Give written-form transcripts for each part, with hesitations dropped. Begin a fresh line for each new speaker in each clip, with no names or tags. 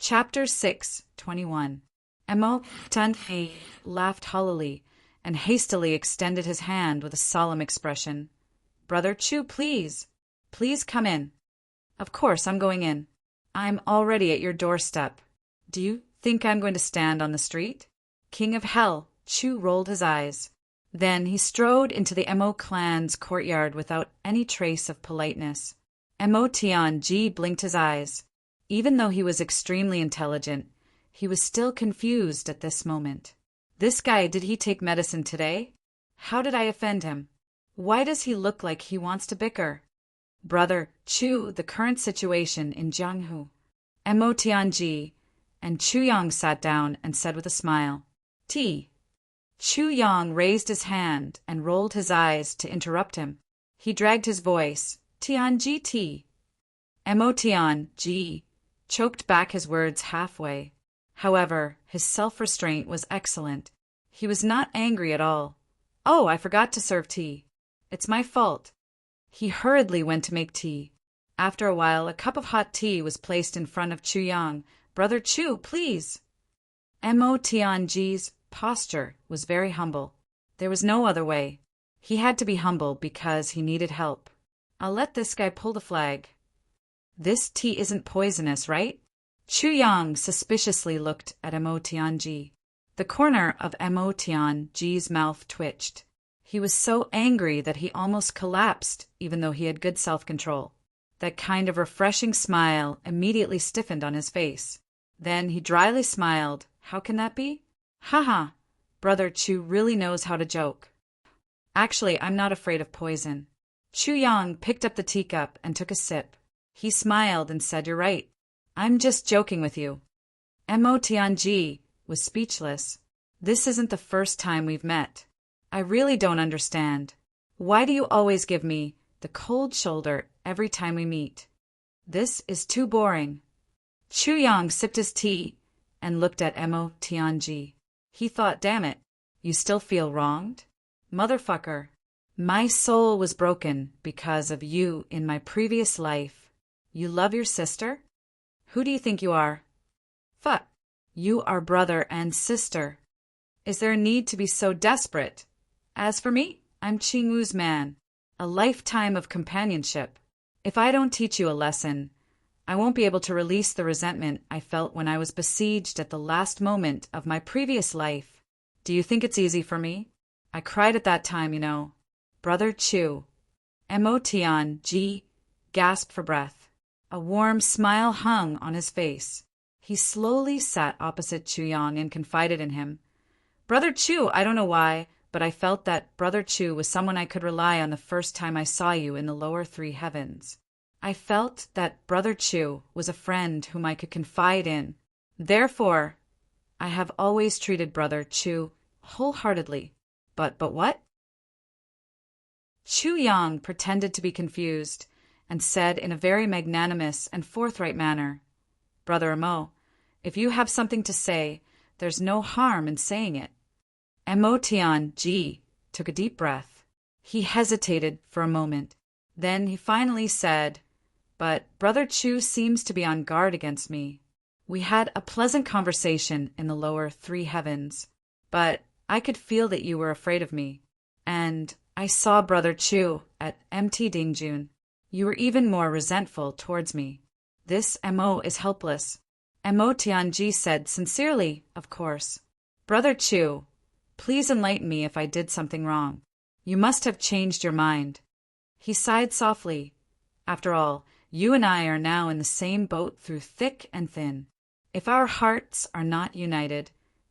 Chapter 6:21. Emo Tanhei laughed hollowly and hastily extended his hand with a solemn expression. "Brother Chu, please. Please come in." "Of course I'm going in. I'm already at your doorstep. Do you think I'm going to stand on the street?" King of Hell, Chu rolled his eyes. Then he strode into the Emo clan's courtyard without any trace of politeness. Emo Tianji blinked his eyes. Even though he was extremely intelligent, he was still confused at this moment. This guy, did he take medicine today? How did I offend him? Why does he look like he wants to bicker? Brother Chu, the current situation in Jianghu. Emo Tianji and Chu Yang sat down and said with a smile, "T." Chu Yang raised his hand and rolled his eyes to interrupt him. He dragged his voice, "Tianji T." Emo Tianji choked back his words halfway. However, his self-restraint was excellent. He was not angry at all. "Oh, I forgot to serve tea. It's my fault." He hurriedly went to make tea. After a while, a cup of hot tea was placed in front of Chu Yang. "Brother Chu, please." Emo Tianji's posture was very humble. There was no other way. He had to be humble because he needed help. "I'll let this guy pull the flag." "This tea isn't poisonous, right?" Chu Yang suspiciously looked at Emo Tianji. The corner of Emo Tianji's mouth twitched. He was so angry that he almost collapsed, even though he had good self-control. That kind of refreshing smile immediately stiffened on his face. Then he dryly smiled. "How can that be? Haha, Brother Chu really knows how to joke. Actually, I'm not afraid of poison." Chu Yang picked up the teacup and took a sip. He smiled and said, "You're right. I'm just joking with you." Emo Tianji was speechless. "This isn't the first time we've met. I really don't understand. Why do you always give me the cold shoulder every time we meet? This is too boring." Chu Yang sipped his tea and looked at Emo Tianji. He thought, "Damn it, you still feel wronged? Motherfucker. My soul was broken because of you in my previous life. You love your sister? Who do you think you are? Fuck. You are brother and sister. Is there a need to be so desperate? As for me, I'm Qingwu's man. A lifetime of companionship. If I don't teach you a lesson, I won't be able to release the resentment I felt when I was besieged at the last moment of my previous life. Do you think it's easy for me? I cried at that time, you know. Brother Chu." Emo Tianji gasped for breath. A warm smile hung on his face. He slowly sat opposite Chu Yang and confided in him. "Brother Chu, I don't know why, but I felt that Brother Chu was someone I could rely on the first time I saw you in the lower three heavens. I felt that Brother Chu was a friend whom I could confide in. Therefore, I have always treated Brother Chu wholeheartedly. But what?" Chu Yang pretended to be confused and said in a very magnanimous and forthright manner, "Brother Emo, if you have something to say, there's no harm in saying it." Emo Tianji took a deep breath. He hesitated for a moment. Then he finally said, "But Brother Chu seems to be on guard against me. We had a pleasant conversation in the lower three heavens, but I could feel that you were afraid of me. And I saw Brother Chu at MT Dingjun. You were even more resentful towards me. This Emo is helpless." Emo Tianji said sincerely, "Of course. Brother Chu, please enlighten me if I did something wrong. You must have changed your mind." He sighed softly. "After all, you and I are now in the same boat through thick and thin. If our hearts are not united,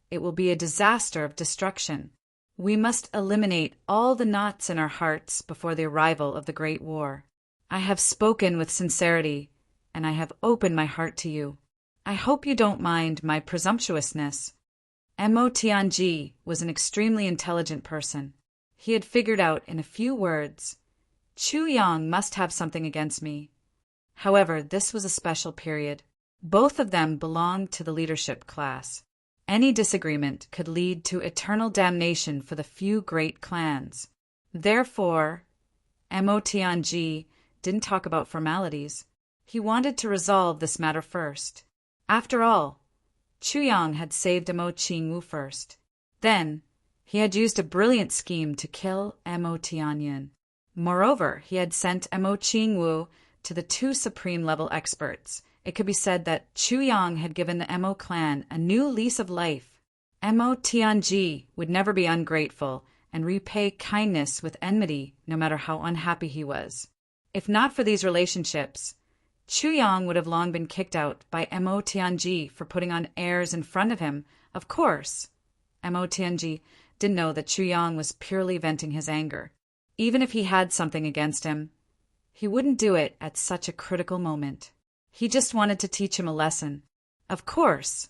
it will be a disaster of destruction. We must eliminate all the knots in our hearts before the arrival of the Great War. I have spoken with sincerity, and I have opened my heart to you. I hope you don't mind my presumptuousness." Emo Tianji was an extremely intelligent person. He had figured out in a few words, Chu Yang must have something against me. However, this was a special period. Both of them belonged to the leadership class. Any disagreement could lead to eternal damnation for the few great clans. Therefore, Emo Tianji didn't talk about formalities. He wanted to resolve this matter first. After all, Chu Yang had saved Mo Qingwu first. Then, he had used a brilliant scheme to kill Mo Tianyin. Moreover, he had sent Mo Qingwu to the two supreme-level experts. It could be said that Chu Yang had given the Mo clan a new lease of life. Mo Tianji would never be ungrateful and repay kindness with enmity, no matter how unhappy he was. If not for these relationships, Chu Yang would have long been kicked out by Mo Tianji for putting on airs in front of him. Of course, Mo Tianji didn't know that Chu Yang was purely venting his anger. Even if he had something against him, he wouldn't do it at such a critical moment. He just wanted to teach him a lesson. Of course,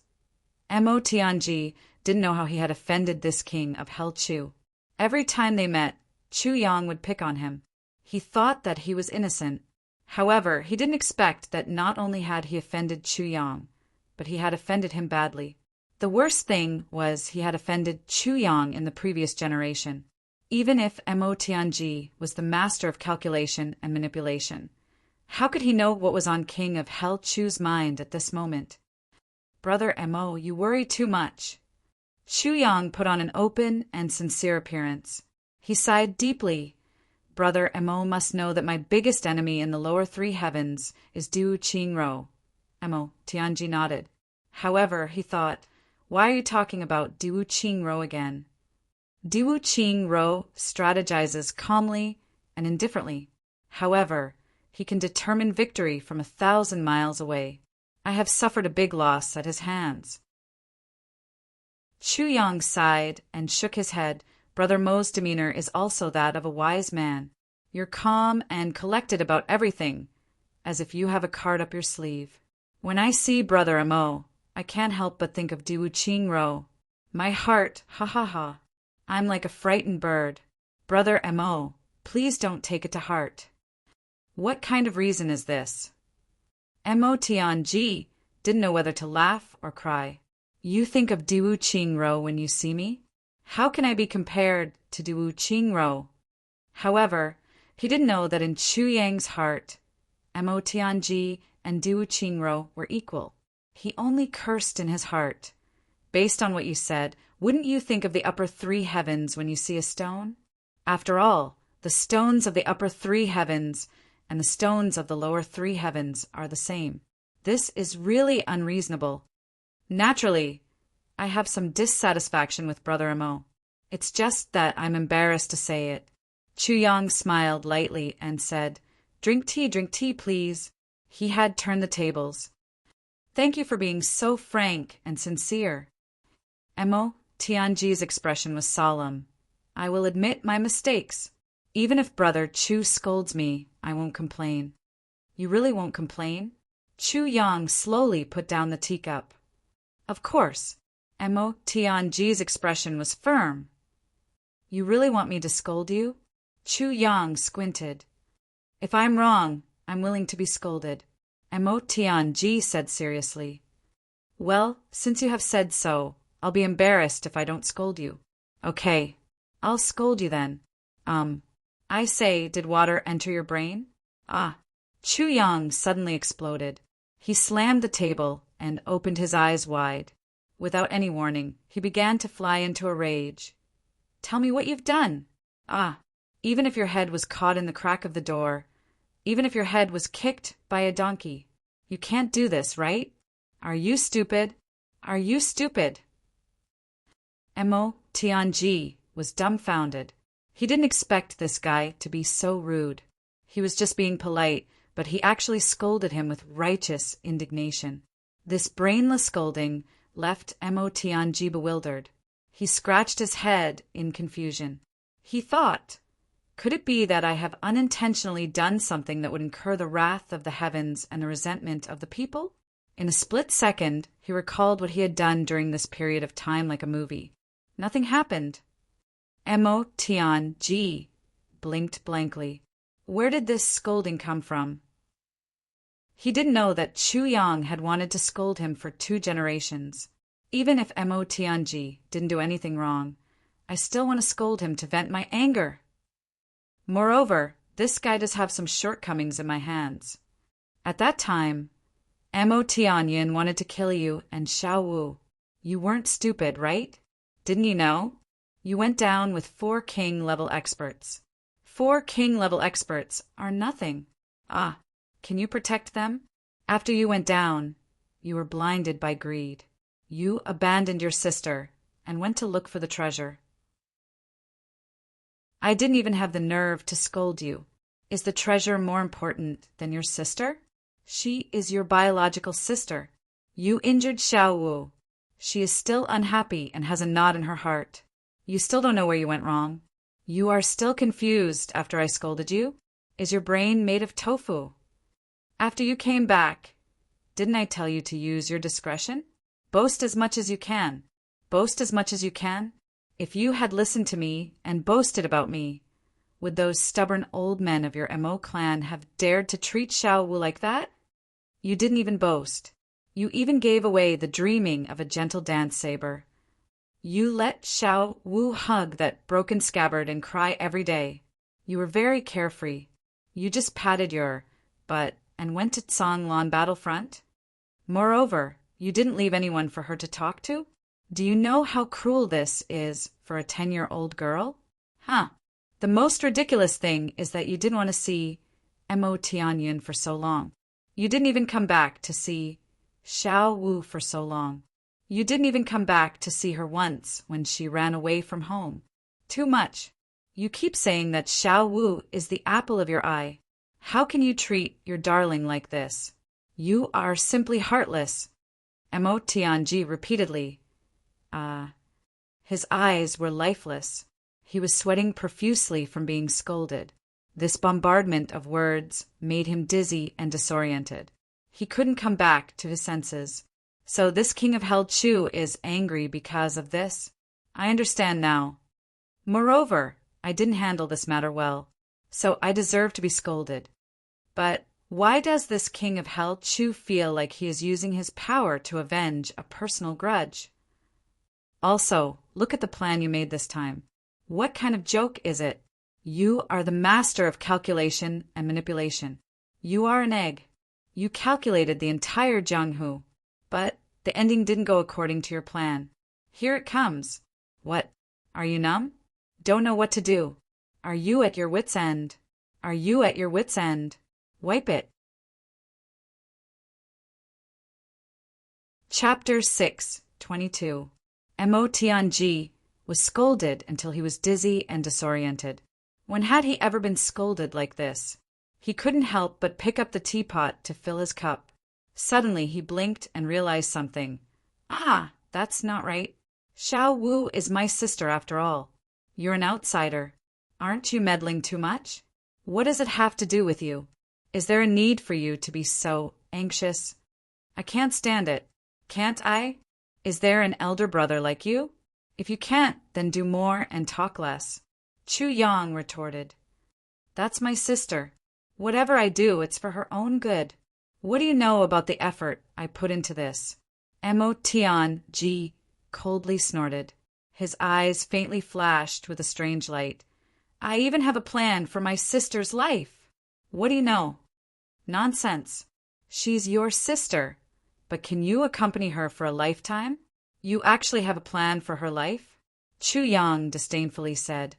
Mo Tianji didn't know how he had offended this king of Hell Chu. Every time they met, Chu Yang would pick on him. He thought that he was innocent. However, he didn't expect that not only had he offended Chu Yang, but he had offended him badly. The worst thing was he had offended Chu Yang in the previous generation. Even if Mo Tianji was the master of calculation and manipulation, how could he know what was on King of Hell Chu's mind at this moment? Brother Mo, you worry too much. Chu Yang put on an open and sincere appearance. He sighed deeply. Brother Mo must know that my biggest enemy in the lower three heavens is Du Qingro. Mo Tianji nodded. However, he thought, why are you talking about Du Qingro again? Du Qingro strategizes calmly and indifferently. However, he can determine victory from 1,000 miles away. I have suffered a big loss at his hands. Chu Yang sighed and shook his head. Brother Mo's demeanor is also that of a wise man. You're calm and collected about everything, as if you have a card up your sleeve. When I see Brother Mo, I can't help but think of Du Qingro. My heart, ha ha ha. I'm like a frightened bird. Brother Mo, please don't take it to heart. What kind of reason is this? Mo Tianji didn't know whether to laugh or cry. You think of Du Qingro when you see me? How can I be compared to Du Qingro? However, he didn't know that in Chu Yang's heart, Mo Tianji and Du Qingro were equal. He only cursed in his heart. Based on what you said, wouldn't you think of the upper three heavens when you see a stone? After all, the stones of the upper three heavens and the stones of the lower three heavens are the same. This is really unreasonable. Naturally, I have some dissatisfaction with Brother Mo. It's just that I'm embarrassed to say it. Chu Yang smiled lightly and said, drink tea, please. He had turned the tables. Thank you for being so frank and sincere. Mo Tianji's expression was solemn. I will admit my mistakes. Even if Brother Chu scolds me, I won't complain. You really won't complain? Chu Yang slowly put down the teacup. Of course. Mo Tianji's expression was firm. You really want me to scold you? Chu Yang squinted. If I'm wrong, I'm willing to be scolded. Mo Tianji said seriously. Well, since you have said so, I'll be embarrassed if I don't scold you. Okay, I'll scold you then. I say, did water enter your brain? Ah. Chu Yang suddenly exploded. He slammed the table and opened his eyes wide. Without any warning, he began to fly into a rage. Tell me what you've done. Ah, even if your head was caught in the crack of the door, even if your head was kicked by a donkey, you can't do this, right? Are you stupid? Are you stupid? Mo Tianji was dumbfounded. He didn't expect this guy to be so rude. He was just being polite, but he actually scolded him with righteous indignation. This brainless scolding left Mo Tianji bewildered. He scratched his head in confusion. He thought, could it be that I have unintentionally done something that would incur the wrath of the heavens and the resentment of the people? In a split second, he recalled what he had done during this period of time like a movie. Nothing happened. Mo Tianji blinked blankly. Where did this scolding come from? He didn't know that Chu Yang had wanted to scold him for 2 generations. Even if Mo Tianji didn't do anything wrong, I still want to scold him to vent my anger. Moreover, this guy does have some shortcomings in my hands. At that time, Mo Tianyin wanted to kill you and Xiao Wu. You weren't stupid, right? Didn't you know? You went down with 4 king-level experts. 4 king-level experts are nothing. Ah, can you protect them? After you went down, you were blinded by greed. You abandoned your sister and went to look for the treasure. I didn't even have the nerve to scold you. Is the treasure more important than your sister? She is your biological sister. You injured Xiao Wu. She is still unhappy and has a knot in her heart. You still don't know where you went wrong. You are still confused after I scolded you. Is your brain made of tofu? After you came back, didn't I tell you to use your discretion? Boast as much as you can. Boast as much as you can. If you had listened to me and boasted about me, would those stubborn old men of your Mo clan have dared to treat Xiao Wu like that? You didn't even boast. You even gave away the dreaming of a gentle dance saber. You let Xiao Wu hug that broken scabbard and cry every day. You were very carefree. You just patted your butt and went to Songlan battlefront. Moreover, you didn't leave anyone for her to talk to? Do you know how cruel this is for a 10-year-old girl? Huh. The most ridiculous thing is that you didn't want to see Mo Tianyin for so long. You didn't even come back to see Xiao Wu for so long. You didn't even come back to see her once when she ran away from home. Too much. You keep saying that Xiao Wu is the apple of your eye. How can you treat your darling like this? You are simply heartless. Mo Tianji repeatedly. His eyes were lifeless. He was sweating profusely from being scolded. This bombardment of words made him dizzy and disoriented. He couldn't come back to his senses. So this king of Hell Chu is angry because of this? I understand now. Moreover, I didn't handle this matter well, so I deserve to be scolded. But why does this king of Hell Chu feel like he is using his power to avenge a personal grudge? Also, look at the plan you made this time. What kind of joke is it? You are the master of calculation and manipulation. You are an egg. You calculated the entire Jianghu, but the ending didn't go according to your plan. Here it comes. What? Are you numb? Don't know what to do? Are you at your wit's end? Are you at your wit's end? Wipe it. Chapter 6:22. Mo Tianji was scolded until he was dizzy and disoriented. When had he ever been scolded like this? He couldn't help but pick up the teapot to fill his cup. Suddenly he blinked and realized something. Ah, that's not right. Xiao Wu is my sister after all. You're an outsider. Aren't you meddling too much? What does it have to do with you? Is there a need for you to be so anxious? I can't stand it. Can't I? Is there an elder brother like you? If you can't, then do more and talk less. Chu Yang retorted. That's my sister. Whatever I do, it's for her own good. What do you know about the effort I put into this? Mo Tianji coldly snorted. His eyes faintly flashed with a strange light. I even have a plan for my sister's life. What do you know? Nonsense. She's your sister. But can you accompany her for a lifetime? You actually have a plan for her life? Chu Yang disdainfully said.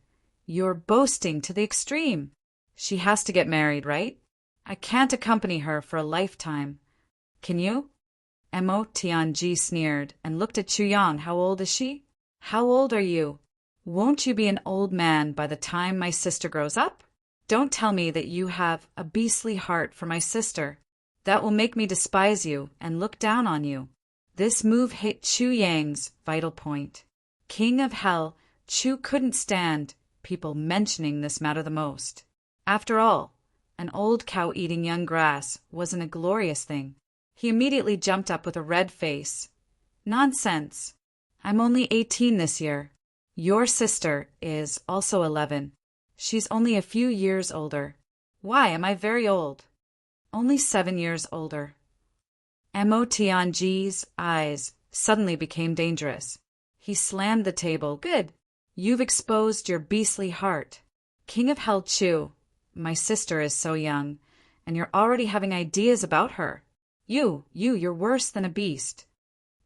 You're boasting to the extreme. She has to get married, right? I can't accompany her for a lifetime. Can you? Mo Tianji sneered and looked at Chu Yang. How old is she? How old are you? Won't you be an old man by the time my sister grows up? Don't tell me that you have a beastly heart for my sister. That will make me despise you and look down on you. This move hit Chu Yang's vital point. King of Hell, Chu couldn't stand people mentioning this matter the most. After all, an old cow eating young grass wasn't a glorious thing. He immediately jumped up with a red face. Nonsense. I'm only 18 this year. Your sister is also 11. She's only a few years older. Why am I very old? Only 7 years older. Mo Tianji's eyes suddenly became dangerous. He slammed the table. Good. You've exposed your beastly heart. King of Hell Chu, my sister is so young, and you're already having ideas about her. You're worse than a beast.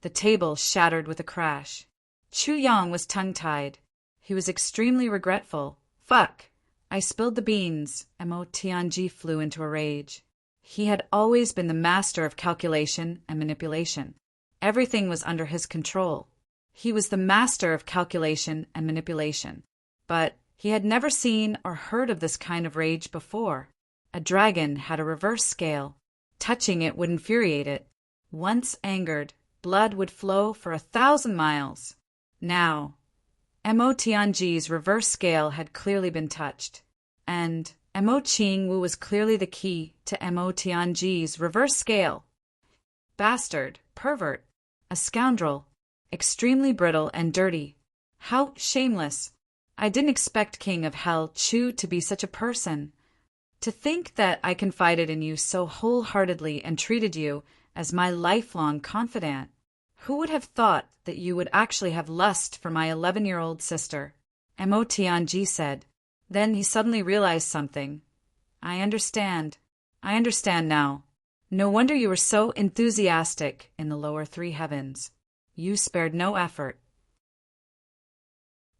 The table shattered with a crash. Chu Yang was tongue-tied. He was extremely regretful. Fuck! I spilled the beans. Mo Tianji flew into a rage. He had always been the master of calculation and manipulation. Everything was under his control. He was the master of calculation and manipulation. But he had never seen or heard of this kind of rage before. A dragon had a reverse scale. Touching it would infuriate it. Once angered, blood would flow for 1,000 miles. Now, Mo Tianji's reverse scale had clearly been touched, and Mo Qingwu was clearly the key to Mo Tianji's reverse scale. Bastard, pervert, a scoundrel, extremely brittle and dirty. How shameless! I didn't expect King of Hell Chu to be such a person. To think that I confided in you so wholeheartedly and treated you as my lifelong confidant. Who would have thought that you would actually have lust for my 11-year-old sister? Mo Tianji said. Then he suddenly realized something. I understand. I understand now. No wonder you were so enthusiastic in the lower three heavens. You spared no effort.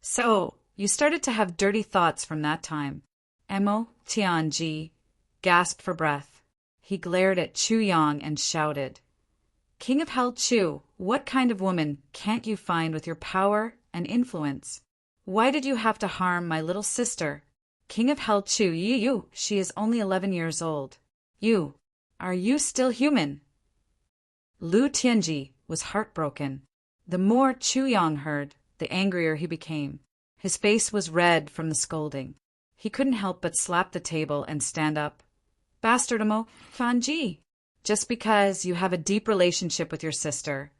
So, you started to have dirty thoughts from that time. Mo Tianji gasped for breath. He glared at Chu Yang and shouted, King of Hell Chu, what kind of woman can't you find with your power and influence? Why did you have to harm my little sister? King of Hell Chu, she is only 11 years old. Are you still human? Lu Tianji was heartbroken. The more Chu Yang heard, the angrier he became. His face was red from the scolding. He couldn't help but slap the table and stand up. Bastard Mo Tianji! Just because you have a deep relationship with your sister,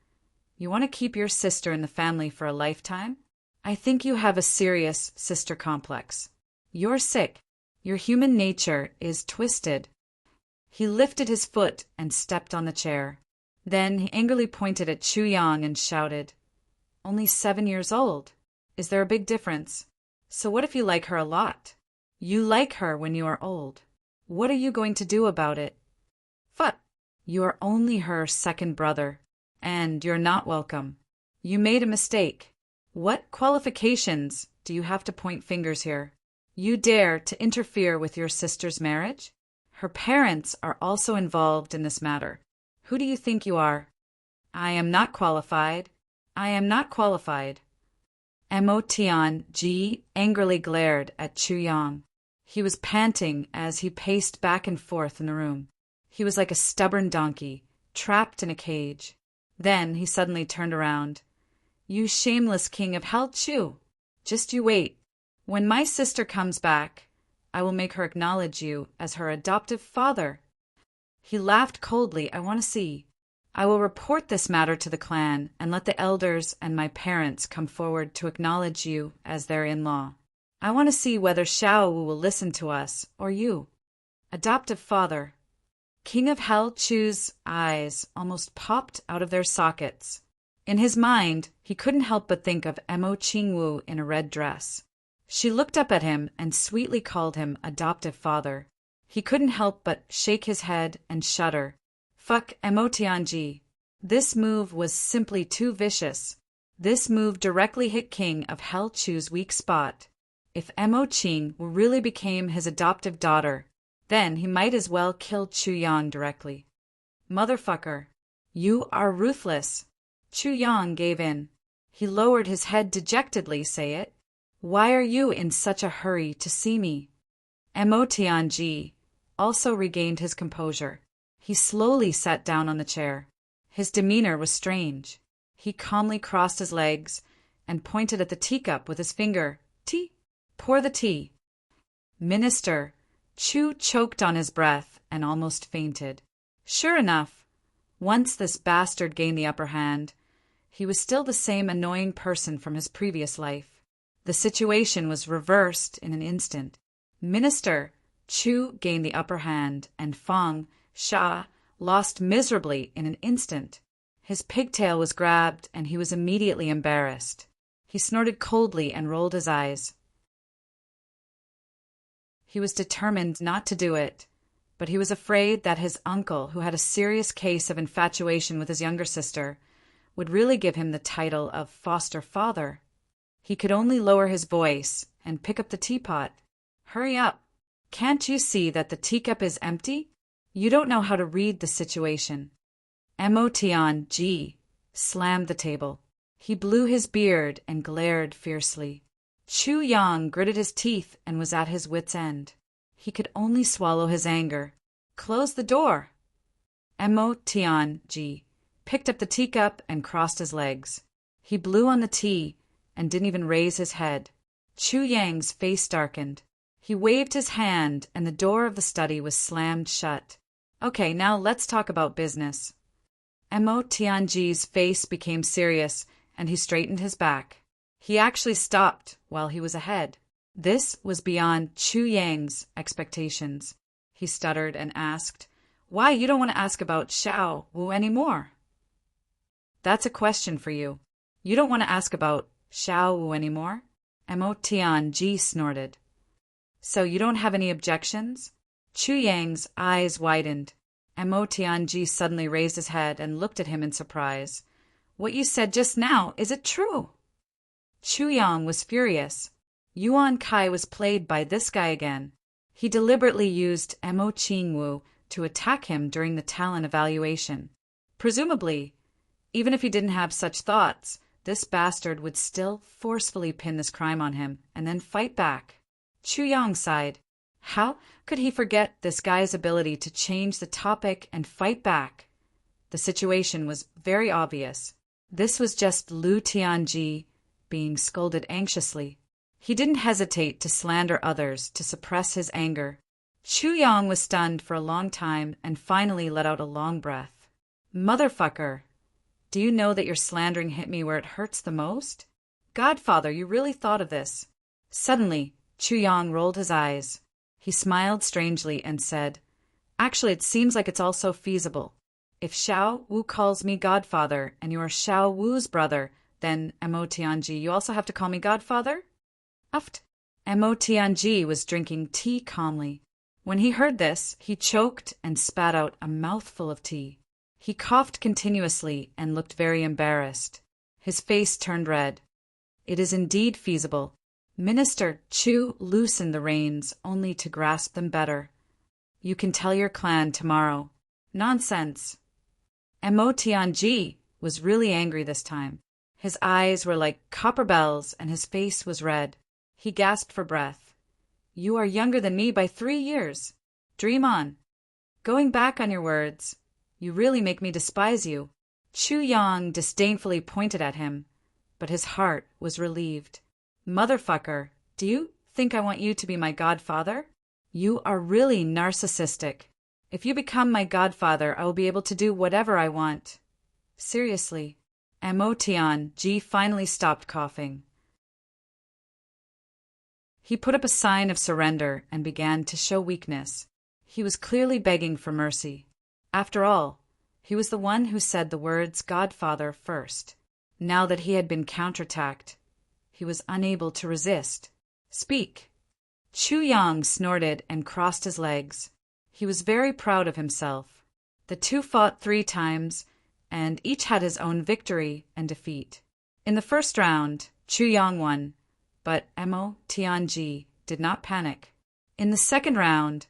you want to keep your sister in the family for a lifetime? I think you have a serious sister complex. You're sick. Your human nature is twisted. He lifted his foot and stepped on the chair. Then he angrily pointed at Chu Yang and shouted, Only 7 years old. Is there a big difference? So what if you like her a lot? You like her when you are old. What are you going to do about it? Fuck! You are only her second brother, and you're not welcome. You made a mistake. What qualifications do you have to point fingers here? You dare to interfere with your sister's marriage? Her parents are also involved in this matter. Who do you think you are? I am not qualified. I am not qualified. Mo Tianji angrily glared at Chu Yang. He was panting as he paced back and forth in the room. He was like a stubborn donkey, trapped in a cage. Then he suddenly turned around. You shameless King of Hell Chu! Just you wait. When my sister comes back, I will make her acknowledge you as her adoptive father. He laughed coldly. I want to see. I will report this matter to the clan and let the elders and my parents come forward to acknowledge you as their in-law. I want to see whether Xiao Wu will listen to us or you. Adoptive father. King of Hell Chu's eyes almost popped out of their sockets. In his mind, he couldn't help but think of Mo Qingwu in a red dress. She looked up at him and sweetly called him adoptive father. He couldn't help but shake his head and shudder. Fuck Mo Tianji. This move was simply too vicious. This move directly hit King of Hell Chu's weak spot. If Mo Qing really became his adoptive daughter, then he might as well kill Chu Yang directly. Motherfucker. You are ruthless. Chu Yang gave in. He lowered his head dejectedly. Say it. Why are you in such a hurry to see me? Mo Tianji also regained his composure. He slowly sat down on the chair. His demeanor was strange. He calmly crossed his legs and pointed at the teacup with his finger. Tea. Pour the tea. Minister. Chu choked on his breath and almost fainted. Sure enough, once this bastard gained the upper hand, he was still the same annoying person from his previous life. The situation was reversed in an instant. Minister. Chu gained the upper hand, and Fang Sha lost miserably in an instant. His pigtail was grabbed, and he was immediately embarrassed. He snorted coldly and rolled his eyes. He was determined not to do it. but he was afraid that his uncle, who had a serious case of infatuation with his younger sister, would really give him the title of foster father. He could only lower his voice and pick up the teapot. Hurry up! Can't you see that the teacup is empty? You don't know how to read the situation. Motng slammed the table. He blew his beard and glared fiercely. Chu Yang gritted his teeth and was at his wit's end. He could only swallow his anger. Close the door! Motng picked up the teacup and crossed his legs. He blew on the tea and didn't even raise his head. Chu Yang's face darkened. He waved his hand and the door of the study was slammed shut. Okay, now let's talk about business. Motng's face became serious and he straightened his back. He actually stopped while he was ahead. This was beyond Chu Yang's expectations. He stuttered and asked, "Why, you don't want to ask about Xiao Wu anymore?" "That's a question for you. You don't want to ask about Xiao Wu anymore?" Motng snorted. "So you don't have any objections?" Chu Yang's eyes widened. Motng suddenly raised his head and looked at him in surprise. "What you said just now, is it true?" Chu Yang was furious. Yuan Kai was played by this guy again. He deliberately used Mo Qingwu to attack him during the talent evaluation. Presumably, even if he didn't have such thoughts, this bastard would still forcefully pin this crime on him and then fight back. Chu Yang sighed. How could he forget this guy's ability to change the topic and fight back? The situation was very obvious. This was just Lu Tianji being scolded anxiously. He didn't hesitate to slander others to suppress his anger. Chu Yang was stunned for a long time and finally let out a long breath. "Motherfucker, do you know that your slandering hit me where it hurts the most? Godfather, you really thought of this." Suddenly, Chu Yang rolled his eyes. He smiled strangely and said, "Actually, it seems like it's also feasible. If Xiao Wu calls me Godfather and you are Xiao Wu's brother, then Motng, you also have to call me Godfather?" Uft. Motng was drinking tea calmly. When he heard this, he choked and spat out a mouthful of tea. He coughed continuously and looked very embarrassed. His face turned red. "It is indeed feasible. Minister Chu loosened the reins only to grasp them better. You can tell your clan tomorrow." "Nonsense." Motng was really angry this time. His eyes were like copper bells and his face was red. He gasped for breath. "You are younger than me by 3 years. Dream on. Going back on your words, you really make me despise you." Chu Yang disdainfully pointed at him, but his heart was relieved. "Motherfucker, do you think I want you to be my godfather? You are really narcissistic. If you become my godfather, I will be able to do whatever I want. Seriously." Motng finally stopped coughing. He put up a sign of surrender and began to show weakness. He was clearly begging for mercy. After all, he was the one who said the words Godfather first. Now that he had been counterattacked, he was unable to resist. "Speak." Chu Yang snorted and crossed his legs. He was very proud of himself. The two fought 3 times, and each had his own victory and defeat. In the first round, Chu Yang won, but Motng did not panic. In the second round,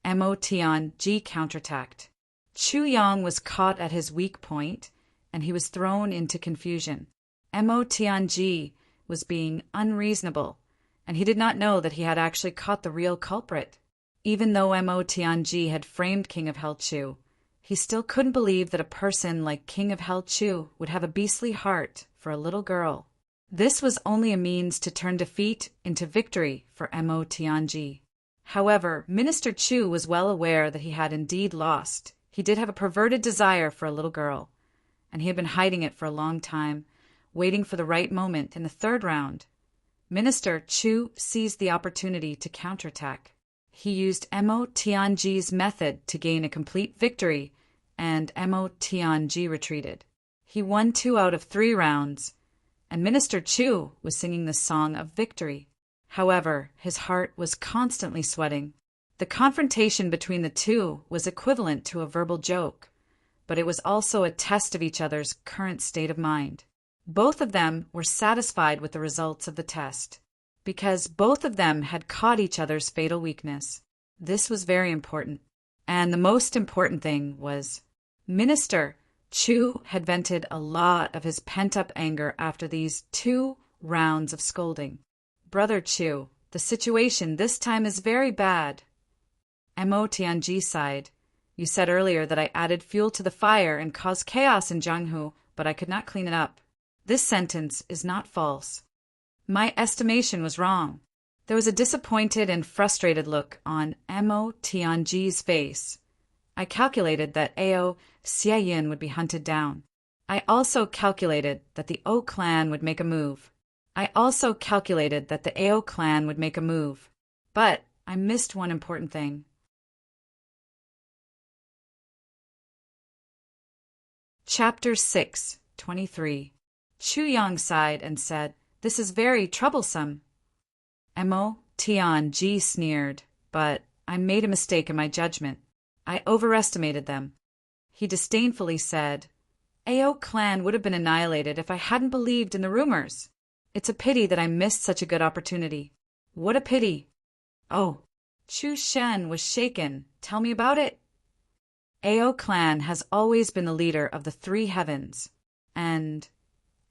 Motng counterattacked. Chu Yang was caught at his weak point, and he was thrown into confusion. Motng was being unreasonable, and he did not know that he had actually caught the real culprit. Even though Motng had framed King of Hell Chu, he still couldn't believe that a person like King of Hell Chu would have a beastly heart for a little girl. This was only a means to turn defeat into victory for Motng. However, Minister Chu was well aware that he had indeed lost. He did have a perverted desire for a little girl, and he had been hiding it for a long time, waiting for the right moment. In the third round, Minister Chu seized the opportunity to counterattack. He used Motng's method to gain a complete victory, and Motng retreated. He won 2 out of 3 rounds, and Minister Chu was singing the song of victory. However, his heart was constantly sweating. The The confrontation between the two was equivalent to a verbal joke, but it was also a test of each other's current state of mind. Both of them were satisfied with the results of the test, because both of them had caught each other's fatal weakness. This was very important. And the most important thing was, Minister Chu had vented a lot of his pent-up anger after these 2 rounds of scolding. Brother Chu, the situation this time is very bad. Mo Tianji sighed. You said earlier that I added fuel to the fire and caused chaos in Jianghu, but I could not clean it up. This sentence is not false. My estimation was wrong. There was a disappointed and frustrated look on Mo Tianji's face. I calculated that Ao Xieyin would be hunted down. I also calculated that the O clan would make a move. But I missed one important thing. Chapter 6, 23. Chu Yang sighed and said, This is very troublesome. Mo Tianji sneered, but I made a mistake in my judgment. I overestimated them. He disdainfully said, Ao clan would have been annihilated if I hadn't believed in the rumors. It's a pity that I missed such a good opportunity. What a pity. Oh, Chu Shen was shaken. Tell me about it. Ao clan has always been the leader of the 3 heavens, and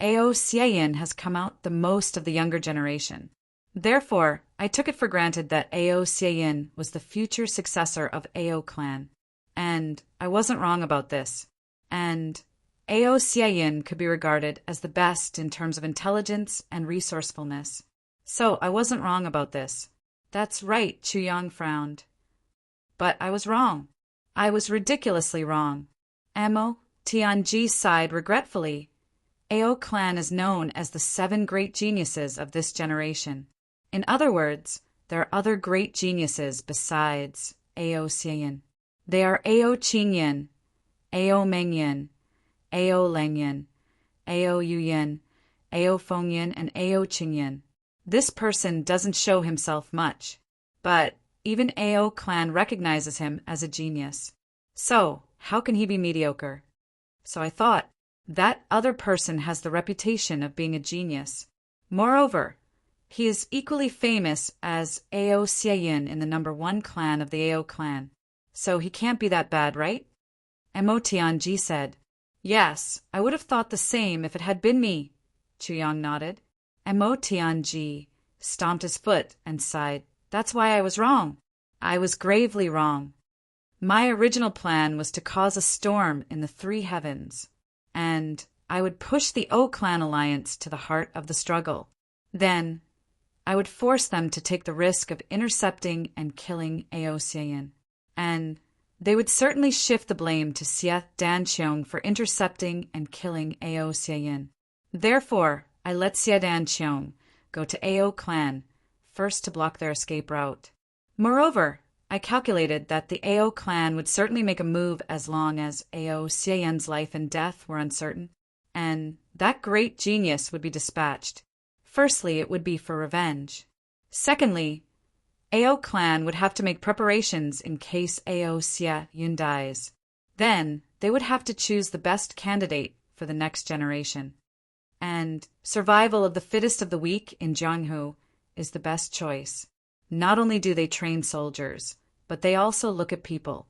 Ao Xieyin has come out the most of the younger generation. Therefore, I took it for granted that Ao Xieyin was the future successor of Ao clan. And I wasn't wrong about this. And Ao Xieyin could be regarded as the best in terms of intelligence and resourcefulness. So I wasn't wrong about this. That's right, Chu Yang frowned. But I was wrong. I was ridiculously wrong. Mo Tianji sighed regretfully. Ao clan is known as the 7 great geniuses of this generation. In other words, there are other great geniuses besides Ao Xieyin. They are Ao Qingyin, Ao Mengyin, Ao Langyin, Ao Yuyin, Ao Fengyin, and Ao Qingyin. This person doesn't show himself much, but even Ao clan recognizes him as a genius. So, how can he be mediocre? So I thought, that other person has the reputation of being a genius. Moreover, he is equally famous as Ao Xieyin in the number 1 clan of the Ao clan. So he can't be that bad, right? Mo Tianji said. Yes, I would have thought the same if it had been me. Chu Yang nodded. Mo Tianji stomped his foot and sighed. That's why I was wrong. I was gravely wrong. My original plan was to cause a storm in the 3 heavens, and I would push the O clan alliance to the heart of the struggle. Then, I would force them to take the risk of intercepting and killing Ao Xieyin. And they would certainly shift the blame to Xie Danqiong for intercepting and killing Ao Xieyin. Therefore, I let Xie Danqiong go to Ao clan, first to block their escape route. Moreover, I calculated that the Ao clan would certainly make a move as long as Ao Xieyin's life and death were uncertain, and that great genius would be dispatched. Firstly, it would be for revenge. Secondly, Ao clan would have to make preparations in case Ao Xieyin dies. Then, they would have to choose the best candidate for the next generation. And survival of the fittest of the weak in Jianghu is the best choice. Not only do they train soldiers, but they also look at people.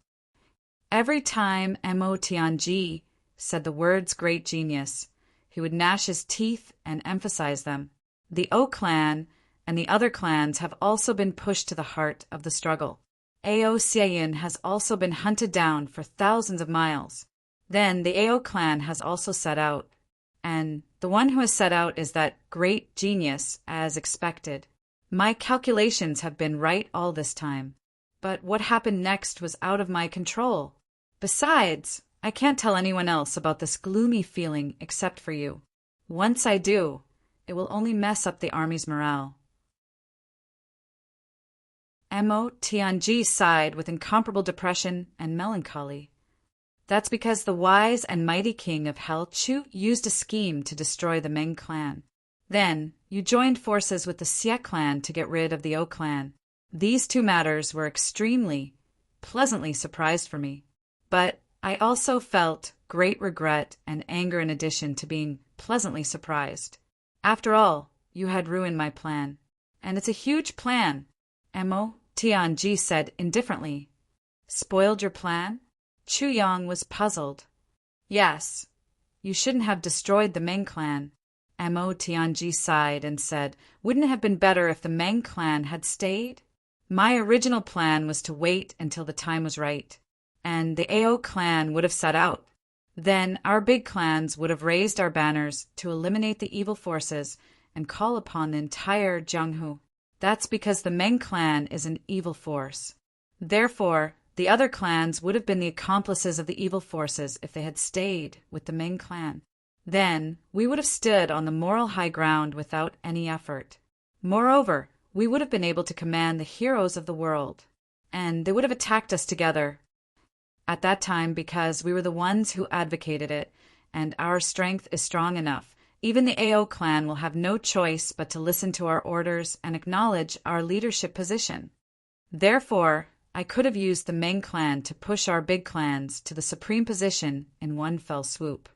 Every time Mo Tianji said the words great genius, he would gnash his teeth and emphasize them. The O clan and the other clans have also been pushed to the heart of the struggle. Ao Xieyin has also been hunted down for thousands of miles. Then the Ao clan has also set out, and the one who has set out is that great genius, as expected. My calculations have been right all this time, but what happened next was out of my control. Besides, I can't tell anyone else about this gloomy feeling except for you. Once I do, it will only mess up the army's morale. Mo Tianji sighed with incomparable depression and melancholy. That's because the wise and mighty king of Hell Chu used a scheme to destroy the Meng clan. Then, you joined forces with the Xie clan to get rid of the O clan. These two matters were extremely, pleasantly surprised for me. But I also felt great regret and anger in addition to being pleasantly surprised. After all, you had ruined my plan. And it's a huge plan, Mo Tianji said indifferently. Spoiled your plan? Chu Yang was puzzled. Yes. You shouldn't have destroyed the Meng clan. Mo Tianji sighed and said, wouldn't it have been better if the Meng clan had stayed? My original plan was to wait until the time was right, and the Ao clan would have set out. Then our big clans would have raised our banners to eliminate the evil forces and call upon the entire Jianghu. That's because the Meng clan is an evil force. Therefore, the other clans would have been the accomplices of the evil forces if they had stayed with the Meng clan. Then we would have stood on the moral high ground without any effort. Moreover, we would have been able to command the heroes of the world, and they would have attacked us together at that time because we were the ones who advocated it, and our strength is strong enough. Even the Ao clan will have no choice but to listen to our orders and acknowledge our leadership position. Therefore, I could have used the Meng clan to push our big clans to the supreme position in one fell swoop.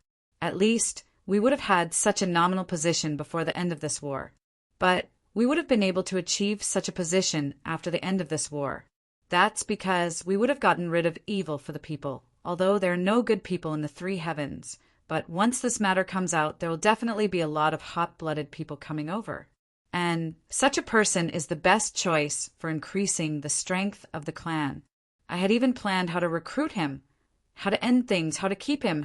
At least, we would have had such a nominal position before the end of this war. But we would have been able to achieve such a position after the end of this war. That's because we would have gotten rid of evil for the people, although there are no good people in the three heavens. But once this matter comes out, there will definitely be a lot of hot-blooded people coming over. And such a person is the best choice for increasing the strength of the clan. I had even planned how to recruit him, how to end things, how to keep him,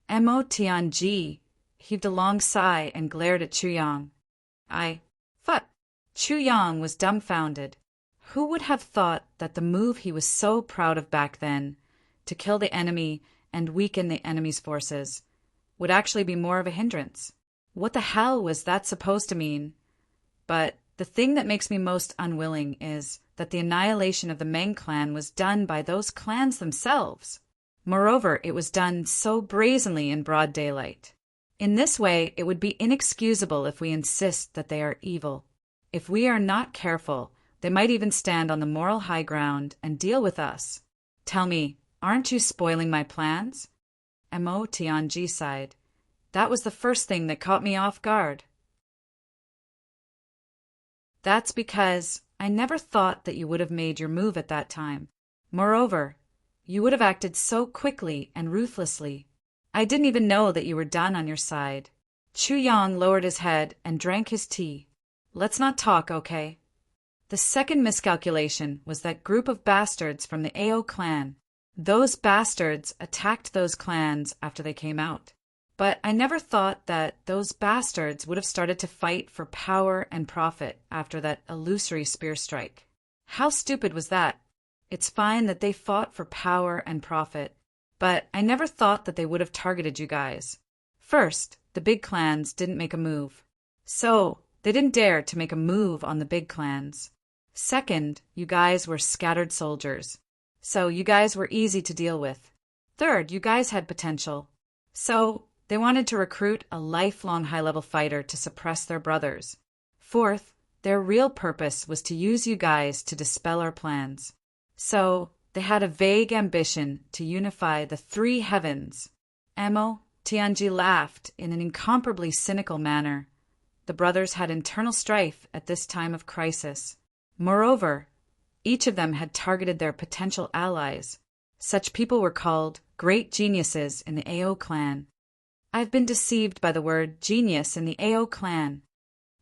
Mo Tianji heaved a long sigh and glared at Chu Yang. Chu Yang was dumbfounded. Who would have thought that the move he was so proud of back then, to kill the enemy and weaken the enemy's forces, would actually be more of a hindrance? What the hell was that supposed to mean? But the thing that makes me most unwilling is that the annihilation of the Meng clan was done by those clans themselves. Moreover, it was done so brazenly in broad daylight. In this way, it would be inexcusable if we insist that they are evil. If we are not careful, they might even stand on the moral high ground and deal with us. Tell me, aren't you spoiling my plans? Mo Tianji sighed. That was the first thing that caught me off guard. That's because I never thought that you would have made your move at that time. Moreover, you would have acted so quickly and ruthlessly. I didn't even know that you were done on your side. Chu Yang lowered his head and drank his tea. Let's not talk, okay? The second miscalculation was that group of bastards from the Ao clan. Those bastards attacked those clans after they came out. But I never thought that those bastards would have started to fight for power and profit after that illusory spear strike. How stupid was that? It's fine that they fought for power and profit, but I never thought that they would have targeted you guys. First, the big clans didn't make a move. So, they didn't dare to make a move on the big clans. Second, you guys were scattered soldiers. So, you guys were easy to deal with. Third, you guys had potential. So, they wanted to recruit a lifelong high-level fighter to suppress their brothers. Fourth, their real purpose was to use you guys to dispel our plans. So, they had a vague ambition to unify the three heavens. Mo Tianji laughed in an incomparably cynical manner. The brothers had internal strife at this time of crisis. Moreover, each of them had targeted their potential allies. Such people were called great geniuses in the Ao clan. I've been deceived by the word genius in the Ao clan.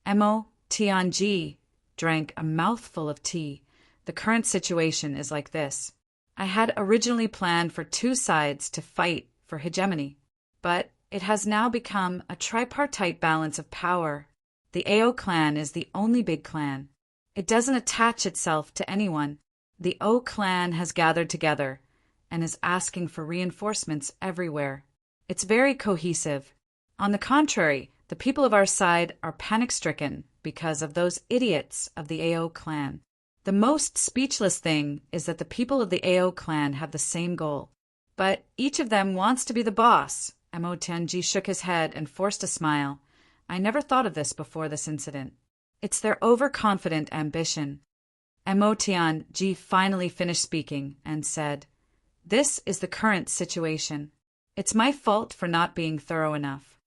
Mo Tianji drank a mouthful of tea. The current situation is like this. I had originally planned for two sides to fight for hegemony, but it has now become a tripartite balance of power. The Ao clan is the only big clan. It doesn't attach itself to anyone. The O clan has gathered together and is asking for reinforcements everywhere. It's very cohesive. On the contrary, the people of our side are panic-stricken because of those idiots of the Ao clan. The most speechless thing is that the people of the Ao clan have the same goal. But each of them wants to be the boss. Mo Tianji shook his head and forced a smile. I never thought of this before this incident. It's their overconfident ambition. Mo Tianji finally finished speaking and said, "This is the current situation. It's my fault for not being thorough enough."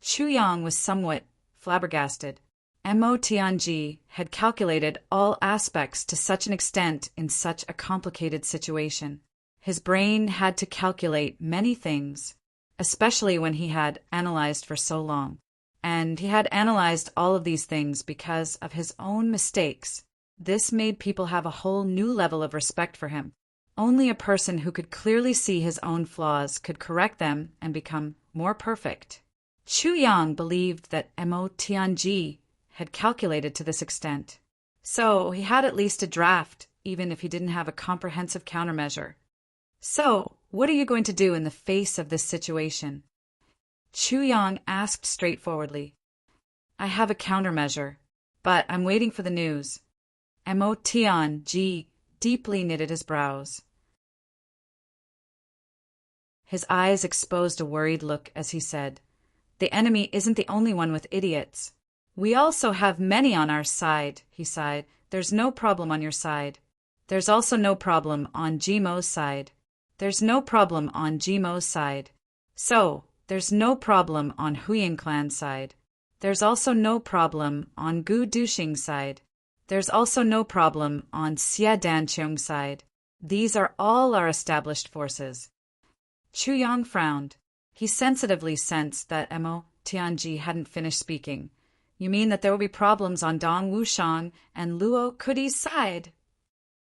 Chu Yang was somewhat flabbergasted. Mo Tianji had calculated all aspects to such an extent in such a complicated situation. His brain had to calculate many things, especially when he had analyzed for so long. And he had analyzed all of these things because of his own mistakes. This made people have a whole new level of respect for him. Only a person who could clearly see his own flaws could correct them and become more perfect. Chu Yang believed that Mo Tianji had calculated to this extent. So he had at least a draft, even if he didn't have a comprehensive countermeasure. "So, what are you going to do in the face of this situation?" Chu Yang asked straightforwardly. "I have a countermeasure, but I'm waiting for the news." Mo Tianji deeply knitted his brows. His eyes exposed a worried look as he said, "The enemy isn't the only one with idiots. We also have many on our side," he sighed. "There's no problem on your side. There's also no problem on Jimo's side. There's no problem on Jimo's side. So, there's no problem on Huiying clan's side. There's also no problem on Gu Duxing's side. There's also no problem on Xia Danqiong's side. These are all our established forces." Chu Yang frowned. He sensitively sensed that Mo Tianji hadn't finished speaking. "You mean that there will be problems on Dong Wushang and Luo Kudi's side?"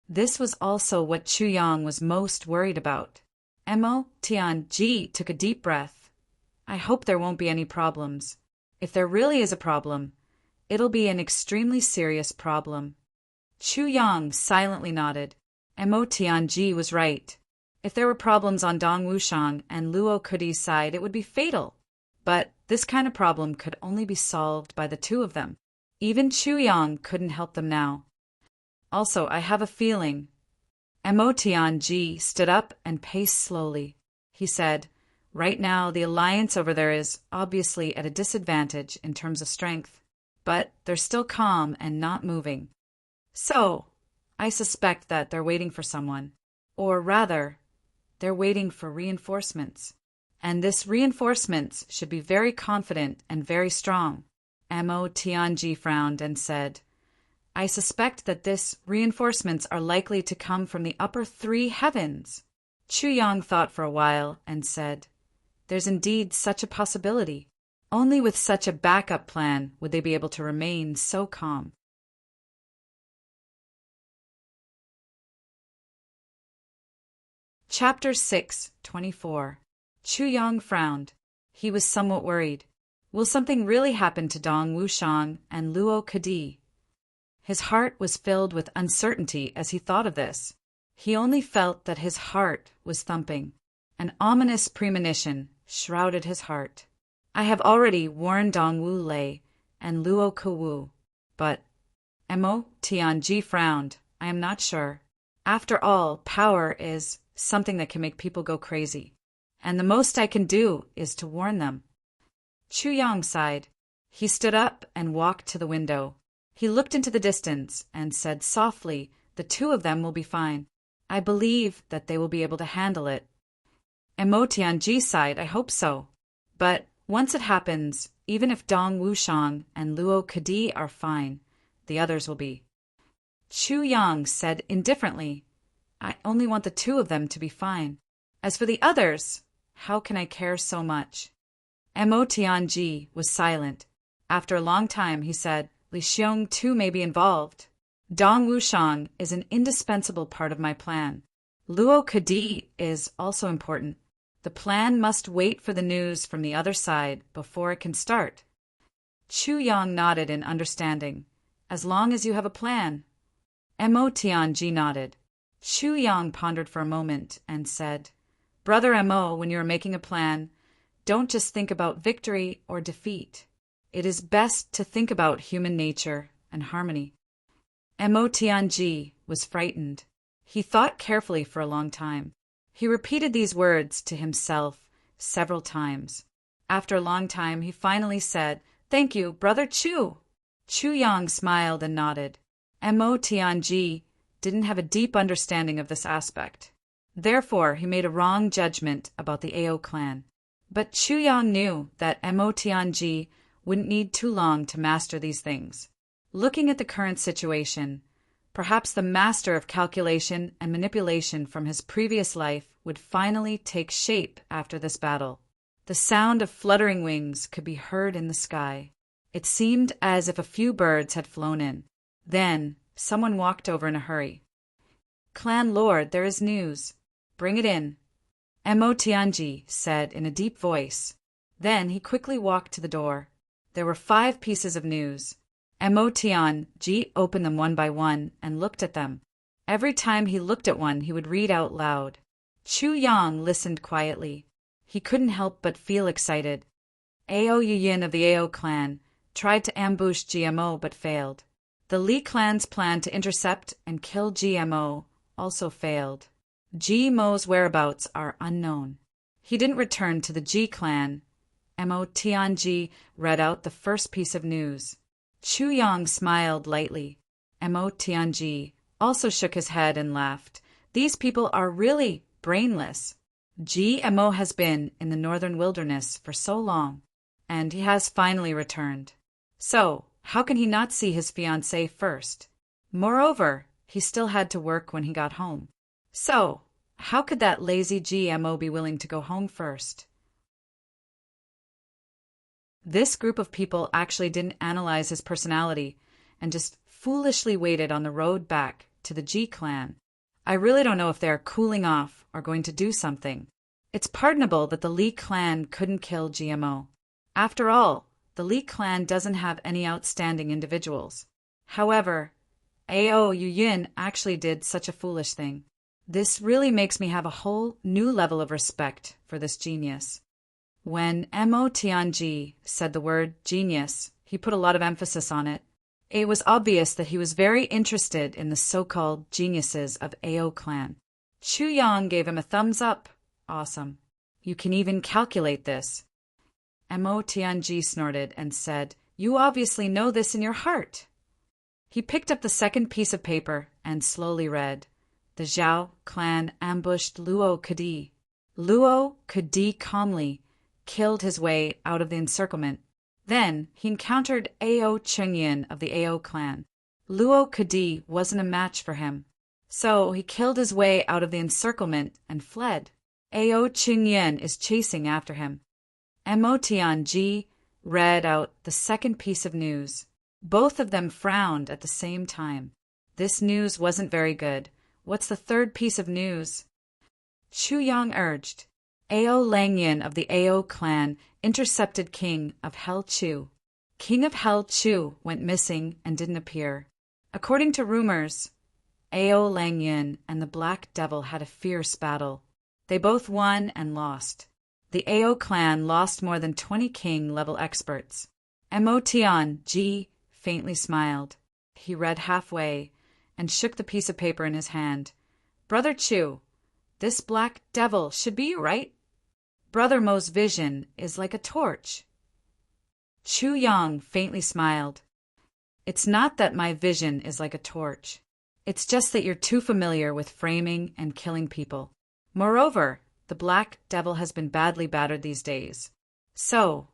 This was also what Chu Yang was most worried about. Mo Tianji took a deep breath. "I hope there won't be any problems. If there really is a problem, it'll be an extremely serious problem." Chu Yang silently nodded. Mo Tianji was right. If there were problems on Dong Wushang and Luo Kudi's side, it would be fatal. But this kind of problem could only be solved by the two of them. Even Chu Yang couldn't help them now. "Also, I have a feeling." Mo Tianji stood up and paced slowly. He said, "Right now, the alliance over there is obviously at a disadvantage in terms of strength, but they're still calm and not moving. So, I suspect that they're waiting for someone. Or rather, they're waiting for reinforcements. And this reinforcements should be very confident and very strong." Mo Tianji frowned and said, "I suspect that this reinforcements are likely to come from the upper three heavens." Chu Yang thought for a while and said, "There's indeed such a possibility. Only with such a backup plan would they be able to remain so calm." Chapter 6:24. Chu Yang frowned. He was somewhat worried. Will something really happen to Dong Wushang and Luo Kadi? His heart was filled with uncertainty as he thought of this. He only felt that his heart was thumping. An ominous premonition shrouded his heart. "I have already warned Dong Wu Lei and Luo Kuwu, but..." Mo Tianji frowned. "I am not sure. After all, power is something that can make people go crazy. And the most I can do is to warn them." Chu Yang sighed. He stood up and walked to the window. He looked into the distance and said softly, "The two of them will be fine. I believe that they will be able to handle it." Mo Tianji sighed, "I hope so. But once it happens, even if Dong Wushang and Luo Kadi are fine, the others will be." Chu Yang said indifferently, "I only want the two of them to be fine. As for the others, how can I care so much?" Mo Tianji was silent. After a long time, he said, "Li Xiong too may be involved. Dong Wushang is an indispensable part of my plan. Luo Kadi is also important. The plan must wait for the news from the other side before it can start." Chu Yang nodded in understanding. "As long as you have a plan." Mo Tianji nodded. Chu Yang pondered for a moment and said, "Brother Mo, when you are making a plan, don't just think about victory or defeat. It is best to think about human nature and harmony." Mo Tianji was frightened. He thought carefully for a long time. He repeated these words to himself several times. After a long time, he finally said, Thank you, Brother Chu. Chu Yang smiled and nodded. Mo Tianji didn't have a deep understanding of this aspect. Therefore, he made a wrong judgment about the Ao clan. But Chu Yang knew that Mo Tianji wouldn't need too long to master these things. Looking at the current situation, perhaps the master of calculation and manipulation from his previous life would finally take shape after this battle. The sound of fluttering wings could be heard in the sky. It seemed as if a few birds had flown in. Then, someone walked over in a hurry. "Clan Lord, there is news. Bring it in," Mo Tianji said in a deep voice. Then he quickly walked to the door. There were 5 pieces of news. Mo Tianji opened them one by one and looked at them. Every time he looked at one, he would read out loud. Chu Yang listened quietly. He couldn't help but feel excited. Ao Yuyin of the Ao clan tried to ambush GMO but failed. The Li clan's plan to intercept and kill GMO also failed. GMO's whereabouts are unknown. He didn't return to the G clan. Mo Tianji read out the first piece of news. Chu Yang smiled lightly. Mo Tianji also shook his head and laughed. These people are really brainless. GMO has been in the northern wilderness for so long, and he has finally returned. So, how can he not see his fiancée first? Moreover, he still had to work when he got home. So, how could that lazy GMO be willing to go home first? This group of people actually didn't analyze his personality and just foolishly waited on the road back to the G clan. I really don't know if they are cooling off or going to do something. It's pardonable that the Li clan couldn't kill GMO. After all, the Li clan doesn't have any outstanding individuals. However, Ao Yuyin actually did such a foolish thing. This really makes me have a whole new level of respect for this genius. When Mo Tianji said the word genius, he put a lot of emphasis on it. It was obvious that he was very interested in the so-called geniuses of Ao clan. Chu Yang gave him a thumbs up. Awesome. You can even calculate this. Mo Tianji snorted and said, "You obviously know this in your heart." He picked up the second piece of paper and slowly read. The Zhao clan ambushed Luo Kadi. Luo Kadi calmly killed his way out of the encirclement. Then he encountered Ao Chengyin of the Ao clan. Luo Kadi wasn't a match for him, so he killed his way out of the encirclement and fled. Ao Chengyin is chasing after him. Mo Tianji read out the second piece of news. Both of them frowned at the same time. This news wasn't very good. What's the third piece of news? Chu Yang urged. Ao Langyin of the Ao clan intercepted King of Hell Chu. King of Hell Chu went missing and didn't appear. According to rumors, Ao Langyin and the Black Devil had a fierce battle. They both won and lost. The Ao clan lost more than 20 king-level experts. Mo Tianji faintly smiled. He read halfway and shook the piece of paper in his hand. Brother Chu, this Black Devil should be you, right? Brother Mo's vision is like a torch. Chu Yang faintly smiled. It's not that my vision is like a torch. It's just that you're too familiar with framing and killing people. Moreover, the Black Devil has been badly battered these days. So,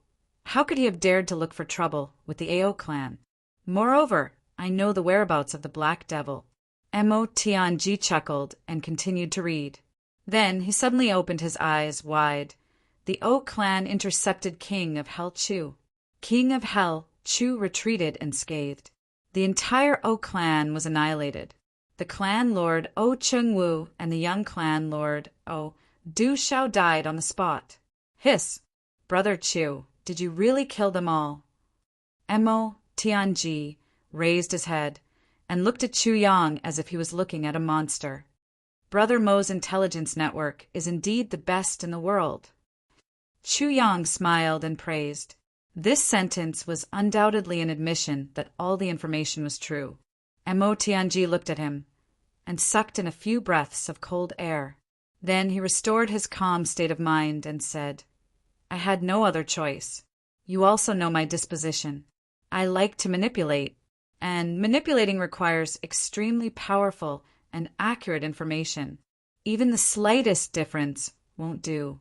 how could he have dared to look for trouble with the Ao clan? Moreover, I know the whereabouts of the Black Devil. Mo Tianji chuckled and continued to read. Then he suddenly opened his eyes wide. The Ao clan intercepted King of Hell Chu. King of Hell Chu retreated unscathed. The entire Ao clan was annihilated. The clan lord O Chengwu and the young clan lord O Du Shao died on the spot. Hiss! Brother Chu, did you really kill them all? Mo Tianji raised his head and looked at Chu Yang as if he was looking at a monster. Brother Mo's intelligence network is indeed the best in the world. Chu Yang smiled and praised. This sentence was undoubtedly an admission that all the information was true. Mo Tianji looked at him and sucked in a few breaths of cold air. Then he restored his calm state of mind and said, I had no other choice. You also know my disposition. I like to manipulate, and manipulating requires extremely powerful and accurate information. Even the slightest difference won't do.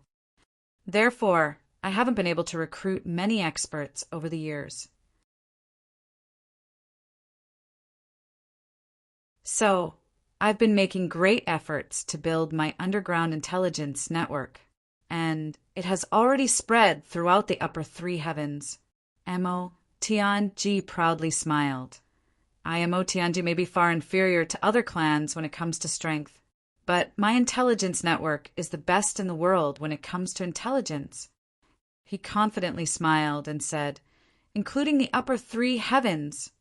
Therefore, I haven't been able to recruit many experts over the years. So, I've been making great efforts to build my underground intelligence network, and it has already spread throughout the upper three heavens. Mo Tianji proudly smiled. Mo Tianji may be far inferior to other clans when it comes to strength, but my intelligence network is the best in the world when it comes to intelligence. He confidently smiled and said, including the upper three heavens.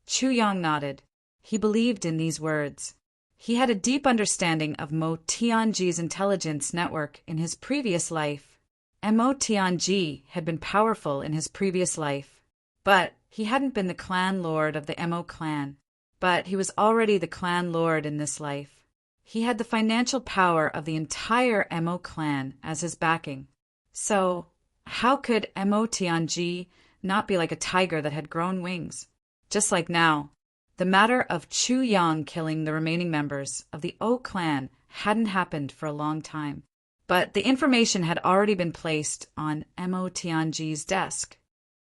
Chu Yang nodded. He believed in these words. He had a deep understanding of Mo Tianji's intelligence network in his previous life. Mo Tianji had been powerful in his previous life, but he hadn't been the clan lord of the Mo clan. But he was already the clan lord in this life. He had the financial power of the entire Mo clan as his backing. So, how could Mo Tianji not be like a tiger that had grown wings? Just like now, the matter of Chu Yang killing the remaining members of the O clan hadn't happened for a long time, but the information had already been placed on Mo Tianji's desk.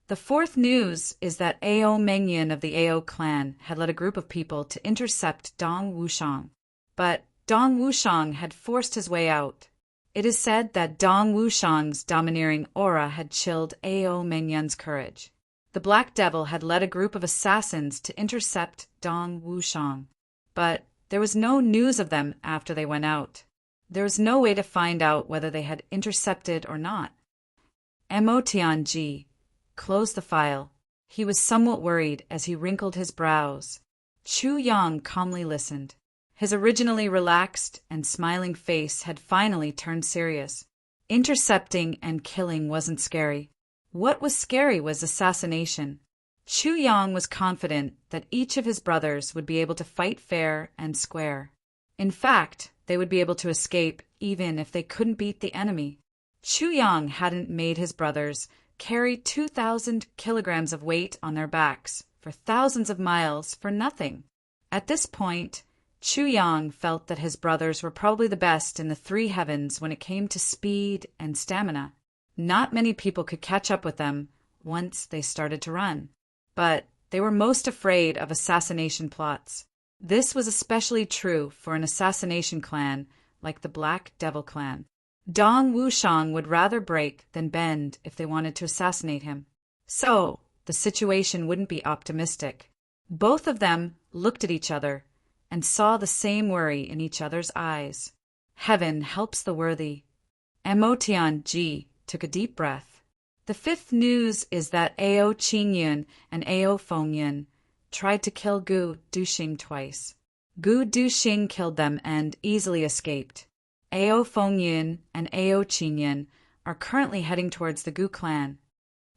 The fourth news is that Ao Mengyan of the Ao clan had led a group of people to intercept Dong Wushang, but Dong Wushang had forced his way out. It is said that Dong Wushang's domineering aura had chilled Ao Mengyan's courage. The Black Devil had led a group of assassins to intercept Dong Wushang, but there was no news of them after they went out. There was no way to find out whether they had intercepted or not. Mo Tianji closed the file. He was somewhat worried as he wrinkled his brows. Chu Yang calmly listened. His originally relaxed and smiling face had finally turned serious. Intercepting and killing wasn't scary. What was scary was assassination. Chu Yang was confident that each of his brothers would be able to fight fair and square. In fact, they would be able to escape even if they couldn't beat the enemy. Chu Yang hadn't made his brothers carry 2,000 kilograms of weight on their backs for thousands of miles for nothing. At this point, Chu Yang felt that his brothers were probably the best in the three heavens when it came to speed and stamina. Not many people could catch up with them once they started to run, but they were most afraid of assassination plots. This was especially true for an assassination clan like the Black Devil clan. Dong Wushang would rather break than bend if they wanted to assassinate him. So, the situation wouldn't be optimistic. Both of them looked at each other and saw the same worry in each other's eyes. Heaven helps the worthy. Mo Tianji took a deep breath. The fifth news is that Ao Qingyun and Ao Fengyun tried to kill Gu Duxing twice. Gu Duxing killed them and easily escaped. Ao Fengyun and Ao Qingyun are currently heading towards the Gu clan.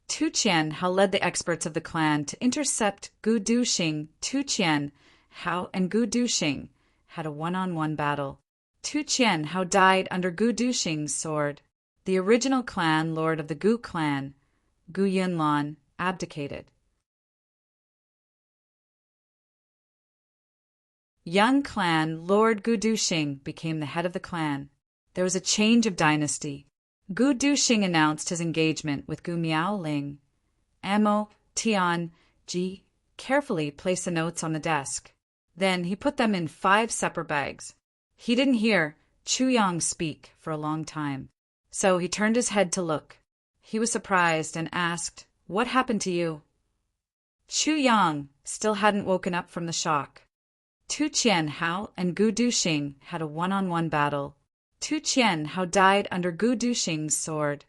Tu Qian Hao led the experts of the clan to intercept Gu Duxing. Tu Qian Hao and Gu Duxing had a one-on-one battle. Tu Qian Hao died under Gu Duxing's sword. The original clan lord of the Gu clan, Gu Yunlan, abdicated. Young clan Lord Gu Duxing became the head of the clan. There was a change of dynasty. Gu Duxing announced his engagement with Gu Miaoling. Mo Tianji carefully placed the notes on the desk. Then he put them in 5 separate bags. He didn't hear Chu Yang speak for a long time, so he turned his head to look. He was surprised and asked, "What happened to you?" Chu Yang still hadn't woken up from the shock. Tu Qian Hao and Gu Duxing had a one-on-one battle. Tu Qian Hao died under Gu Duxing's sword.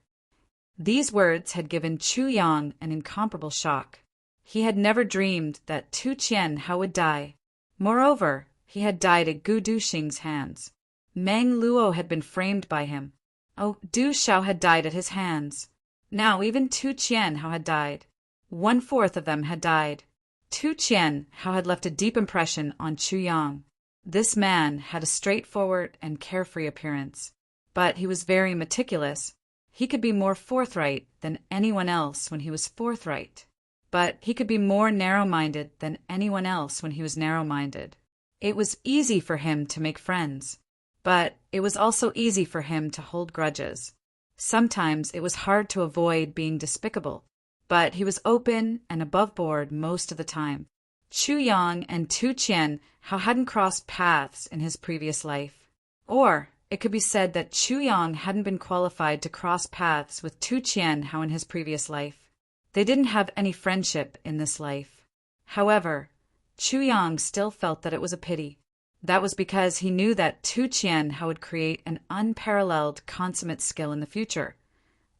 These words had given Chu Yang an incomparable shock. He had never dreamed that Tu Qian Hao would die. Moreover, he had died at Gu Duxing's hands. Meng Luo had been framed by him. Oh, Du Xiao had died at his hands. Now even Tu Qian Hao had died. 1/4 of them had died. Tu Qian Hao had left a deep impression on Chu Yang. This man had a straightforward and carefree appearance, but he was very meticulous. He could be more forthright than anyone else when he was forthright. But he could be more narrow-minded than anyone else when he was narrow-minded. It was easy for him to make friends, but it was also easy for him to hold grudges. Sometimes it was hard to avoid being despicable, but he was open and above board most of the time. Chu Yang and Tu Qian how hadn't crossed paths in his previous life. Or it could be said that Chu Yang hadn't been qualified to cross paths with Tu Qian how in his previous life. They didn't have any friendship in this life. However, Chu Yang still felt that it was a pity. That was because he knew that Tu Qian how would create an unparalleled consummate skill in the future.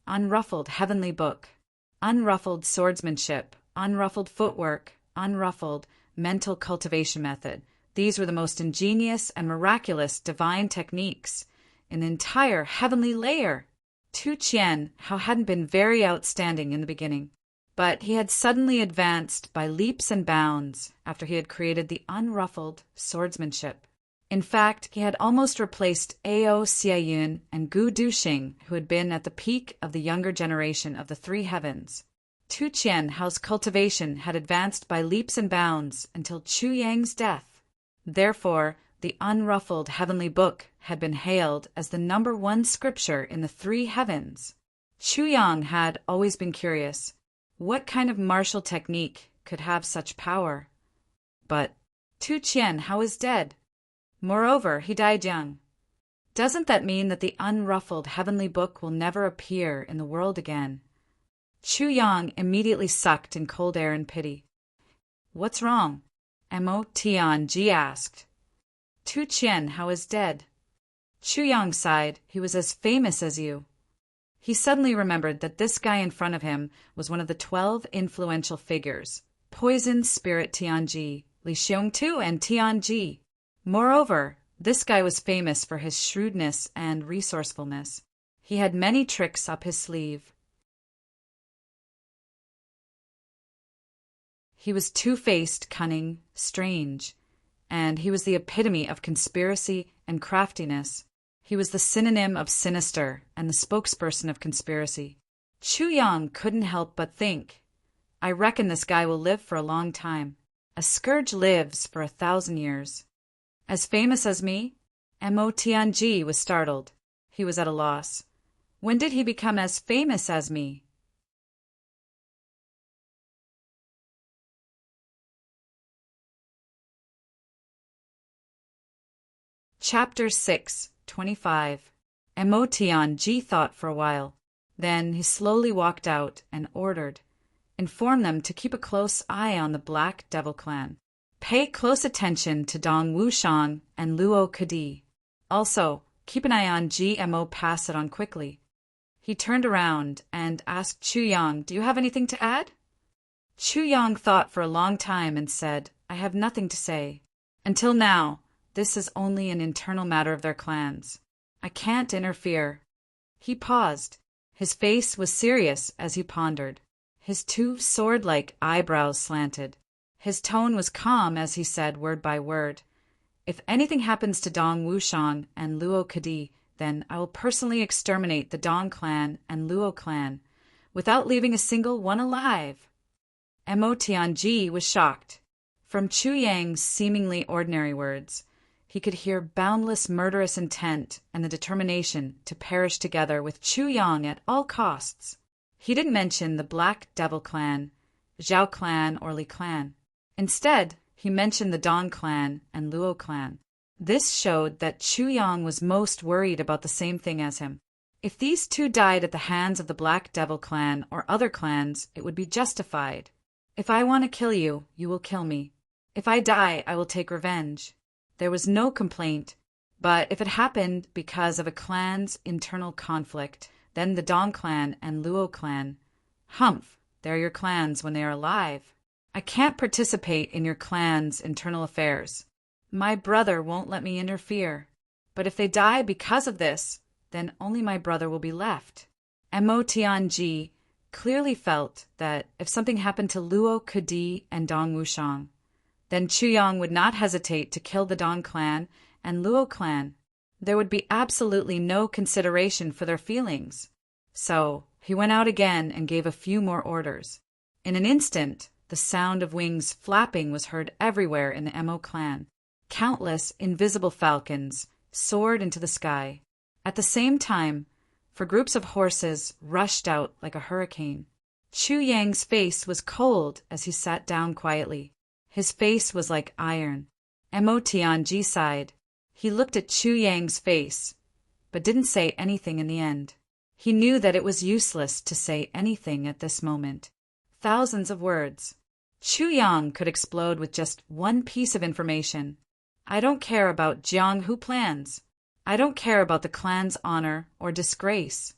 Unruffled heavenly book, unruffled swordsmanship, unruffled footwork, unruffled mental cultivation method. These were the most ingenious and miraculous divine techniques in the entire heavenly layer. Tu Qian how hadn't been very outstanding in the beginning, but he had suddenly advanced by leaps and bounds after he had created the unruffled swordsmanship. In fact, he had almost replaced Ao Xiayun and Gu Duxing, who had been at the peak of the younger generation of the three heavens. Tu Qian how's cultivation had advanced by leaps and bounds until Chu Yang's death. Therefore, the unruffled heavenly book had been hailed as the #1 scripture in the three heavens. Chu Yang had always been curious. What kind of martial technique could have such power? But Tu Qian how is dead. Moreover, he died young. Doesn't that mean that the unruffled heavenly book will never appear in the world again? Chu Yang immediately sucked in cold air in pity. What's wrong? Mo Tianji asked. Tu Qian how is dead. Chu Yang sighed. He was as famous as you. He suddenly remembered that this guy in front of him was one of the 12 influential figures, Poison Spirit Tianji, Li Xiongtu and Tianji. Moreover, this guy was famous for his shrewdness and resourcefulness. He had many tricks up his sleeve. He was two-faced, cunning, strange, and he was the epitome of conspiracy and craftiness. He was the synonym of sinister and the spokesperson of conspiracy. Chu Yang couldn't help but think, I reckon this guy will live for a long time. A scourge lives for 1,000 years. As famous as me? Mo Tianji was startled. He was at a loss. When did he become as famous as me? Chapter 6, 25. Mo Tianji thought for a while. Then he slowly walked out and ordered, inform them to keep a close eye on the Black Devil clan. Pay close attention to Dong Wushang and Luo Kadi. Also, keep an eye on GMO, pass it on quickly. He turned around and asked Chu Yang, do you have anything to add? Chu Yang thought for a long time and said, I have nothing to say. Until now, this is only an internal matter of their clans. I can't interfere. He paused. His face was serious as he pondered. His two sword-like eyebrows slanted. His tone was calm as he said word by word, if anything happens to Dong Wushang and Luo Kadi, then I will personally exterminate the Dong clan and Luo clan, without leaving a single one alive. Mo Tianji was shocked. From Chu Yang's seemingly ordinary words, he could hear boundless murderous intent and the determination to perish together with Chu Yang at all costs. He didn't mention the Black Devil clan, Zhao clan, or Li clan. Instead, he mentioned the Dong clan and Luo clan. This showed that Chu Yang was most worried about the same thing as him. If these two died at the hands of the Black Devil clan or other clans, it would be justified. If I want to kill you, you will kill me. If I die, I will take revenge. There was no complaint, but if it happened because of a clan's internal conflict, then the Dong clan and Luo clan, humph, they're your clans when they are alive. I can't participate in your clan's internal affairs. My brother won't let me interfere. But if they die because of this, then only my brother will be left. Mo Tianji clearly felt that if something happened to Luo Kadi and Dong Wushang, then Chu Yang would not hesitate to kill the Dong clan and Luo clan. There would be absolutely no consideration for their feelings. So he went out again and gave a few more orders. In an instant, the sound of wings flapping was heard everywhere in the Mo clan. Countless invisible falcons soared into the sky. At the same time, groups of horses rushed out like a hurricane. Chu Yang's face was cold as he sat down quietly. His face was like iron. Mo Tianji sighed. He looked at Chu Yang's face, but didn't say anything in the end. He knew that it was useless to say anything at this moment. Thousands of words. Chu Yang could explode with just one piece of information. I don't care about Jianghu plans. I don't care about the clan's honor or disgrace.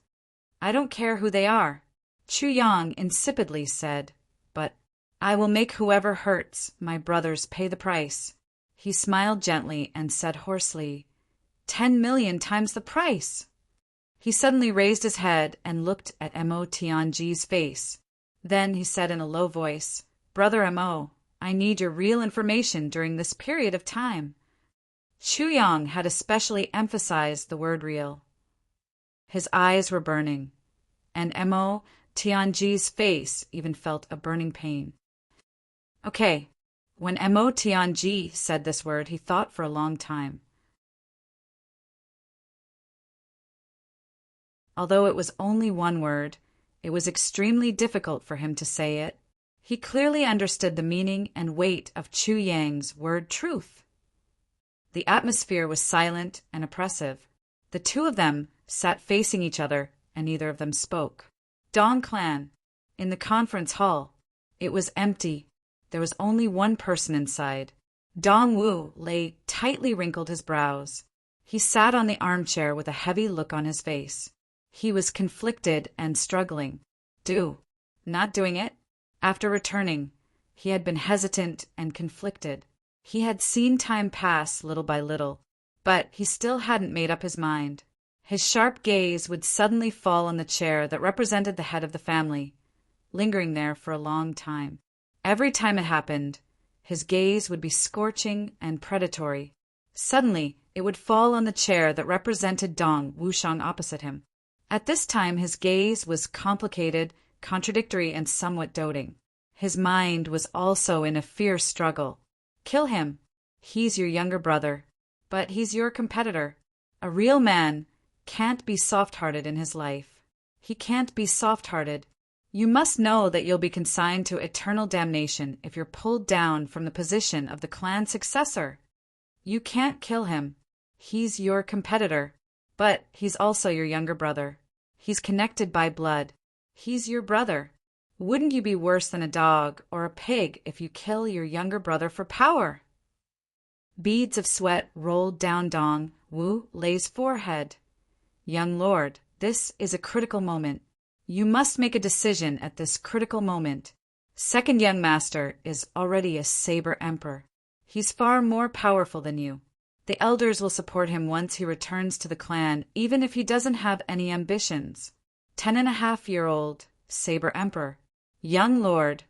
I don't care who they are, Chu Yang insipidly said, but I will make whoever hurts my brothers pay the price. He smiled gently and said hoarsely, 10 million times the price. He suddenly raised his head and looked at Mo Tianji's face. Then he said in a low voice, Brother Mo, I need your real information during this period of time. Chu Yang had especially emphasized the word real. His eyes were burning, and Mo Tianji's face even felt a burning pain. Okay, when Mo Tianji said this word, he thought for a long time. Although it was only one word, it was extremely difficult for him to say it. He clearly understood the meaning and weight of Chu Yang's word truth. The atmosphere was silent and oppressive. The two of them sat facing each other, and neither of them spoke. Dong Clan. In the conference hall. It was empty. There was only one person inside. Dong Wu lay tightly wrinkled his brows. He sat on the armchair with a heavy look on his face. He was conflicted and struggling. Not doing it. After returning, he had been hesitant and conflicted. He had seen time pass little by little, but he still hadn't made up his mind. His sharp gaze would suddenly fall on the chair that represented the head of the family, lingering there for a long time. Every time it happened, his gaze would be scorching and predatory. Suddenly, it would fall on the chair that represented Dong Wushang opposite him. At this time, his gaze was complicated, contradictory, and somewhat doting. His mind was also in a fierce struggle. Kill him. He's your younger brother, but he's your competitor. A real man can't be soft-hearted in his life. He can't be soft-hearted. You must know that you'll be consigned to eternal damnation if you're pulled down from the position of the clan successor. You can't kill him. He's your competitor, but he's also your younger brother. He's connected by blood. He's your brother. Wouldn't you be worse than a dog or a pig if you kill your younger brother for power? Beads of sweat rolled down Dong Wu Lei's forehead. Young lord, this is a critical moment. You must make a decision at this critical moment. Second young master is already a saber emperor. He's far more powerful than you. The elders will support him once he returns to the clan, even if he doesn't have any ambitions. 10-and-a-half-year-old saber emperor. Young lord,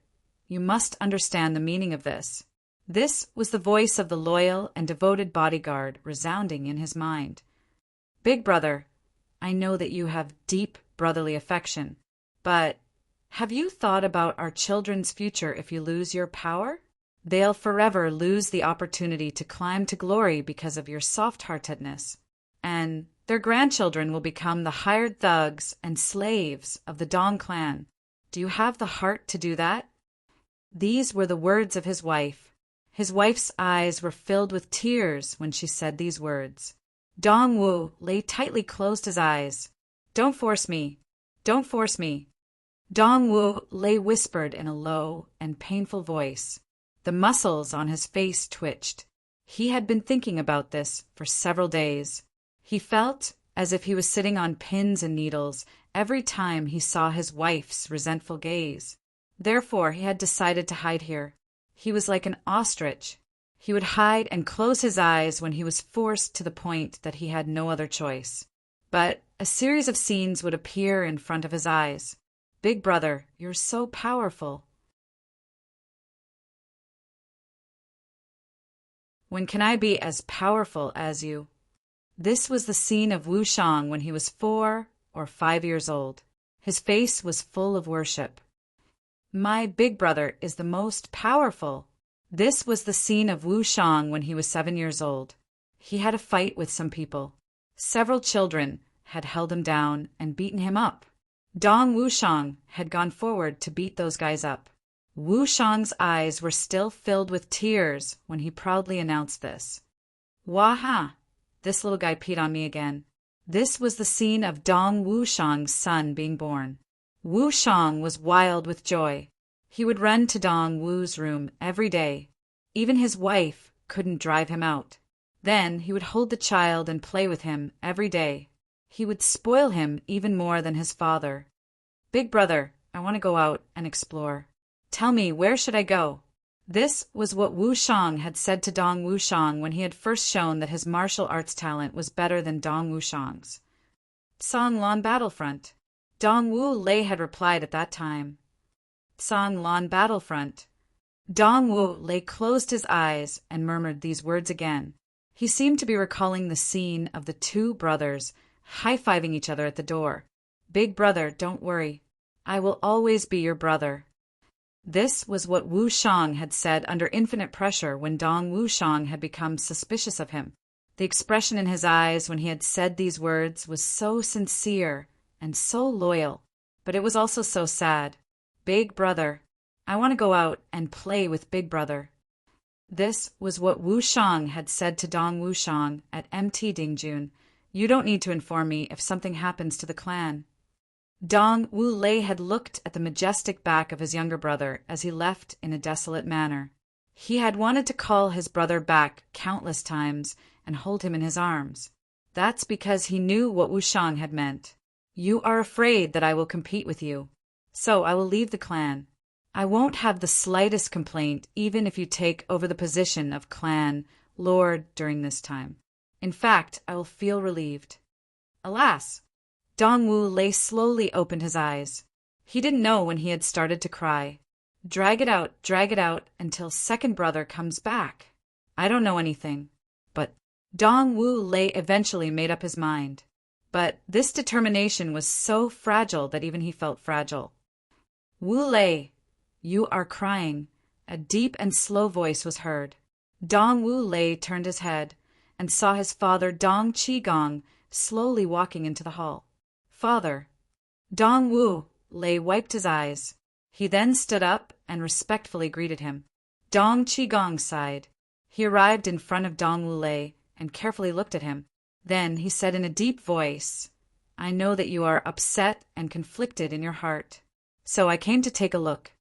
you must understand the meaning of this. This was the voice of the loyal and devoted bodyguard resounding in his mind. Big brother, I know that you have deep brotherly affection, but have you thought about our children's future if you lose your power? They'll forever lose the opportunity to climb to glory because of your soft-heartedness, and their grandchildren will become the hired thugs and slaves of the Dong clan. Do you have the heart to do that? These were the words of his wife. His wife's eyes were filled with tears when she said these words. Dong Wu Lei tightly closed his eyes. Don't force me. Don't force me. Dong Wu Lei whispered in a low and painful voice. The muscles on his face twitched. He had been thinking about this for several days. He felt as if he was sitting on pins and needles every time he saw his wife's resentful gaze. Therefore, he had decided to hide here. He was like an ostrich. He would hide and close his eyes when he was forced to the point that he had no other choice. But a series of scenes would appear in front of his eyes. Big brother, you're so powerful. When can I be as powerful as you? This was the scene of Wu Shang when he was 4 or 5 years old. His face was full of worship. My big brother is the most powerful. This was the scene of Wu Shang when he was 7 years old. He had a fight with some people. Several children had held him down and beaten him up. Dong Wushang had gone forward to beat those guys up. Wu Shang's eyes were still filled with tears when he proudly announced this. Waha! This little guy peed on me again. This was the scene of Dong Wushang's son being born. Wu Shang was wild with joy. He would run to Dong Wu's room every day. Even his wife couldn't drive him out. Then he would hold the child and play with him every day. He would spoil him even more than his father. Big brother, I want to go out and explore. Tell me, where should I go? This was what Wu Shang had said to Dong Wushang when he had first shown that his martial arts talent was better than Dong Wushang's. Songlan Battlefront. Dong Wu Lei had replied at that time. Songlan Battlefront. Dong Wu Lei closed his eyes and murmured these words again. He seemed to be recalling the scene of the two brothers high-fiving each other at the door. Big brother, don't worry. I will always be your brother. This was what Wu Shang had said under infinite pressure when Dong Wushang had become suspicious of him. The expression in his eyes when he had said these words was so sincere and so loyal, but it was also so sad. Big brother, I want to go out and play with big brother. This was what Wu Shang had said to Dong Wushang at MT Dingjun. You don't need to inform me if something happens to the clan. Dong Wu Lei had looked at the majestic back of his younger brother as he left in a desolate manner. He had wanted to call his brother back countless times and hold him in his arms. That's because he knew what Wu Shang had meant. You are afraid that I will compete with you. So I will leave the clan. I won't have the slightest complaint even if you take over the position of clan lord during this time. In fact, I will feel relieved. Alas! Dong Wu Lei slowly opened his eyes. He didn't know when he had started to cry. Drag it out until second brother comes back. I don't know anything. But Dong Wu Lei eventually made up his mind. But this determination was so fragile that even he felt fragile. Wu Lei, you are crying. A deep and slow voice was heard. Dong Wu Lei turned his head and saw his father Dong Qigong slowly walking into the hall. Father. Dong Wu Lei wiped his eyes. He then stood up and respectfully greeted him. Dong Qigong sighed. He arrived in front of Dong Wu Lei and carefully looked at him. Then he said in a deep voice, I know that you are upset and conflicted in your heart. So I came to take a look.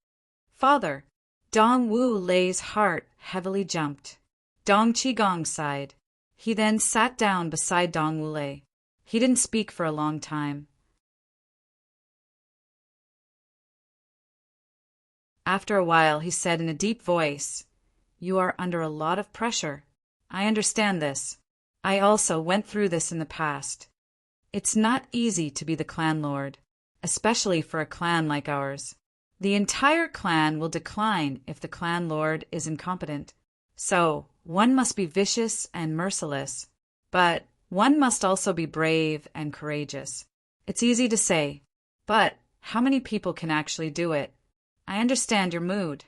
Father. Dong Wu Lei's heart heavily jumped. Dong Qigong sighed. He then sat down beside Dong Wu Lei. He didn't speak for a long time. After a while, he said in a deep voice, You are under a lot of pressure. I understand this. I also went through this in the past. It's not easy to be the clan lord, especially for a clan like ours. The entire clan will decline if the clan lord is incompetent. So, one must be vicious and merciless, but one must also be brave and courageous. It's easy to say, but how many people can actually do it? I understand your mood.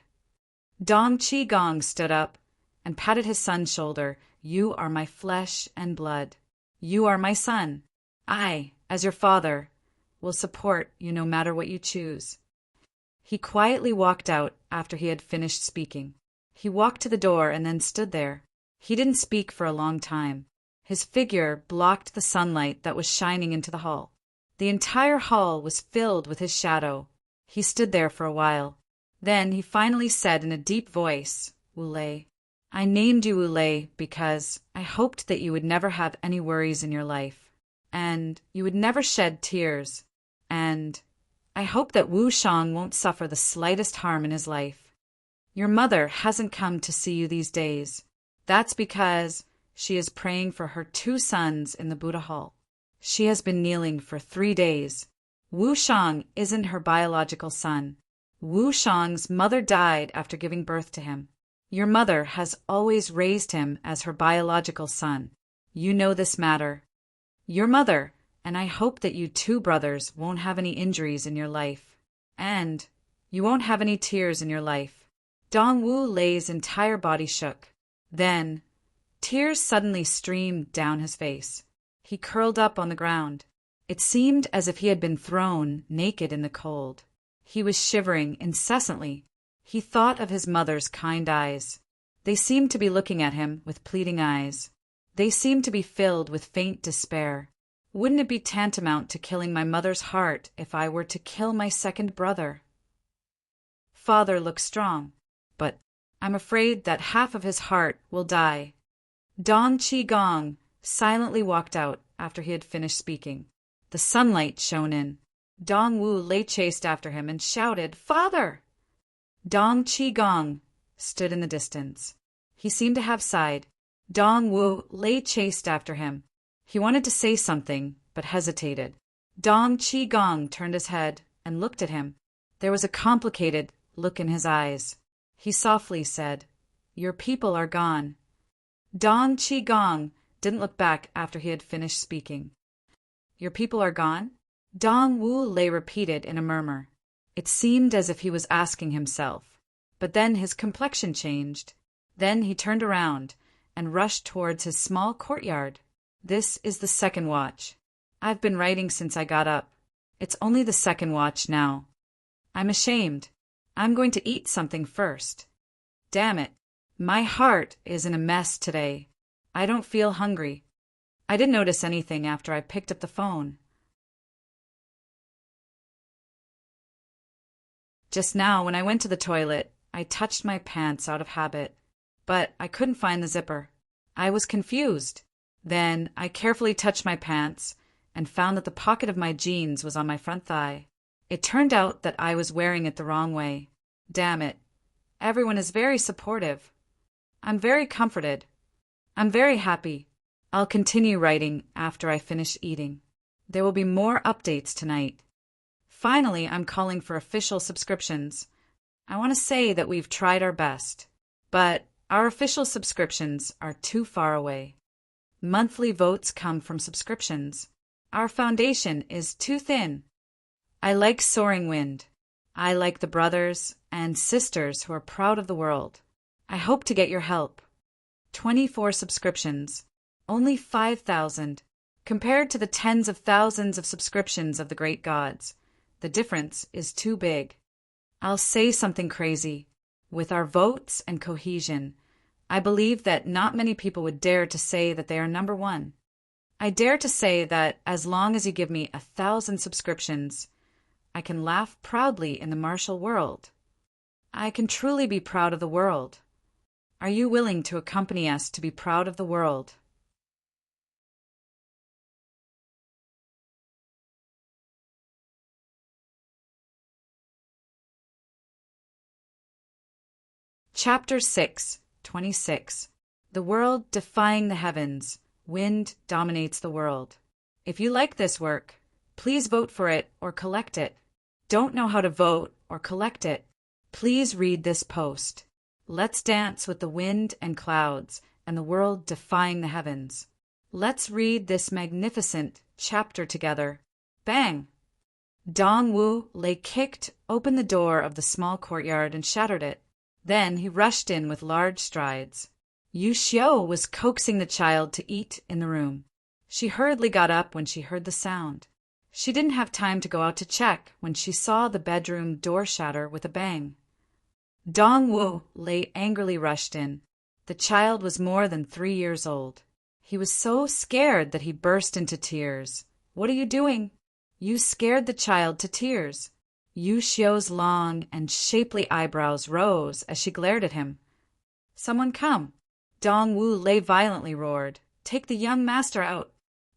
Dong Qigong stood up and patted his son's shoulder. You are my flesh and blood. You are my son. I, as your father, will support you no matter what you choose. He quietly walked out after he had finished speaking. He walked to the door and then stood there. He didn't speak for a long time. His figure blocked the sunlight that was shining into the hall. The entire hall was filled with his shadow. He stood there for a while. Then he finally said in a deep voice, Wu Lei, I named you Wu Lei because I hoped that you would never have any worries in your life, and you would never shed tears, and I hope that Wu Shang won't suffer the slightest harm in his life. Your mother hasn't come to see you these days. That's because she is praying for her 2 sons in the Buddha Hall. She has been kneeling for 3 days. Wu Shang isn't her biological son. Wu Shang's mother died after giving birth to him. Your mother has always raised him as her biological son. You know this matter. Your mother And I hope that you two brothers won't have any injuries in your life. And you won't have any tears in your life. Dongwu Lei's entire body shook. Then, tears suddenly streamed down his face. He curled up on the ground. It seemed as if he had been thrown naked in the cold. He was shivering incessantly. He thought of his mother's kind eyes. They seemed to be looking at him with pleading eyes. They seemed to be filled with faint despair. Wouldn't it be tantamount to killing my mother's heart if I were to kill my second brother? Father looks strong, but I'm afraid that half of his heart will die. Dong Qigong silently walked out after he had finished speaking. The sunlight shone in. Dongwu Lei chased after him and shouted, "Father!" Dong Qigong stood in the distance. He seemed to have sighed. Dongwu Lei chased after him. He wanted to say something, but hesitated. Dong Qigong turned his head and looked at him. There was a complicated look in his eyes. He softly said, "Your people are gone." Dong Qigong didn't look back after he had finished speaking. "Your people are gone?" Dongwu Lei repeated in a murmur. It seemed as if he was asking himself, but then his complexion changed. Then he turned around and rushed towards his small courtyard. "This is the second watch. I've been writing since I got up. It's only the second watch now. I'm ashamed. I'm going to eat something first. Damn it. My heart is in a mess today. I don't feel hungry. I didn't notice anything after I picked up the phone. Just now, when I went to the toilet, I touched my pants out of habit, but I couldn't find the zipper. I was confused. Then I carefully touched my pants and found that the pocket of my jeans was on my front thigh. It turned out that I was wearing it the wrong way. Damn it. Everyone is very supportive. I'm very comforted. I'm very happy. I'll continue writing after I finish eating. There will be more updates tonight. Finally, I'm calling for official subscriptions. I want to say that we've tried our best, but our official subscriptions are too far away. Monthly votes come from subscriptions. Our foundation is too thin. I like Soaring Wind. I like the brothers and sisters who are proud of the world. I hope to get your help. 24 subscriptions. Only 5,000. Compared to the tens of thousands of subscriptions of the great gods, the difference is too big. I'll say something crazy. With our votes and cohesion, I believe that not many people would dare to say that they are number one. I dare to say that as long as you give me 1,000 subscriptions, I can laugh proudly in the martial world. I can truly be proud of the world. Are you willing to accompany us to be proud of the world? Chapter 6, 26. The world defying the heavens. Wind dominates the world. If you like this work, please vote for it or collect it. Don't know how to vote or collect it? Please read this post. Let's dance with the wind and clouds and the world defying the heavens. Let's read this magnificent chapter together. Bang! Dongwu Lei kicked open the door of the small courtyard and shattered it. Then he rushed in with large strides. Yu Xiu was coaxing the child to eat in the room. She hurriedly got up when she heard the sound. She didn't have time to go out to check when she saw the bedroom door shatter with a bang. Dongwu Lei angrily rushed in. The child was more than 3 years old. He was so scared that he burst into tears. "What are you doing?" "You scared the child to tears." Yu Xiu's long and shapely eyebrows rose as she glared at him. "Someone come." Dongwu Lei violently roared. "Take the young master out.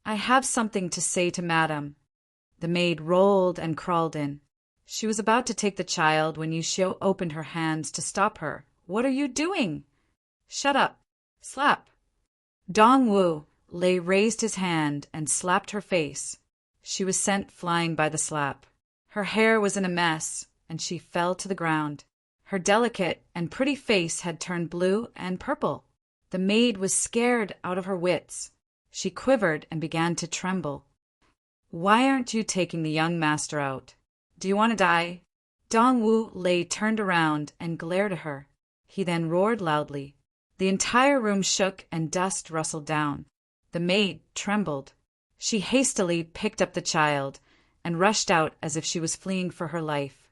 I have something to say to madam." The maid rolled and crawled in. She was about to take the child when Yu Xiu opened her hands to stop her. "What are you doing?" "Shut up. Slap." Dongwu Lei raised his hand and slapped her face. She was sent flying by the slap. Her hair was in a mess, and she fell to the ground. Her delicate and pretty face had turned blue and purple. The maid was scared out of her wits. She quivered and began to tremble. Why aren't you taking the young master out? Do you want to die? Dongwu Lei turned around and glared at her. He then roared loudly. The entire room shook and dust rustled down. The maid trembled. She hastily picked up the child and rushed out as if she was fleeing for her life.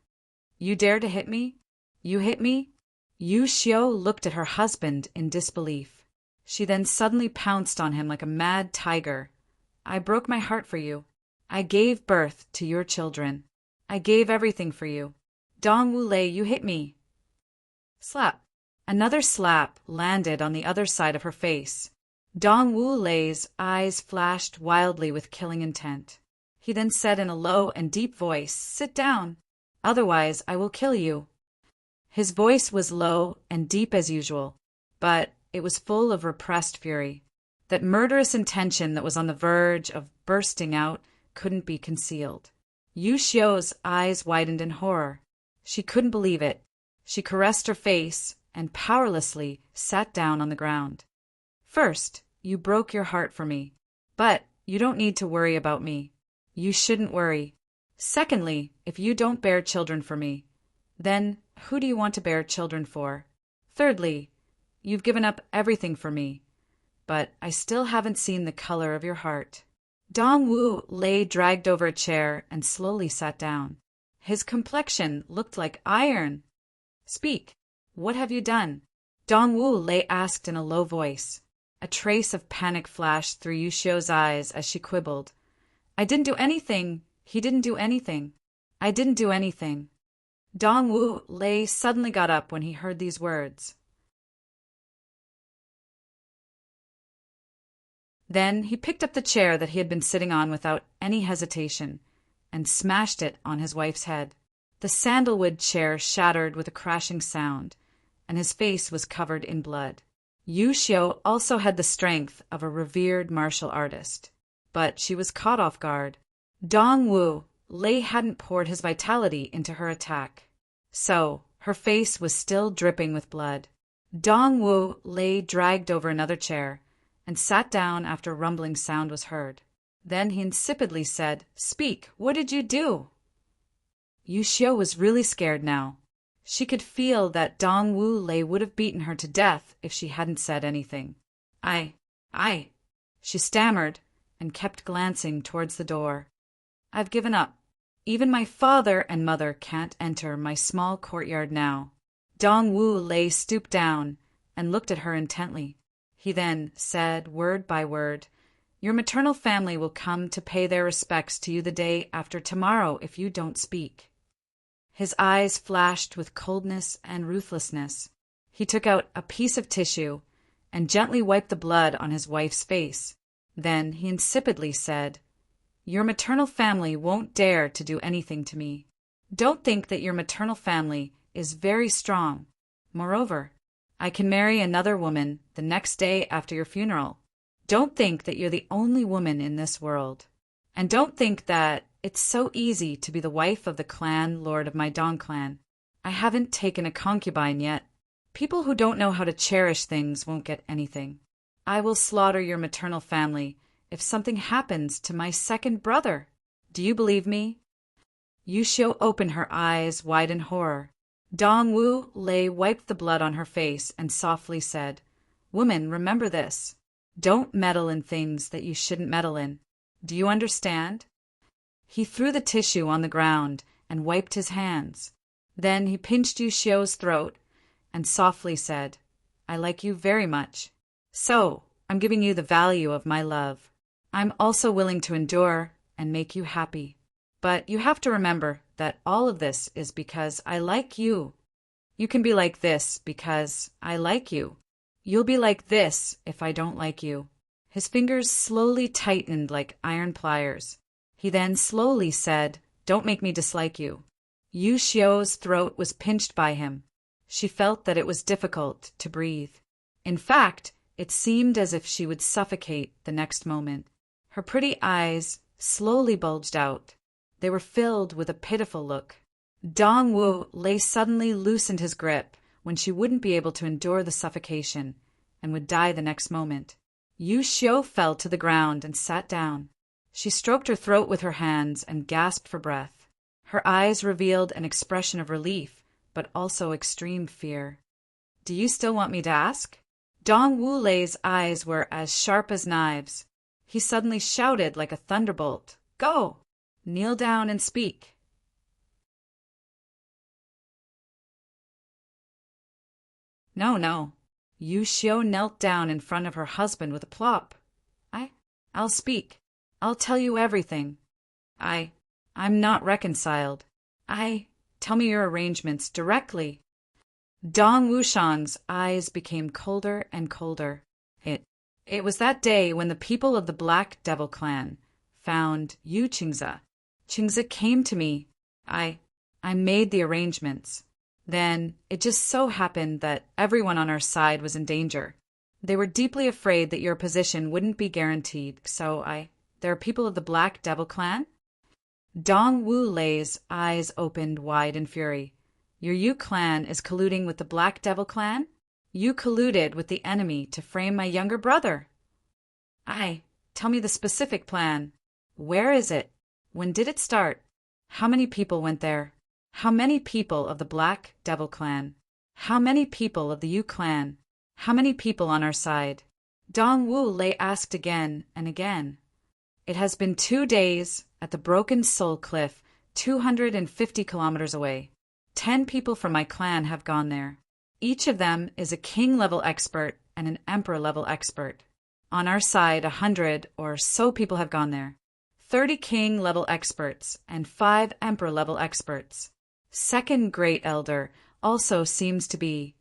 You dare to hit me? You hit me? Yu Xiu looked at her husband in disbelief. She then suddenly pounced on him like a mad tiger. I broke my heart for you. I gave birth to your children. I gave everything for you. Dongwu Lei, you hit me. Slap. Another slap landed on the other side of her face. Dongwu Lei's eyes flashed wildly with killing intent. He then said in a low and deep voice, Sit down. Otherwise, I will kill you. His voice was low and deep as usual, but it was full of repressed fury. That murderous intention that was on the verge of bursting out couldn't be concealed. Yu Xiu's eyes widened in horror. She couldn't believe it. She caressed her face and powerlessly sat down on the ground. First, you broke your heart for me, but you don't need to worry about me. You shouldn't worry. Secondly, if you don't bear children for me, then who do you want to bear children for? Thirdly, you've given up everything for me, but I still haven't seen the color of your heart. Dongwu Lei dragged over a chair and slowly sat down. His complexion looked like iron. Speak. What have you done? Dongwu Lei asked in a low voice. A trace of panic flashed through Yu Xiu's eyes as she quibbled. I didn't do anything. He didn't do anything. I didn't do anything. Dongwu Lei suddenly got up when he heard these words. Then he picked up the chair that he had been sitting on without any hesitation and smashed it on his wife's head. The sandalwood chair shattered with a crashing sound, and his face was covered in blood. Yu Xiu also had the strength of a revered martial artist, but she was caught off guard. Dongwu Lei hadn't poured his vitality into her attack, so her face was still dripping with blood. Dongwu Lei dragged over another chair and sat down after a rumbling sound was heard. Then he insipidly said, Speak, what did you do? Yu Xiu was really scared now. She could feel that Dongwu Lei would have beaten her to death if she hadn't said anything. I, she stammered and kept glancing towards the door. I've given up. Even my father and mother can't enter my small courtyard now. Dongwu Lei stooped down and looked at her intently. He then said, word by word, Your maternal family will come to pay their respects to you the day after tomorrow if you don't speak. His eyes flashed with coldness and ruthlessness. He took out a piece of tissue and gently wiped the blood on his wife's face. Then he insipidly said, Your maternal family won't dare to do anything to me. Don't think that your maternal family is very strong. Moreover, I can marry another woman the next day after your funeral. Don't think that you're the only woman in this world. And don't think that it's so easy to be the wife of the clan lord of my Dong clan. I haven't taken a concubine yet. People who don't know how to cherish things won't get anything. I will slaughter your maternal family if something happens to my second brother. Do you believe me? Yu Xiu opened her eyes wide in horror. Dongwu Lei wiped the blood on her face and softly said, Woman, remember this. Don't meddle in things that you shouldn't meddle in. Do you understand? He threw the tissue on the ground and wiped his hands. Then he pinched Yu Xiu's throat and softly said, I like you very much. So, I'm giving you the value of my love. I'm also willing to endure and make you happy. But you have to remember that all of this is because I like you. You can be like this because I like you. You'll be like this if I don't like you. His fingers slowly tightened like iron pliers. He then slowly said, Don't make me dislike you. Yu Xiu's throat was pinched by him. She felt that it was difficult to breathe. In fact, it seemed as if she would suffocate the next moment. Her pretty eyes slowly bulged out. They were filled with a pitiful look. Dongwu Lei suddenly loosened his grip when she wouldn't be able to endure the suffocation and would die the next moment. Yu Xiu fell to the ground and sat down. She stroked her throat with her hands and gasped for breath. Her eyes revealed an expression of relief, but also extreme fear. Do you still want me to ask? Dong Wulei's eyes were as sharp as knives. He suddenly shouted like a thunderbolt, Go! Kneel down and speak. No. Yu Xiu knelt down in front of her husband with a plop. I'll speak. I'll tell you everything. I'm not reconciled. Tell me your arrangements directly. Dong Wushang's eyes became colder and colder. It was that day when the people of the Black Devil clan found Yu Qingze. Qingze came to me. I made the arrangements. Then it just so happened that everyone on our side was in danger. They were deeply afraid that your position wouldn't be guaranteed, so there are people of the Black Devil clan? Dong Wulei's eyes opened wide in fury. Your Yu clan is colluding with the Black Devil clan? You colluded with the enemy to frame my younger brother. Tell me the specific plan. Where is it? When did it start? How many people went there? How many people of the Black Devil clan? How many people of the Yu clan? How many people on our side? Dong Wulei asked again and again. It has been 2 days at the Broken Soul Cliff, 250 kilometers away. 10 people from my clan have gone there. Each of them is a king-level expert and an emperor-level expert. On our side, 100 or so people have gone there. 30 king-level experts and 5 emperor-level experts. Second Great Elder also seems to be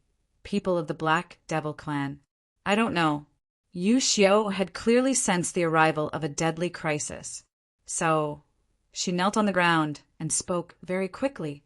people of the Black Devil clan. I don't know. Yu Xiu had clearly sensed the arrival of a deadly crisis. So she knelt on the ground and spoke very quickly.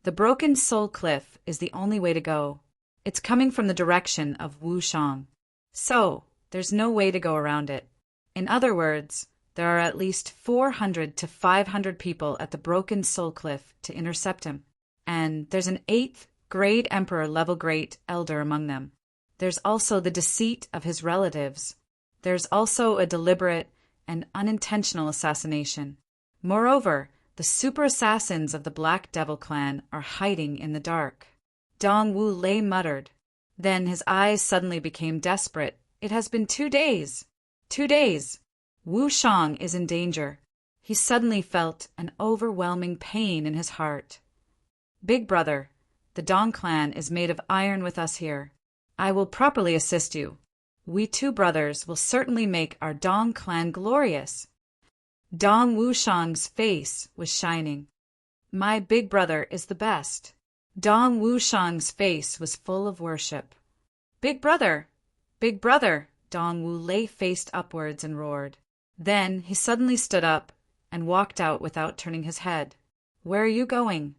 The Broken Soul Cliff is the only way to go. It's coming from the direction of Wushang. So there's no way to go around it. In other words, there are at least 400 to 500 people at the Broken Soul Cliff to intercept him. And there's an 8th grade Emperor level Great Elder among them. There's also the deceit of his relatives. There's also a deliberate and unintentional assassination. Moreover, the super assassins of the Black Devil clan are hiding in the dark. Dong Wulei muttered. Then his eyes suddenly became desperate. It has been 2 days. 2 days. Wu Shang is in danger. He suddenly felt an overwhelming pain in his heart. Big brother, the Dong clan is made of iron with us here. I will properly assist you. We 2 brothers will certainly make our Dong clan glorious. Dong Wushang's face was shining. My big brother is the best. Dong Wushang's face was full of worship. Big brother! Big brother! Dong Wulei faced upwards and roared. Then he suddenly stood up and walked out without turning his head. Where are you going?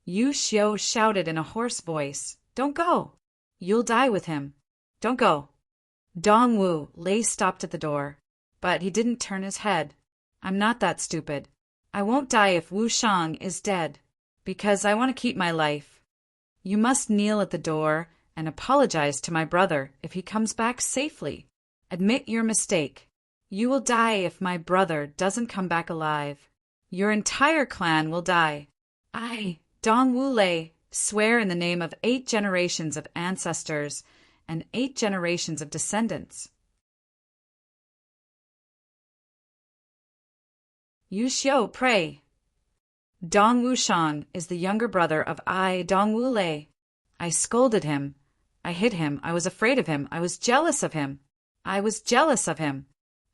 Yu Xiu shouted in a hoarse voice. Don't go! You'll die with him. Don't go. Dong Wulei stopped at the door, but he didn't turn his head. I'm not that stupid. I won't die if Wu Shang is dead, because I want to keep my life. You must kneel at the door and apologize to my brother if he comes back safely. Admit your mistake. You will die if my brother doesn't come back alive. Your entire clan will die. I, Dong Wulei, swear in the name of 8 generations of ancestors and 8 generations of descendants. Yu Xiu, pray. Dong Wushang is the younger brother of Dong Wulei. I scolded him. I hit him. I was afraid of him. I was jealous of him. I was jealous of him.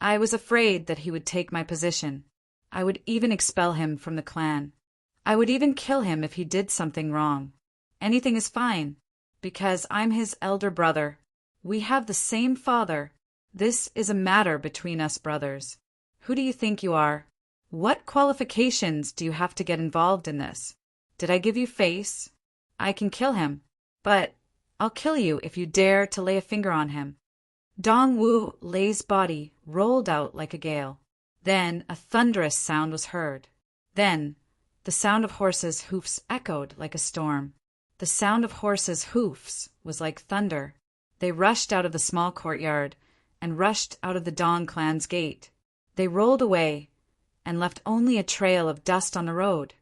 I was afraid that he would take my position. I would even expel him from the clan. I would even kill him if he did something wrong. Anything is fine, because I'm his elder brother. We have the same father. This is a matter between us brothers. Who do you think you are? What qualifications do you have to get involved in this? Did I give you face? I can kill him, but I'll kill you if you dare to lay a finger on him. Dong Wulei's body rolled out like a gale. Then a thunderous sound was heard. Then the sound of horses' hoofs echoed like a storm. The sound of horses' hoofs was like thunder. They rushed out of the small courtyard and rushed out of the Dong clan's gate. They rolled away and left only a trail of dust on the road.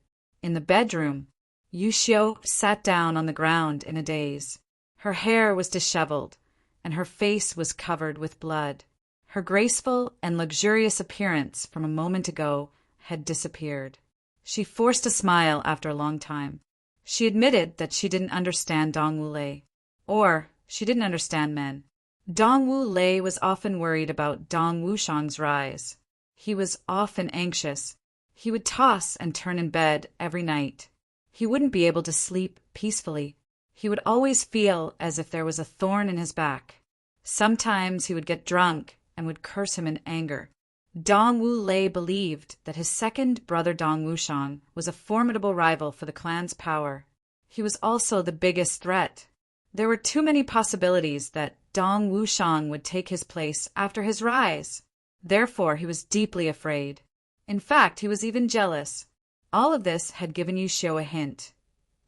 In the bedroom, Yushio sat down on the ground in a daze. Her hair was disheveled, and her face was covered with blood. Her graceful and luxurious appearance from a moment ago had disappeared. She forced a smile after a long time. She admitted that she didn't understand Dongwu Lei, or she didn't understand men. Dongwu Lei was often worried about Dong Wushang's rise. He was often anxious. He would toss and turn in bed every night. He wouldn't be able to sleep peacefully. He would always feel as if there was a thorn in his back. Sometimes he would get drunk and would curse him in anger. Dongwu Lei believed that his second brother Dong Wushang was a formidable rival for the clan's power. He was also the biggest threat. There were too many possibilities that Dong Wushang would take his place after his rise. Therefore, he was deeply afraid. In fact, he was even jealous. All of this had given Yushio a hint.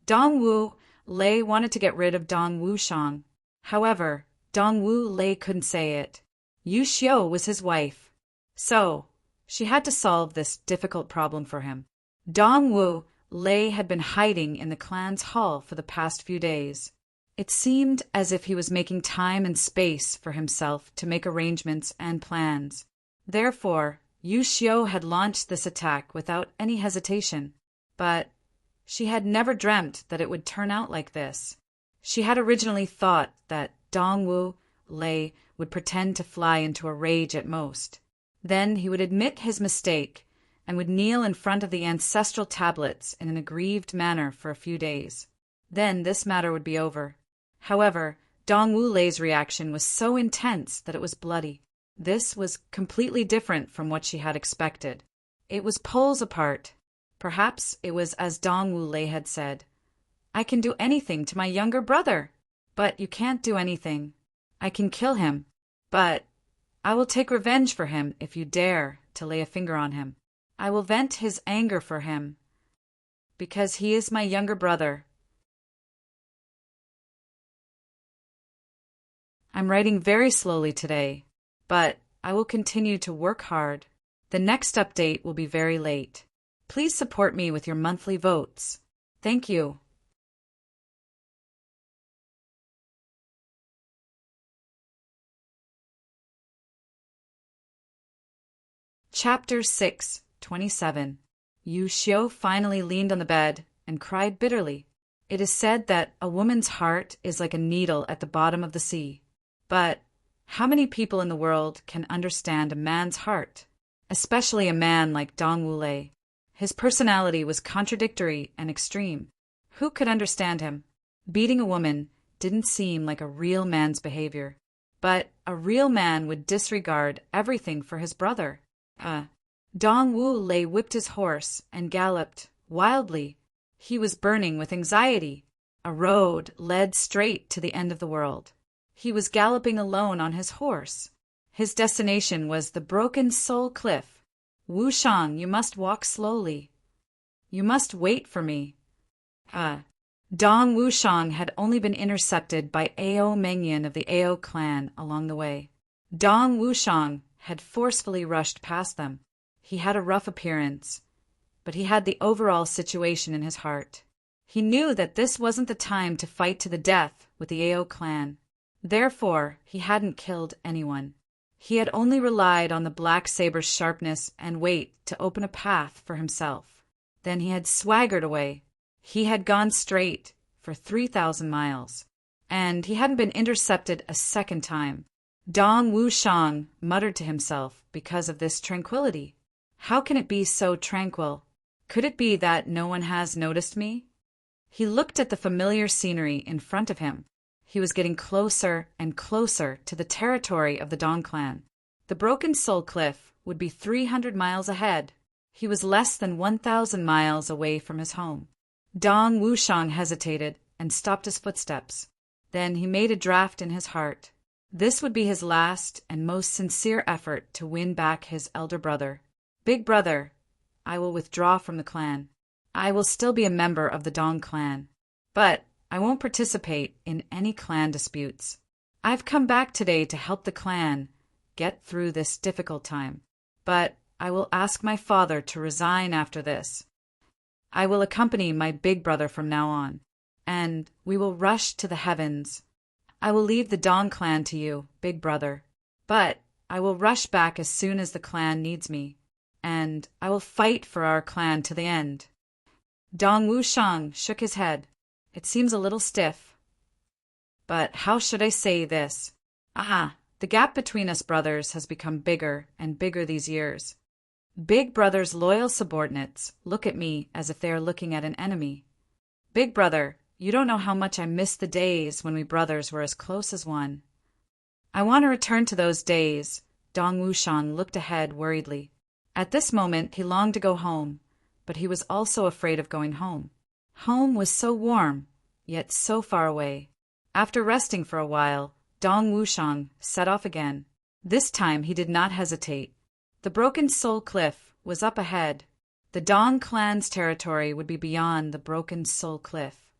Dongwu Lei wanted to get rid of Dong Wushang. However, Dongwu Lei couldn't say it. Yushio was his wife. So, she had to solve this difficult problem for him. Dongwu Lei had been hiding in the clan's hall for the past few days. It seemed as if he was making time and space for himself to make arrangements and plans. Therefore, Yushio had launched this attack without any hesitation. But she had never dreamt that it would turn out like this. She had originally thought that Dongwu Lei would pretend to fly into a rage at most. Then he would admit his mistake and would kneel in front of the ancestral tablets in an aggrieved manner for a few days. Then this matter would be over. However, Dongwu Lei's reaction was so intense that it was bloody. This was completely different from what she had expected. It was poles apart. Perhaps it was as Dongwu Lei had said, "I can do anything to my younger brother, but you can't do anything. I can kill him, but I will take revenge for him if you dare to lay a finger on him. I will vent his anger for him, because he is my younger brother." I'm writing very slowly today, but I will continue to work hard. The next update will be very late. Please support me with your monthly votes. Thank you. Chapter 6, 27. Yushio finally leaned on the bed and cried bitterly. It is said that a woman's heart is like a needle at the bottom of the sea. But how many people in the world can understand a man's heart? Especially a man like Dongwu Lei. His personality was contradictory and extreme. Who could understand him? Beating a woman didn't seem like a real man's behavior. But a real man would disregard everything for his brother. Dongwu Lei whipped his horse and galloped wildly. He was burning with anxiety. A road led straight to the end of the world. He was galloping alone on his horse. His destination was the Broken Soul Cliff. "Wushang, you must walk slowly. You must wait for me." Dong Wushang had only been intercepted by Ao Mengyan of the Ao clan along the way. Dong Wushang had forcefully rushed past them. He had a rough appearance, but he had the overall situation in his heart. He knew that this wasn't the time to fight to the death with the Ao clan. Therefore, he hadn't killed anyone. He had only relied on the black saber's sharpness and weight to open a path for himself. Then he had swaggered away. He had gone straight for 3,000 miles, and he hadn't been intercepted a second time. Dong Wushang muttered to himself because of this tranquility. How can it be so tranquil? Could it be that no one has noticed me? He looked at the familiar scenery in front of him. He was getting closer and closer to the territory of the Dong clan. The Broken Soul Cliff would be 300 miles ahead. He was less than 1,000 miles away from his home. Dong Wushang hesitated and stopped his footsteps. Then he made a draft in his heart. This would be his last and most sincere effort to win back his elder brother. "Big brother, I will withdraw from the clan. I will still be a member of the Dong clan, but I won't participate in any clan disputes. I've come back today to help the clan get through this difficult time. but I will ask my father to resign after this. I will accompany my big brother from now on, and we will rush to the heavens. I will leave the Dong clan to you, big brother, but I will rush back as soon as the clan needs me, and I will fight for our clan to the end." Dong Wushang shook his head. "It seems a little stiff. But how should I say this? The gap between us brothers has become bigger and bigger these years. Big brother's loyal subordinates look at me as if they are looking at an enemy. Big brother, you don't know how much I miss the days when we brothers were as close as one. I want to return to those days." Dong Wushang looked ahead worriedly. At this moment he longed to go home, but he was also afraid of going home. Home was so warm, yet so far away. After resting for a while, Dong Wushang set off again. This time he did not hesitate. The Broken Soul Cliff was up ahead. The Dong clan's territory would be beyond the Broken Soul Cliff.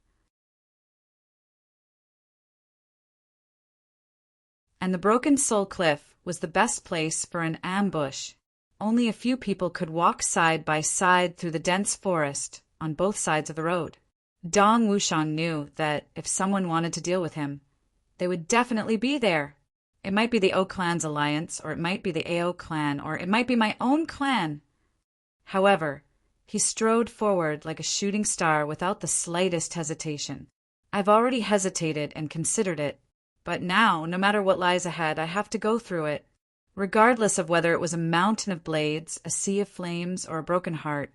And the Broken Soul Cliff was the best place for an ambush. Only a few people could walk side by side through the dense forest on both sides of the road. Dong Wushang knew that if someone wanted to deal with him, they would definitely be there. It might be the O clan's alliance, or it might be the AO clan, or it might be my own clan. However, he strode forward like a shooting star without the slightest hesitation. I've already hesitated and considered it, but now, no matter what lies ahead, I have to go through it. Regardless of whether it was a mountain of blades, a sea of flames, or a broken heart,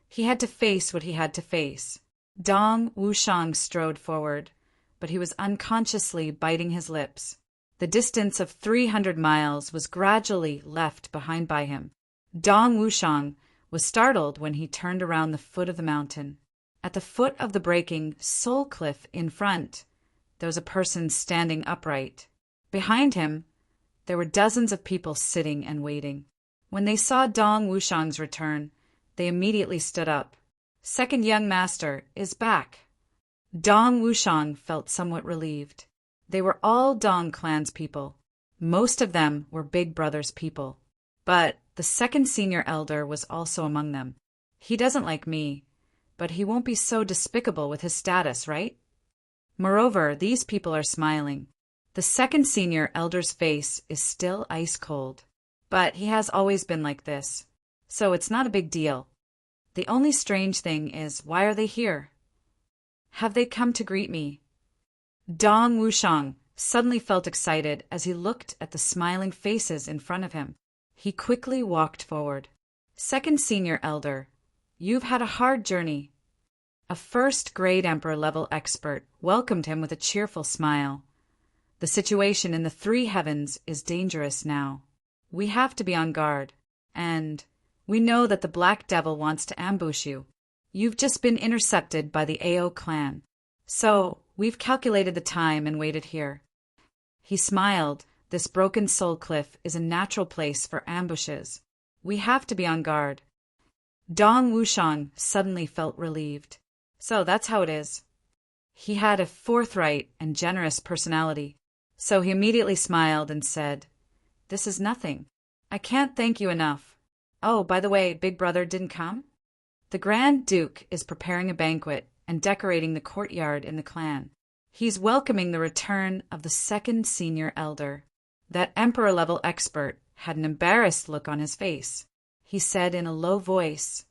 he had to face what he had to face. Dong Wushang strode forward, but he was unconsciously biting his lips. The distance of 300 miles was gradually left behind by him. Dong Wushang was startled when he turned around the foot of the mountain. At the foot of the breaking Soul Cliff in front, there was a person standing upright. Behind him, there were dozens of people sitting and waiting. When they saw Dong Wushang's return, they immediately stood up. "Second young master is back." Dong Wushang felt somewhat relieved. They were all Dong clan's people. Most of them were Big Brother's people. But the second senior elder was also among them. He doesn't like me, but he won't be so despicable with his status, right? Moreover, these people are smiling. The second senior elder's face is still ice cold, but he has always been like this, so it's not a big deal. The only strange thing is, why are they here? Have they come to greet me? Dong Wushang suddenly felt excited as he looked at the smiling faces in front of him. He quickly walked forward. "Second senior elder, you've had a hard journey." A first-grade Emperor-level expert welcomed him with a cheerful smile. "The situation in the three heavens is dangerous now. We have to be on guard, and we know that the Black Devil wants to ambush you. You've just been intercepted by the AO clan, so we've calculated the time and waited here." He smiled. "This Broken Soul Cliff is a natural place for ambushes. We have to be on guard." Dong Wushang suddenly felt relieved. So that's how it is. He had a forthright and generous personality, so he immediately smiled and said, "This is nothing. I can't thank you enough. Oh, by the way, Big Brother didn't come? The Grand Duke is preparing a banquet and decorating the courtyard in the clan. He's welcoming the return of the second senior elder." That Emperor-level expert had an embarrassed look on his face. He said in a low voice,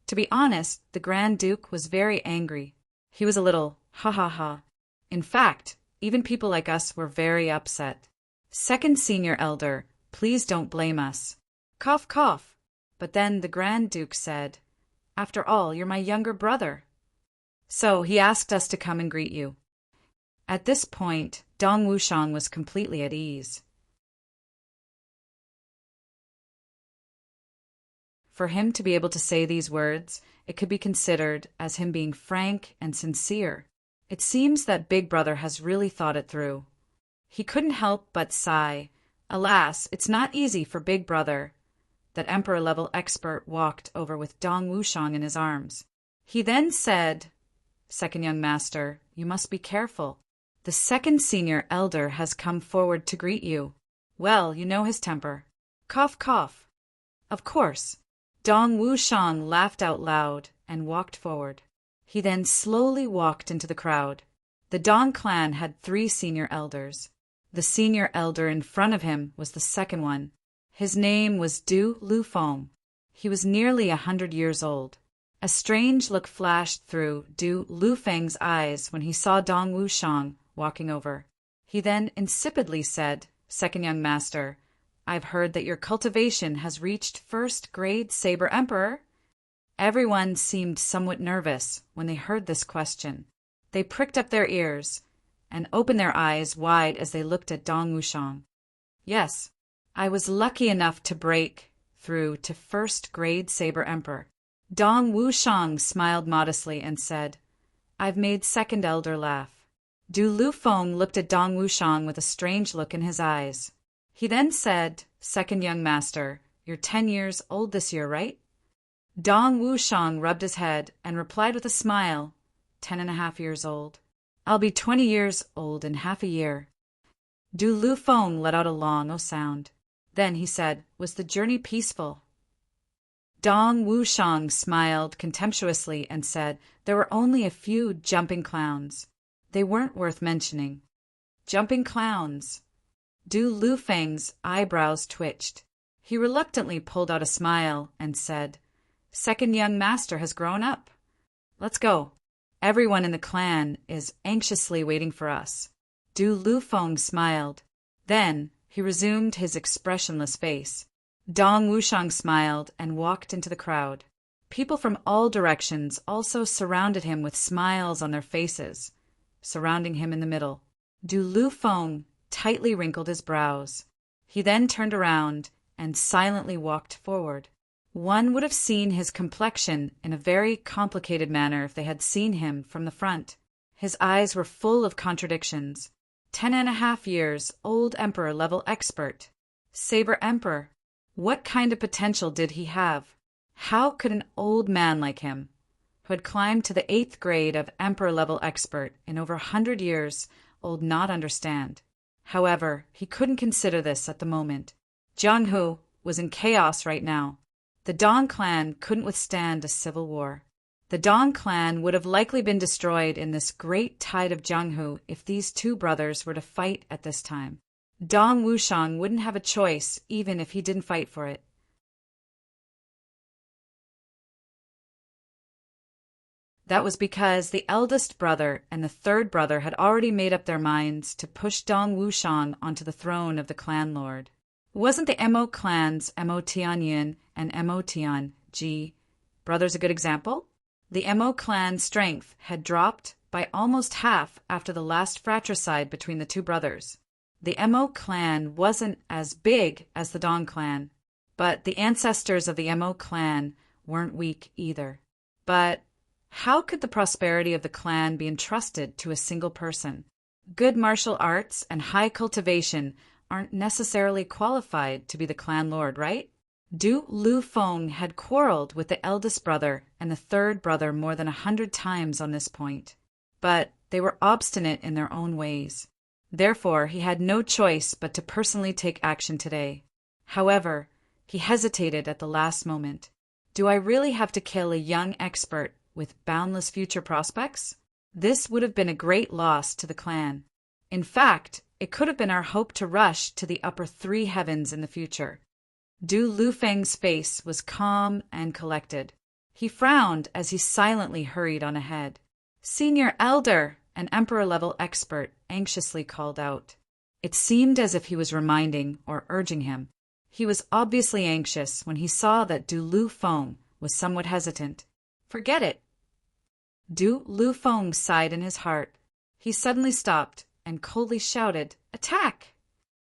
"To be honest, the Grand Duke was very angry. He was a little ha ha ha. In fact, even people like us were very upset. Second senior elder, please don't blame us." Cough, cough. But then the Grand Duke said, "After all, you're my younger brother. So he asked us to come and greet you." At this point, Dong Wushang was completely at ease. For him to be able to say these words, it could be considered as him being frank and sincere. It seems that Big Brother has really thought it through. He couldn't help but sigh. Alas, it's not easy for Big Brother. That Emperor-level expert walked over with Dong Wushang in his arms. He then said, "Second young master, you must be careful. The second senior elder has come forward to greet you. Well, you know his temper. Cough, cough." Of course. Dong Wushang laughed out loud and walked forward. He then slowly walked into the crowd. The Dong clan had 3 senior elders. The senior elder in front of him was the second one. His name was Du Lufeng. He was nearly 100 years old. A strange look flashed through Du Lufeng's eyes when he saw Dong Wushang walking over. He then insipidly said, "Second young master, I've heard that your cultivation has reached first grade Saber Emperor." Everyone seemed somewhat nervous when they heard this question. They pricked up their ears and opened their eyes wide as they looked at Dong Wushang. "Yes, I was lucky enough to break through to first grade Saber Emperor." Dong Wushang smiled modestly and said, "I've made second elder laugh." Du Lufeng looked at Dong Wushang with a strange look in his eyes. He then said, "Second young master, you're 10 years old this year, right?" Dong Wushang rubbed his head and replied with a smile, 10.5 years old. "I'll be 20 years old in half a year." Du Lufeng let out a long sound. Then he said, "Was the journey peaceful?" Dong Wushang smiled contemptuously and said, "There were only a few jumping clowns. They weren't worth mentioning." Jumping clowns. Du Lufeng's eyebrows twitched. He reluctantly pulled out a smile and said, "Second young master has grown up. Let's go. Everyone in the clan is anxiously waiting for us." Du Lufeng smiled. Then he resumed his expressionless face. Dong Wushang smiled and walked into the crowd. People from all directions also surrounded him with smiles on their faces. Surrounding him in the middle, Du Lufeng tightly wrinkled his brows. He then turned around and silently walked forward. One would have seen his complexion in a very complicated manner if they had seen him from the front. His eyes were full of contradictions. 10.5 years old Emperor level expert. Saber Emperor. What kind of potential did he have? How could an old man like him, who had climbed to the 8th grade of Emperor level expert in over 100 years old, not understand? However, he couldn't consider this at the moment. Jianghu was in chaos right now. The Dong clan couldn't withstand a civil war. The Dong clan would have likely been destroyed in this great tide of Jianghu if these 2 brothers were to fight at this time. Dong Wushang wouldn't have a choice even if he didn't fight for it. That was because the eldest brother and the 3rd brother had already made up their minds to push Dong Wushang onto the throne of the clan lord. Wasn't the Mo clans Mo Tianyin and Mo Tianji brothers a good example? The Mo clan strength had dropped by almost half after the last fratricide between the 2 brothers. The Mo clan wasn't as big as the Dong clan, but the ancestors of the Mo clan weren't weak either. But how could the prosperity of the clan be entrusted to a single person? Good martial arts and high cultivation aren't necessarily qualified to be the clan lord, right? Du Lufeng had quarreled with the eldest brother and the 3rd brother more than 100 times on this point, but they were obstinate in their own ways. Therefore, he had no choice but to personally take action today. However, he hesitated at the last moment. Do I really have to kill a young expert with boundless future prospects? This would have been a great loss to the clan. In fact, it could have been our hope to rush to the upper 3 heavens in the future. Du Lufeng's face was calm and collected. He frowned as he silently hurried on ahead. "Senior Elder!" an Emperor-level expert anxiously called out. It seemed as if he was reminding or urging him. He was obviously anxious when he saw that Du Lufeng was somewhat hesitant. "Forget it." Du Lufeng sighed in his heart. He suddenly stopped and coldly shouted, "Attack!"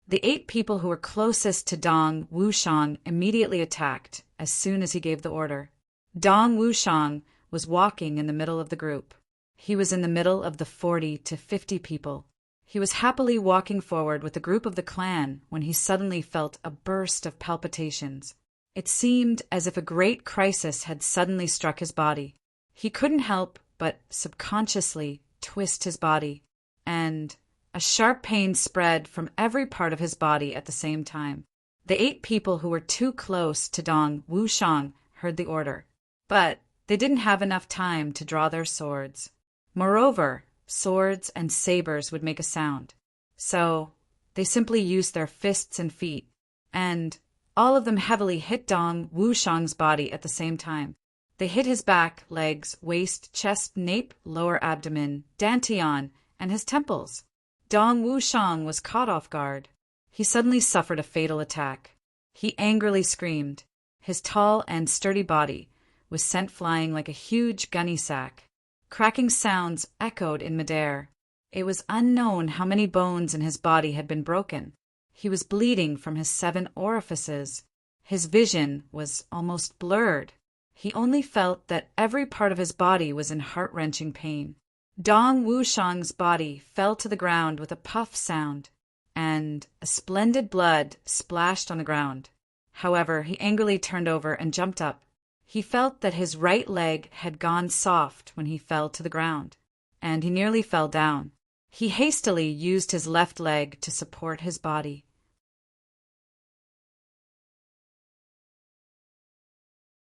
The 8 people who were closest to Dong Wushang immediately attacked as soon as he gave the order. Dong Wushang was walking in the middle of the group. He was in the middle of the 40 to 50 people. He was happily walking forward with the group of the clan when he suddenly felt a burst of palpitations. It seemed as if a great crisis had suddenly struck his body. He couldn't help but subconsciously twist his body, and a sharp pain spread from every part of his body at the same time. The 8 people who were too close to Dong Wushang heard the order, but they didn't have enough time to draw their swords. Moreover, swords and sabers would make a sound, so they simply used their fists and feet, and all of them heavily hit Dong Wushang's body at the same time. They hit his back, legs, waist, chest, nape, lower abdomen, dantian, and his temples. Dong Wushang was caught off guard. He suddenly suffered a fatal attack. He angrily screamed. His tall and sturdy body was sent flying like a huge gunny sack. Cracking sounds echoed in midair. It was unknown how many bones in his body had been broken. He was bleeding from his 7 orifices. His vision was almost blurred. He only felt that every part of his body was in heart-wrenching pain. Dong Wushang's body fell to the ground with a puff sound, and a splendid blood splashed on the ground. However, he angrily turned over and jumped up. He felt that his right leg had gone soft when he fell to the ground, and he nearly fell down. He hastily used his left leg to support his body.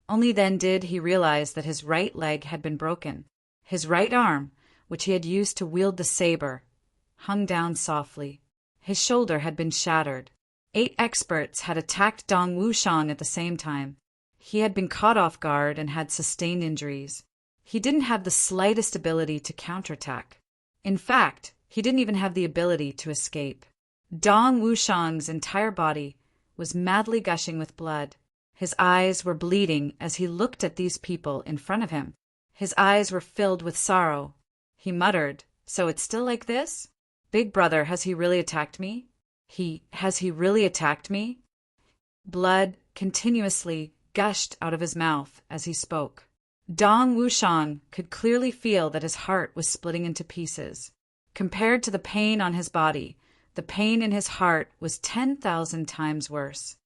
Only then did he realize that his right leg had been broken. His right arm, which he had used to wield the saber, hung down softly. His shoulder had been shattered. 8 experts had attacked Dong Wushang at the same time. He had been caught off guard and had sustained injuries. He didn't have the slightest ability to counterattack. In fact, he didn't even have the ability to escape. Dong Wushang's entire body was madly gushing with blood. His eyes were bleeding as he looked at these people in front of him. His eyes were filled with sorrow. He muttered, "So it's still like this? Big brother, has he really attacked me? Has he really attacked me?" Blood continuously gushed out of his mouth as he spoke. Dong Wushang could clearly feel that his heart was splitting into pieces. Compared to the pain on his body, the pain in his heart was 10,000 times worse.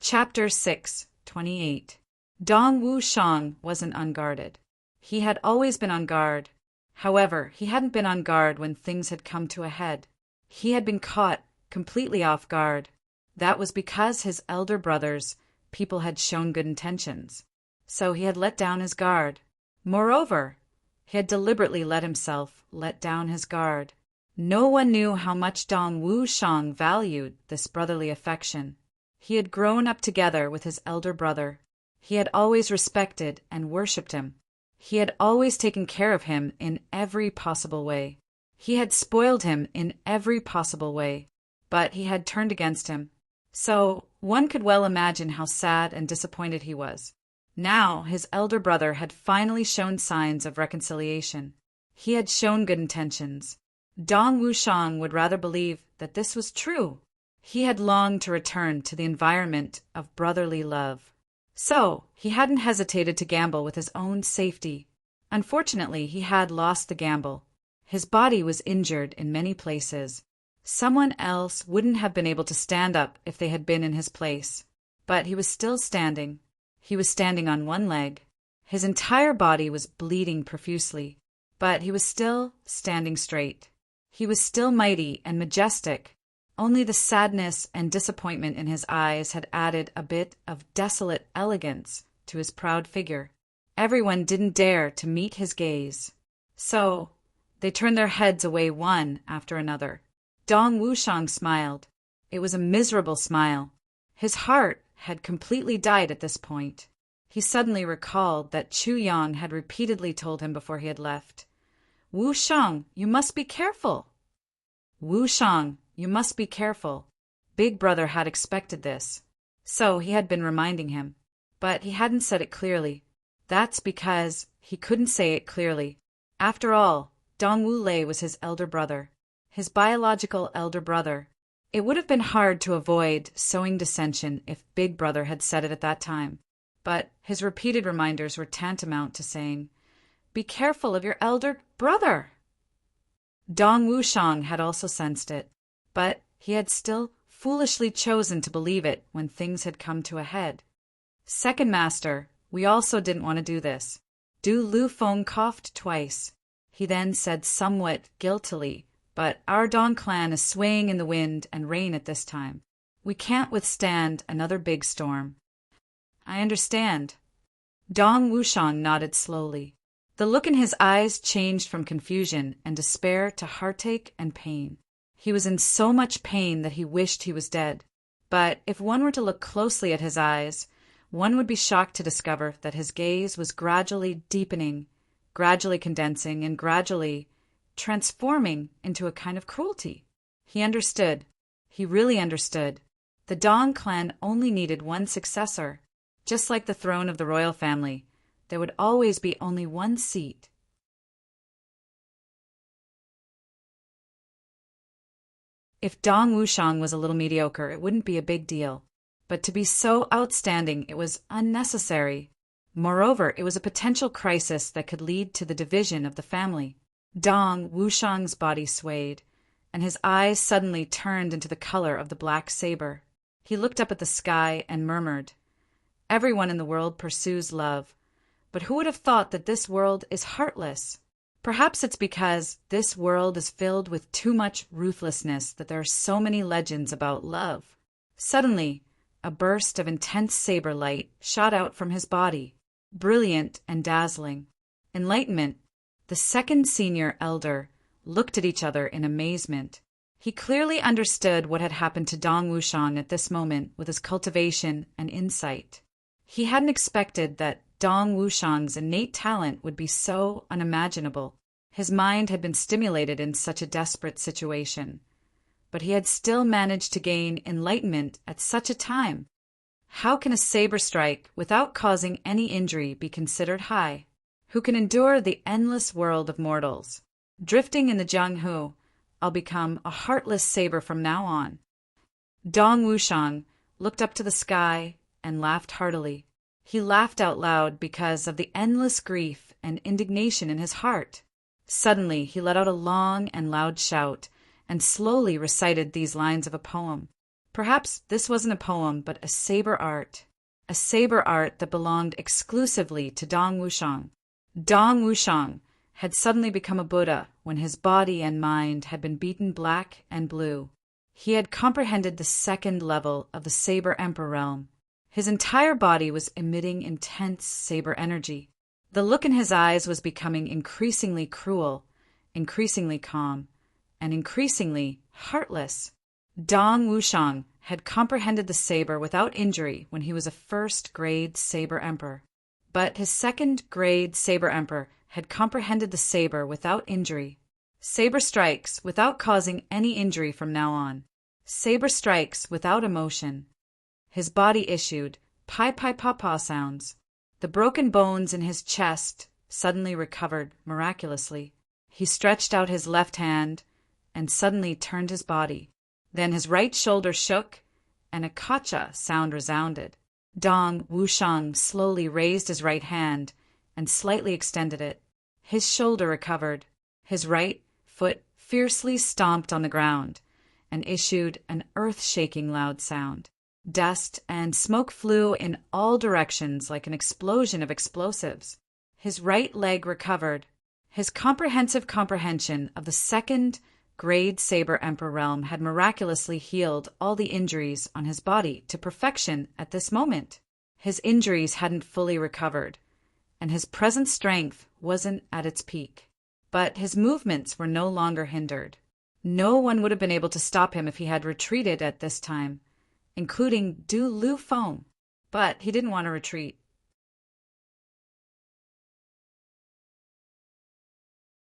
Chapter 6, 28. Dong Wushang wasn't unguarded. He had always been on guard. However, he hadn't been on guard when things had come to a head. He had been caught completely off guard. That was because his elder brothers, people had shown good intentions. So he had let down his guard. Moreover, he had deliberately let himself let down his guard. No one knew how much Dong Wushang valued this brotherly affection. He had grown up together with his elder brother. He had always respected and worshipped him. He had always taken care of him in every possible way. He had spoiled him in every possible way, but he had turned against him. So one could well imagine how sad and disappointed he was. Now his elder brother had finally shown signs of reconciliation. He had shown good intentions. Dong Wushang would rather believe that this was true. He had longed to return to the environment of brotherly love. So he hadn't hesitated to gamble with his own safety. Unfortunately, he had lost the gamble. His body was injured in many places. Someone else wouldn't have been able to stand up if they had been in his place. But he was still standing. He was standing on one leg. His entire body was bleeding profusely, but he was still standing straight. He was still mighty and majestic. Only the sadness and disappointment in his eyes had added a bit of desolate elegance to his proud figure. Everyone didn't dare to meet his gaze. So they turned their heads away one after another. Dong Wushang smiled. It was a miserable smile. His heart had completely died at this point. He suddenly recalled that Chu Yang had repeatedly told him before he had left, "Wushang, you must be careful. Wushang, you must be careful." Big brother had expected this, so he had been reminding him. But he hadn't said it clearly. That's because he couldn't say it clearly. After all, Dong Wu Lei was his elder brother, his biological elder brother. It would have been hard to avoid sowing dissension if Big Brother had said it at that time, but his repeated reminders were tantamount to saying, "Be careful of your elder brother." Dong Wushang had also sensed it, but he had still foolishly chosen to believe it when things had come to a head. "Second master, we also didn't want to do this. Du Lu Feng coughed twice. He then said somewhat guiltily, "But our Dong clan is swaying in the wind and rain at this time. We can't withstand another big storm." "I understand." Dong Wushang nodded slowly. The look in his eyes changed from confusion and despair to heartache and pain. He was in so much pain that he wished he was dead. But if one were to look closely at his eyes, one would be shocked to discover that his gaze was gradually deepening, gradually condensing, and gradually transforming into a kind of cruelty. He understood. He really understood. The Dong clan only needed one successor. Just like the throne of the royal family, there would always be only one seat. If Dong Wushang was a little mediocre, it wouldn't be a big deal. But to be so outstanding, it was unnecessary. Moreover, it was a potential crisis that could lead to the division of the family. Dong Wushang's body swayed, and his eyes suddenly turned into the color of the black saber. He looked up at the sky and murmured, "Everyone in the world pursues love, but who would have thought that this world is heartless? Perhaps it's because this world is filled with too much ruthlessness that there are so many legends about love." Suddenly, a burst of intense saber light shot out from his body, brilliant and dazzling. Enlightenment. The second senior elder looked at each other in amazement. He clearly understood what had happened to Dong Wushang at this moment with his cultivation and insight. He hadn't expected that Dong Wushang's innate talent would be so unimaginable. His mind had been stimulated in such a desperate situation, but he had still managed to gain enlightenment at such a time. How can a saber strike without causing any injury be considered high? Who can endure the endless world of mortals? Drifting in the Jianghu, I'll become a heartless saber from now on. Dong Wushang looked up to the sky and laughed heartily. He laughed out loud because of the endless grief and indignation in his heart. Suddenly he let out a long and loud shout and slowly recited these lines of a poem. Perhaps this wasn't a poem, but a saber art that belonged exclusively to Dong Wushang. Dong Wushang had suddenly become a Buddha when his body and mind had been beaten black and blue. He had comprehended the second level of the Saber Emperor realm. His entire body was emitting intense saber energy. The look in his eyes was becoming increasingly cruel, increasingly calm, and increasingly heartless. Dong Wushang had comprehended the saber without injury when he was a first-grade Saber Emperor. But his second-grade Saber Emperor had comprehended the saber without injury. Saber strikes without causing any injury from now on. Saber strikes without emotion. His body issued pi-pi-pa-pa sounds. The broken bones in his chest suddenly recovered miraculously. He stretched out his left hand and suddenly turned his body. Then his right shoulder shook and a kacha sound resounded. Dong Wushang slowly raised his right hand and slightly extended it. His shoulder recovered. His right foot fiercely stomped on the ground and issued an earth-shaking loud sound. Dust and smoke flew in all directions like an explosion of explosives. His right leg recovered. His comprehensive comprehension of the second-grade Saber Emperor realm had miraculously healed all the injuries on his body to perfection at this moment. His injuries hadn't fully recovered, and his present strength wasn't at its peak. But his movements were no longer hindered. No one would have been able to stop him if he had retreated at this time, including Du Lu Feng, but he didn't want to retreat.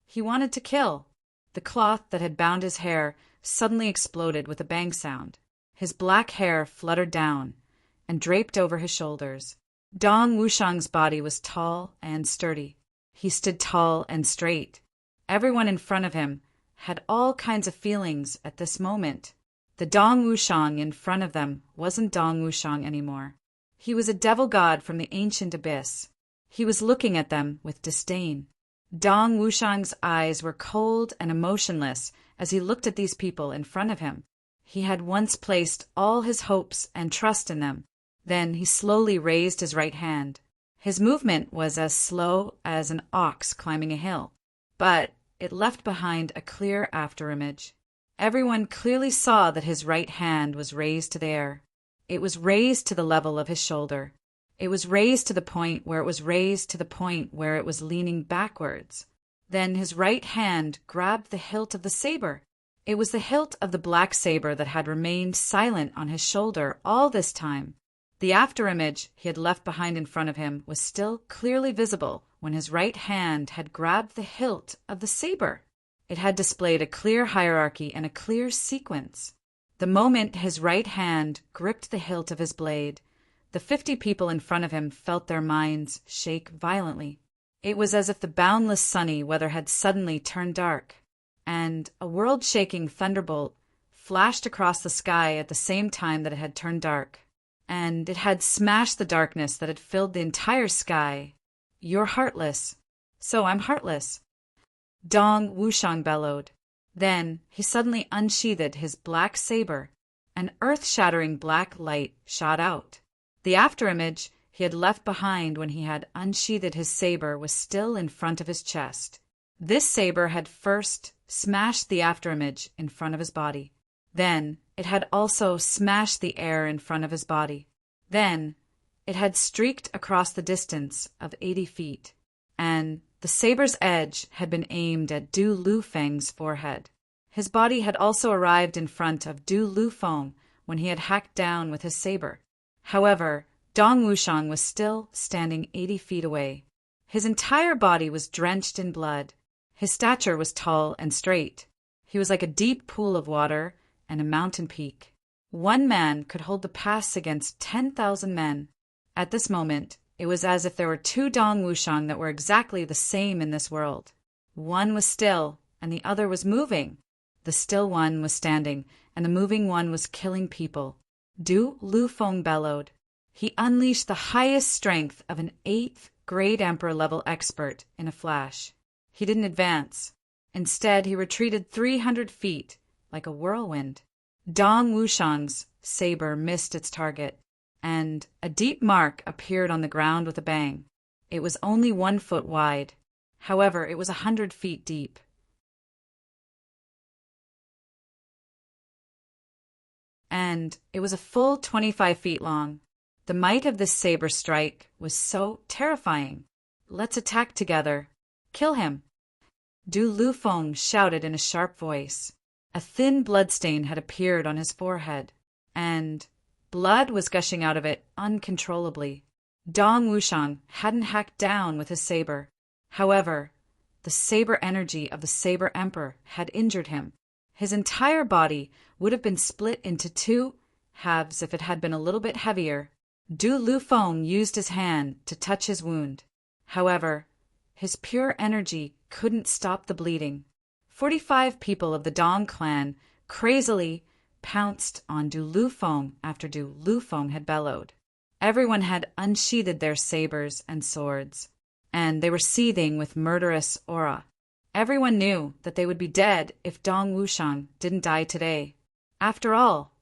He wanted to kill. The cloth that had bound his hair suddenly exploded with a bang sound. His black hair fluttered down and draped over his shoulders. Dong Wushang's body was tall and sturdy. He stood tall and straight. Everyone in front of him had all kinds of feelings at this moment. The Dong Wushang in front of them wasn't Dong Wushang anymore. He was a devil god from the ancient abyss. He was looking at them with disdain. Dong Wushang's eyes were cold and emotionless as he looked at these people in front of him. He had once placed all his hopes and trust in them. Then he slowly raised his right hand. His movement was as slow as an ox climbing a hill, but it left behind a clear afterimage. Everyone clearly saw that his right hand was raised to the air. It was raised to the level of his shoulder. It was raised to the point where it was raised to the point where it was leaning backwards. Then his right hand grabbed the hilt of the saber. It was the hilt of the black saber that had remained silent on his shoulder all this time. The afterimage he had left behind in front of him was still clearly visible when his right hand had grabbed the hilt of the saber. It had displayed a clear hierarchy and a clear sequence. The moment his right hand gripped the hilt of his blade, the 50 people in front of him felt their minds shake violently. It was as if the boundless sunny weather had suddenly turned dark, and a world-shaking thunderbolt flashed across the sky at the same time that it had turned dark, and it had smashed the darkness that had filled the entire sky. "You're heartless." "So I'm heartless," Dong Wushang bellowed. Then he suddenly unsheathed his black saber. An earth-shattering black light shot out. The afterimage he had left behind when he had unsheathed his saber was still in front of his chest. This saber had first smashed the afterimage in front of his body. Then it had also smashed the air in front of his body. Then it had streaked across the distance of 80 feet, and the saber's edge had been aimed at Du Lufeng's forehead. His body had also arrived in front of Du Lufeng when he had hacked down with his saber. However, Dong Wushang was still standing 80 feet away. His entire body was drenched in blood. His stature was tall and straight. He was like a deep pool of water and a mountain peak. One man could hold the pass against 10,000 men. At this moment, it was as if there were two Dong Wushang that were exactly the same in this world. One was still, and the other was moving. The still one was standing, and the moving one was killing people. Du Lufeng bellowed. He unleashed the highest strength of an 8th grade emperor-level expert in a flash. He didn't advance. Instead, he retreated 300 feet, like a whirlwind. Dong Wushang's saber missed its target, and a deep mark appeared on the ground with a bang. It was only 1 foot wide. However, it was 100 feet deep. And it was a full 25 feet long. The might of this saber strike was so terrifying. "Let's attack together. Kill him," Du Lufeng shouted in a sharp voice. A thin bloodstain had appeared on his forehead, and blood was gushing out of it uncontrollably. Dong Wushang hadn't hacked down with his saber. However, the saber energy of the Saber Emperor had injured him. His entire body would have been split into 2 halves if it had been a little bit heavier. Du Lufeng used his hand to touch his wound. However, his pure energy couldn't stop the bleeding. 45 people of the Dong clan crazily pounced on Du Lufeng after Du Lufeng had bellowed. Everyone had unsheathed their sabers and swords, and they were seething with murderous aura. Everyone knew that they would be dead if Dong Wushang didn't die today. After all,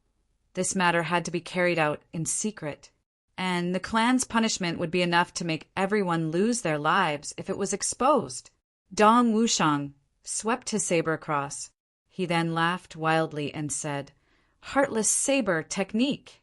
this matter had to be carried out in secret, and the clan's punishment would be enough to make everyone lose their lives if it was exposed. Dong Wushang swept his saber across. He then laughed wildly and said, "Heartless saber technique."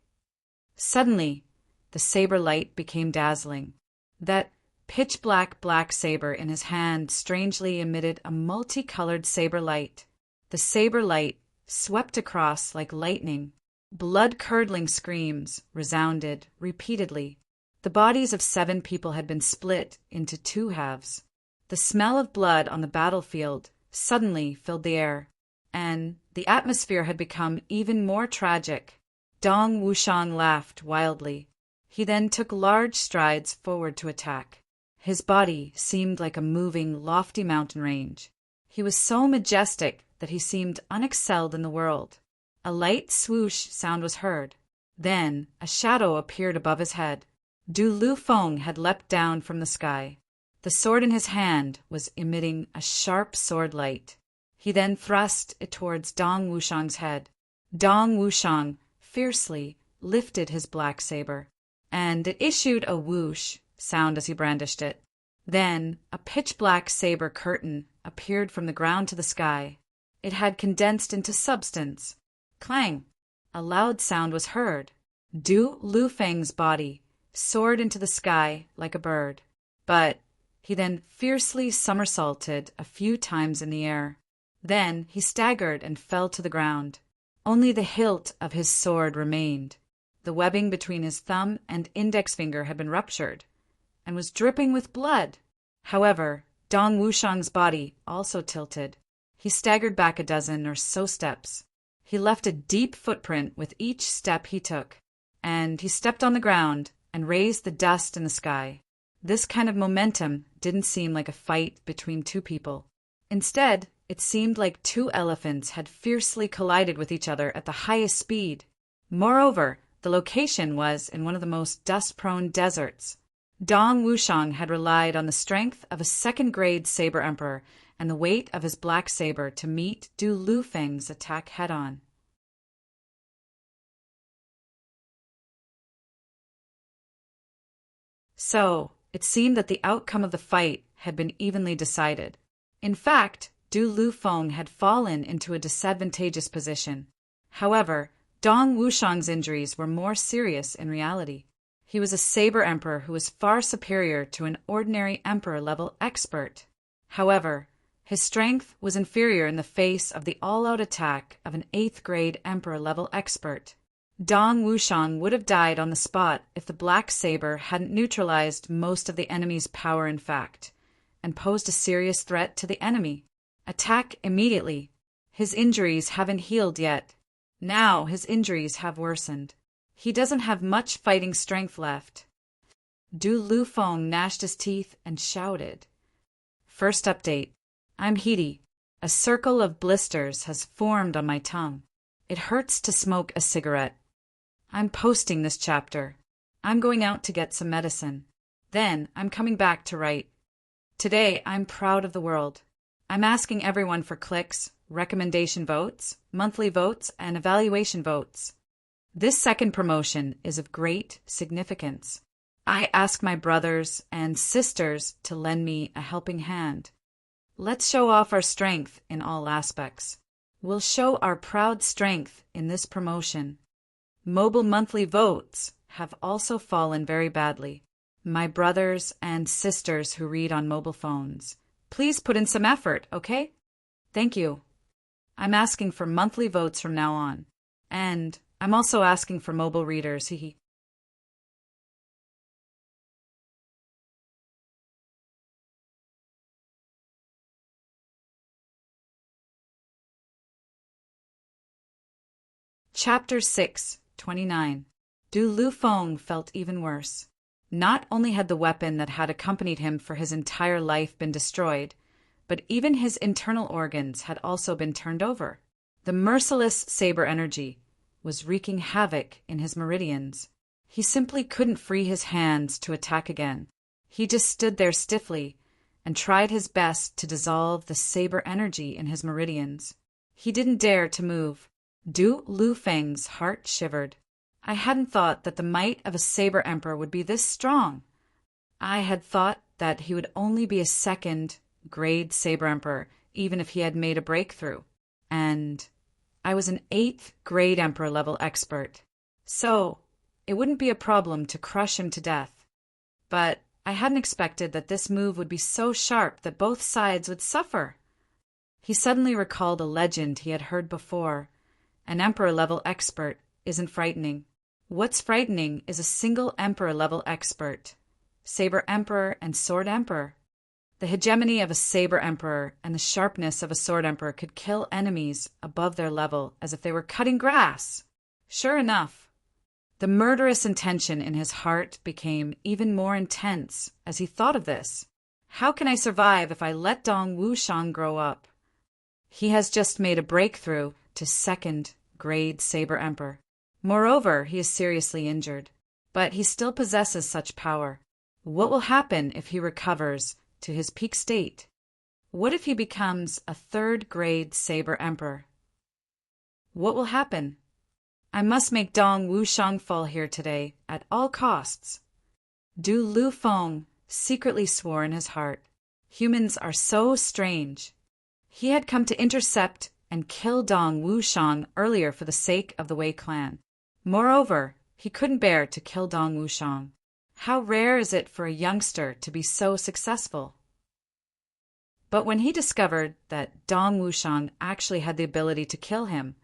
Suddenly, the saber light became dazzling. That pitch-black black saber in his hand strangely emitted a multicolored saber light. The saber light swept across like lightning. Blood-curdling screams resounded repeatedly. The bodies of 7 people had been split into 2 halves. The smell of blood on the battlefield suddenly filled the air, and the atmosphere had become even more tragic. Dong Wushang laughed wildly. He then took large strides forward to attack. His body seemed like a moving, lofty mountain range. He was so majestic that he seemed unexcelled in the world. A light swoosh sound was heard. Then a shadow appeared above his head. Du Lufeng had leapt down from the sky. The sword in his hand was emitting a sharp sword light. He then thrust it towards Dong Wushang's head. Dong Wushang fiercely lifted his black saber, and it issued a whoosh sound as he brandished it. Then a pitch-black saber curtain appeared from the ground to the sky. It had condensed into substance. Clang! A loud sound was heard. Du Lufeng's body soared into the sky like a bird. But he then fiercely somersaulted a few times in the air. Then he staggered and fell to the ground. Only the hilt of his sword remained. The webbing between his thumb and index finger had been ruptured and was dripping with blood. However, Dong Wushang's body also tilted. He staggered back a dozen or so steps. He left a deep footprint with each step he took, and he stepped on the ground and raised the dust in the sky. This kind of momentum didn't seem like a fight between two people. Instead, it seemed like two elephants had fiercely collided with each other at the highest speed. Moreover, the location was in one of the most dust-prone deserts. Dong Wushang had relied on the strength of a second-grade saber emperor and the weight of his black saber to meet Du Lufeng's attack head-on. So, it seemed that the outcome of the fight had been evenly decided. In fact, Du Lufeng had fallen into a disadvantageous position. However, Dong Wushang's injuries were more serious in reality. He was a saber emperor who was far superior to an ordinary emperor-level expert. However, his strength was inferior in the face of the all-out attack of an 8th-grade emperor-level expert. Dong Wushang would have died on the spot if the black saber hadn't neutralized most of the enemy's power in fact, and posed a serious threat to the enemy. Attack immediately. His injuries haven't healed yet. Now his injuries have worsened. He doesn't have much fighting strength left. Du Lufeng gnashed his teeth and shouted. First update. I'm heaty. A circle of blisters has formed on my tongue. It hurts to smoke a cigarette. I'm posting this chapter. I'm going out to get some medicine. Then I'm coming back to write. Today I'm proud of the world. I'm asking everyone for clicks, recommendation votes, monthly votes, and evaluation votes. This second promotion is of great significance. I ask my brothers and sisters to lend me a helping hand. Let's show off our strength in all aspects. We'll show our proud strength in this promotion. Mobile monthly votes have also fallen very badly. My brothers and sisters who read on mobile phones, please put in some effort, okay? Thank you. I'm asking for monthly votes from now on. And I'm also asking for mobile readers, hehe. Chapter 6, 29. Du Lufeng felt even worse. Not only had the weapon that had accompanied him for his entire life been destroyed, but even his internal organs had also been turned over. The merciless saber energy was wreaking havoc in his meridians. He simply couldn't free his hands to attack again. He just stood there stiffly and tried his best to dissolve the saber energy in his meridians. He didn't dare to move. Du Lufeng's heart shivered. I hadn't thought that the might of a saber emperor would be this strong. I had thought that he would only be a second-grade saber emperor, even if he had made a breakthrough. And I was an 8th-grade emperor-level expert. So it wouldn't be a problem to crush him to death. But I hadn't expected that this move would be so sharp that both sides would suffer. He suddenly recalled a legend he had heard before. An emperor-level expert isn't frightening. What's frightening is a single emperor-level expert. Saber Emperor and Sword Emperor. The hegemony of a Saber Emperor and the sharpness of a Sword Emperor could kill enemies above their level as if they were cutting grass. Sure enough, the murderous intention in his heart became even more intense as he thought of this. How can I survive if I let Dong Wushang grow up? He has just made a breakthrough to second-grade Saber Emperor. Moreover, he is seriously injured, but he still possesses such power. What will happen if he recovers to his peak state? What if he becomes a 3rd-grade Saber Emperor? What will happen? I must make Dong Wushang fall here today at all costs. Du Lu Feng secretly swore in his heart. Humans are so strange. He had come to intercept and kill Dong Wushang earlier for the sake of the Wei clan. Moreover, he couldn't bear to kill Dong Wushang. How rare is it for a youngster to be so successful? But when he discovered that Dong Wushang actually had the ability to kill him,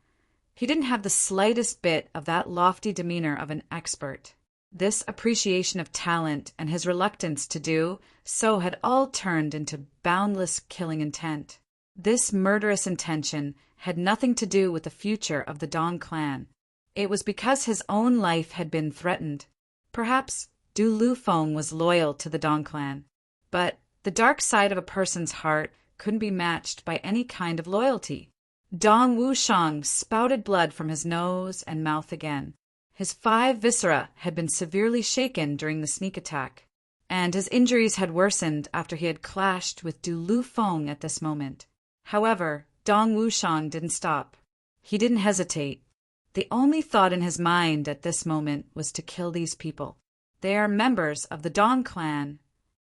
he didn't have the slightest bit of that lofty demeanor of an expert. This appreciation of talent and his reluctance to do so had all turned into boundless killing intent. This murderous intention had nothing to do with the future of the Dong clan. It was because his own life had been threatened. Perhaps Du Lu Feng was loyal to the Dong clan, but the dark side of a person's heart couldn't be matched by any kind of loyalty. Dong Wushang spouted blood from his nose and mouth again. His 5 viscera had been severely shaken during the sneak attack, and his injuries had worsened after he had clashed with Du Lu Feng at this moment. However, Dong Wushang didn't stop. He didn't hesitate. The only thought in his mind at this moment was to kill these people. They are members of the Dong clan,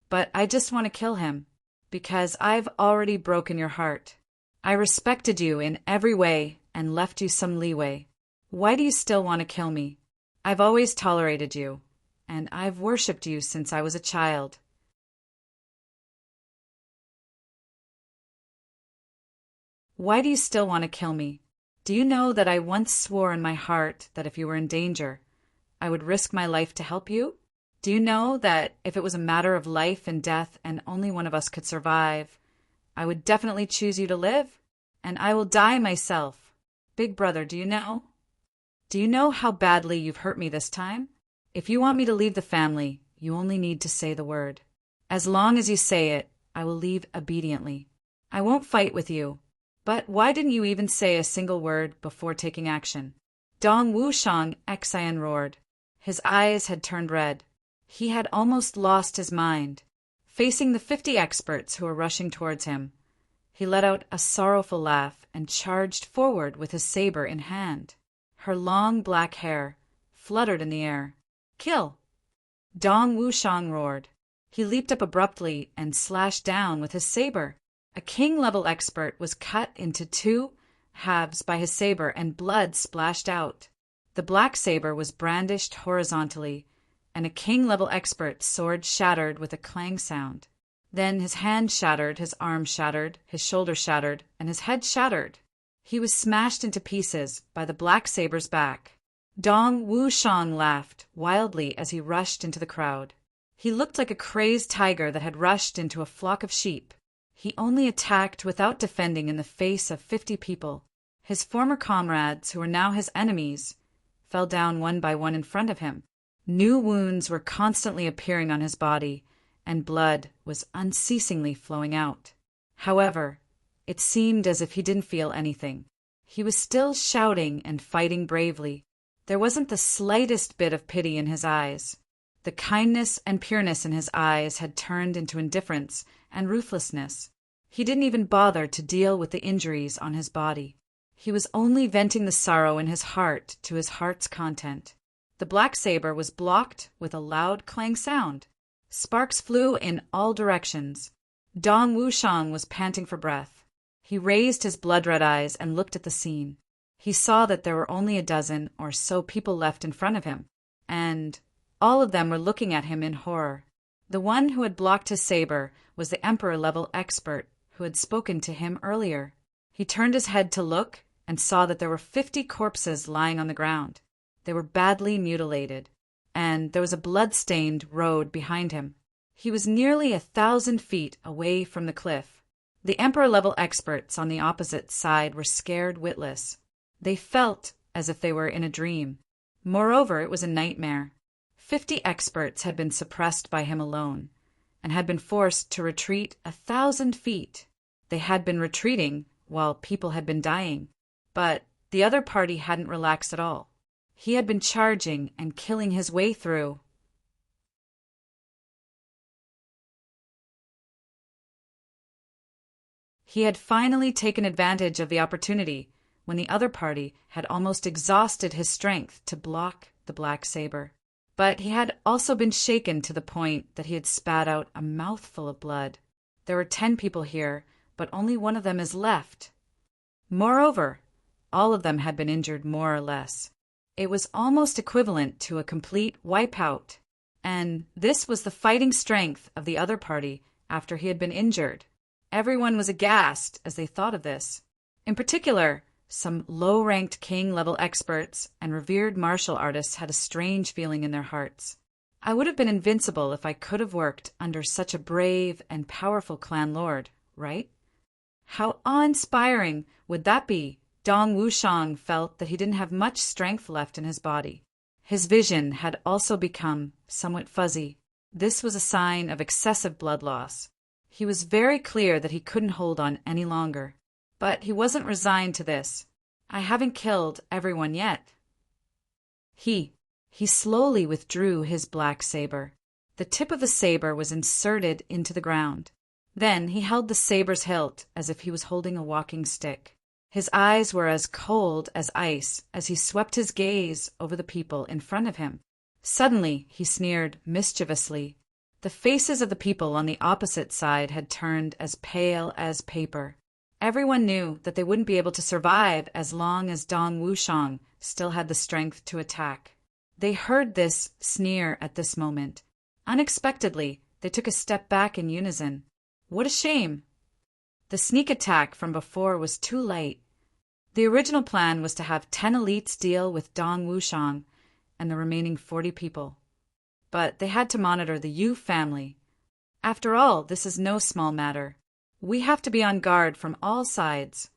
but I just want to kill him, because I've already broken your heart. I respected you in every way and left you some leeway. Why do you still want to kill me? I've always tolerated you, and I've worshipped you since I was a child. Why do you still want to kill me? Do you know that I once swore in my heart that if you were in danger, I would risk my life to help you? Do you know that if it was a matter of life and death and only one of us could survive, I would definitely choose you to live? And I will die myself. Big brother, do you know? Do you know how badly you've hurt me this time? If you want me to leave the family, you only need to say the word. As long as you say it, I will leave obediently. I won't fight with you. But why didn't you even say a single word before taking action? Dong Wushang Xian roared. His eyes had turned red. He had almost lost his mind. Facing the 50 experts who were rushing towards him, he let out a sorrowful laugh and charged forward with his saber in hand. Her long black hair fluttered in the air. Kill! Dong Wushang roared. He leaped up abruptly and slashed down with his saber. A king-level expert was cut into 2 halves by his saber and blood splashed out. The black saber was brandished horizontally, and a king-level expert's sword shattered with a clang sound. Then his hand shattered, his arm shattered, his shoulder shattered, and his head shattered. He was smashed into pieces by the black saber's back. Dong Wushang laughed wildly as he rushed into the crowd. He looked like a crazed tiger that had rushed into a flock of sheep. He only attacked without defending in the face of 50 people. His former comrades, who were now his enemies, fell down one by one in front of him. New wounds were constantly appearing on his body, and blood was unceasingly flowing out. However, it seemed as if he didn't feel anything. He was still shouting and fighting bravely. There wasn't the slightest bit of pity in his eyes. The kindness and pureness in his eyes had turned into indifference and ruthlessness. He didn't even bother to deal with the injuries on his body. He was only venting the sorrow in his heart to his heart's content. The black saber was blocked with a loud clang sound. Sparks flew in all directions. Dong Wushang was panting for breath. He raised his blood-red eyes and looked at the scene. He saw that there were only a dozen or so people left in front of him, and all of them were looking at him in horror. The one who had blocked his saber was the Emperor-level expert who had spoken to him earlier. He turned his head to look and saw that there were 50 corpses lying on the ground. They were badly mutilated, and there was a blood-stained road behind him. He was nearly 1,000 feet away from the cliff. The Emperor-level experts on the opposite side were scared witless. They felt as if they were in a dream. Moreover, it was a nightmare. 50 experts had been suppressed by him alone, and had been forced to retreat 1,000 feet. They had been retreating while people had been dying, but the other party hadn't relaxed at all. He had been charging and killing his way through. He had finally taken advantage of the opportunity when the other party had almost exhausted his strength to block the black saber. But he had also been shaken to the point that he had spat out a mouthful of blood. There were 10 people here, but only one of them is left. Moreover, all of them had been injured more or less. It was almost equivalent to a complete wipeout. And this was the fighting strength of the other party after he had been injured. Everyone was aghast as they thought of this. In particular, some low-ranked king-level experts and revered martial artists had a strange feeling in their hearts. I would have been invincible if I could have worked under such a brave and powerful clan lord, right? How awe-inspiring would that be? Dong Wushang felt that he didn't have much strength left in his body. His vision had also become somewhat fuzzy. This was a sign of excessive blood loss. He was very clear that he couldn't hold on any longer. But he wasn't resigned to this. I haven't killed everyone yet. He slowly withdrew his black saber. The tip of the saber was inserted into the ground. Then he held the saber's hilt as if he was holding a walking stick. His eyes were as cold as ice as he swept his gaze over the people in front of him. Suddenly, he sneered mischievously. The faces of the people on the opposite side had turned as pale as paper. Everyone knew that they wouldn't be able to survive as long as Dong Wushang still had the strength to attack. They heard this sneer at this moment. Unexpectedly, they took a step back in unison. What a shame! The sneak attack from before was too late. The original plan was to have 10 elites deal with Dong Wushang and the remaining 40 people. But they had to monitor the Yu family. After all, this is no small matter. We have to be on guard from all sides.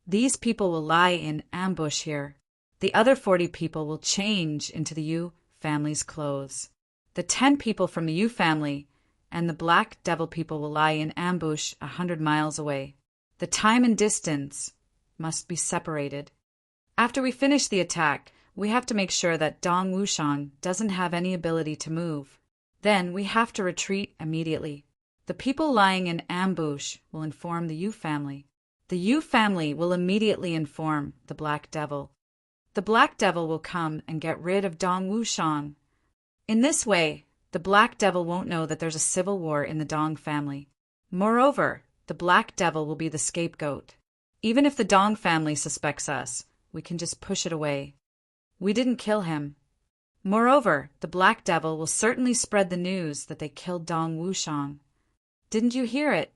These people will lie in ambush here. The other 40 people will change into the Yu family's clothes. The 10 people from the Yu family and the Black Devil people will lie in ambush 100 miles away. The time and distance must be separated. After we finish the attack, we have to make sure that Dong Wushang doesn't have any ability to move. Then we have to retreat immediately. The people lying in ambush will inform the Yu family. The Yu family will immediately inform the Black Devil. The Black Devil will come and get rid of Dong Wushang. In this way, the Black Devil won't know that there's a civil war in the Dong family. Moreover, the Black Devil will be the scapegoat. Even if the Dong family suspects us, we can just push it away. We didn't kill him. Moreover, the Black Devil will certainly spread the news that they killed Dong Wushang. Didn't you hear it?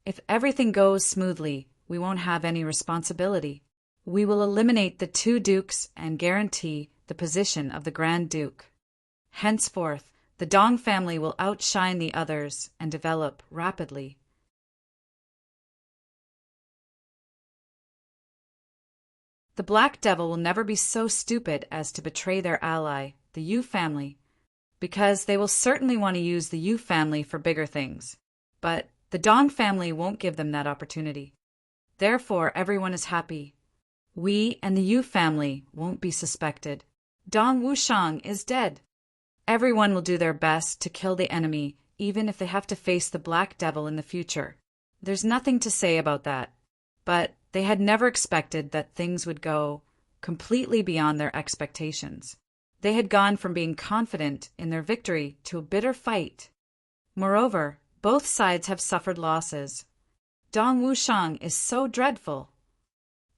If everything goes smoothly, we won't have any responsibility. We will eliminate the 2 dukes and guarantee the position of the Grand Duke. Henceforth, the Dong family will outshine the others and develop rapidly. The Black Devil will never be so stupid as to betray their ally, the Yu family, because they will certainly want to use the Yu family for bigger things. But the Dong family won't give them that opportunity. Therefore, everyone is happy. We and the Yu family won't be suspected. Dong Wushang is dead. Everyone will do their best to kill the enemy, even if they have to face the Black Devil in the future. There's nothing to say about that. But they had never expected that things would go completely beyond their expectations. They had gone from being confident in their victory to a bitter fight. Moreover, both sides have suffered losses. Dong Wushang is so dreadful.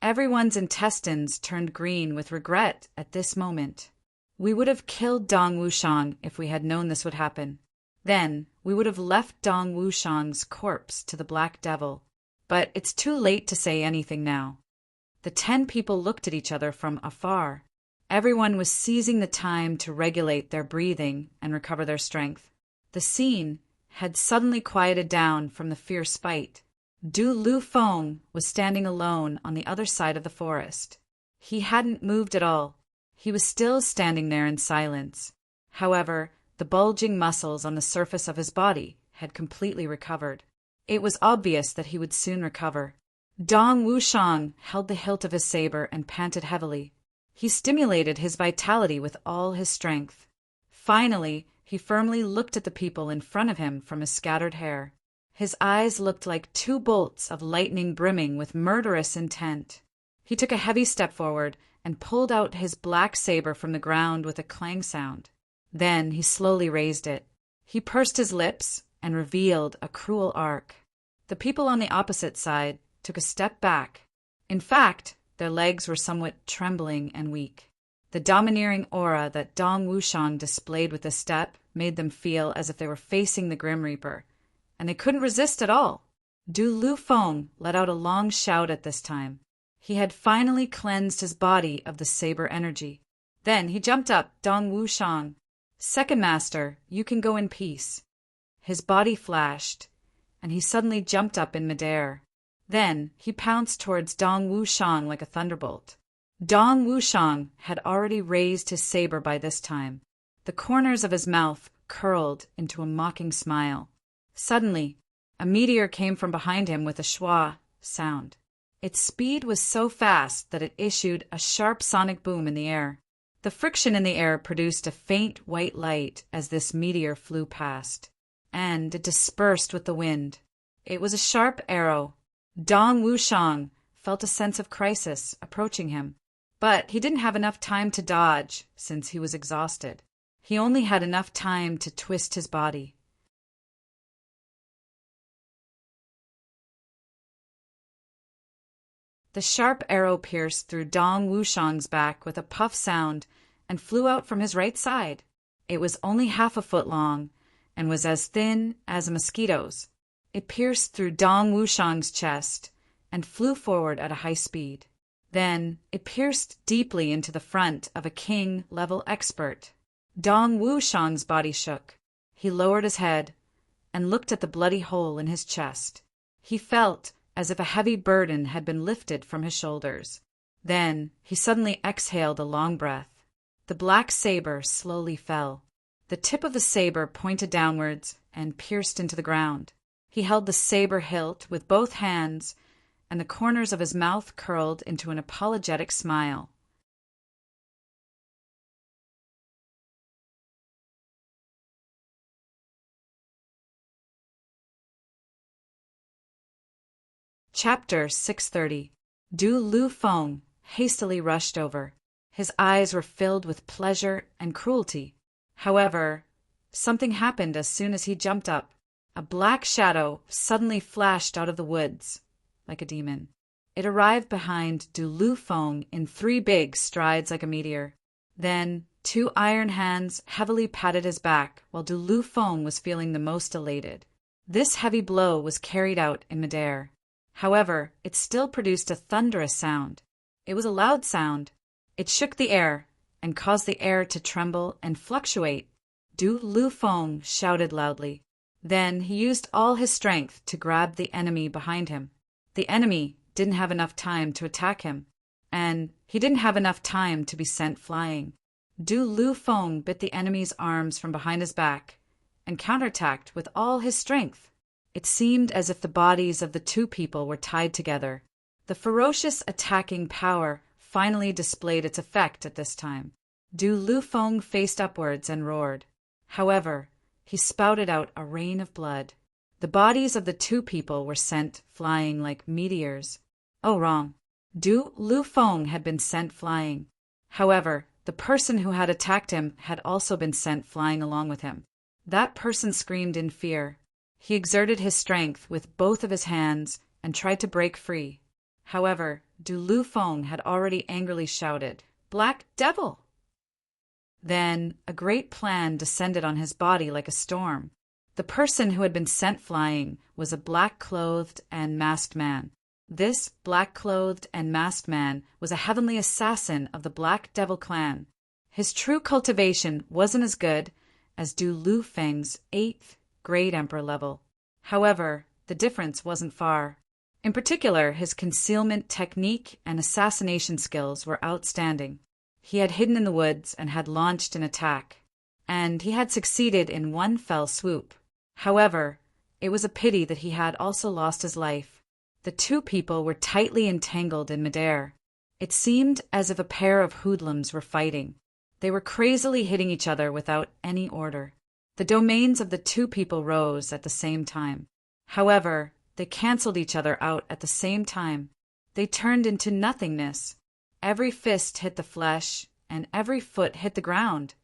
Everyone's intestines turned green with regret at this moment. We would have killed Dong Wushang if we had known this would happen. Then we would have left Dong Wushang's corpse to the Black Devil. But it's too late to say anything now. The 10 people looked at each other from afar. Everyone was seizing the time to regulate their breathing and recover their strength. The scene had suddenly quieted down from the fierce fight. Du Lu Feng was standing alone on the other side of the forest. He hadn't moved at all. He was still standing there in silence. However, the bulging muscles on the surface of his body had completely recovered. It was obvious that he would soon recover. Dong Wushang held the hilt of his saber and panted heavily. He stimulated his vitality with all his strength. Finally, he firmly looked at the people in front of him from his scattered hair. His eyes looked like 2 bolts of lightning brimming with murderous intent. He took a heavy step forward and pulled out his black saber from the ground with a clang sound. Then he slowly raised it. He pursed his lips and revealed a cruel arc. The people on the opposite side took a step back. In fact, their legs were somewhat trembling and weak. The domineering aura that Dong Wushang displayed with this step made them feel as if they were facing the Grim Reaper, and they couldn't resist at all. Du Lu Feng let out a long shout at this time. He had finally cleansed his body of the saber energy. Then he jumped up. Dong Wushang, "Second Master, you can go in peace." His body flashed, and he suddenly jumped up in midair. Then he pounced towards Dong Wushang like a thunderbolt. Dong Wushang had already raised his saber by this time. The corners of his mouth curled into a mocking smile. Suddenly, a meteor came from behind him with a schwa sound. Its speed was so fast that it issued a sharp sonic boom in the air. The friction in the air produced a faint white light as this meteor flew past, and it dispersed with the wind. It was a sharp arrow. Dong Wushang felt a sense of crisis approaching him, but he didn't have enough time to dodge since he was exhausted. He only had enough time to twist his body. The sharp arrow pierced through Dong Wushang's back with a puff sound and flew out from his right side. It was only half a foot long and was as thin as a mosquito's. It pierced through Dong Wushang's chest and flew forward at a high speed. Then it pierced deeply into the front of a king-level expert. Dong Wushang's body shook. He lowered his head and looked at the bloody hole in his chest. He felt as if a heavy burden had been lifted from his shoulders. Then he suddenly exhaled a long breath. The black saber slowly fell. The tip of the saber pointed downwards and pierced into the ground. He held the saber hilt with both hands, and the corners of his mouth curled into an apologetic smile. Chapter 630. Du Lu Feng hastily rushed over. His eyes were filled with pleasure and cruelty. However, something happened as soon as he jumped up. A black shadow suddenly flashed out of the woods, like a demon. It arrived behind Du Lu Feng in 3 big strides like a meteor. Then 2 iron hands heavily patted his back while Du Lu Feng was feeling the most elated. This heavy blow was carried out in midair. However, it still produced a thunderous sound. It was a loud sound. It shook the air and caused the air to tremble and fluctuate. Du Lu Feng shouted loudly. Then he used all his strength to grab the enemy behind him. The enemy didn't have enough time to attack him, and he didn't have enough time to be sent flying. Du Lu Feng bit the enemy's arms from behind his back and counterattacked with all his strength. It seemed as if the bodies of the 2 people were tied together. The ferocious attacking power finally displayed its effect at this time. Du Lu Feng faced upwards and roared. However, he spouted out a rain of blood. The bodies of the 2 people were sent flying like meteors. Oh, wrong. Du Lu Feng had been sent flying. However, the person who had attacked him had also been sent flying along with him. That person screamed in fear. He exerted his strength with both of his hands and tried to break free. However, Du Lu Feng had already angrily shouted, "Black Devil!" Then a great plan descended on his body like a storm. The person who had been sent flying was a black-clothed and masked man. This black-clothed and masked man was a heavenly assassin of the Black Devil clan. His true cultivation wasn't as good as Du Lu Feng's 8th grade emperor level. However, the difference wasn't far. In particular, his concealment technique and assassination skills were outstanding. He had hidden in the woods and had launched an attack, and he had succeeded in one fell swoop. However, it was a pity that he had also lost his life. The 2 people were tightly entangled in midair. It seemed as if a pair of hoodlums were fighting. They were crazily hitting each other without any order. The domains of the 2 people rose at the same time. However, they canceled each other out at the same time. They turned into nothingness. Every fist hit the flesh, and every foot hit the ground.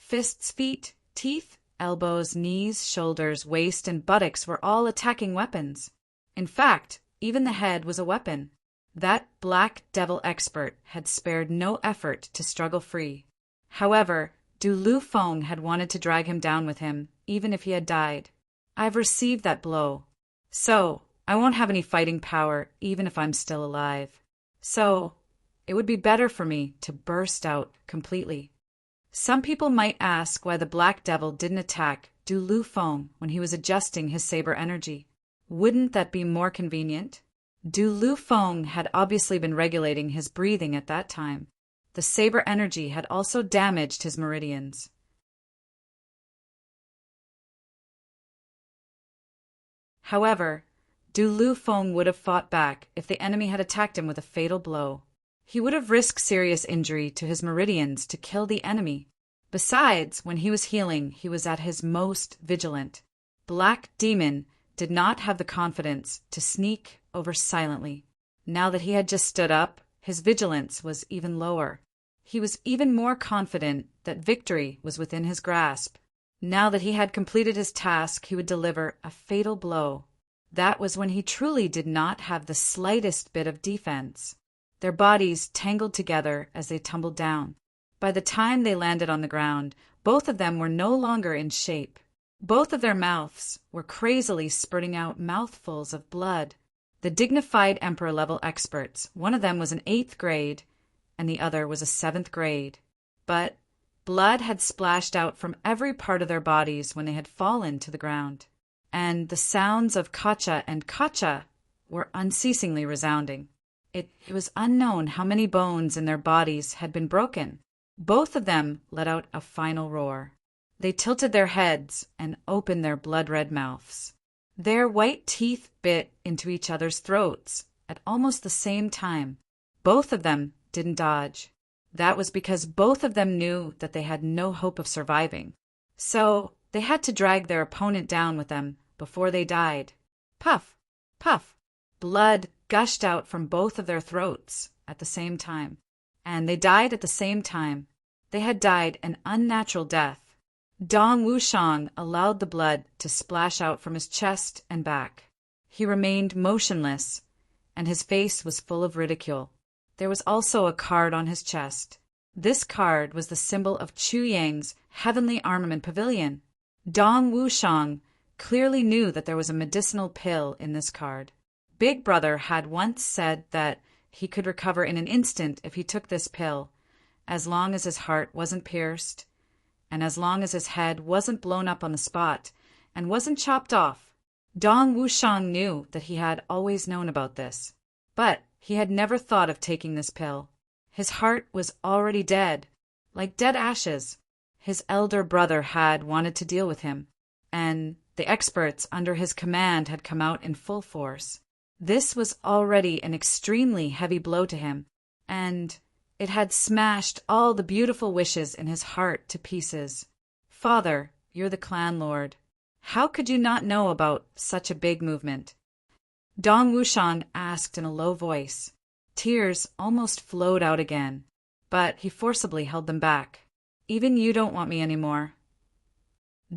Fists, feet, teeth, elbows, knees, shoulders, waist, and buttocks were all attacking weapons. In fact, even the head was a weapon. That black devil expert had spared no effort to struggle free. However, Du Lu Feng had wanted to drag him down with him, even if he had died. I've received that blow. So, I won't have any fighting power, even if I'm still alive. So, it would be better for me to burst out completely. Some people might ask why the Black Devil didn't attack Du Lu Feng when he was adjusting his saber energy. Wouldn't that be more convenient? Du Lu Feng had obviously been regulating his breathing at that time. The saber energy had also damaged his meridians. However, Du Lu Feng would have fought back if the enemy had attacked him with a fatal blow. He would have risked serious injury to his meridians to kill the enemy. Besides, when he was healing, he was at his most vigilant. Black Demon did not have the confidence to sneak over silently. Now that he had just stood up, his vigilance was even lower. He was even more confident that victory was within his grasp. Now that he had completed his task, he would deliver a fatal blow. That was when he truly did not have the slightest bit of defense. Their bodies tangled together as they tumbled down. By the time they landed on the ground, both of them were no longer in shape. Both of their mouths were crazily spurting out mouthfuls of blood. The dignified Emperor-level experts, one of them was an 8th grade, and the other was a 7th grade. But blood had splashed out from every part of their bodies when they had fallen to the ground. And the sounds of kacha and kacha were unceasingly resounding. It was unknown how many bones in their bodies had been broken. Both of them let out a final roar. They tilted their heads and opened their blood-red mouths. Their white teeth bit into each other's throats at almost the same time. Both of them didn't dodge. That was because both of them knew that they had no hope of surviving. So they had to drag their opponent down with them before they died. Puff, puff. Blood gushed out from both of their throats at the same time. And they died at the same time. They had died an unnatural death. Dong Wushang allowed the blood to splash out from his chest and back. He remained motionless, and his face was full of ridicule. There was also a card on his chest. This card was the symbol of Chu Yang's Heavenly Armament Pavilion. Dong Wushang clearly knew that there was a medicinal pill in this card. Big Brother had once said that he could recover in an instant if he took this pill, as long as his heart wasn't pierced, and as long as his head wasn't blown up on the spot and wasn't chopped off. Dong Wushang knew that he had always known about this, but he had never thought of taking this pill. His heart was already dead, like dead ashes. His elder brother had wanted to deal with him, and the experts under his command had come out in full force. This was already an extremely heavy blow to him, and it had smashed all the beautiful wishes in his heart to pieces. Father, you're the clan lord. How could you not know about such a big movement? Dong Wushang asked in a low voice. Tears almost flowed out again, but he forcibly held them back. Even you don't want me anymore.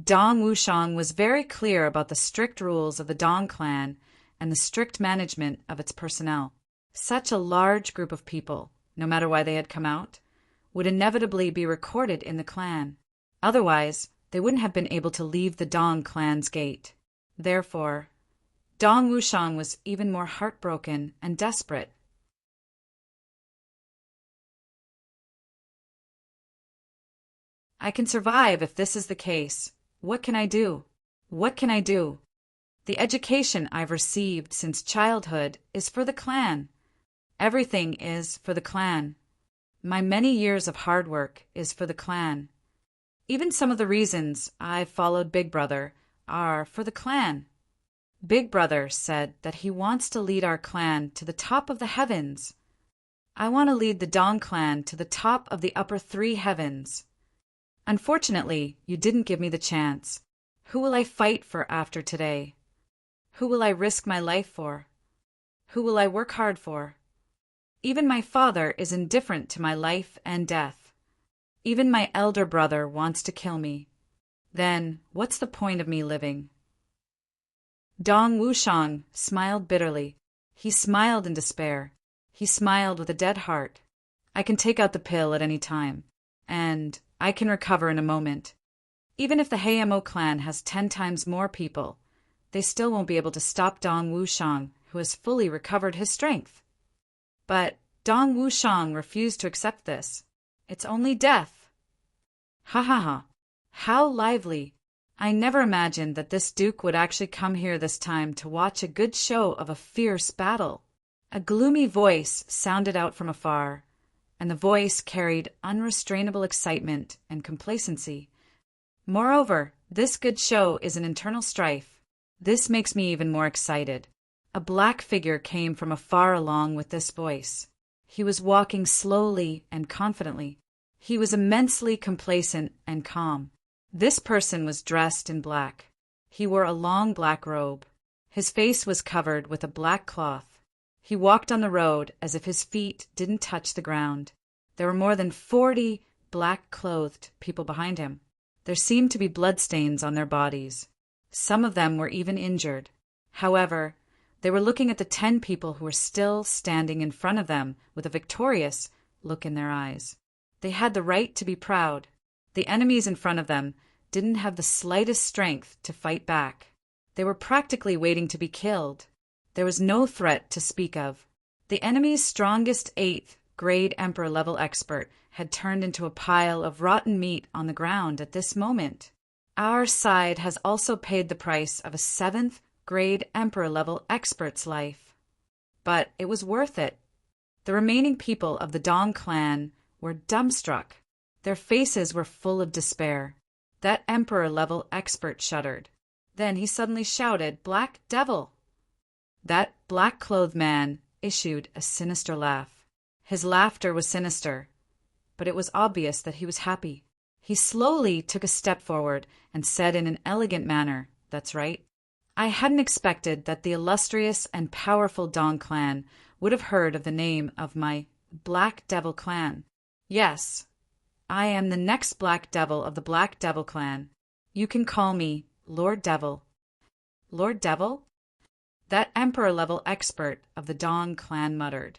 Dong Wushang was very clear about the strict rules of the Dong clan and the strict management of its personnel. Such a large group of people, no matter why they had come out, would inevitably be recorded in the clan. Otherwise, they wouldn't have been able to leave the Dong clan's gate. Therefore, Dong Wushang was even more heartbroken and desperate. I can survive if this is the case. What can I do? What can I do? The education I've received since childhood is for the clan. Everything is for the clan. My many years of hard work is for the clan. Even some of the reasons I've followed Big Brother are for the clan. Big Brother said that he wants to lead our clan to the top of the heavens. I want to lead the Dong clan to the top of the upper 3 heavens. Unfortunately, you didn't give me the chance. Who will I fight for after today? Who will I risk my life for? Who will I work hard for? Even my father is indifferent to my life and death. Even my elder brother wants to kill me. Then what's the point of me living? Dong Wushang smiled bitterly. He smiled in despair. He smiled with a dead heart. I can take out the pill at any time, and I can recover in a moment. Even if the Heimo clan has 10 times more people, they still won't be able to stop Dong Wushang, who has fully recovered his strength. But Dong Wushang refused to accept this. It's only death. Ha ha ha. How lively. I never imagined that this duke would actually come here this time to watch a good show of a fierce battle. A gloomy voice sounded out from afar, and the voice carried unrestrainable excitement and complacency. Moreover, this good show is an internal strife. This makes me even more excited. A black figure came from afar along with this voice. He was walking slowly and confidently. He was immensely complacent and calm. This person was dressed in black. He wore a long black robe. His face was covered with a black cloth. He walked on the road as if his feet didn't touch the ground. There were more than 40 black-clothed people behind him. There seemed to be bloodstains on their bodies. Some of them were even injured. However, they were looking at the 10 people who were still standing in front of them with a victorious look in their eyes. They had the right to be proud. The enemies in front of them didn't have the slightest strength to fight back. They were practically waiting to be killed. There was no threat to speak of. The enemy's strongest 8th grade Emperor-level expert had turned into a pile of rotten meat on the ground at this moment. Our side has also paid the price of a 7th grade Emperor-level expert's life. But it was worth it. The remaining people of the Dong clan were dumbstruck. Their faces were full of despair. That Emperor-level expert shuddered. Then he suddenly shouted, "Black Devil!" That black-clothed man issued a sinister laugh. His laughter was sinister, but it was obvious that he was happy. He slowly took a step forward and said in an elegant manner, "That's right. I hadn't expected that the illustrious and powerful Dong clan would have heard of the name of my Black Devil clan. Yes, I am the next Black Devil of the Black Devil clan. You can call me Lord Devil." Lord Devil? That Emperor-level expert of the Dong clan muttered.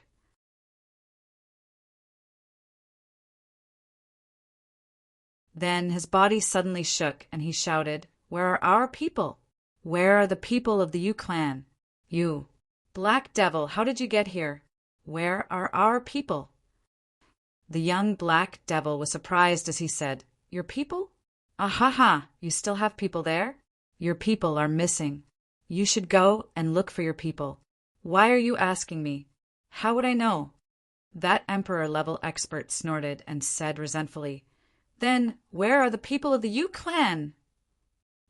Then his body suddenly shook, and he shouted, "Where are our people? Where are the people of the Yu clan? You, Black Devil, how did you get here? Where are our people?" The young Black Devil was surprised as he said, "Your people? Ah-ha-ha, you still have people there? Your people are missing. You should go and look for your people. Why are you asking me? How would I know?" That Emperor-level expert snorted and said resentfully, "Then where are the people of the Yu clan?"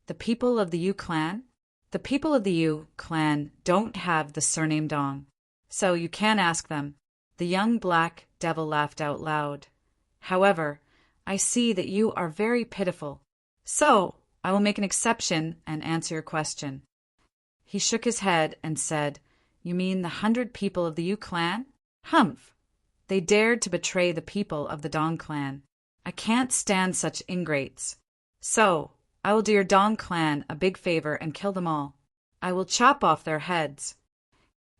The people of the Yu clan? The people of the Yu clan don't have the surname Dong, so you can't ask them. The young Black Devil laughed out loud. "However, I see that you are very pitiful, so I will make an exception and answer your question." He shook his head and said, "You mean the 100 people of the Yu clan? Humph! They dared to betray the people of the Dong clan. I can't stand such ingrates. So I will do your Dong clan a big favor and kill them all. I will chop off their heads."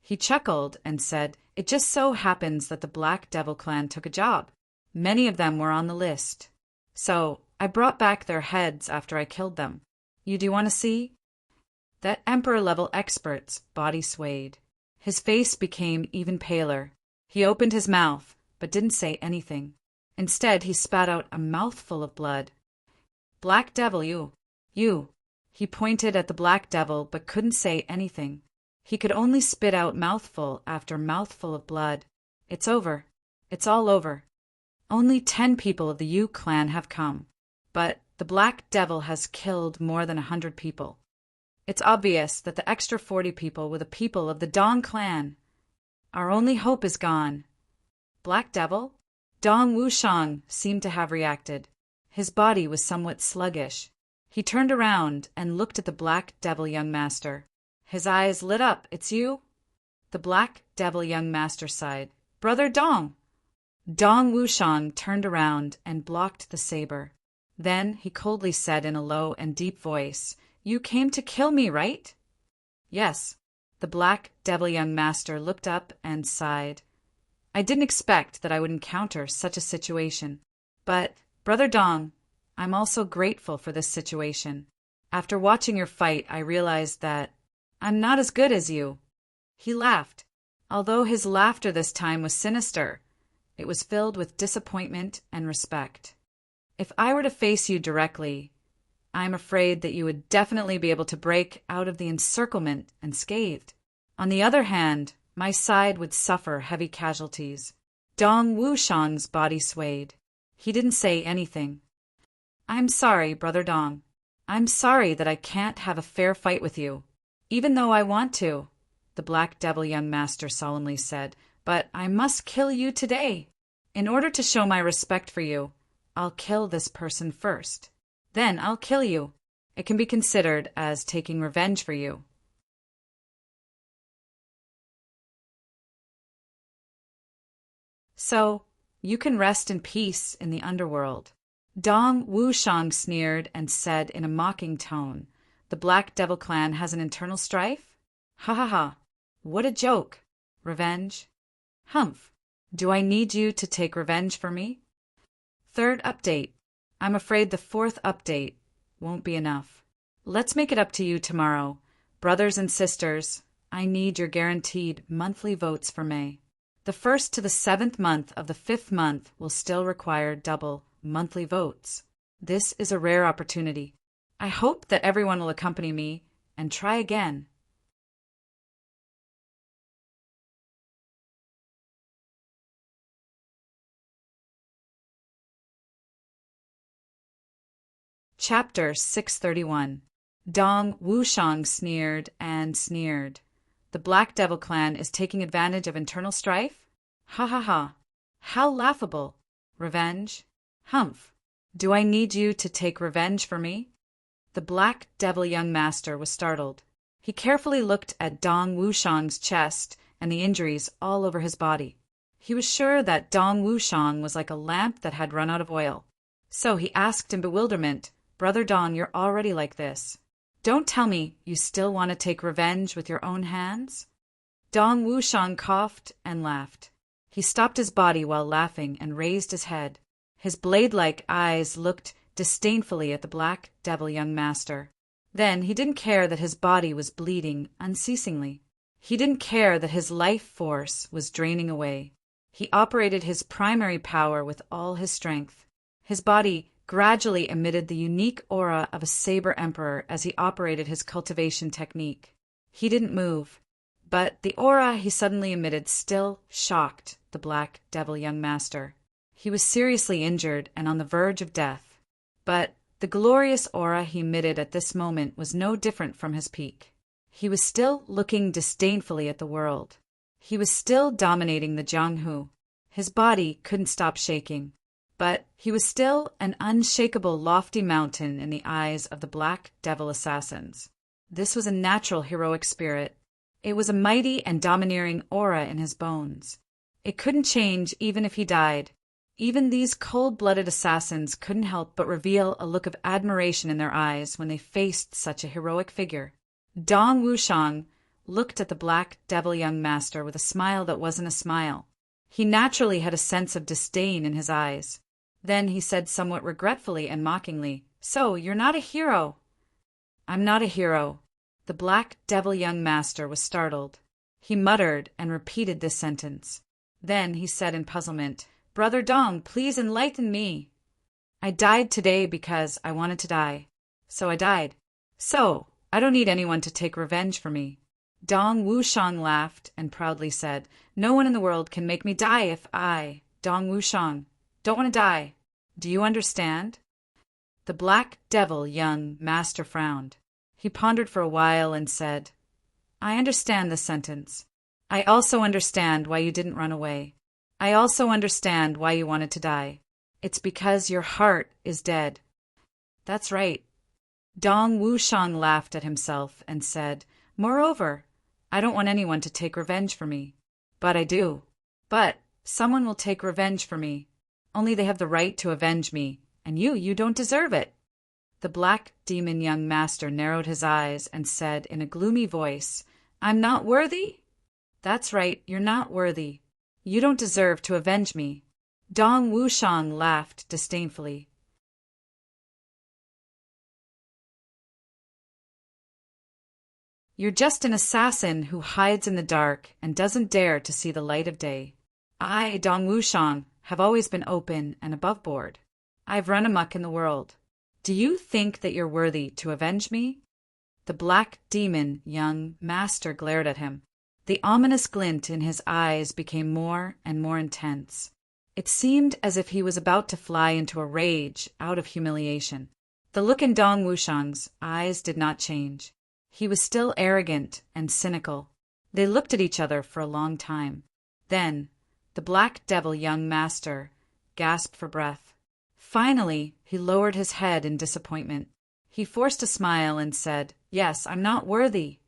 He chuckled and said, "It just so happens that the Black Devil clan took a job. Many of them were on the list. So I brought back their heads after I killed them. You do want to see?" That Emperor-level expert's body swayed. His face became even paler. He opened his mouth, but didn't say anything. Instead, he spat out a mouthful of blood. "Black Devil, you." He pointed at the Black Devil, but couldn't say anything. He could only spit out mouthful after mouthful of blood. "It's over. It's all over. Only 10 people of the Yu clan have come, but the Black Devil has killed more than 100 people. It's obvious that the extra 40 people were the people of the Dong clan. Our only hope is gone." Black Devil? Dong Wushang seemed to have reacted. His body was somewhat sluggish. He turned around and looked at the Black Devil young master. His eyes lit up. "It's you?" The Black Devil young master sighed. "Brother Dong!" Dong Wushang turned around and blocked the saber. Then he coldly said in a low and deep voice, "You came to kill me, right?" "Yes." The black devil young master looked up and sighed. "I didn't expect that I would encounter such a situation. But, Brother Dong, I'm also grateful for this situation. After watching your fight, I realized that I'm not as good as you." He laughed. Although his laughter this time was sinister, it was filled with disappointment and respect. "If I were to face you directly, I'm afraid that you would definitely be able to break out of the encirclement unscathed. On the other hand, my side would suffer heavy casualties." Dong Wushang's body swayed. He didn't say anything. "I'm sorry, Brother Dong. I'm sorry that I can't have a fair fight with you, even though I want to," the black devil young master solemnly said, "but I must kill you today. In order to show my respect for you, I'll kill this person first. Then I'll kill you. It can be considered as taking revenge for you." "So, you can rest in peace in the underworld." Dong Wushang sneered and said in a mocking tone, "The Black Devil clan has an internal strife? Ha ha ha. What a joke. Revenge? Humph. Do I need you to take revenge for me?" Third update. I'm afraid the fourth update won't be enough. Let's make it up to you tomorrow. Brothers and sisters, I need your guaranteed monthly votes for May. The 1st to the 7th month of the 5th month will still require double monthly votes. This is a rare opportunity. I hope that everyone will accompany me and try again. Chapter 631. Dong Wushang sneered and sneered. "The Black Devil clan is taking advantage of internal strife? Ha ha ha. How laughable. Revenge? Humph. Do I need you to take revenge for me?" The Black Devil young master was startled. He carefully looked at Dong Wushang's chest and the injuries all over his body. He was sure that Dong Wushang was like a lamp that had run out of oil. So he asked in bewilderment, "Brother Dong, you're already like this. Don't tell me you still want to take revenge with your own hands?" Dong Wushang coughed and laughed. He stopped his body while laughing and raised his head. His blade-like eyes looked disdainfully at the Black Devil young master. Then he didn't care that his body was bleeding unceasingly. He didn't care that his life force was draining away. He operated his primary power with all his strength. His body gradually emitted the unique aura of a saber emperor as he operated his cultivation technique. He didn't move, but the aura he suddenly emitted still shocked the Black Devil young master. He was seriously injured and on the verge of death, but the glorious aura he emitted at this moment was no different from his peak. He was still looking disdainfully at the world. He was still dominating the Jianghu. His body couldn't stop shaking. But he was still an unshakable lofty mountain in the eyes of the Black Devil assassins. This was a natural heroic spirit. It was a mighty and domineering aura in his bones. It couldn't change even if he died. Even these cold-blooded assassins couldn't help but reveal a look of admiration in their eyes when they faced such a heroic figure. Dong Wushang looked at the Black Devil young master with a smile that wasn't a smile. He naturally had a sense of disdain in his eyes. Then he said somewhat regretfully and mockingly, "So, you're not a hero." "I'm not a hero." The Black Devil young master was startled. He muttered and repeated this sentence. Then he said in puzzlement, "Brother Dong, please enlighten me." "I died today because I wanted to die. So I died. So, I don't need anyone to take revenge for me." Dong Wushang laughed and proudly said, "No one in the world can make me die if I, Dong Wushang, don't want to die. Do you understand?" The Black Devil young master frowned. He pondered for a while and said, "I understand this sentence. I also understand why you didn't run away. I also understand why you wanted to die. It's because your heart is dead." "That's right." Dong Wushang laughed at himself and said, "Moreover, I don't want anyone to take revenge for me. But I do. But Someone will take revenge for me. Only they have the right to avenge me, and you don't deserve it. The black demon young master narrowed his eyes and said in a gloomy voice, I'm not worthy? That's right, you're not worthy. You don't deserve to avenge me. Dong Wushang laughed disdainfully. You're just an assassin who hides in the dark and doesn't dare to see the light of day. I, Dong Wushang, have always been open and above board. I've run amok in the world. Do you think that you're worthy to avenge me? The black demon young master glared at him. The ominous glint in his eyes became more and more intense. It seemed as if he was about to fly into a rage out of humiliation. The look in Dong Wushang's eyes did not change. He was still arrogant and cynical. They looked at each other for a long time. Then, the black devil young master gasped for breath. Finally, he lowered his head in disappointment. He forced a smile and said, Yes, I'm not worthy.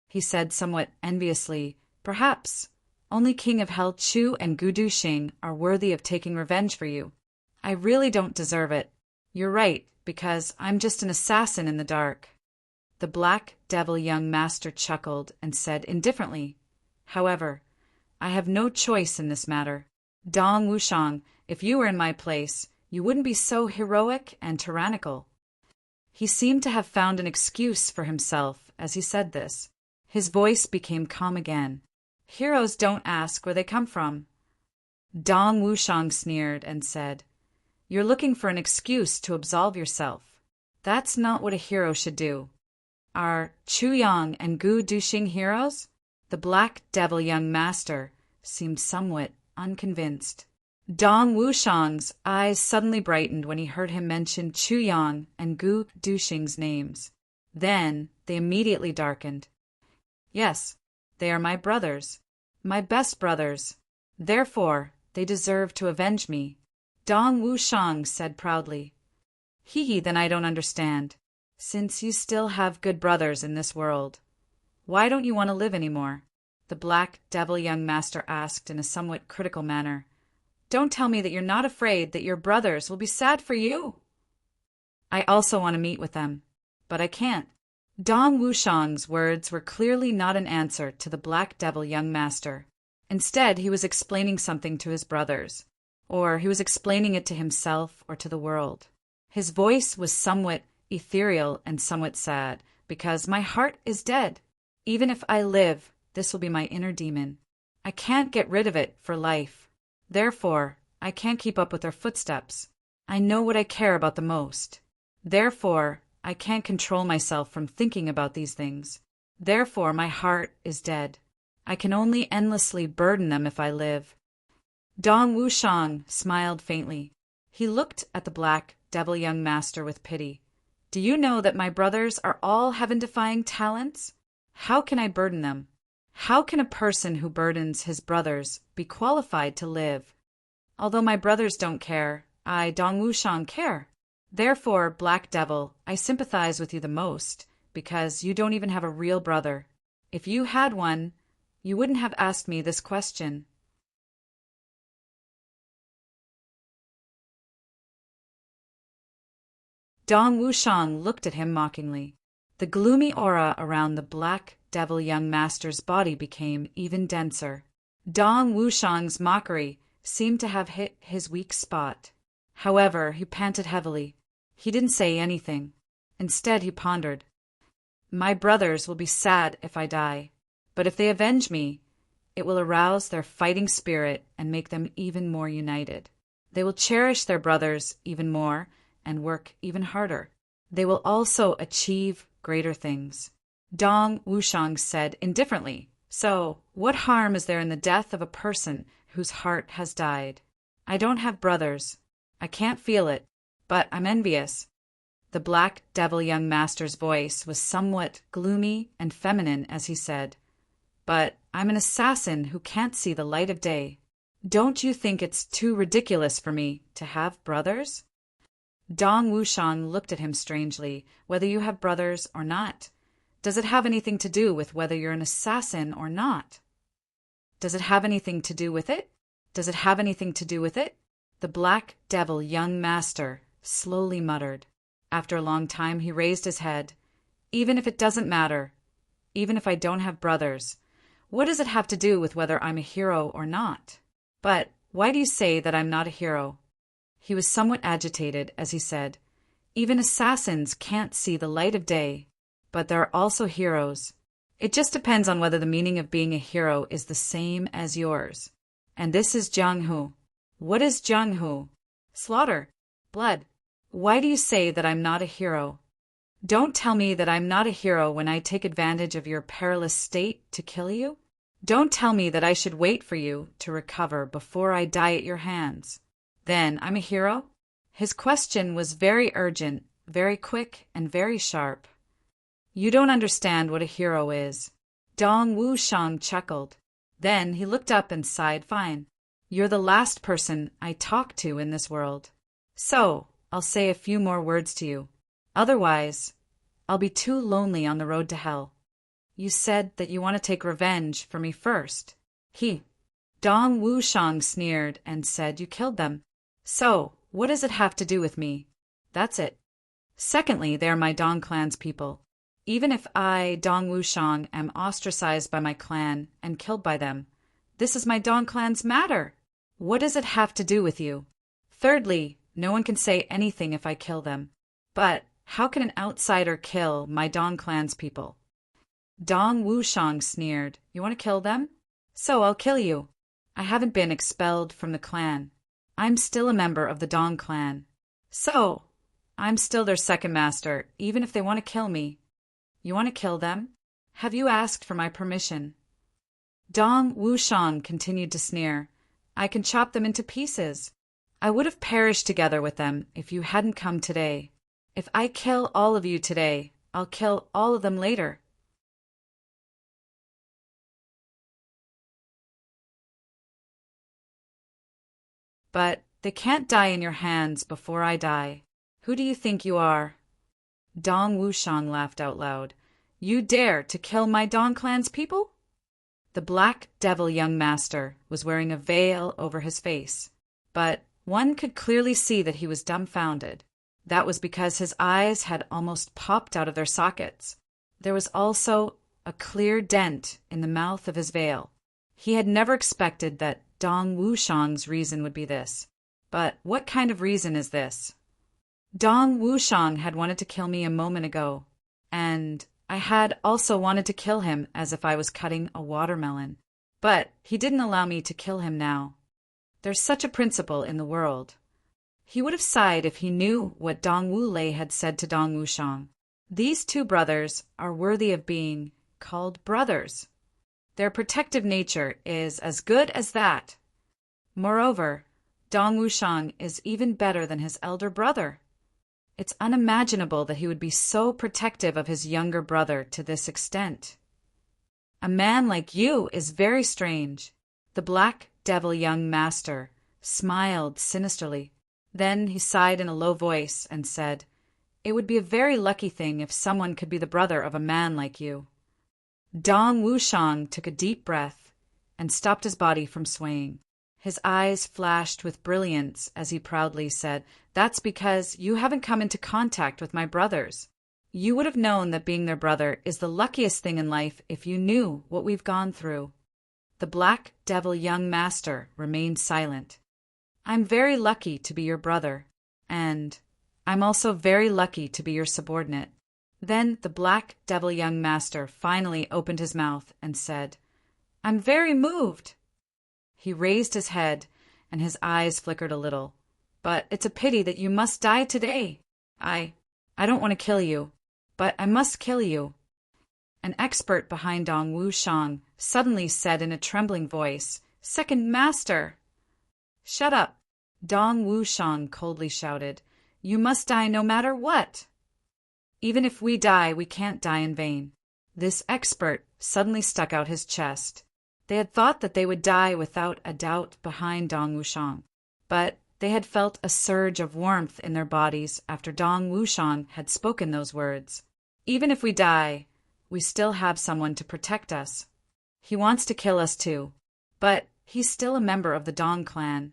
He said somewhat enviously, Perhaps. Only King of Hell Chu and Gu Duxing are worthy of taking revenge for you. I really don't deserve it. You're right, because I'm just an assassin in the dark. The black devil young master chuckled and said indifferently, However, I have no choice in this matter. Dong Wushang, if you were in my place, you wouldn't be so heroic and tyrannical. He seemed to have found an excuse for himself as he said this. His voice became calm again. Heroes don't ask where they come from. Dong Wushang sneered and said, You're looking for an excuse to absolve yourself. That's not what a hero should do. Are Chu Yang and Gu Duxing heroes? The black devil young master seemed somewhat unconvinced. Dong Wushang's eyes suddenly brightened when he heard him mention Chu Yang and Gu Duxing's names. Then they immediately darkened. Yes, they are my brothers, my best brothers. Therefore, they deserve to avenge me. Dong Wushang said proudly. Then I don't understand. Since you still have good brothers in this world, why don't you want to live anymore? The black devil young master asked in a somewhat critical manner. Don't tell me that you're not afraid that your brothers will be sad for you. I also want to meet with them, but I can't. Dong Wushang's words were clearly not an answer to the black devil young master. Instead, he was explaining something to his brothers, or he was explaining it to himself or to the world. His voice was somewhat ethereal and somewhat sad, because my heart is dead. Even if I live, this will be my inner demon. I can't get rid of it for life. Therefore, I can't keep up with their footsteps. I know what I care about the most. Therefore, I can't control myself from thinking about these things. Therefore, my heart is dead. I can only endlessly burden them if I live. Dong Wushang smiled faintly. He looked at the black devil young master with pity. Do you know that my brothers are all heaven-defying talents? How can I burden them? How can a person who burdens his brothers be qualified to live? Although my brothers don't care, I, Dong Wushang, care. Therefore, Black Devil, I sympathize with you the most, because you don't even have a real brother. If you had one, you wouldn't have asked me this question. Dong Wushang looked at him mockingly. The gloomy aura around the black devil young master's body became even denser. Dong Wushang's mockery seemed to have hit his weak spot. However, he panted heavily. He didn't say anything. Instead, he pondered. My brothers will be sad if I die, but if they avenge me, it will arouse their fighting spirit and make them even more united. They will cherish their brothers even more and work even harder. They will also achieve greater things. Dong Wushang said indifferently, So, what harm is there in the death of a person whose heart has died? I don't have brothers. I can't feel it, but I'm envious. The black devil young master's voice was somewhat gloomy and feminine as he said, But I'm an assassin who can't see the light of day. Don't you think it's too ridiculous for me to have brothers? Dong Wushang looked at him strangely. Whether you have brothers or not, does it have anything to do with whether you're an assassin or not? Does it have anything to do with it? Does it have anything to do with it? The black devil young master slowly muttered. After a long time he raised his head. Even if it doesn't matter, even if I don't have brothers, what does it have to do with whether I'm a hero or not? But why do you say that I'm not a hero? He was somewhat agitated as he said, even assassins can't see the light of day, but there are also heroes. It just depends on whether the meaning of being a hero is the same as yours. And this is Jianghu. What is Jianghu? Slaughter. Blood. Why do you say that I'm not a hero? Don't tell me that I'm not a hero when I take advantage of your perilous state to kill you. Don't tell me that I should wait for you to recover before I die at your hands. Then I'm a hero? His question was very urgent, very quick, and very sharp. You don't understand what a hero is. Dong Wushang chuckled. Then he looked up and sighed. Fine. You're the last person I talk to in this world. So, I'll say a few more words to you. Otherwise, I'll be too lonely on the road to hell. You said that you want to take revenge for me first. Dong Wushang sneered and said you killed them. So, what does it have to do with me? That's it. Secondly, they are my Dong clan's people. Even if I, Dong Wushang, am ostracized by my clan and killed by them, this is my Dong clan's matter. What does it have to do with you? Thirdly, no one can say anything if I kill them. But how can an outsider kill my Dong clan's people? Dong Wushang sneered. You want to kill them? So I'll kill you. I haven't been expelled from the clan. I'm still a member of the Dong clan. So, I'm still their second master, even if they want to kill me. You want to kill them? Have you asked for my permission? Dong Wushang continued to sneer. I can chop them into pieces. I would have perished together with them if you hadn't come today. If I kill all of you today, I'll kill all of them later. But they can't die in your hands before I die. Who do you think you are? Dong Wushang laughed out loud. You dare to kill my Dong clan's people? The black devil young master was wearing a veil over his face, but one could clearly see that he was dumbfounded. That was because his eyes had almost popped out of their sockets. There was also a clear dent in the mouth of his veil. He had never expected that Dong Wushang's reason would be this. But what kind of reason is this? Dong Wushang had wanted to kill me a moment ago, and I had also wanted to kill him as if I was cutting a watermelon. But he didn't allow me to kill him now. There's such a principle in the world. He would have sighed if he knew what Dong Wulei had said to Dong Wushang. These two brothers are worthy of being called brothers. Their protective nature is as good as that. Moreover, Dong Wushang is even better than his elder brother. It's unimaginable that he would be so protective of his younger brother to this extent. A man like you is very strange. The black devil young master smiled sinisterly. Then he sighed in a low voice and said, It would be a very lucky thing if someone could be the brother of a man like you. Dong Wushang took a deep breath and stopped his body from swaying. His eyes flashed with brilliance as he proudly said, That's because you haven't come into contact with my brothers. You would have known that being their brother is the luckiest thing in life if you knew what we've gone through. The black devil young master remained silent. I'm very lucky to be your brother, and I'm also very lucky to be your subordinate. Then the black devil young master finally opened his mouth and said, I'm very moved. He raised his head, and his eyes flickered a little. But it's a pity that you must die today. I don't want to kill you, but I must kill you. An expert behind Dong Wushang suddenly said in a trembling voice, Second master! Shut up! Dong Wushang coldly shouted. You must die no matter what! Even if we die, we can't die in vain. This expert suddenly stuck out his chest. They had thought that they would die without a doubt behind Dong Wushang, but they had felt a surge of warmth in their bodies after Dong Wushang had spoken those words. Even if we die, we still have someone to protect us. He wants to kill us too, but He's still a member of the Dong clan.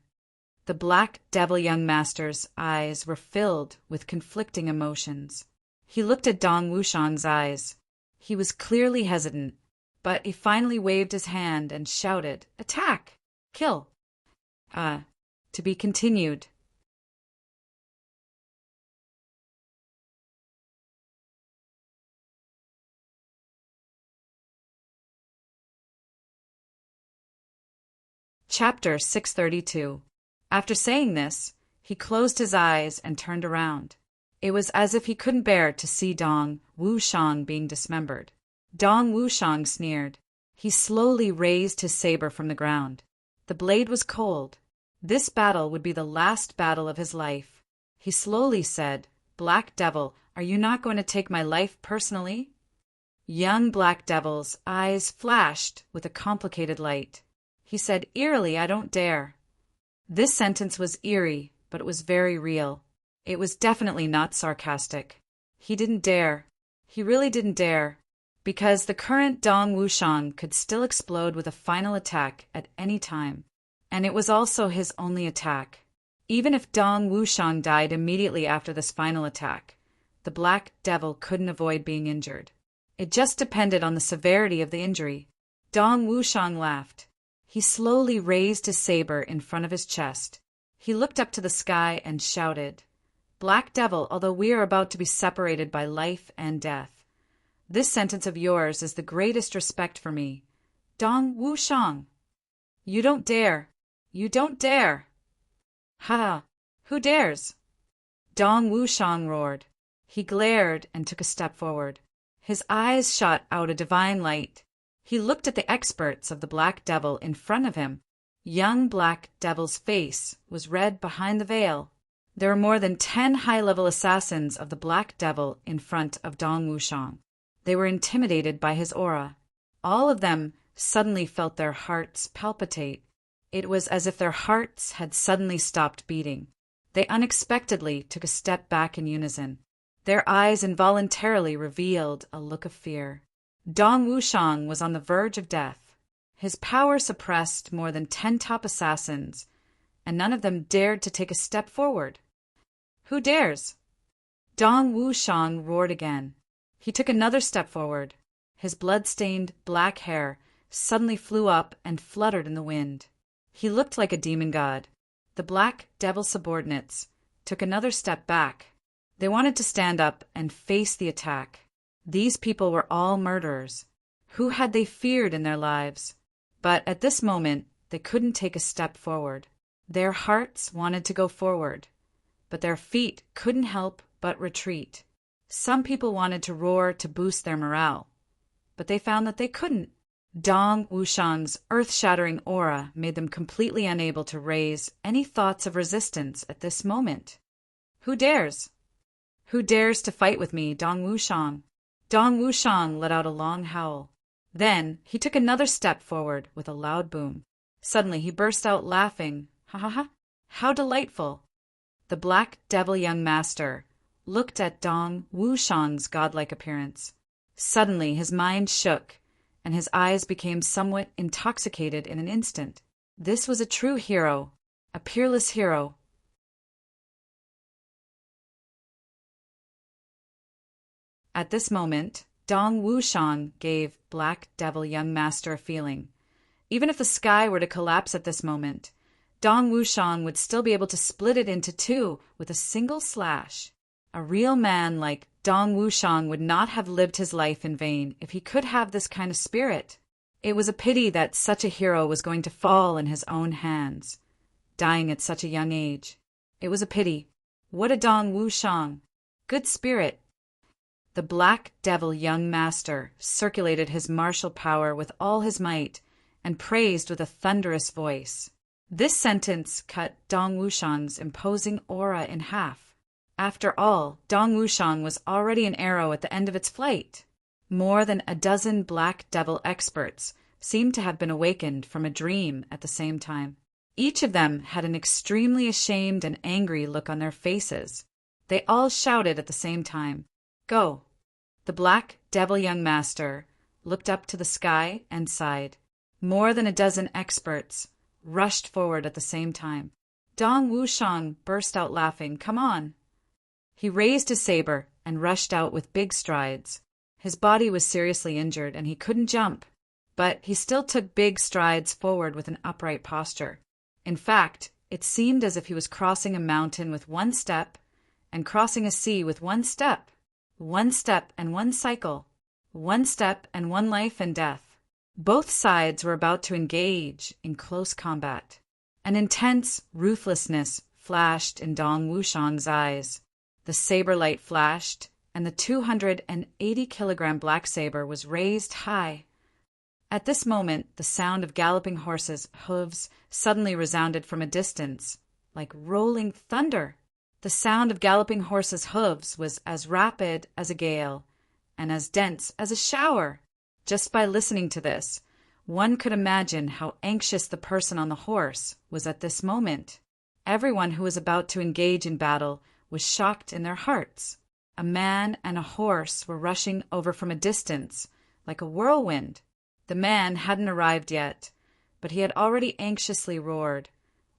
The Black Devil young master's eyes were filled with conflicting emotions. He looked at Dong Wushang's eyes. He was clearly hesitant, but he finally waved his hand and shouted, "Attack! Kill!" To be continued. Chapter 632. After saying this, he closed his eyes and turned around. It was as if he couldn't bear to see Dong Wushang being dismembered. Dong Wushang sneered. He slowly raised his saber from the ground. The blade was cold. This battle would be the last battle of his life. He slowly said, "Black Devil, are you not going to take my life personally?" Young Black Devil's eyes flashed with a complicated light. He said eerily, "I don't dare." This sentence was eerie, but it was very real. It was definitely not sarcastic. He didn't dare. He really didn't dare, because the current Dong Wushang could still explode with a final attack at any time, and it was also his only attack. Even if Dong Wushang died immediately after this final attack, the Black Devil couldn't avoid being injured. It just depended on the severity of the injury. Dong Wushang laughed. He slowly raised his saber in front of his chest. He looked up to the sky and shouted, "Black Devil, although we are about to be separated by life and death, this sentence of yours is the greatest respect for me. Dong Wushang, you don't dare. You don't dare." "Ha! Who dares?" Dong Wushang roared. He glared and took a step forward. His eyes shot out a divine light. He looked at the experts of the Black Devil in front of him. Young Black Devil's face was red behind the veil. There were more than 10 high-level assassins of the Black Devil in front of Dong Wushang. They were intimidated by his aura. All of them suddenly felt their hearts palpitate. It was as if their hearts had suddenly stopped beating. They unexpectedly took a step back in unison. Their eyes involuntarily revealed a look of fear. Dong Wushang was on the verge of death. His power suppressed more than 10 top assassins, and none of them dared to take a step forward. "Who dares?" Dong Wushang roared again. He took another step forward. His blood-stained black hair suddenly flew up and fluttered in the wind. He looked like a demon god. The Black Devil subordinates took another step back. They wanted to stand up and face the attack. These people were all murderers. Who had they feared in their lives? But at this moment, they couldn't take a step forward. Their hearts wanted to go forward, but their feet couldn't help but retreat. Some people wanted to roar to boost their morale, but they found that they couldn't. Dong Wushang's earth-shattering aura made them completely unable to raise any thoughts of resistance at this moment. "Who dares? Who dares to fight with me, Dong Wushang?" Dong Wushang let out a long howl. Then he took another step forward with a loud boom. Suddenly he burst out laughing. "Ha ha ha! How delightful!" The Black Devil young master looked at Dong Wushang's godlike appearance. Suddenly his mind shook, and his eyes became somewhat intoxicated in an instant. This was a true hero, a peerless hero. At this moment, Dong Wushang gave Black Devil young master a feeling. Even if the sky were to collapse at this moment, Dong Wushang would still be able to split it into two with a single slash. A real man like Dong Wushang would not have lived his life in vain if he could have this kind of spirit. It was a pity that such a hero was going to fall in his own hands, dying at such a young age. It was a pity. What a Dong Wushang! Good spirit! The Black Devil young master circulated his martial power with all his might and praised with a thunderous voice. This sentence cut Dong Wushang's imposing aura in half. After all, Dong Wushang was already an arrow at the end of its flight. More than a dozen Black Devil experts seemed to have been awakened from a dream at the same time. Each of them had an extremely ashamed and angry look on their faces. They all shouted at the same time, "Go!" The Black Devil young master looked up to the sky and sighed. More than a dozen experts rushed forward at the same time. Dong Wushang burst out laughing. Come on! He raised his saber and rushed out with big strides. His body was seriously injured and he couldn't jump, but he still took big strides forward with an upright posture. In fact, it seemed as if he was crossing a mountain with one step and crossing a sea with one step and one cycle, one step and one life and death. Both sides were about to engage in close combat. An intense ruthlessness flashed in Dong Wushang's eyes. The saber light flashed, and the 280-kilogram black saber was raised high. At this moment, the sound of galloping horses' hooves suddenly resounded from a distance, like rolling thunder. The sound of galloping horses' hooves was as rapid as a gale, and as dense as a shower. Just by listening to this, one could imagine how anxious the person on the horse was at this moment. Everyone who was about to engage in battle was shocked in their hearts. A man and a horse were rushing over from a distance, like a whirlwind. The man hadn't arrived yet, but he had already anxiously roared,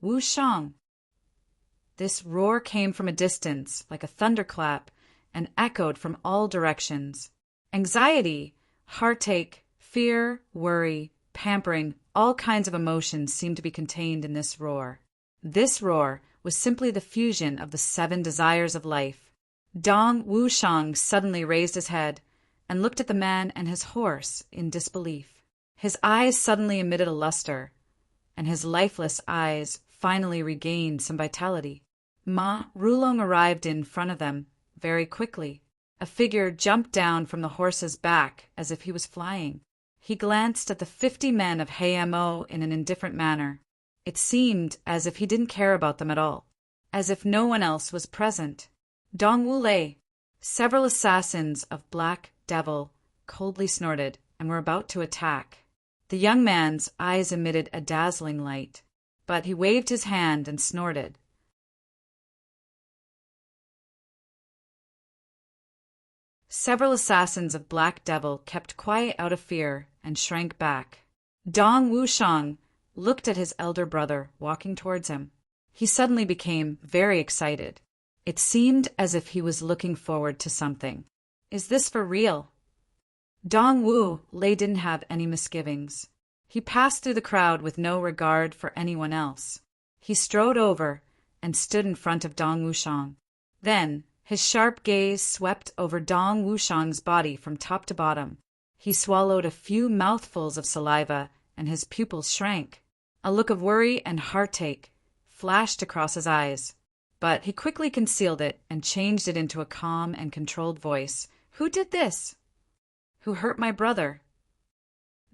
"Wu Shang!" This roar came from a distance, like a thunderclap, and echoed from all directions. Anxiety, heartache, fear, worry, pampering, all kinds of emotions seemed to be contained in this roar. This roar was simply the fusion of the 7 desires of life. Dong Wushang suddenly raised his head and looked at the man and his horse in disbelief. His eyes suddenly emitted a luster, and his lifeless eyes finally regained some vitality. Ma Rulong arrived in front of them very quickly. A figure jumped down from the horse's back as if he was flying. He glanced at the 50 men of Hamo in an indifferent manner. It seemed as if he didn't care about them at all, as if no one else was present. Dong Wu lay. Several assassins of Black Devil coldly snorted and were about to attack. The young man's eyes emitted a dazzling light, but he waved his hand and snorted. Several assassins of Black Devil kept quiet out of fear and shrank back. Dong Wushang looked at his elder brother walking towards him. He suddenly became very excited. It seemed as if he was looking forward to something. Is this for real? Dong Wu Lei didn't have any misgivings. He passed through the crowd with no regard for anyone else. He strode over and stood in front of Dong Wushang. Then his sharp gaze swept over Dong Wushang's body from top to bottom. He swallowed a few mouthfuls of saliva and his pupils shrank. A look of worry and heartache flashed across his eyes, but he quickly concealed it and changed it into a calm and controlled voice. Who did this? Who hurt my brother?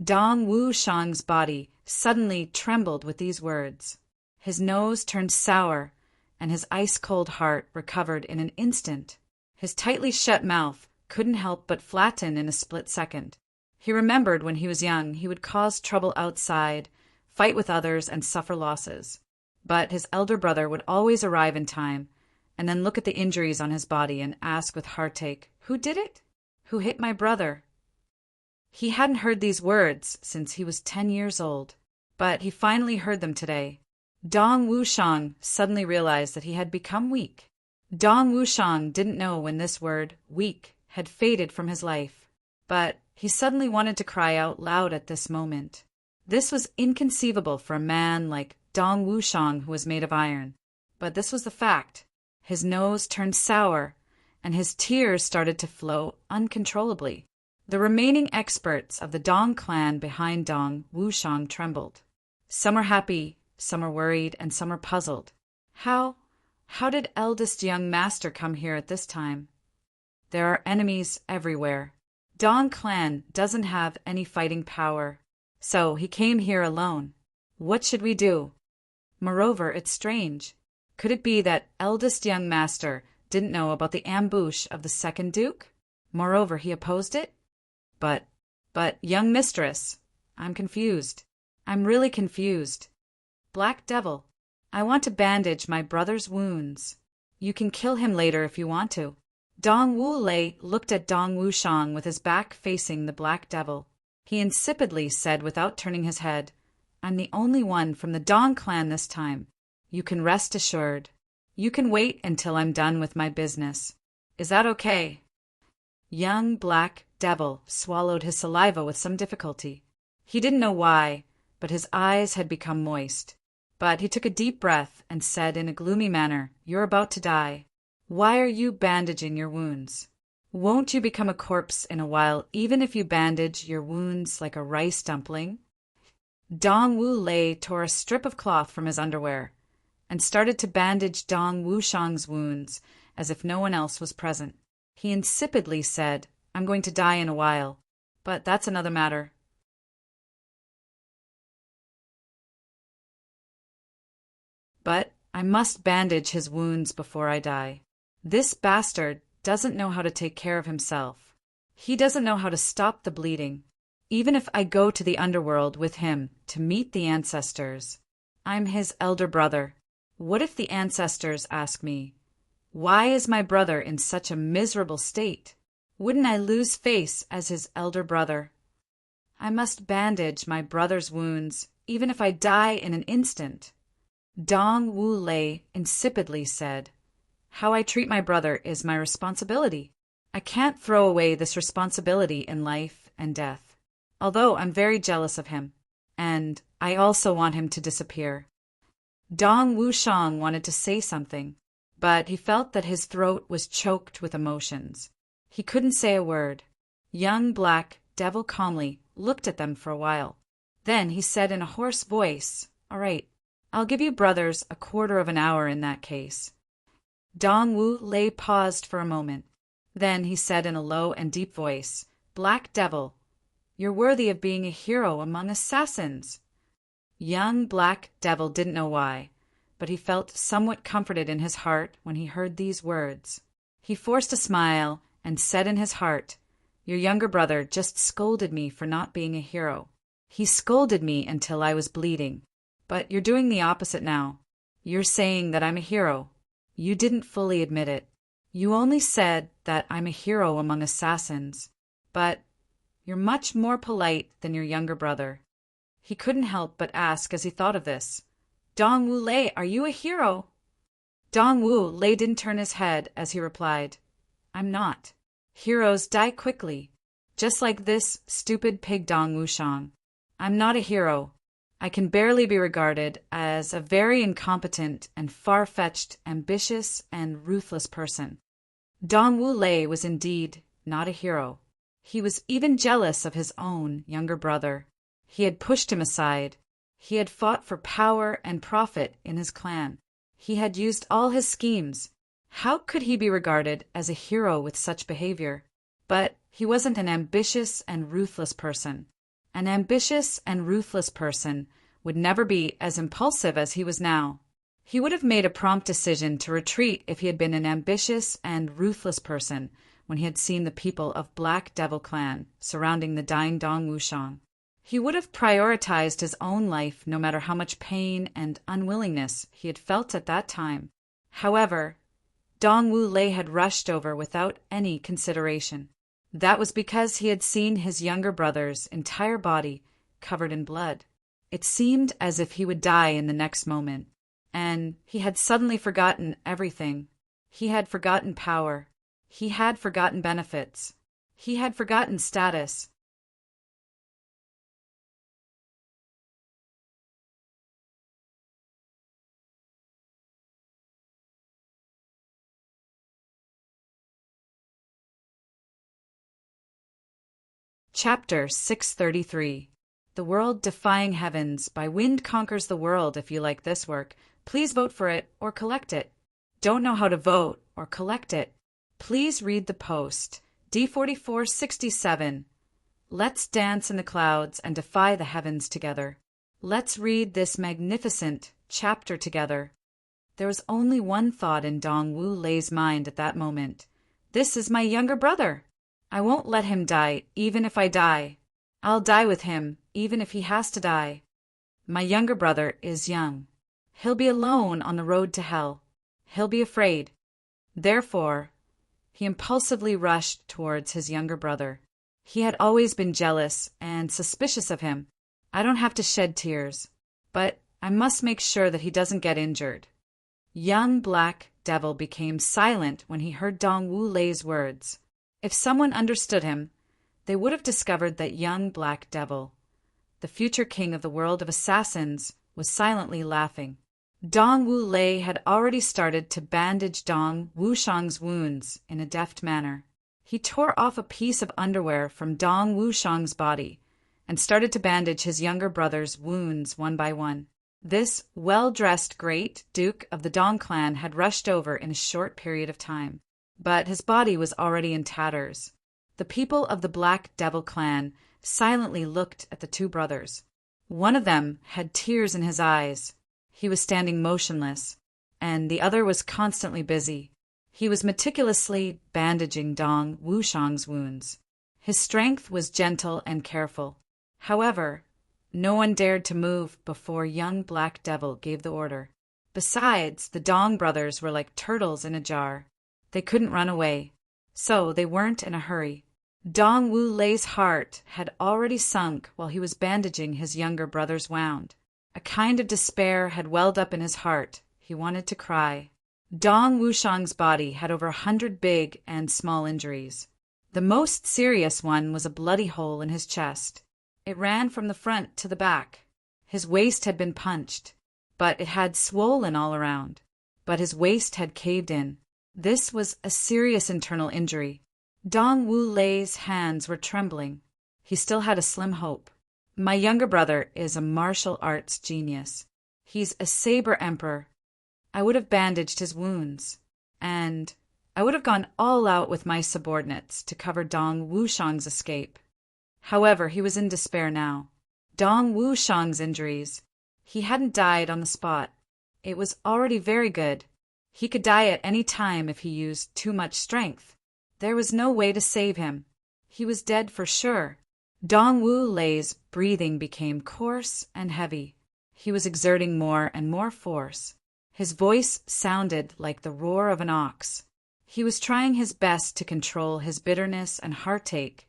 Dong Wushang's body suddenly trembled with these words. His nose turned sour, and his ice-cold heart recovered in an instant. His tightly shut mouth couldn't help but flatten in a split second. He remembered when he was young he would cause trouble outside, fight with others, and suffer losses. But his elder brother would always arrive in time, and then look at the injuries on his body and ask with heartache, Who did it? Who hit my brother? He hadn't heard these words since he was 10 years old, but he finally heard them today. Dong Wushang suddenly realized that he had become weak. Dong Wushang didn't know when this word, weak, had faded from his life, but he suddenly wanted to cry out loud at this moment. This was inconceivable for a man like Dong Wushang who was made of iron, but this was the fact. His nose turned sour, and his tears started to flow uncontrollably. The remaining experts of the Dong clan behind Dong Wushang trembled. Some were happy, some were worried, and some were puzzled. How did eldest young master come here at this time? There are enemies everywhere. Dong clan doesn't have any fighting power, so he came here alone. What should we do? Moreover, it's strange. Could it be that eldest young master didn't know about the ambush of the second duke? Moreover, he opposed it? But, young mistress, I'm confused. I'm really confused. Black Devil, I want to bandage my brother's wounds. You can kill him later if you want to. Dong Wu Lei looked at Dong Wushang with his back facing the Black Devil. He insipidly said without turning his head, I'm the only one from the Dong clan this time. You can rest assured. You can wait until I'm done with my business. Is that okay?" Young Black Devil swallowed his saliva with some difficulty. He didn't know why, but his eyes had become moist. But he took a deep breath and said in a gloomy manner, "You're about to die. Why are you bandaging your wounds? Won't you become a corpse in a while, even if you bandage your wounds like a rice dumpling?" Dong Wu Lei tore a strip of cloth from his underwear and started to bandage Dong Wushang's wounds as if no one else was present. He insipidly said, "I'm going to die in a while, but that's another matter." "But I must bandage his wounds before I die. This bastard doesn't know how to take care of himself. He doesn't know how to stop the bleeding. Even if I go to the underworld with him to meet the ancestors, I'm his elder brother. What if the ancestors ask me, 'Why is my brother in such a miserable state?' Wouldn't I lose face as his elder brother? I must bandage my brother's wounds, even if I die in an instant." Dong Wu Lei insipidly said, "How I treat my brother is my responsibility. I can't throw away this responsibility in life and death. Although I'm very jealous of him, and I also want him to disappear." Dong Wushang wanted to say something, but he felt that his throat was choked with emotions. He couldn't say a word. Young Black Devil calmly looked at them for a while. Then he said in a hoarse voice, "All right, I'll give you brothers a quarter of an hour in that case." Dong Wu Lei paused for a moment. Then he said in a low and deep voice, "Black Devil, you're worthy of being a hero among assassins." Young Black Devil didn't know why, but he felt somewhat comforted in his heart when he heard these words. He forced a smile and said in his heart, "Your younger brother just scolded me for not being a hero. He scolded me until I was bleeding. But you're doing the opposite now. You're saying that I'm a hero. You didn't fully admit it. You only said that I'm a hero among assassins. But you're much more polite than your younger brother." He couldn't help but ask as he thought of this, "Dong Wu Lei, are you a hero?" Dong Wu Lei didn't turn his head as he replied, "I'm not. Heroes die quickly, just like this stupid pig Dong Wushang. I'm not a hero. I can barely be regarded as a very incompetent and far-fetched, ambitious and ruthless person." Dong Wu Lei was indeed not a hero. He was even jealous of his own younger brother. He had pushed him aside. He had fought for power and profit in his clan. He had used all his schemes. How could he be regarded as a hero with such behavior? But he wasn't an ambitious and ruthless person. An ambitious and ruthless person would never be as impulsive as he was now. He would have made a prompt decision to retreat if he had been an ambitious and ruthless person when he had seen the people of Black Devil Clan surrounding the dying Dong Wushang. He would have prioritized his own life no matter how much pain and unwillingness he had felt at that time. However, Dong Wu Lei had rushed over without any consideration. That was because he had seen his younger brother's entire body covered in blood. It seemed as if he would die in the next moment, and he had suddenly forgotten everything. He had forgotten power. He had forgotten benefits. He had forgotten status. Chapter 633. The World Defying Heavens by Wind Conquers the World. If you like this work, please vote for it or collect it. Don't know how to vote or collect it? Please read the post. D4467. Let's dance in the clouds and defy the heavens together. Let's read this magnificent chapter together. There was only one thought in Dong Wu Lei's mind at that moment. This is my younger brother. I won't let him die, even if I die. I'll die with him, even if he has to die. My younger brother is young. He'll be alone on the road to hell. He'll be afraid. Therefore, he impulsively rushed towards his younger brother. He had always been jealous and suspicious of him. I don't have to shed tears. But I must make sure that he doesn't get injured. Young Black Devil became silent when he heard Dong Wu Lei's words. If someone understood him, they would have discovered that young Black Devil, the future king of the world of assassins, was silently laughing. Dong Wu Lei had already started to bandage Dong Wushang's wounds in a deft manner. He tore off a piece of underwear from Dong Wushang's body and started to bandage his younger brother's wounds one by one. This well-dressed great duke of the Dong clan had rushed over in a short period of time, but his body was already in tatters. The people of the Black Devil clan silently looked at the two brothers. One of them had tears in his eyes. He was standing motionless, and the other was constantly busy. He was meticulously bandaging Dong Wushang's wounds. His strength was gentle and careful. However, no one dared to move before young Black Devil gave the order. Besides, the Dong brothers were like turtles in a jar. They couldn't run away, so they weren't in a hurry. Dong Wu Lei's heart had already sunk while he was bandaging his younger brother's wound. A kind of despair had welled up in his heart. He wanted to cry. Dong Wushang's body had over 100 big and small injuries. The most serious one was a bloody hole in his chest. It ran from the front to the back. His waist had been punched, but it had swollen all around. But his waist had caved in. This was a serious internal injury. Dong Wu Lei's hands were trembling. He still had a slim hope. My younger brother is a martial arts genius. He's a saber emperor. I would have bandaged his wounds, and I would have gone all out with my subordinates to cover Dong Wushang's escape. However, he was in despair now. Dong Wushang's injuries. He hadn't died on the spot. It was already very good. He could die at any time if he used too much strength. There was no way to save him. He was dead for sure. Dong Wu Lei's breathing became coarse and heavy. He was exerting more and more force. His voice sounded like the roar of an ox. He was trying his best to control his bitterness and heartache,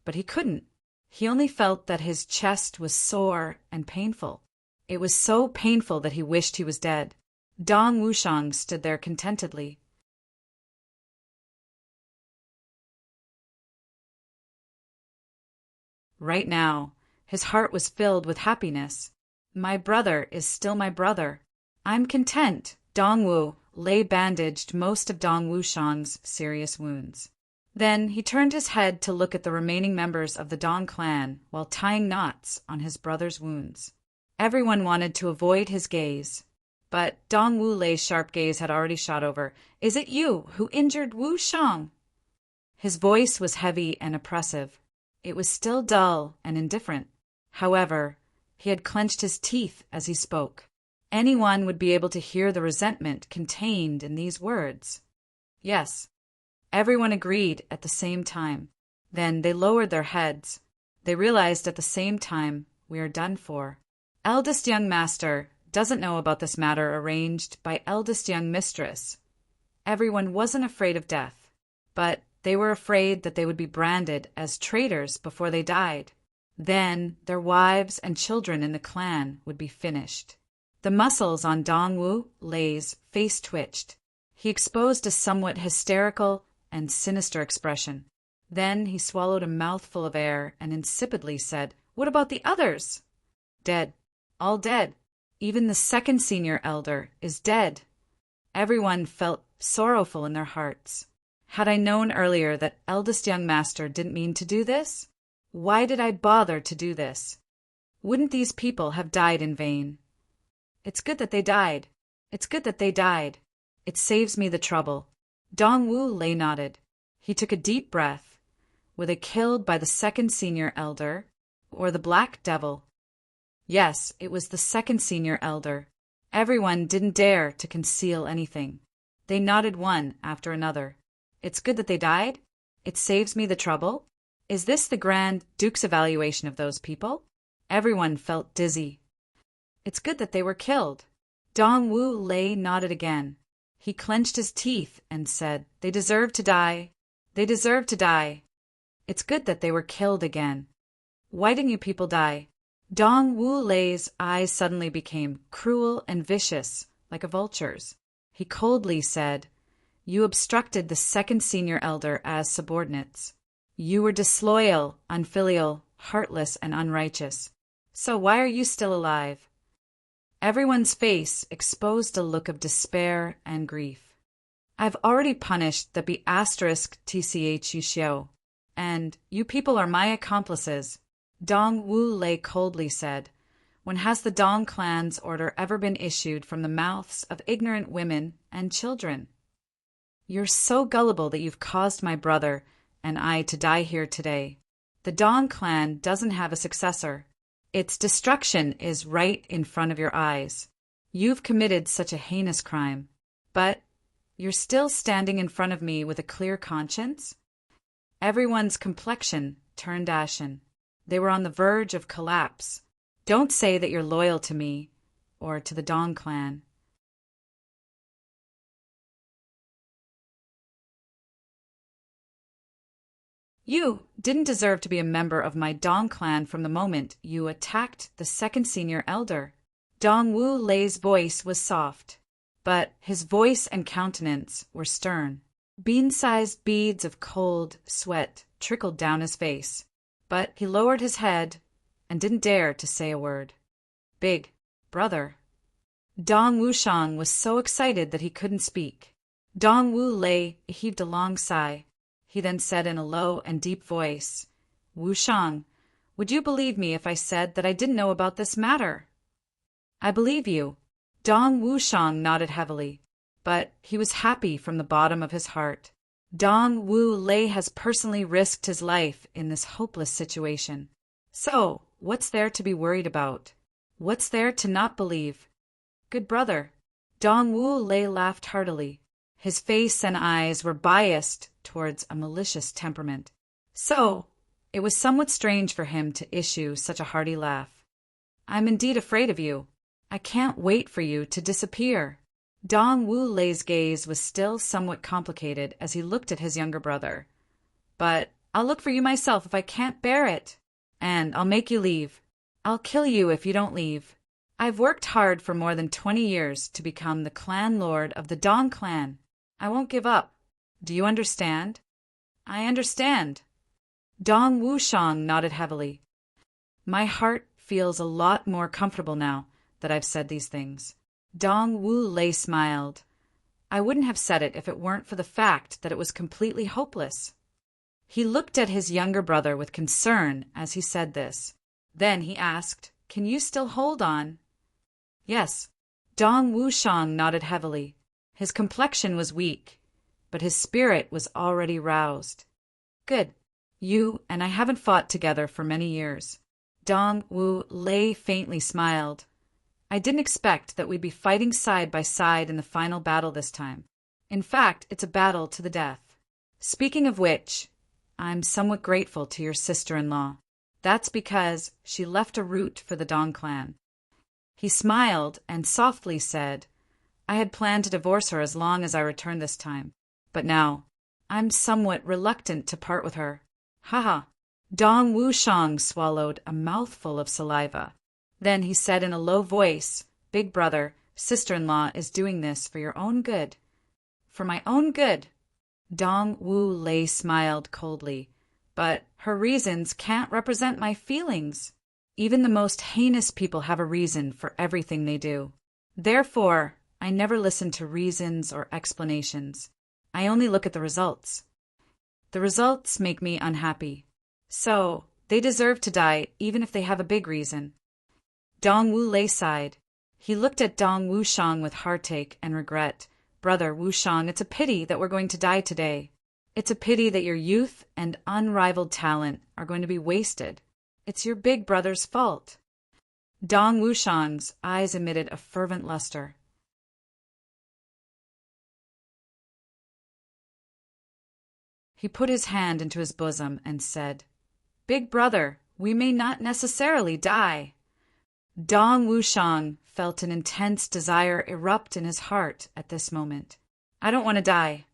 but he couldn't. He only felt that his chest was sore and painful. It was so painful that he wished he was dead. Dong Wushang stood there contentedly. Right now, his heart was filled with happiness. My brother is still my brother. I'm content. Dong Wu Lei bandaged most of Dong Wushang's serious wounds. Then he turned his head to look at the remaining members of the Dong clan while tying knots on his brother's wounds. Everyone wanted to avoid his gaze, but Dong Wu Lei's sharp gaze had already shot over. Is it you who injured Wu Shang? His voice was heavy and oppressive. It was still dull and indifferent. However, he had clenched his teeth as he spoke. Anyone would be able to hear the resentment contained in these words. Yes. Everyone agreed at the same time. Then they lowered their heads. They realized at the same time, we are done for. Eldest young master doesn't know about this matter arranged by eldest young mistress. Everyone wasn't afraid of death, but they were afraid that they would be branded as traitors before they died. Then their wives and children in the clan would be finished. The muscles on Dong Wu Lei's face twitched. He exposed a somewhat hysterical and sinister expression. Then he swallowed a mouthful of air and insipidly said, "What about the others?" "Dead. All dead. Even the second senior elder is dead." Everyone felt sorrowful in their hearts. Had I known earlier that eldest young master didn't mean to do this? Why did I bother to do this? Wouldn't these people have died in vain? It's good that they died. It's good that they died. It saves me the trouble. Dong Wu Lei nodded. He took a deep breath. Were they killed by the second senior elder or the Black Devil? Yes, it was the second senior elder. Everyone didn't dare to conceal anything. They nodded one after another. It's good that they died? It saves me the trouble? Is this the Grand Duke's evaluation of those people? Everyone felt dizzy. It's good that they were killed. Dong Wu Lei nodded again. He clenched his teeth and said, "They deserve to die. They deserve to die." It's good that they were killed again. Why didn't you people die? Dong Wu Lei's eyes suddenly became cruel and vicious, like a vulture's. He coldly said, "You obstructed the second senior elder as subordinates. You were disloyal, unfilial, heartless, and unrighteous. So why are you still alive?" Everyone's face exposed a look of despair and grief. "I've already punished the *TCH Yuxiu, and you people are my accomplices," Dong Wu Lei coldly said. "When has the Dong clan's order ever been issued from the mouths of ignorant women and children? You're so gullible that you've caused my brother and I to die here today. The Dong clan doesn't have a successor. Its destruction is right in front of your eyes. You've committed such a heinous crime, but you're still standing in front of me with a clear conscience?" Everyone's complexion turned ashen. They were on the verge of collapse. "Don't say that you're loyal to me or to the Dong clan." "You didn't deserve to be a member of my Dong clan from the moment you attacked the second senior elder." Dong Wu Lei's voice was soft, but his voice and countenance were stern. Bean-sized beads of cold sweat trickled down his face, but he lowered his head and didn't dare to say a word. "Big brother." Dong Wushang was so excited that he couldn't speak. Dong Wu Lei heaved a long sigh. He then said in a low and deep voice, "Wushang, would you believe me if I said that I didn't know about this matter?" "I believe you." Dong Wushang nodded heavily, but he was happy from the bottom of his heart. Dong Wu Lei has personally risked his life in this hopeless situation. So, what's there to be worried about? What's there to not believe? "Good brother." Dong Wu Lei laughed heartily. His face and eyes were biased towards a malicious temperament. So, it was somewhat strange for him to issue such a hearty laugh. "I'm indeed afraid of you. I can't wait for you to disappear." Dong Wu Lei's gaze was still somewhat complicated as he looked at his younger brother. "But I'll look for you myself if I can't bear it. And I'll make you leave. I'll kill you if you don't leave. I've worked hard for more than 20 years to become the clan lord of the Dong clan. I won't give up. Do you understand?" "I understand." Dong Wushang nodded heavily. "My heart feels a lot more comfortable now that I've said these things." Dong Wu Lei smiled. "I wouldn't have said it if it weren't for the fact that it was completely hopeless." He looked at his younger brother with concern as he said this. Then he asked, "Can you still hold on?" "Yes." Dong Wushang nodded heavily. His complexion was weak, but his spirit was already roused. "Good. You and I haven't fought together for many years." Dong Wu Lei faintly smiled. "I didn't expect that we'd be fighting side by side in the final battle this time. In fact, it's a battle to the death. Speaking of which, I'm somewhat grateful to your sister-in-law. That's because she left a root for the Dong clan." He smiled and softly said, "I had planned to divorce her as long as I returned this time, but now I'm somewhat reluctant to part with her. Haha." Dong Wushang swallowed a mouthful of saliva. Then he said in a low voice, "Big brother, sister-in-law is doing this for your own good." "For my own good." Dong Wu Lei smiled coldly. "But her reasons can't represent my feelings. Even the most heinous people have a reason for everything they do. Therefore, I never listen to reasons or explanations. I only look at the results. The results make me unhappy. So, they deserve to die even if they have a big reason." Dong Wu Lei sighed. He looked at Dong Wushang with heartache and regret. "Brother Wushang, it's a pity that we're going to die today. It's a pity that your youth and unrivaled talent are going to be wasted. It's your big brother's fault." Dong Wushang's eyes emitted a fervent luster. He put his hand into his bosom and said, "Big brother, we may not necessarily die." Dong Wushang felt an intense desire erupt in his heart at this moment. "I don't want to die."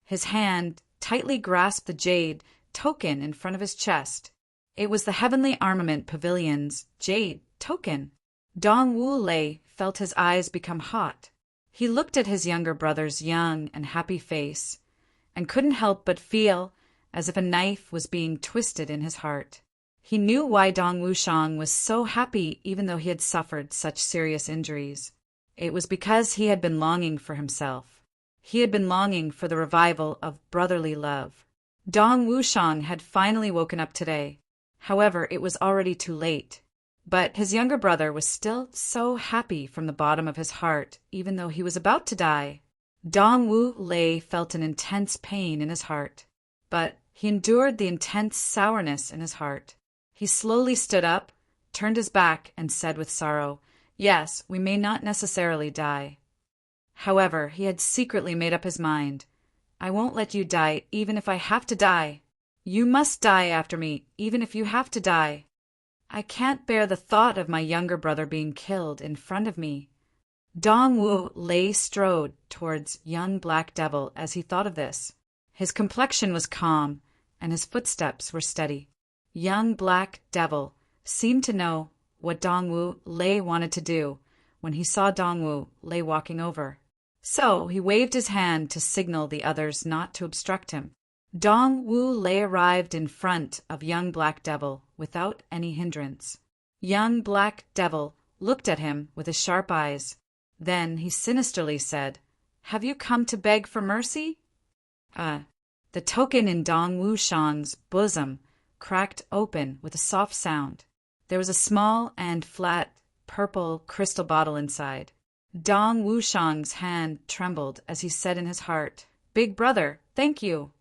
His hand tightly grasped the jade token in front of his chest. It was the Heavenly Armament Pavilion's jade token. Dong Wu Lei felt his eyes become hot. He looked at his younger brother's young and happy face, and couldn't help but feel as if a knife was being twisted in his heart. He knew why Dong Wushang was so happy even though he had suffered such serious injuries. It was because he had been longing for himself. He had been longing for the revival of brotherly love. Dong Wushang had finally woken up today. However, it was already too late. But his younger brother was still so happy from the bottom of his heart, even though he was about to die. Dong Wu Lei felt an intense pain in his heart, but he endured the intense sourness in his heart. He slowly stood up, turned his back, and said with sorrow, "Yes, we may not necessarily die." However, he had secretly made up his mind. "I won't let you die even if I have to die. You must die after me, even if you have to die. I can't bear the thought of my younger brother being killed in front of me." Dong Wu Lei strode towards young Black Devil as he thought of this. His complexion was calm, and his footsteps were steady. Young Black Devil seemed to know what Dong Wu Lei wanted to do when he saw Dong Wu Lei walking over. So he waved his hand to signal the others not to obstruct him. Dong Wu Lei arrived in front of young Black Devil without any hindrance. Young Black Devil looked at him with his sharp eyes. Then he sinisterly said, "Have you come to beg for mercy?" The token in Dong Wushang's bosom cracked open with a soft sound. There was a small and flat purple crystal bottle inside. Dong Wushang's hand trembled as he said in his heart, "Big brother, thank you."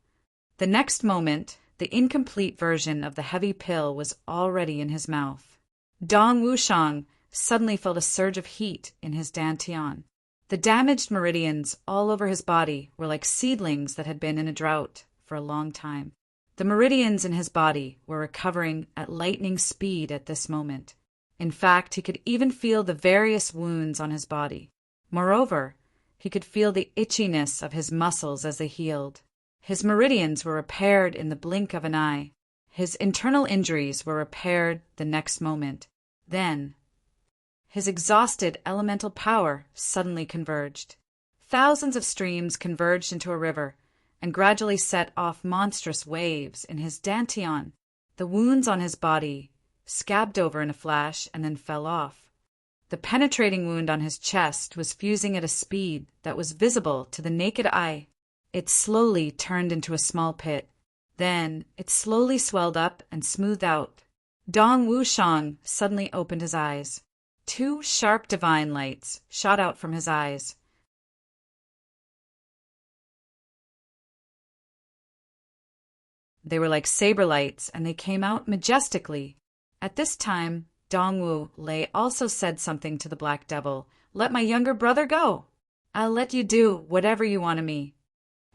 The next moment, the incomplete version of the heavy pill was already in his mouth. Dong Wushang suddenly felt a surge of heat in his dantian. The damaged meridians all over his body were like seedlings that had been in a drought for a long time. The meridians in his body were recovering at lightning speed at this moment. In fact, he could even feel the various wounds on his body. Moreover, he could feel the itchiness of his muscles as they healed. His meridians were repaired in the blink of an eye. His internal injuries were repaired the next moment. Then, his exhausted elemental power suddenly converged. Thousands of streams converged into a river and gradually set off monstrous waves in his dantian. The wounds on his body scabbed over in a flash and then fell off. The penetrating wound on his chest was fusing at a speed that was visible to the naked eye. It slowly turned into a small pit. Then it slowly swelled up and smoothed out. Dong Wushang suddenly opened his eyes. Two sharp divine lights shot out from his eyes. They were like saber lights, and they came out majestically. At this time, Dong Wu Lei also said something to the Black Devil. "Let my younger brother go. I'll let you do whatever you want of me."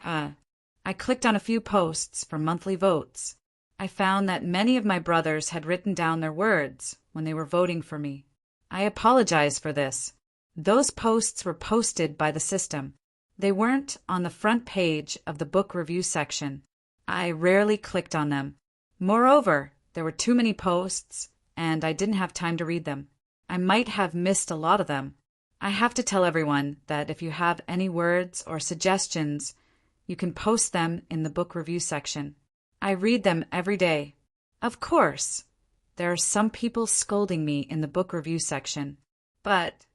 I clicked on a few posts for monthly votes. I found that many of my brothers had written down their words when they were voting for me. I apologize for this. Those posts were posted by the system. They weren't on the front page of the book review section. I rarely clicked on them. Moreover, there were too many posts, and I didn't have time to read them. I might have missed a lot of them. I have to tell everyone that if you have any words or suggestions, you can post them in the book review section. I read them every day. Of course, there are some people scolding me in the book review section, but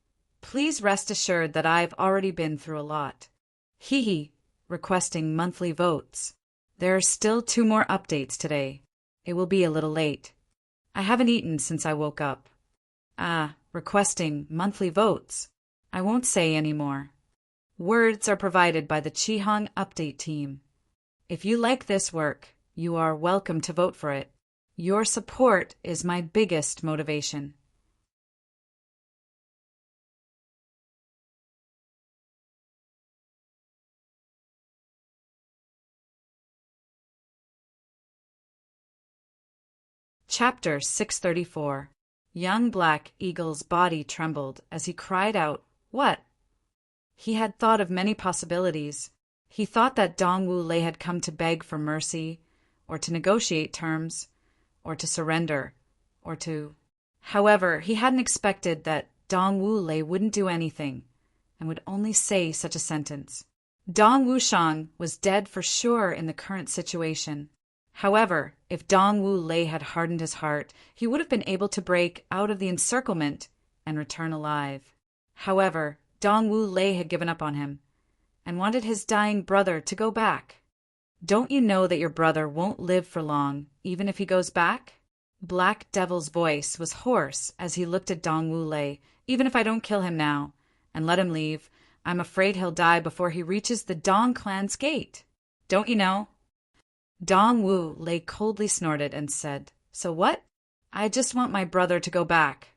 please rest assured that I've already been through a lot. Requesting monthly votes. There are still 2 more updates today. It will be a little late. I haven't eaten since I woke up. Requesting monthly votes. I won't say any more. Words are provided by the Qihang Update team. If you like this work, you are welcome to vote for it. Your support is my biggest motivation. Chapter 634. Young Black Eagle's body trembled as he cried out, "What?" He had thought of many possibilities. He thought that Dong Wu Lei had come to beg for mercy or to negotiate terms, or to surrender, or to... However, he hadn't expected that Dong Wu Lei wouldn't do anything, and would only say such a sentence. Dong Wushang was dead for sure in the current situation. However, if Dong Wu Lei had hardened his heart, he would have been able to break out of the encirclement and return alive. However, Dong Wu Lei had given up on him, and wanted his dying brother to go back. Don't you know that your brother won't live for long, even if he goes back? Black Devil's voice was hoarse as he looked at Dong Wu Lei. Even if I don't kill him now, and let him leave, I'm afraid he'll die before he reaches the Dong clan's gate. Don't you know? Dong Wu Lei coldly snorted and said, So what? I just want my brother to go back.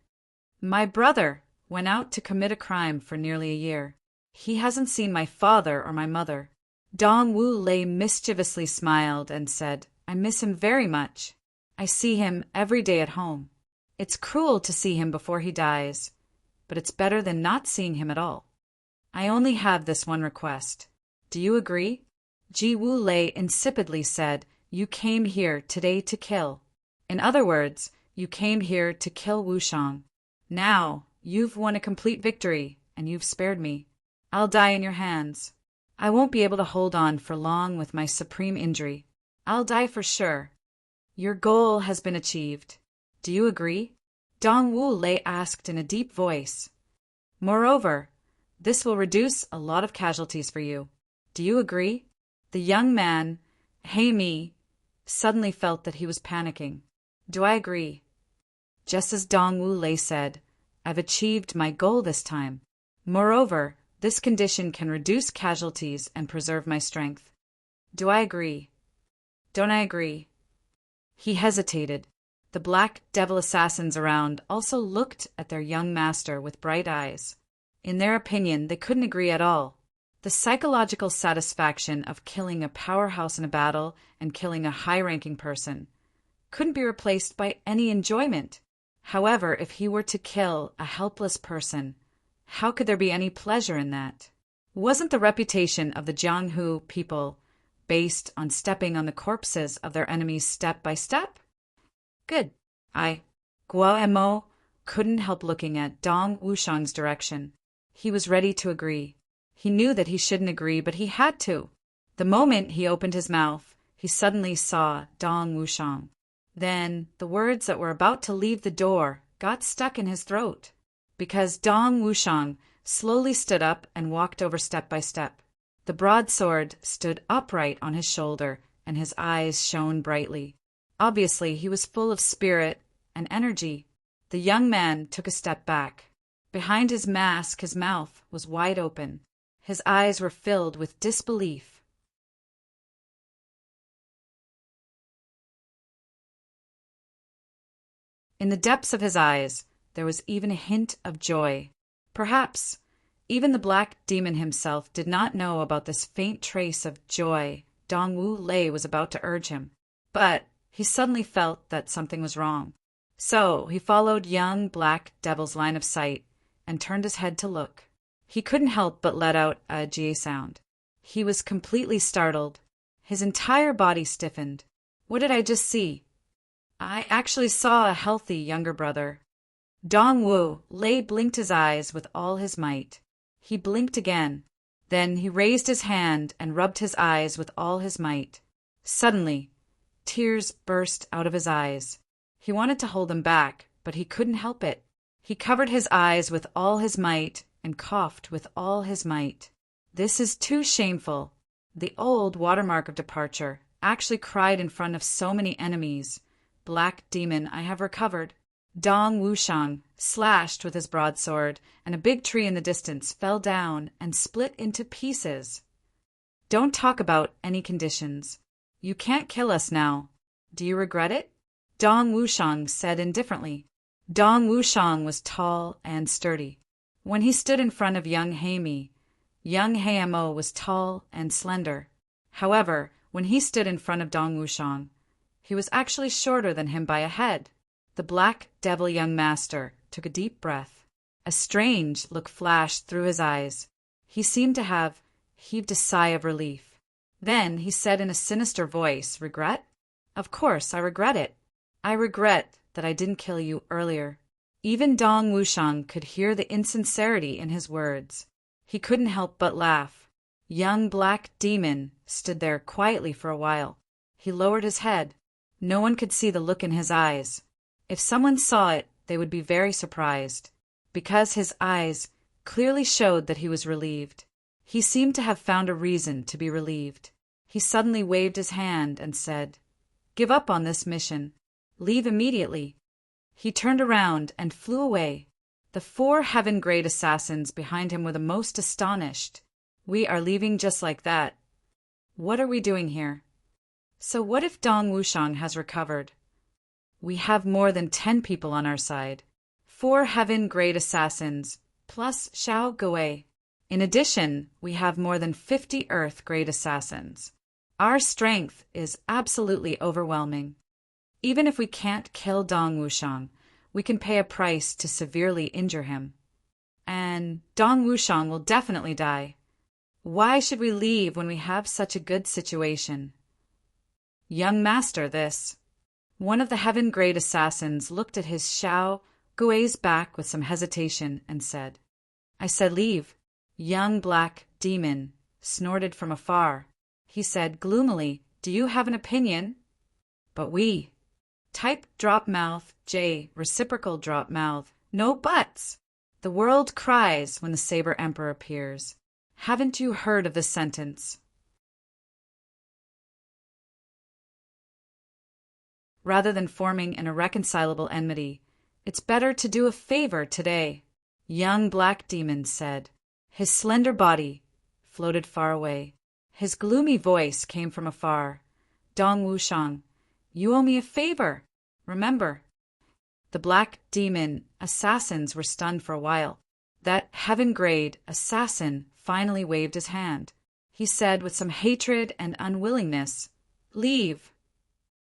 My brother went out to commit a crime for nearly a year. He hasn't seen my father or my mother. Dong Wu Lei mischievously smiled and said, I miss him very much. I see him every day at home. It's cruel to see him before he dies, but it's better than not seeing him at all. I only have this one request. Do you agree? Ji Wu Lei insipidly said, You came here today to kill. In other words, you came here to kill Wushang. Now, you've won a complete victory, and you've spared me. I'll die in your hands. I won't be able to hold on for long with my supreme injury. I'll die for sure. Your goal has been achieved. Do you agree? Dong Wu Lei asked in a deep voice. Moreover, this will reduce a lot of casualties for you. Do you agree? The young man, Hei Mi, suddenly felt that he was panicking. Do I agree? Just as Dong Wu Lei said, I've achieved my goal this time. Moreover, this condition can reduce casualties and preserve my strength. Do I agree? Don't I agree? He hesitated. The Black Devil assassins around also looked at their young master with bright eyes. In their opinion, they couldn't agree at all. The psychological satisfaction of killing a powerhouse in a battle and killing a high-ranking person couldn't be replaced by any enjoyment. However, if he were to kill a helpless person, how could there be any pleasure in that? Wasn't the reputation of the Jianghu people based on stepping on the corpses of their enemies step by step? Good. Guo Mo couldn't help looking at Dong Wushang's direction. He was ready to agree. He knew that he shouldn't agree, but he had to. The moment he opened his mouth, he suddenly saw Dong Wushang. Then the words that were about to leave the door got stuck in his throat, because Dong Wushang slowly stood up and walked over step by step. The broadsword stood upright on his shoulder, and his eyes shone brightly. Obviously, he was full of spirit and energy. The young man took a step back. Behind his mask, his mouth was wide open. His eyes were filled with disbelief. In the depths of his eyes, there was even a hint of joy. Perhaps even the black demon himself did not know about this faint trace of joy Dong Wu Lei was about to urge him. But he suddenly felt that something was wrong. So he followed young Black Devil's line of sight and turned his head to look. He couldn't help but let out a Jie sound. He was completely startled. His entire body stiffened. What did I just see? I actually saw a healthy younger brother. Dong Wu Lei blinked his eyes with all his might. He blinked again. Then he raised his hand and rubbed his eyes with all his might. Suddenly, tears burst out of his eyes. He wanted to hold them back, but he couldn't help it. He covered his eyes with all his might and coughed with all his might. This is too shameful. The old watermark of departure actually cried in front of so many enemies. Black demon, I have recovered. Dong Wushang slashed with his broadsword, and a big tree in the distance fell down and split into pieces. Don't talk about any conditions. You can't kill us now. Do you regret it? Dong Wushang said indifferently. Dong Wushang was tall and sturdy. When he stood in front of young Hei Mi, young Hei Mo was tall and slender. However, when he stood in front of Dong Wushang, he was actually shorter than him by a head. The Black Devil young master took a deep breath. A strange look flashed through his eyes. He seemed to have heaved a sigh of relief. Then he said in a sinister voice, Regret? Of course, I regret it. I regret that I didn't kill you earlier. Even Dong Wushang could hear the insincerity in his words. He couldn't help but laugh. Young Black Demon stood there quietly for a while. He lowered his head. No one could see the look in his eyes. If someone saw it, they would be very surprised, because his eyes clearly showed that he was relieved. He seemed to have found a reason to be relieved. He suddenly waved his hand and said, "Give up on this mission. Leave immediately." He turned around and flew away. The 4 heaven-grade assassins behind him were the most astonished. "We are leaving just like that. What are we doing here? So what if Dong Wushang has recovered? We have more than 10 people on our side. 4 heaven-grade assassins, plus Xiao Gui. In addition, we have more than 50 earth-grade assassins. Our strength is absolutely overwhelming. Even if we can't kill Dong Wushang, we can pay a price to severely injure him. And Dong Wushang will definitely die. Why should we leave when we have such a good situation?" "Young master, this." One of the heaven-grade assassins looked at his Xiao Gui's back with some hesitation and said, "I said leave." Young Black Demon snorted from afar. He said gloomily, "Do you have an opinion?" "But we." Type drop mouth, J reciprocal drop mouth, no buts. The world cries when the Saber Emperor appears. Haven't you heard of this sentence? Rather than forming an irreconcilable enmity, it's better to do a favor today, young Black Demon said. His slender body floated far away. His gloomy voice came from afar. "Dong Wushang, you owe me a favor. Remember." The Black Demon assassins were stunned for a while. That heaven-grade assassin finally waved his hand. He said with some hatred and unwillingness, "Leave."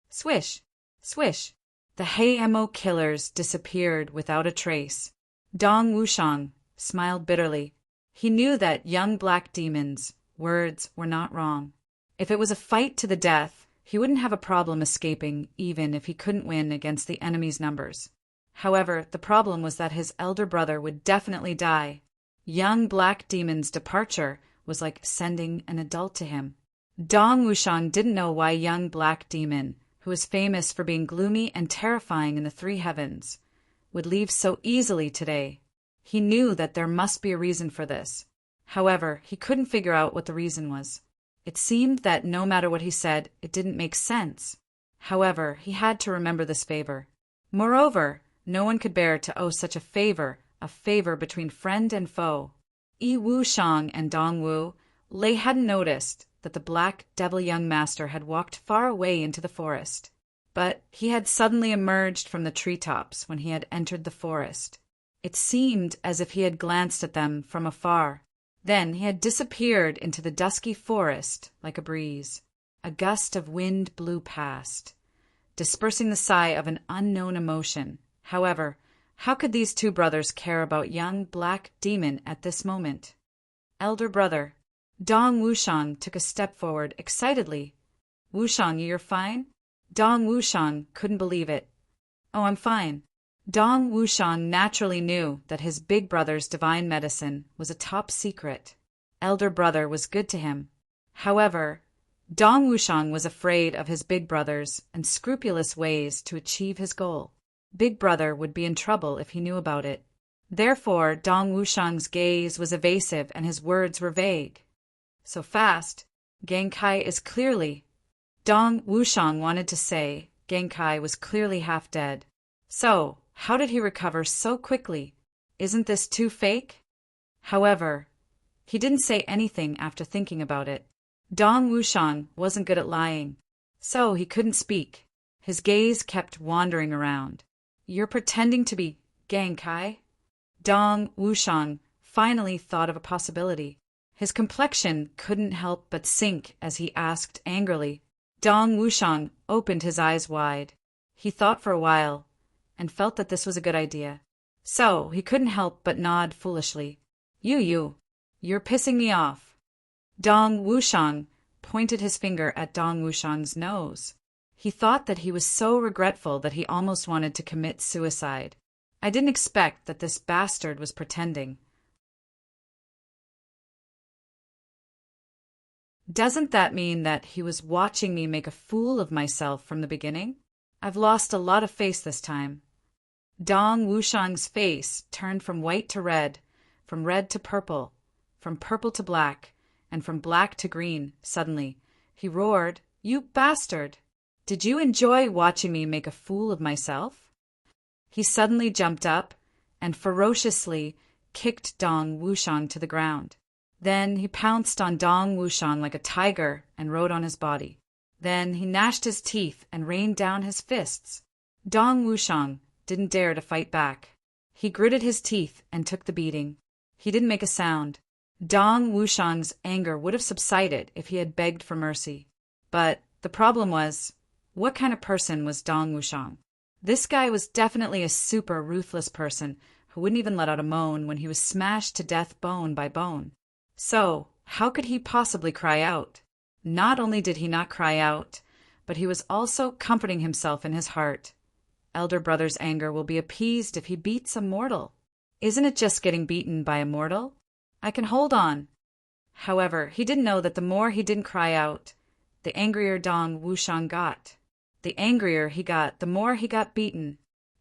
Swish, swish. The Hamo killers disappeared without a trace. Dong Wushang smiled bitterly. He knew that young Black Demon's words were not wrong. If it was a fight to the death, he wouldn't have a problem escaping even if he couldn't win against the enemy's numbers. However, the problem was that his elder brother would definitely die. Young Black Demon's departure was like sending an adult to him. Dong Wushang didn't know why young Black Demon, who was famous for being gloomy and terrifying in the 3 heavens, would leave so easily today. He knew that there must be a reason for this. However, he couldn't figure out what the reason was. It seemed that no matter what he said, it didn't make sense. However, he had to remember this favor. Moreover, no one could bear to owe such a favor between friend and foe. Yi Wushang and Dong Wu, Lei hadn't noticed that the Black Devil young master had walked far away into the forest. But he had suddenly emerged from the treetops when he had entered the forest. It seemed as if he had glanced at them from afar. Then he had disappeared into the dusky forest like a breeze. A gust of wind blew past, dispersing the sigh of an unknown emotion. However, how could these 2 brothers care about young Black Demon at this moment? "Elder brother." Dong Wushang took a step forward excitedly. "Wushang, you're fine?" Dong Wushang couldn't believe it. "Oh, I'm fine." Dong Wushang naturally knew that his big brother's divine medicine was a top secret. Elder brother was good to him. However, Dong Wushang was afraid of his big brother's unscrupulous ways to achieve his goal. Big brother would be in trouble if he knew about it. Therefore, Dong Wushang's gaze was evasive and his words were vague. "So fast. Genkai is clearly..." Dong Wushang wanted to say Genkai was clearly half dead. So, how did he recover so quickly? Isn't this too fake? However, he didn't say anything after thinking about it. Dong Wushang wasn't good at lying, so he couldn't speak. His gaze kept wandering around. "You're pretending to be Genkai?" Dong Wushang finally thought of a possibility. His complexion couldn't help but sink as he asked angrily. Dong Wushang opened his eyes wide. He thought for a while and felt that this was a good idea. So he couldn't help but nod foolishly. You're pissing me off." Dong Wushang pointed his finger at Dong Wushang's nose. He thought that he was so regretful that he almost wanted to commit suicide. I didn't expect that this bastard was pretending. Doesn't that mean that he was watching me make a fool of myself from the beginning? I've lost a lot of face this time. Dong Wushang's face turned from white to red, from red to purple, from purple to black, and from black to green. Suddenly, he roared, "You bastard! Did you enjoy watching me make a fool of myself?" He suddenly jumped up and ferociously kicked Dong Wushang to the ground. Then he pounced on Dong Wushang like a tiger and rode on his body. Then he gnashed his teeth and rained down his fists. Dong Wushang didn't dare to fight back. He gritted his teeth and took the beating. He didn't make a sound. Dong Wushang's anger would have subsided if he had begged for mercy. But the problem was, what kind of person was Dong Wushang? This guy was definitely a super ruthless person who wouldn't even let out a moan when he was smashed to death bone by bone. So, how could he possibly cry out? Not only did he not cry out, but he was also comforting himself in his heart. Elder brother's anger will be appeased if he beats a mortal. Isn't it just getting beaten by a mortal? I can hold on. However, he didn't know that the more he didn't cry out, the angrier Dong Wushang got. The angrier he got, the more he got beaten.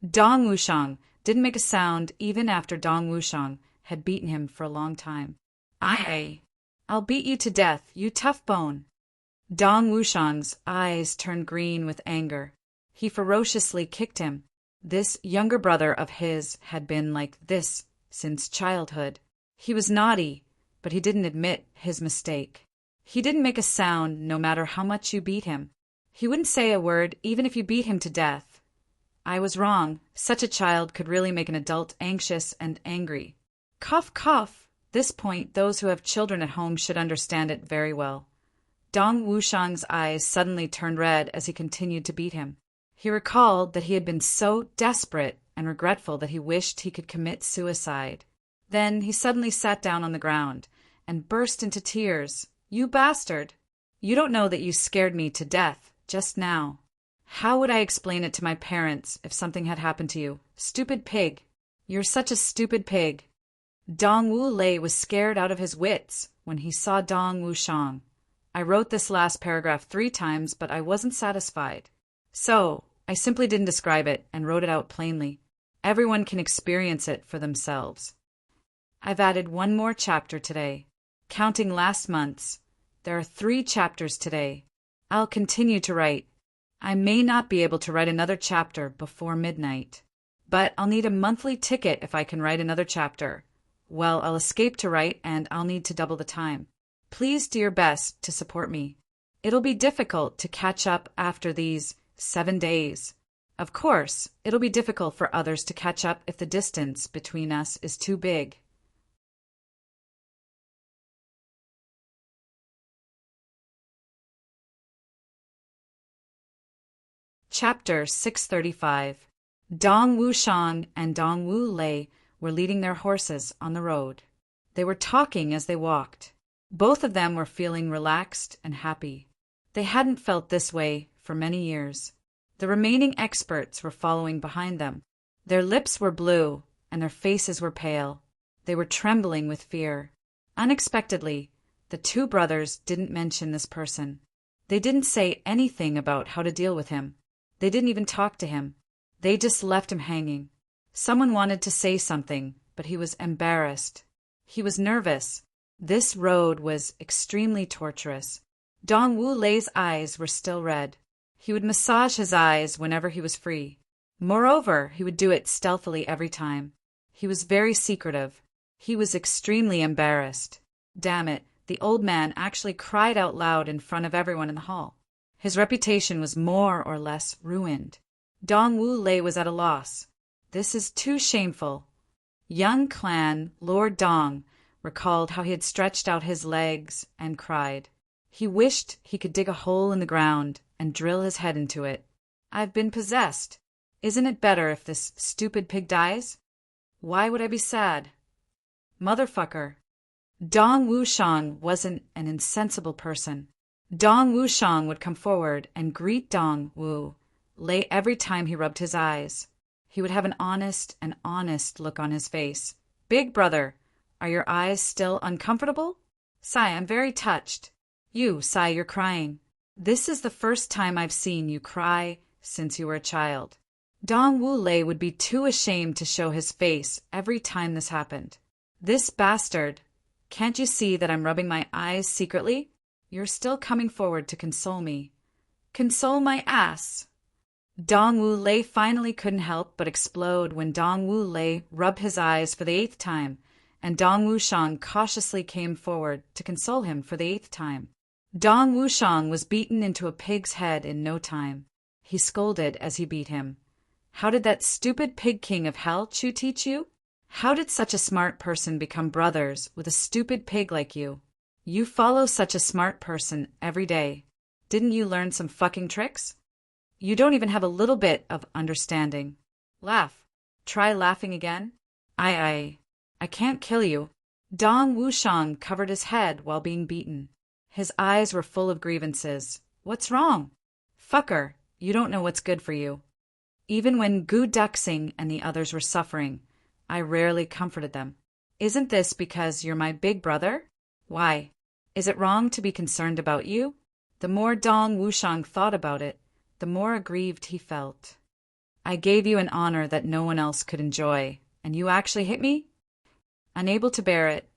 Dong Wushang didn't make a sound even after Dong Wushang had beaten him for a long time. I'll beat you to death, you tough bone. Dong Wushang's eyes turned green with anger. He ferociously kicked him. This younger brother of his had been like this since childhood. He was naughty, but he didn't admit his mistake. He didn't make a sound no matter how much you beat him. He wouldn't say a word even if you beat him to death. I was wrong. Such a child could really make an adult anxious and angry. Cough, cough. This point, those who have children at home should understand it very well. Dong Wushang's eyes suddenly turned red as he continued to beat him. He recalled that he had been so desperate and regretful that he wished he could commit suicide. Then he suddenly sat down on the ground and burst into tears. "You bastard! You don't know that you scared me to death just now. How would I explain it to my parents if something had happened to you? Stupid pig! You're such a stupid pig!" Dong Wu Lei was scared out of his wits when he saw Dong Wushang. I wrote this last paragraph 3 times, but I wasn't satisfied. So, I simply didn't describe it and wrote it out plainly. Everyone can experience it for themselves. I've added 1 more chapter today. Counting last month's, there are 3 chapters today. I'll continue to write. I may not be able to write another chapter before midnight, but I'll need a monthly ticket if I can write another chapter. Well, I'll escape to write and I'll need to double the time. Please do your best to support me. It'll be difficult to catch up after these 7 days. Of course, it'll be difficult for others to catch up if the distance between us is too big. Chapter 635. Dong Wushang and Dong Wu Lei were leading their horses on the road. They were talking as they walked. Both of them were feeling relaxed and happy. They hadn't felt this way for many years. The remaining experts were following behind them. Their lips were blue and their faces were pale. They were trembling with fear. Unexpectedly, the 2 brothers didn't mention this person. They didn't say anything about how to deal with him. They didn't even talk to him. They just left him hanging. Someone wanted to say something, but he was embarrassed. He was nervous. This road was extremely torturous. Dong Wu Lei's eyes were still red. He would massage his eyes whenever he was free. Moreover, he would do it stealthily every time. He was very secretive. He was extremely embarrassed. Damn it, the old man actually cried out loud in front of everyone in the hall. His reputation was more or less ruined. Dong Wu Lei was at a loss. This is too shameful. Young clan Lord Dong recalled how he had stretched out his legs and cried. He wished he could dig a hole in the ground and drill his head into it. I've been possessed. Isn't it better if this stupid pig dies? Why would I be sad? Motherfucker. Dong Wushang wasn't an insensible person. Dong Wushang would come forward and greet Dong Wu Lei every time he rubbed his eyes. He would have an honest look on his face. Big brother, are your eyes still uncomfortable? Sai, I'm very touched. You, Sai, you're crying. This is the first time I've seen you cry since you were a child. Dong Wu Lei would be too ashamed to show his face every time this happened. This bastard. Can't you see that I'm rubbing my eyes secretly? You're still coming forward to console me. Console my ass. Dong Wu Lei finally couldn't help but explode when Dong Wu Lei rubbed his eyes for the 8th time, and Dong Wushang cautiously came forward to console him for the 8th time. Dong Wushang was beaten into a pig's head in no time. He scolded as he beat him. How did that stupid pig king of hell Chu teach you? How did such a smart person become brothers with a stupid pig like you? You follow such a smart person every day. Didn't you learn some fucking tricks? You don't even have a little bit of understanding. Laugh. Try laughing again. I can't kill you. Dong Wushang covered his head while being beaten. His eyes were full of grievances. What's wrong? Fucker, you don't know what's good for you. Even when Gu Duxing and the others were suffering, I rarely comforted them. Isn't this because you're my big brother? Why? Is it wrong to be concerned about you? The more Dong Wushang thought about it, the more aggrieved he felt. I gave you an honor that no one else could enjoy, and you actually hit me? Unable to bear it,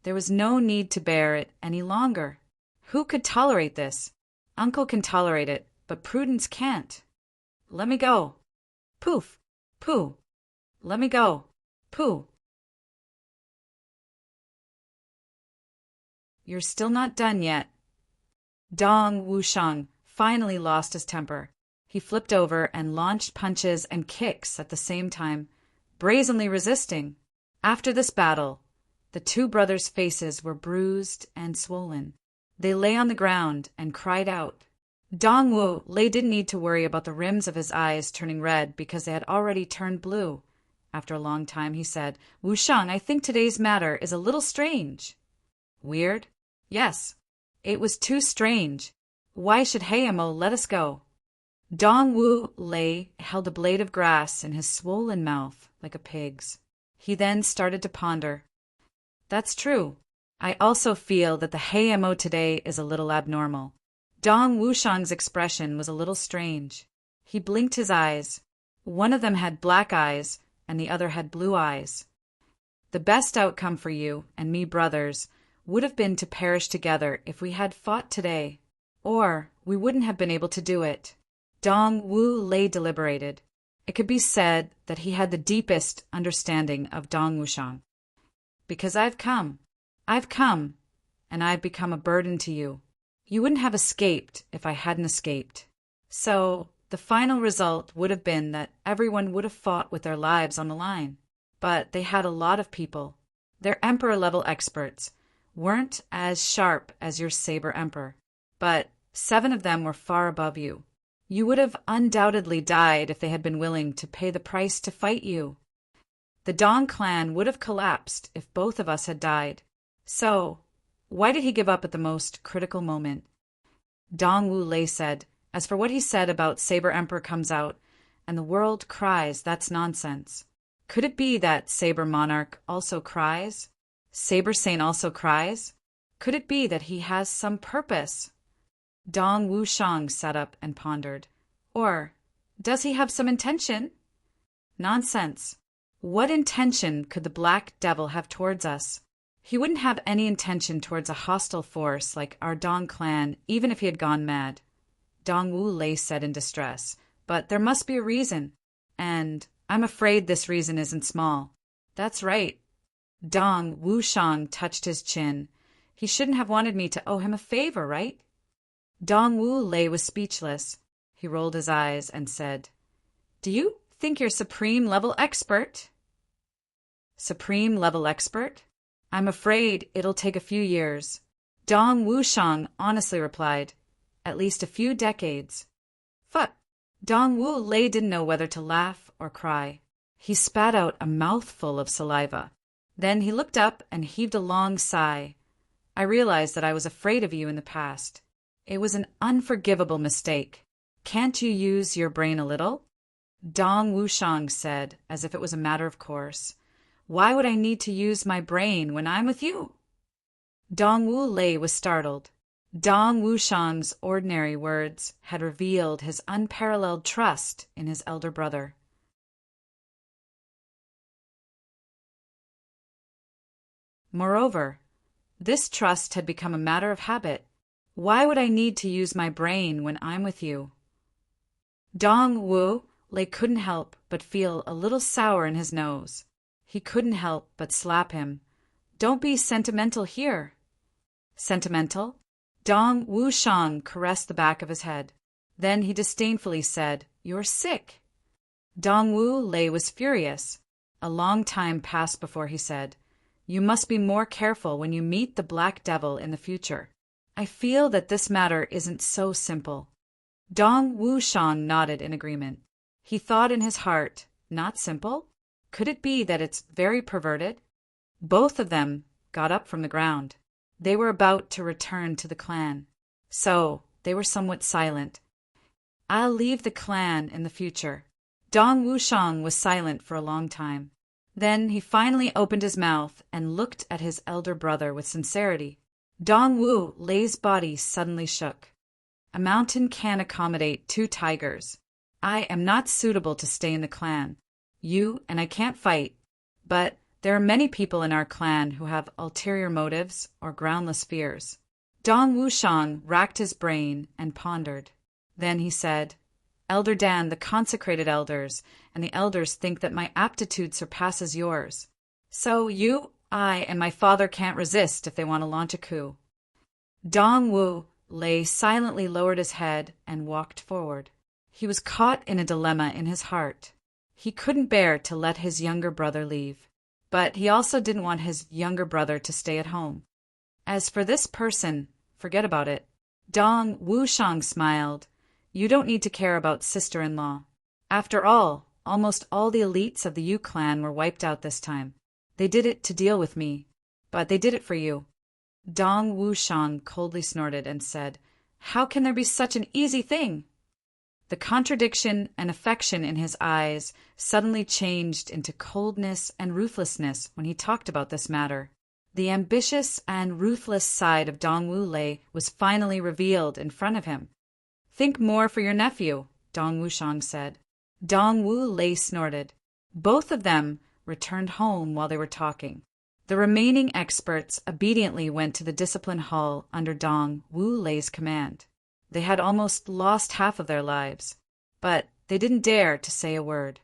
there was no need to bear it any longer. Who could tolerate this? Uncle can tolerate it, but Prudence can't. Let me go. Poof. Pooh. Let me go. Pooh. You're still not done yet. Dong Wushang finally lost his temper. He flipped over and launched punches and kicks at the same time, brazenly resisting. After this battle, the two brothers' faces were bruised and swollen. They lay on the ground and cried out. Dong Wu Lei didn't need to worry about the rims of his eyes turning red because they had already turned blue. After a long time, he said, Wushang, I think today's matter is a little strange. Weird? Yes. It was too strange. Why should Hayamo let us go? Dong Wu Lei held a blade of grass in his swollen mouth like a pig's. He then started to ponder. That's true. I also feel that the Hayamo today is a little abnormal. Dong Wushang's expression was a little strange. He blinked his eyes. One of them had black eyes, and the other had blue eyes. The best outcome for you and me brothers would have been to perish together if we had fought today, or we wouldn't have been able to do it. Dong Wu Lei deliberated. It could be said that he had the deepest understanding of Dong Wushang. Because I've come, and I've become a burden to you. You wouldn't have escaped if I hadn't escaped. So the final result would have been that everyone would have fought with their lives on the line. But they had a lot of people. Their emperor-level experts weren't as sharp as your saber emperor, but 7 of them were far above you. You would have undoubtedly died if they had been willing to pay the price to fight you. The Dong clan would have collapsed if both of us had died. So, why did he give up at the most critical moment? Dong Wu Lei said, as for what he said about Saber Emperor comes out, and the world cries, that's nonsense. Could it be that Saber Monarch also cries? Saber Saint also cries? Could it be that he has some purpose? Dong Wushang sat up and pondered. Or, does he have some intention? Nonsense. What intention could the Black Devil have towards us? He wouldn't have any intention towards a hostile force like our Dong clan, even if he had gone mad. Dong Wu Lei said in distress, but there must be a reason, and I'm afraid this reason isn't small. That's right. Dong Wushang touched his chin. He shouldn't have wanted me to owe him a favor, right? Dong Wu Lei was speechless. He rolled his eyes and said, Do you think you're supreme level expert? Supreme level expert? I'm afraid it'll take a few years. Dong Wushang honestly replied, At least a few decades. Fuck. Dong Wu Lei didn't know whether to laugh or cry. He spat out a mouthful of saliva. Then he looked up and heaved a long sigh. I realized that I was afraid of you in the past. It was an unforgivable mistake. Can't you use your brain a little? Dong Wushang said, as if it was a matter of course. Why would I need to use my brain when I'm with you? Dong Wu Lei was startled. Dong Wushang's ordinary words had revealed his unparalleled trust in his elder brother. Moreover, this trust had become a matter of habit. Why would I need to use my brain when I'm with you? Dong Wu Lei couldn't help but feel a little sour in his nose. He couldn't help but slap him. Don't be sentimental here. Sentimental? Dong Wushang caressed the back of his head. Then he disdainfully said, You're sick. Dong Wu Lei was furious. A long time passed before he said, You must be more careful when you meet the Black Devil in the future. I feel that this matter isn't so simple. Dong Wushang nodded in agreement. He thought in his heart, Not simple? Could it be that it's very perverted? Both of them got up from the ground. They were about to return to the clan. So they were somewhat silent. I'll leave the clan in the future. Dong Wushang was silent for a long time. Then he finally opened his mouth and looked at his elder brother with sincerity. Dong Wu Lei's body suddenly shook. A mountain can accommodate 2 tigers. I am not suitable to stay in the clan. You and I can't fight, but there are many people in our clan who have ulterior motives or groundless fears. Dong Wushang racked his brain and pondered. Then he said, Elder Dan, the consecrated elders, and the elders think that my aptitude surpasses yours. So you, I, and my father can't resist if they want to launch a coup. Dong Wu Lei silently lowered his head and walked forward. He was caught in a dilemma in his heart. He couldn't bear to let his younger brother leave, but he also didn't want his younger brother to stay at home. As for this person, forget about it. Dong Wushang smiled. You don't need to care about sister-in-law. After all, almost all the elites of the Yu clan were wiped out this time. They did it to deal with me, but they did it for you. Dong Wushang coldly snorted and said, How can there be such an easy thing? The contradiction and affection in his eyes suddenly changed into coldness and ruthlessness when he talked about this matter. The ambitious and ruthless side of Dong Wu Lei was finally revealed in front of him. Think more for your nephew, Dong Wushang said. Dong Wu Lei snorted. Both of them returned home while they were talking. The remaining experts obediently went to the discipline hall under Dong Wu Lei's command. They had almost lost half of their lives, but they didn't dare to say a word.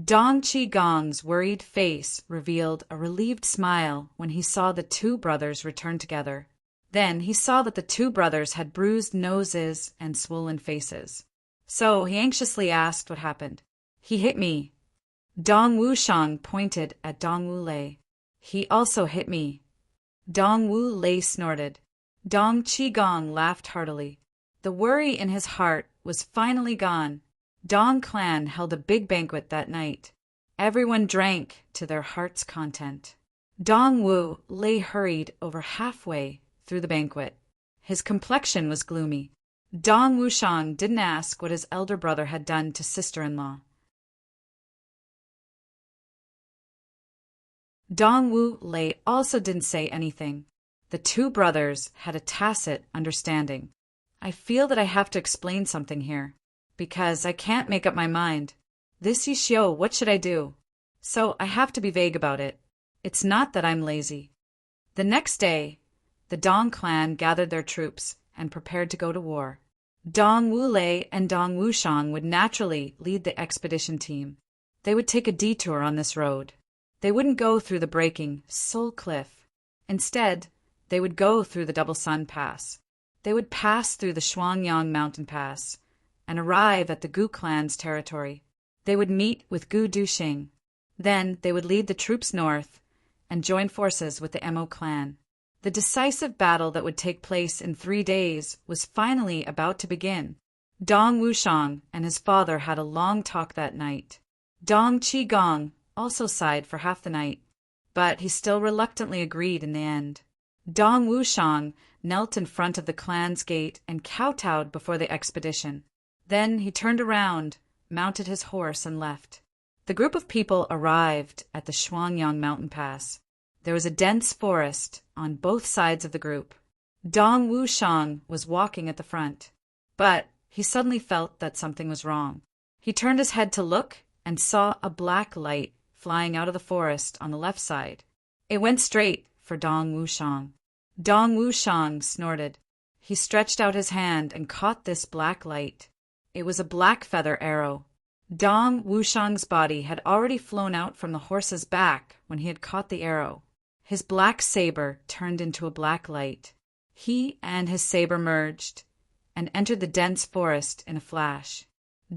Dong Qigong's worried face revealed a relieved smile when he saw the 2 brothers return together. Then he saw that the 2 brothers had bruised noses and swollen faces. So he anxiously asked what happened. He hit me. Dong Wushang pointed at Dong Wu Lei. He also hit me. Dong Wu Lei snorted. Dong Qigong laughed heartily. The worry in his heart was finally gone. Dong clan held a big banquet that night. Everyone drank to their heart's content. Dong Wu Lei hurried over halfway through the banquet. His complexion was gloomy. Dong Wushang didn't ask what his elder brother had done to sister-in-law. Dong Wu Lei also didn't say anything. The 2 brothers had a tacit understanding. I feel that I have to explain something here, because I can't make up my mind. This Yishio, what should I do? So I have to be vague about it. It's not that I'm lazy. The next day, the Dong clan gathered their troops and prepared to go to war. Dong Wu Lei and Dong Wushang would naturally lead the expedition team. They would take a detour on this road. They wouldn't go through the breaking Soul Cliff. Instead, they would go through the Double Sun Pass. They would pass through the Shuangyang Mountain Pass and arrive at the Gu clan's territory. They would meet with Gu Duxing. Then they would lead the troops north and join forces with the Mo clan. The decisive battle that would take place in 3 days was finally about to begin. Dong Wushang and his father had a long talk that night. Dong Qigong also sighed for half the night, but he still reluctantly agreed in the end. Dong Wushang knelt in front of the clan's gate, and kowtowed before the expedition. Then he turned around, mounted his horse, and left. The group of people arrived at the Shuangyang mountain pass. There was a dense forest on both sides of the group. Dong Wushang was walking at the front, but he suddenly felt that something was wrong. He turned his head to look and saw a black light flying out of the forest on the left side. It went straight for Dong Wushang. Dong Wushang snorted. He stretched out his hand and caught this black light. It was a black feather arrow. Dong Wushang's body had already flown out from the horse's back when he had caught the arrow. His black saber turned into a black light. He and his saber merged and entered the dense forest in a flash.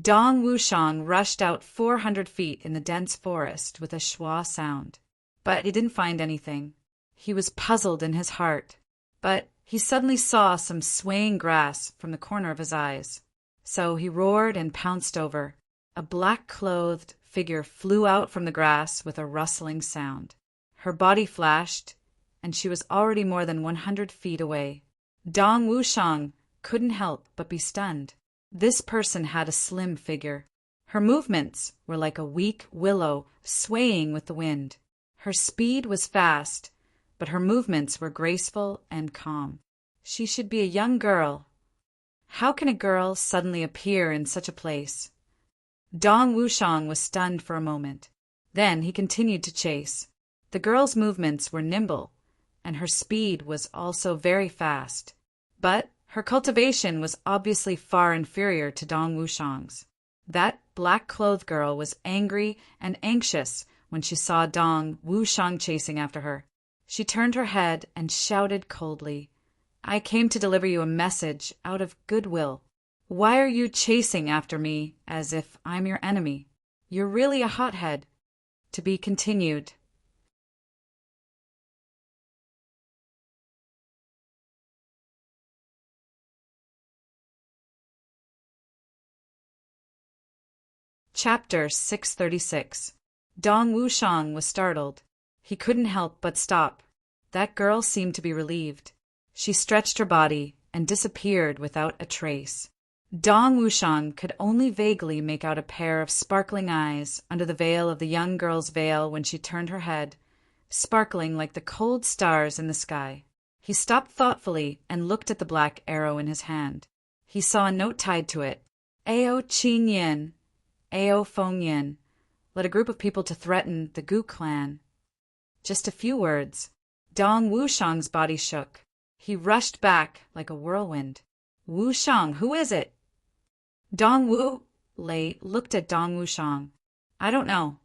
Dong Wushang rushed out 400 feet in the dense forest with a schwa sound. But he didn't find anything. He was puzzled in his heart. But he suddenly saw some swaying grass from the corner of his eyes. So he roared and pounced over. A black-clothed figure flew out from the grass with a rustling sound. Her body flashed, and she was already more than 100 feet away. Dong Wushang couldn't help but be stunned. This person had a slim figure. Her movements were like a weak willow swaying with the wind. Her speed was fast, but her movements were graceful and calm. She should be a young girl. How can a girl suddenly appear in such a place? Dong Wushang was stunned for a moment. Then he continued to chase. The girl's movements were nimble, and her speed was also very fast. But her cultivation was obviously far inferior to Dong Wushang's. That black-clothed girl was angry and anxious when she saw Dong Wushang chasing after her. She turned her head and shouted coldly, "I came to deliver you a message out of goodwill. Why are you chasing after me as if I'm your enemy? You're really a hothead." To be continued. Chapter 636. Dong Wushang was startled. He couldn't help but stop. That girl seemed to be relieved. She stretched her body and disappeared without a trace. Dong Wushang could only vaguely make out a pair of sparkling eyes under the veil of the young girl's veil when she turned her head, sparkling like the cold stars in the sky. He stopped thoughtfully and looked at the black arrow in his hand. He saw a note tied to it. Ao Qin Yin, Ao Feng Yin, led a group of people to threaten the Gu clan. Just a few words. Dong Wushang's body shook. He rushed back like a whirlwind. "Wushang, who is it?" Dong Wu Lei looked at Dong Wushang. "I don't know."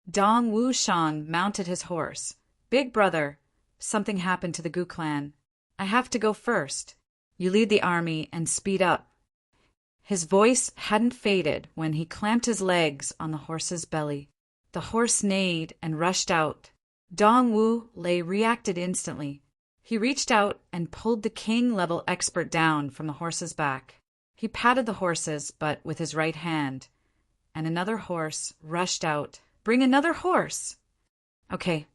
Dong Wushang mounted his horse. "Big brother, something happened to the Gu clan. I have to go first. You lead the army and speed up." His voice hadn't faded when he clamped his legs on the horse's belly. The horse neighed and rushed out. Dong Wu Lei reacted instantly. He reached out and pulled the king-level expert down from the horse's back. He patted the horses, but with his right hand, and another horse rushed out. "Bring another horse!" "Okay."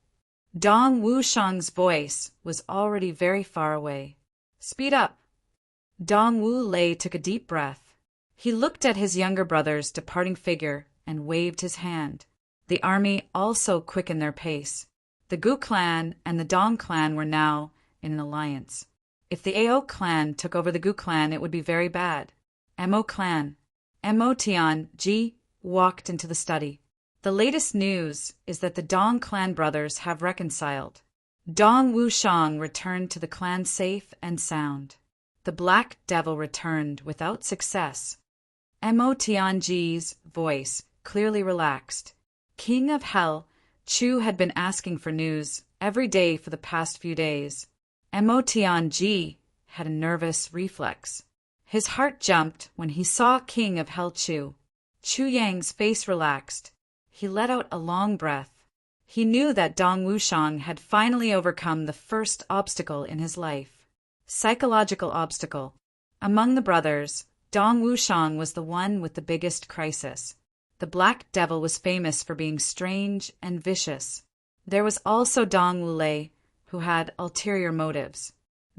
Dong Wushang's voice was already very far away. "Speed up." Dong Wu Lei took a deep breath. He looked at his younger brother's departing figure and waved his hand. The army also quickened their pace. The Gu clan and the Dong clan were now in an alliance. If the Ao clan took over the Gu clan, it would be very bad. Mo clan. Mo Tian Ji walked into the study. "The latest news is that the Dong clan brothers have reconciled. Dong Wushang returned to the clan safe and sound. The Black Devil returned without success." Mo Tianji's voice clearly relaxed. King of Hell, Chu had been asking for news every day for the past few days. Mo Tianji had a nervous reflex. His heart jumped when he saw King of Hell Chu. Chu Yang's face relaxed. He let out a long breath. He knew that Dong Wushang had finally overcome the first obstacle in his life. Psychological obstacle. Among the brothers, Dong Wushang was the one with the biggest crisis. The Black Devil was famous for being strange and vicious. There was also Dong Wu Lei, who had ulterior motives.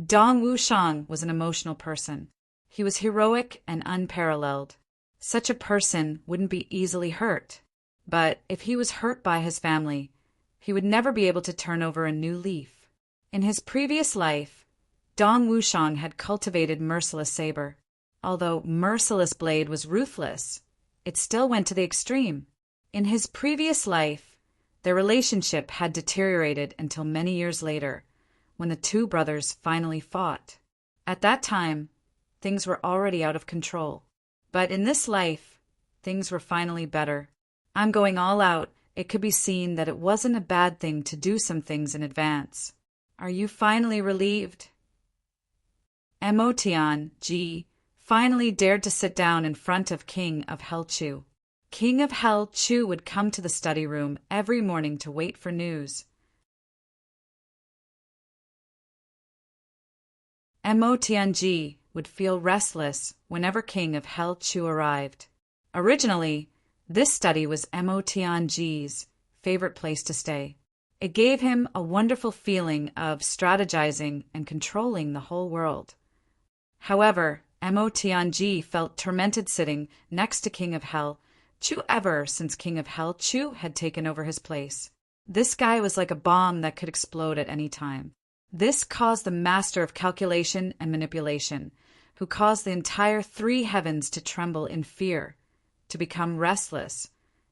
Dong Wushang was an emotional person. He was heroic and unparalleled. Such a person wouldn't be easily hurt. But if he was hurt by his family, he would never be able to turn over a new leaf. In his previous life, Dong Wushang had cultivated Merciless Saber. Although Merciless Blade was ruthless, it still went to the extreme. In his previous life, their relationship had deteriorated until many years later, when the two brothers finally fought. At that time, things were already out of control. But in this life, things were finally better. I'm going all out. It could be seen that it wasn't a bad thing to do some things in advance. Are you finally relieved? Mo Tian-ji finally dared to sit down in front of King of Hell Chu. King of Hell Chu would come to the study room every morning to wait for news. Mo Tian-ji would feel restless whenever King of Hell Chu arrived. Originally, this study was Mo Tian-ji's favorite place to stay. It gave him a wonderful feeling of strategizing and controlling the whole world. However, Mo Tian-ji felt tormented sitting next to King of Hell Chu ever since King of Hell Chu had taken over his place. This guy was like a bomb that could explode at any time. This caused the master of calculation and manipulation, who caused the entire three heavens to tremble in fear, to become restless,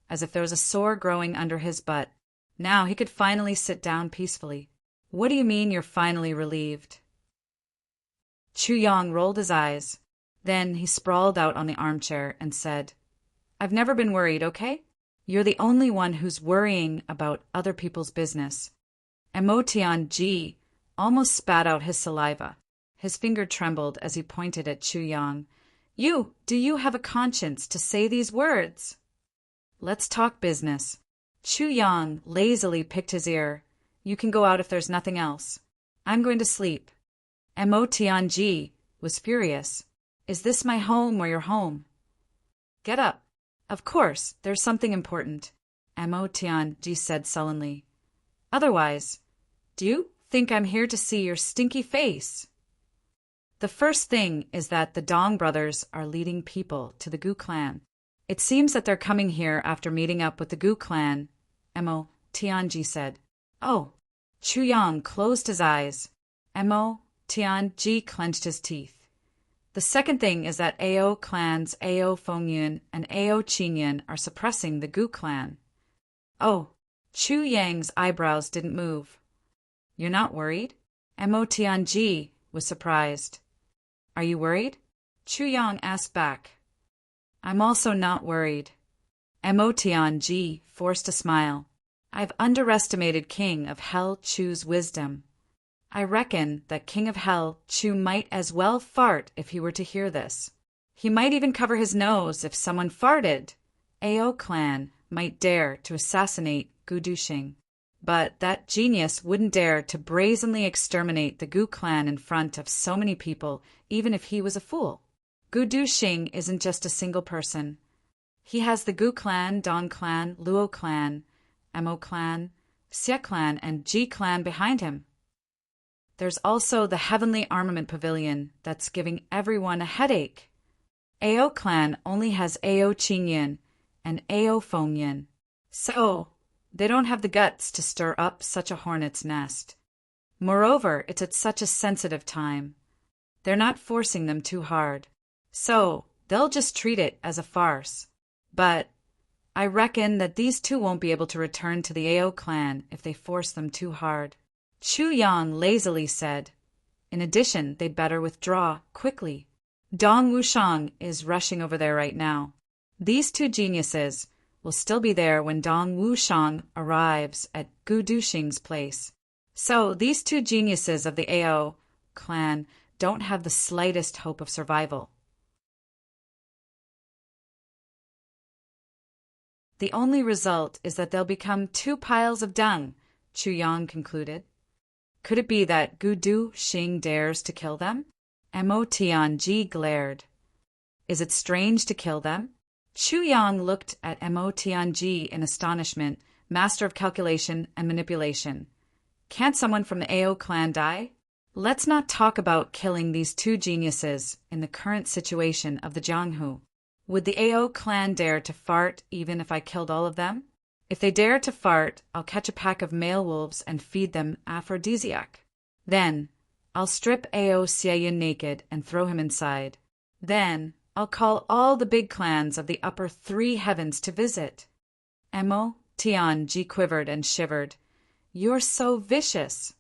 as if there was a sore growing under his butt. Now he could finally sit down peacefully. What do you mean you're finally relieved? Chu Yang rolled his eyes. Then he sprawled out on the armchair and said, I've never been worried, okay? You're the only one who's worrying about other people's business. Mo Tian-ji almost spat out his saliva. His finger trembled as he pointed at Chu Yang. Do you have a conscience to say these words? Let's talk business. Chu Yang lazily picked his ear. You can go out if there's nothing else. I'm going to sleep. Mo Tian-ji was furious. Is this my home or your home? Get up. Of course, there's something important, Mo Tian-ji said sullenly. Otherwise, do you think I'm here to see your stinky face? The first thing is that the Dong brothers are leading people to the Gu clan. It seems that they're coming here after meeting up with the Gu clan, Mo Tian-ji said. Oh, Chu Yang closed his eyes. Mo Tian-ji clenched his teeth. The second thing is that Ao clans Ao Fengyun and Ao Qingyun are suppressing the Gu clan. Oh, Chu Yang's eyebrows didn't move. You're not worried? Mo Tian-ji was surprised. Are you worried? Chu Yang asked back. I'm also not worried. Mo Tian-ji forced a smile. I've underestimated King of Hell Chu's wisdom. I reckon that King of Hell Chu might as well fart if he were to hear this. He might even cover his nose if someone farted. Ao clan might dare to assassinate Gu Duxing, but that genius wouldn't dare to brazenly exterminate the Gu clan in front of so many people, even if he was a fool. Gu Duxing isn't just a single person. He has the Gu clan, Dong clan, Luo clan, Mo clan, Xie clan, and Ji clan behind him. There's also the Heavenly Armament Pavilion that's giving everyone a headache. Ao clan only has Ao Qingyun and Ao Fengyun, so they don't have the guts to stir up such a hornet's nest. Moreover, it's at such a sensitive time. They're not forcing them too hard, so they'll just treat it as a farce. But I reckon that these two won't be able to return to the Ao clan if they force them too hard. Chu Yang lazily said. In addition, they'd better withdraw quickly. Dong Wushang is rushing over there right now. These two geniuses will still be there when Dong Wushang arrives at Gu Duxing's place. So these two geniuses of the Ao clan don't have the slightest hope of survival. The only result is that they'll become two piles of dung, Chu Yang concluded. Could it be that Gu Duxing dares to kill them? Mo Tian-ji glared. Is it strange to kill them? Chu Yang looked at Mo Tian-ji in astonishment, master of calculation and manipulation. Can't someone from the Ao clan die? Let's not talk about killing these two geniuses in the current situation of the Jianghu. Would the AO clan dare to fart even if I killed all of them? If they dare to fart, I'll catch a pack of male wolves and feed them aphrodisiac. Then, I'll strip AO Xiaoyan naked and throw him inside. Then, I'll call all the big clans of the upper 3 heavens to visit. Mo Tianji quivered and shivered. You're so vicious.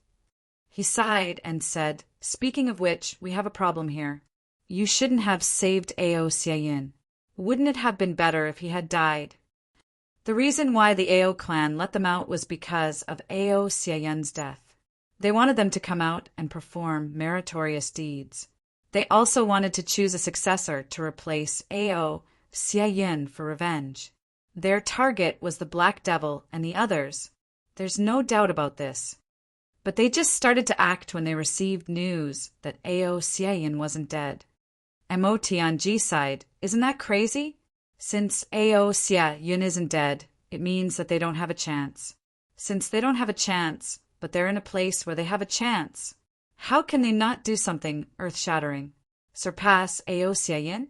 He sighed and said, speaking of which, we have a problem here. You shouldn't have saved AO Xiaoyan. Wouldn't it have been better if he had died? The reason why the AO clan let them out was because of AO Xiaoyan's death. They wanted them to come out and perform meritorious deeds. They also wanted to choose a successor to replace AO Xiaoyan for revenge. Their target was the Black Devil and the others. There's no doubt about this. But they just started to act when they received news that AO Xiaoyan wasn't dead. Mo Tianji sighed. Isn't that crazy? Since AO Xiaoyan isn't dead, it means that they don't have a chance. Since they don't have a chance, but they're in a place where they have a chance, how can they not do something earth-shattering? Surpass AO Xiaoyan?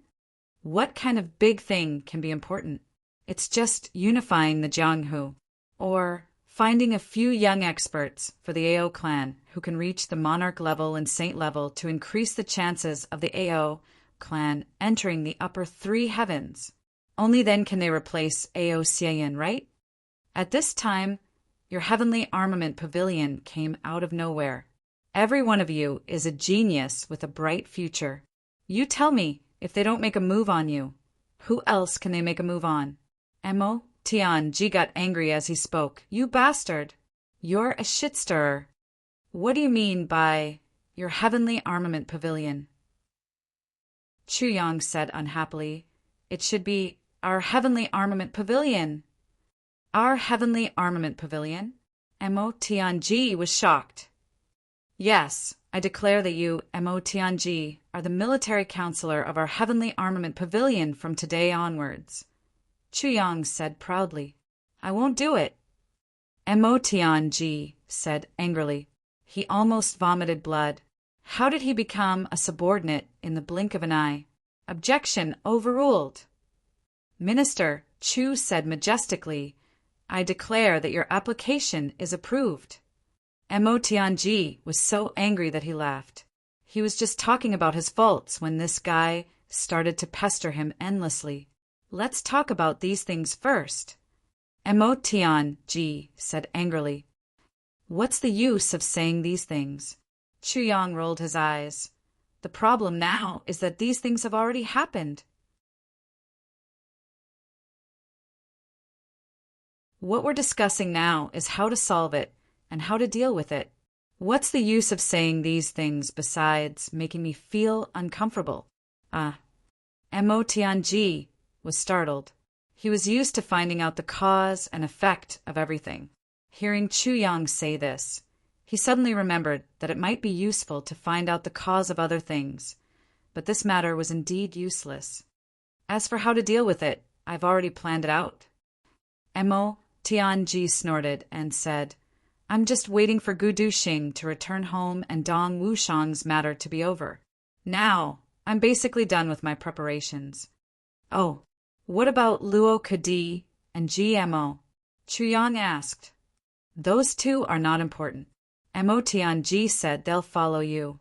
What kind of big thing can be important? It's just unifying the Jianghu, or finding a few young experts for the AO clan who can reach the monarch level and saint level to increase the chances of the AO clan entering the upper 3 heavens. Only then can they replace AO Xiaoyan, right? At this time, your heavenly armament pavilion came out of nowhere. Every one of you is a genius with a bright future. You tell me, if they don't make a move on you, who else can they make a move on? Mo Tianji got angry as he spoke. You bastard! You're a shit-stirrer. What do you mean by your heavenly armament pavilion? Chu Yang said unhappily. It should be our heavenly armament pavilion. Our heavenly armament pavilion? Mo Tianji was shocked. Yes, I declare that you, Mo Tianji, are the military counselor of our heavenly armament pavilion from today onwards. Chu Yang said proudly. I won't do it. Mo Tianji said angrily. He almost vomited blood. How did he become a subordinate in the blink of an eye? Objection overruled. Minister, Chu said majestically, I declare that your application is approved. Mo Tianji was so angry that he laughed. He was just talking about his faults when this guy started to pester him endlessly. Let's talk about these things first. Mo Tianji said angrily. What's the use of saying these things? Chu Yang rolled his eyes. The problem now is that these things have already happened. What we're discussing now is how to solve it and how to deal with it. What's the use of saying these things besides making me feel uncomfortable? Mo Tianji was startled. He was used to finding out the cause and effect of everything. Hearing Chu Yang say this, he suddenly remembered that it might be useful to find out the cause of other things, but this matter was indeed useless. As for how to deal with it, I've already planned it out. Mo Tianji snorted and said, I'm just waiting for Gu Duxing to return home and Dong Wushang's matter to be over. Now, I'm basically done with my preparations. Oh, what about Luo Kadi and GMO? Chu Yang asked. Those two are not important. Mo Tianji said they'll follow you.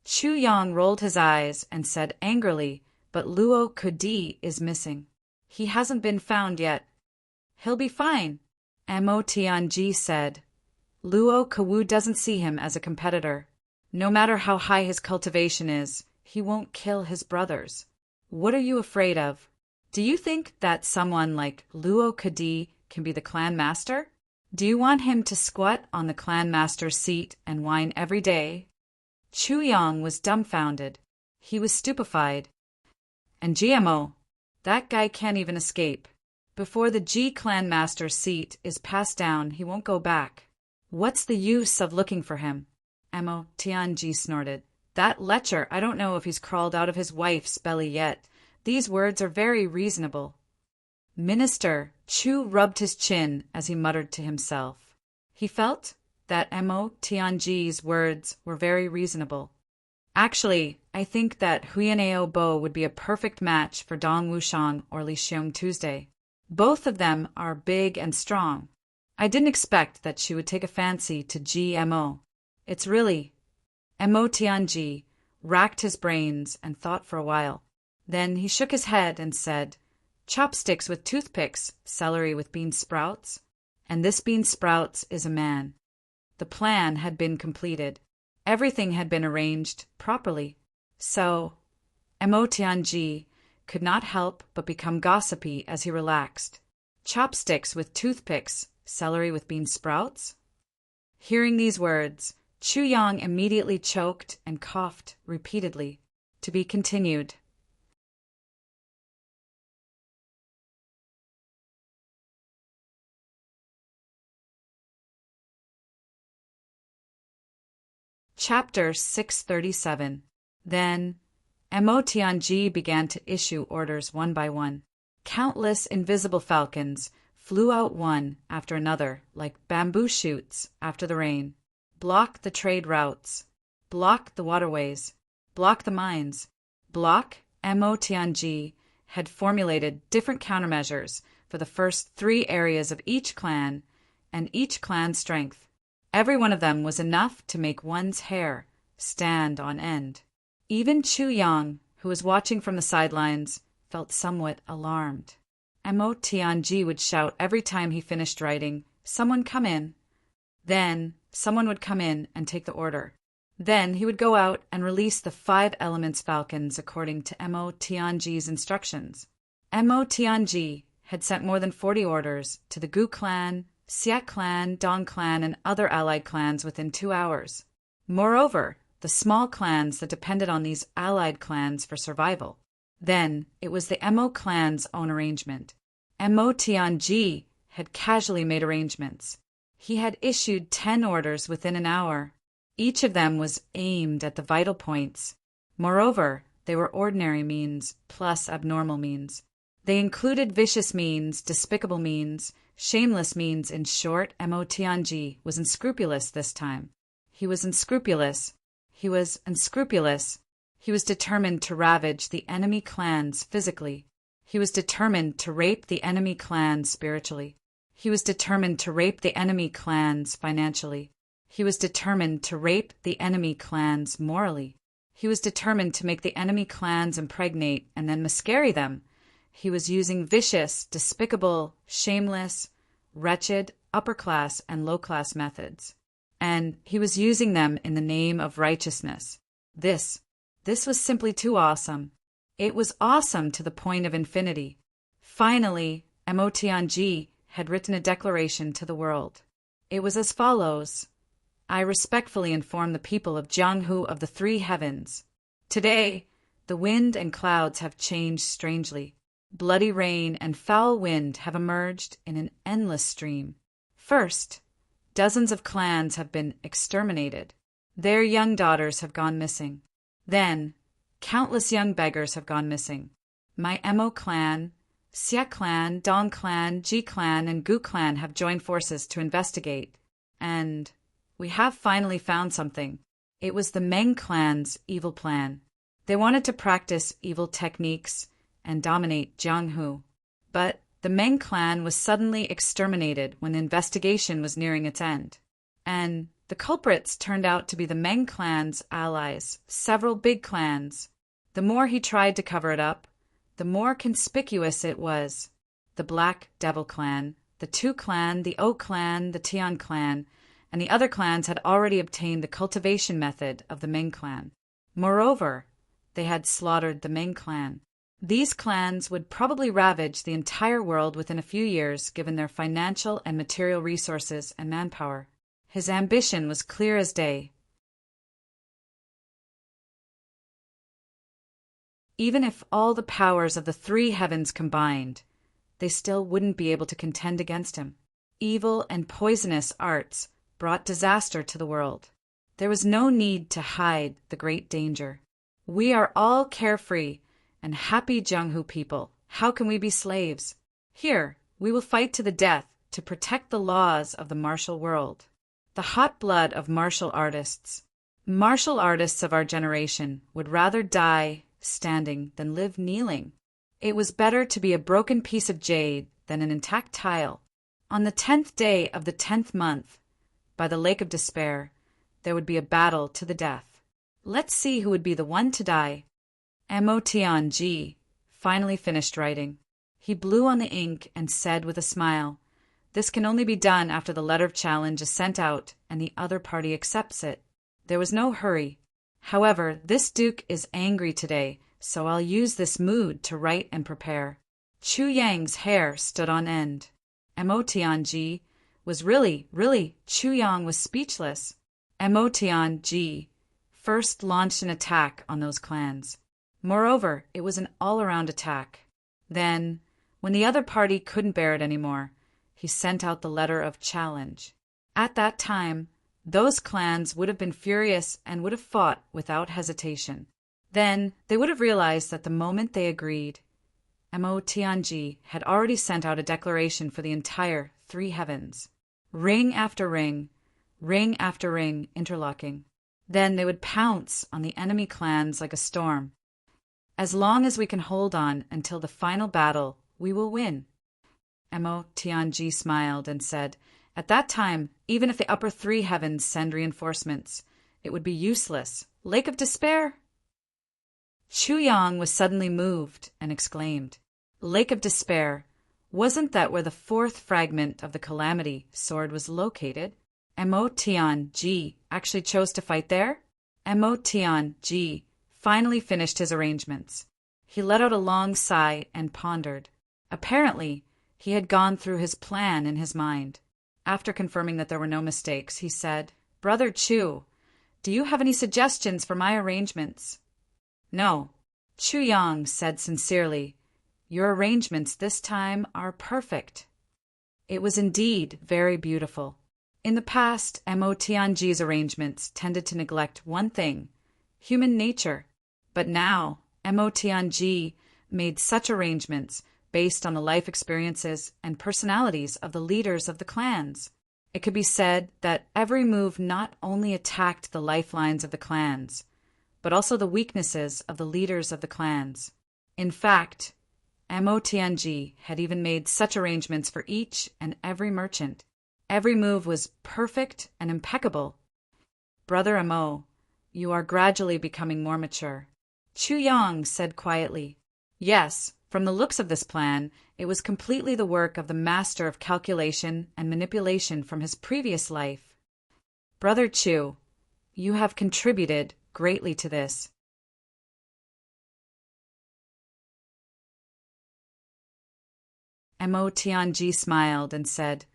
Chu Yang rolled his eyes and said angrily, but Luo Kadi is missing. He hasn't been found yet. He'll be fine. Mo Tianji said. Luo Kawu doesn't see him as a competitor. No matter how high his cultivation is, he won't kill his brothers. What are you afraid of? Do you think that someone like Luo Kadi can be the clan master? Do you want him to squat on the clan master's seat and whine every day? Chu Yang was dumbfounded. He was stupefied. And GMO, that guy can't even escape. Before the G clan master's seat is passed down, he won't go back. What's the use of looking for him? Mo Tianji snorted. That lecher, I don't know if he's crawled out of his wife's belly yet. These words are very reasonable. Minister, Chu rubbed his chin as he muttered to himself. He felt that Mo Tianji's words were very reasonable. Actually, I think that Huyaneo Bo would be a perfect match for Dong Wushang or Li Xiong Tuesday. Both of them are big and strong. I didn't expect that she would take a fancy to GMO. It's really... Mo Tianji racked his brains and thought for a while. Then he shook his head and said, "Chopsticks with toothpicks, celery with bean sprouts. And this bean sprouts is a man." The plan had been completed. Everything had been arranged properly. So, Mo Tianji could not help but become gossipy as he relaxed. Chopsticks with toothpicks, celery with bean sprouts? Hearing these words, Chu Yang immediately choked and coughed repeatedly. To be continued. Chapter 637. Then, Mo Tianji began to issue orders one by one. Countless invisible falcons flew out one after another like bamboo shoots after the rain. Block the trade routes. Block the waterways. Block the mines. Block. Mo Tianji had formulated different countermeasures for the first 3 areas of each clan and each clan's strength. Every one of them was enough to make one's hair stand on end. Even Chu Yang, who was watching from the sidelines, felt somewhat alarmed. Mo Tianji would shout every time he finished writing, "Someone come in." Then someone would come in and take the order. Then he would go out and release the 5 elements falcons according to Mo Tianji's instructions. Mo Tianji had sent more than 40 orders to the Gu clan, Xia clan, Dong clan, and other allied clans within 2 hours. Moreover, the small clans that depended on these allied clans for survival. Then it was the Mo clan's own arrangement. Mo Tianji had casually made arrangements. He had issued 10 orders within an hour. Each of them was aimed at the vital points. Moreover, they were ordinary means plus abnormal means. They included vicious means, despicable means, shameless means. In short, Mo Tianji was unscrupulous this time. He was unscrupulous. He was unscrupulous. He was determined to ravage the enemy clans physically. He was determined to rape the enemy clans spiritually. He was determined to rape the enemy clans financially. He was determined to rape the enemy clans morally. He was determined to make the enemy clans impregnate and then miscarry them. He was using vicious, despicable, shameless, wretched, upper-class and low-class methods. And he was using them in the name of righteousness. This was simply too awesome. It was awesome to the point of infinity. Finally, Mo Tianji had written a declaration to the world. It was as follows. I respectfully inform the people of Jianghu of the 3 heavens. Today, the wind and clouds have changed strangely. Bloody rain and foul wind have emerged in an endless stream. First, dozens of clans have been exterminated. Their young daughters have gone missing. Then, countless young beggars have gone missing. My Mo clan, Xia clan, Dong clan, Ji clan, and Gu clan have joined forces to investigate. And we have finally found something. It was the Meng clan's evil plan. They wanted to practice evil techniques and dominate Jianghu. But the Meng clan was suddenly exterminated when the investigation was nearing its end. And the culprits turned out to be the Meng clan's allies, several big clans. The more he tried to cover it up, the more conspicuous it was. The Black Devil clan, the Tu clan, the O clan, the Tian clan, and the other clans had already obtained the cultivation method of the Meng clan. Moreover, they had slaughtered the Meng clan. These clans would probably ravage the entire world within a few years given their financial and material resources and manpower. His ambition was clear as day. Even if all the powers of the 3 heavens combined, they still wouldn't be able to contend against him. Evil and poisonous arts brought disaster to the world. There was no need to hide the great danger. We are all carefree and happy Jianghu people. How can we be slaves? Here, we will fight to the death to protect the laws of the martial world. the hot blood of martial artists. Martial artists of our generation would rather die standing than live kneeling. It was better to be a broken piece of jade than an intact tile. On the 10th day of the 10th month, by the Lake of Despair, there would be a battle to the death. Let's see who would be the one to die. Motng finally finished writing. He blew on the ink and said with a smile, "This can only be done after the letter of challenge is sent out and the other party accepts it." There was no hurry. However, this duke is angry today, so I'll use this mood to write and prepare. Chu Yang's hair stood on end. Motng was really, Chu Yang was speechless. Motng first launched an attack on those clans. Moreover, it was an all-around attack. Then, when the other party couldn't bear it anymore, he sent out the letter of challenge. At that time, those clans would have been furious and would have fought without hesitation. Then they would have realized that the moment they agreed, Motng had already sent out a declaration for the entire 3 heavens. Ring after ring interlocking. Then they would pounce on the enemy clans like a storm. As long as we can hold on until the final battle, we will win. Motng smiled and said, "At that time, even if the upper 3 heavens send reinforcements, it would be useless. Lake of Despair?" Chu Yang was suddenly moved and exclaimed, "Lake of Despair, wasn't that where the 4th fragment of the Calamity sword was located?" Motng actually chose to fight there? Motng finally finished his arrangements. He let out a long sigh and pondered. Apparently, he had gone through his plan in his mind. After confirming that there were no mistakes, he said, "Brother Chu, do you have any suggestions for my arrangements?" "No," Chu Yang said sincerely. "Your arrangements this time are perfect." It was indeed very beautiful. In the past, Motng's arrangements tended to neglect one thing, human nature. But now, Motng made such arrangements based on the life experiences and personalities of the leaders of the clans. It could be said that every move not only attacked the lifelines of the clans, but also the weaknesses of the leaders of the clans. In fact, Motng had even made such arrangements for each and every merchant. Every move was perfect and impeccable. "Brother Mo, you are gradually becoming more mature." Chu Yang said quietly, "Yes, from the looks of this plan, it was completely the work of the master of calculation and manipulation from his previous life. Brother Chu, you have contributed greatly to this." Motng smiled and said,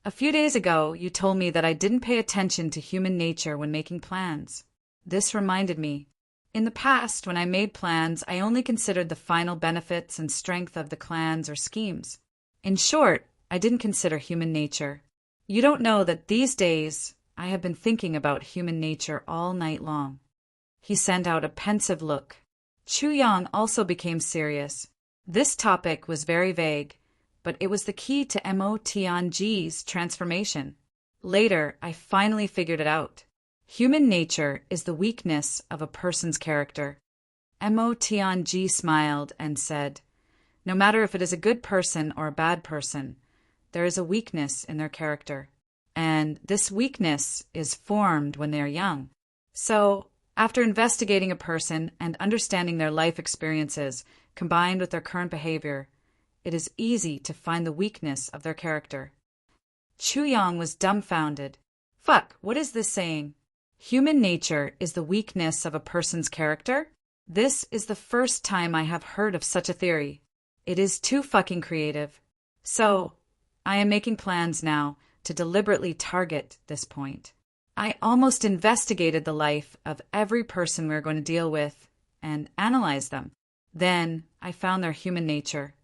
"A few days ago, you told me that I didn't pay attention to human nature when making plans. This reminded me. In the past, when I made plans, I only considered the final benefits and strength of the clans or schemes. In short, I didn't consider human nature. You don't know that these days I have been thinking about human nature all night long." He sent out a pensive look. Chu Yang also became serious. This topic was very vague, but it was the key to Motng's transformation. Later, I finally figured it out. Human nature is the weakness of a person's character. Motng smiled and said, "No matter if it is a good person or a bad person, there is a weakness in their character. And this weakness is formed when they are young. So, after investigating a person and understanding their life experiences combined with their current behavior, it is easy to find the weakness of their character." Chu Yang was dumbfounded. "Fuck, what is this saying? Human nature is the weakness of a person's character? This is the first time I have heard of such a theory. It is too fucking creative. So, I am making plans now to deliberately target this point. I almost investigated the life of every person we're going to deal with and analyze them. Then I found their human nature."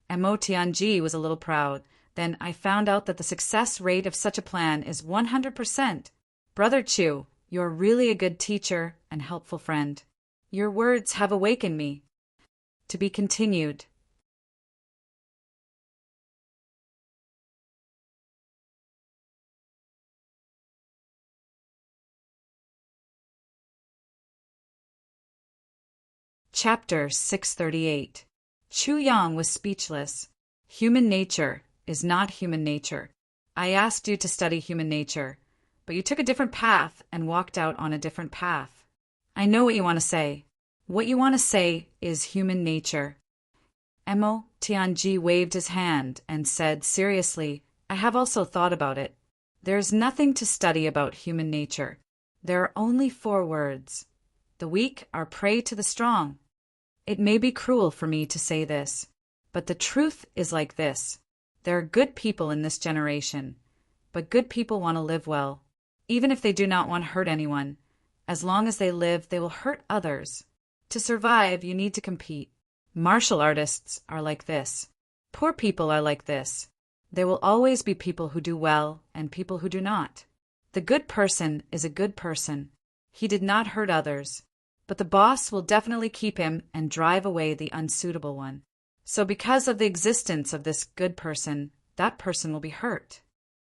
Motng was a little proud. "Then I found out that the success rate of such a plan is 100%. Brother Chu, you're really a good teacher and helpful friend. Your words have awakened me." To be continued. Chapter 638. Chu Yang was speechless. Human nature is not human nature. I asked you to study human nature, but you took a different path and walked out on a different path. I know what you want to say. What you want to say is human nature. Emo Tianji waved his hand and said seriously, I have also thought about it. There is nothing to study about human nature. There are only 4 words. The weak are prey to the strong. It may be cruel for me to say this, but the truth is like this. There are good people in this generation, but good people want to live well, even if they do not want to hurt anyone. As long as they live, they will hurt others. To survive, you need to compete. Martial artists are like this. Poor people are like this. There will always be people who do well and people who do not. The good person is a good person. He did not hurt others, but the boss will definitely keep him and drive away the unsuitable one. So because of the existence of this good person, that person will be hurt.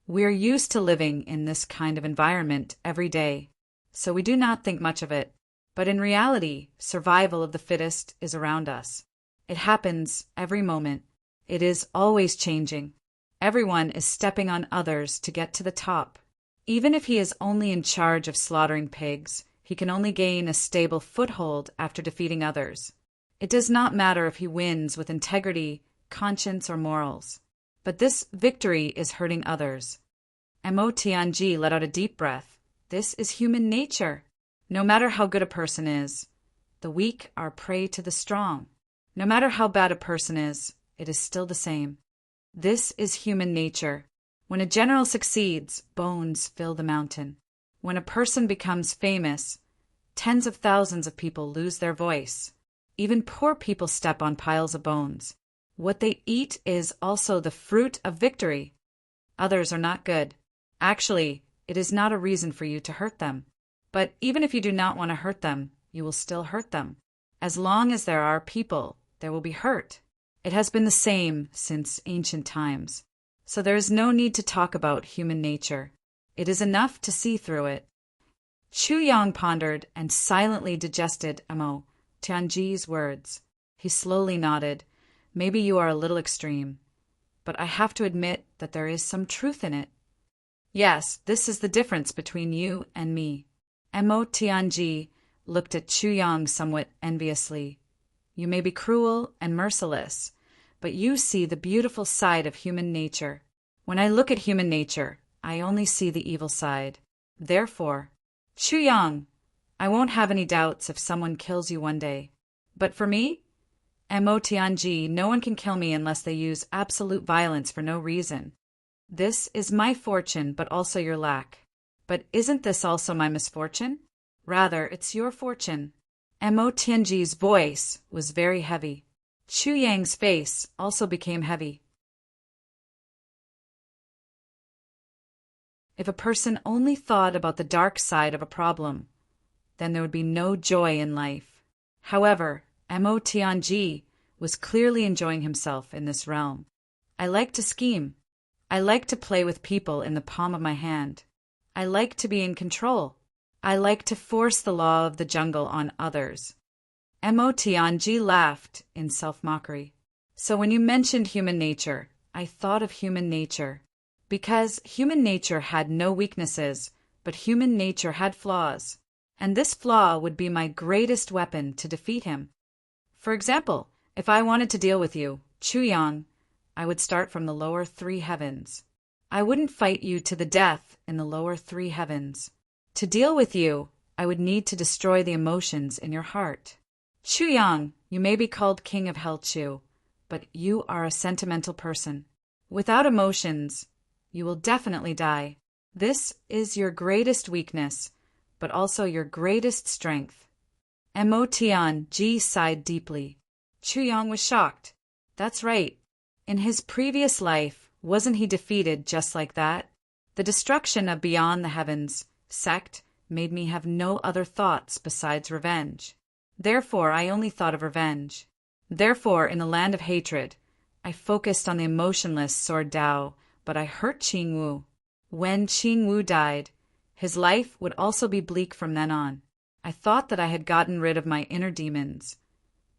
We are used to living in this kind of environment every day, so we do not think much of it. But in reality, survival of the fittest is around us. It happens every moment. It is always changing. Everyone is stepping on others to get to the top. Even if he is only in charge of slaughtering pigs, he can only gain a stable foothold after defeating others. It does not matter if he wins with integrity, conscience, or morals. But this victory is hurting others. Mo Tianji let out a deep breath. This is human nature. No matter how good a person is, the weak are prey to the strong. No matter how bad a person is, it is still the same. This is human nature. When a general succeeds, bones fill the mountain. When a person becomes famous, tens of thousands of people lose their voice. Even poor people step on piles of bones. What they eat is also the fruit of victory. Others are not good. Actually, it is not a reason for you to hurt them. But even if you do not want to hurt them, you will still hurt them. As long as there are people, there will be hurt. It has been the same since ancient times. So there is no need to talk about human nature. It is enough to see through it. Chu Yang pondered and silently digested Mo Tianji's words. He slowly nodded. Maybe you are a little extreme, but I have to admit that there is some truth in it. Yes, this is the difference between you and me. Mo Tianji looked at Chu Yang somewhat enviously. You may be cruel and merciless, but you see the beautiful side of human nature. When I look at human nature, I only see the evil side. Therefore, Chu Yang, I won't have any doubts if someone kills you one day. But for me, Mo Tianji, no one can kill me unless they use absolute violence for no reason. This is my fortune, but also your lack. But isn't this also my misfortune? Rather, it's your fortune. Mo Tianji's voice was very heavy. Chu Yang's face also became heavy. If a person only thought about the dark side of a problem, then there would be no joy in life. However, Mo Tianji was clearly enjoying himself in this realm. I like to scheme. I like to play with people in the palm of my hand. I like to be in control. I like to force the law of the jungle on others. Mo Tianji laughed in self-mockery. So when you mentioned human nature, I thought of human nature. Because human nature had no weaknesses, but human nature had flaws. And this flaw would be my greatest weapon to defeat him. For example, if I wanted to deal with you, Chu Yang, I would start from the lower 3 heavens. I wouldn't fight you to the death in the lower 3 heavens. To deal with you, I would need to destroy the emotions in your heart. Chu Yang, you may be called King of Hell Chu, but you are a sentimental person. Without emotions, you will definitely die. This is your greatest weakness, but also your greatest strength. Mo Tianji sighed deeply. Chu Yang was shocked. That's right. In his previous life, wasn't he defeated just like that? The destruction of Beyond the Heavens sect made me have no other thoughts besides revenge. Therefore, I only thought of revenge. Therefore, in the land of hatred, I focused on the emotionless Sword Dao, but I hurt Qing Wu. When Qing Wu died, his life would also be bleak from then on. I thought that I had gotten rid of my inner demons,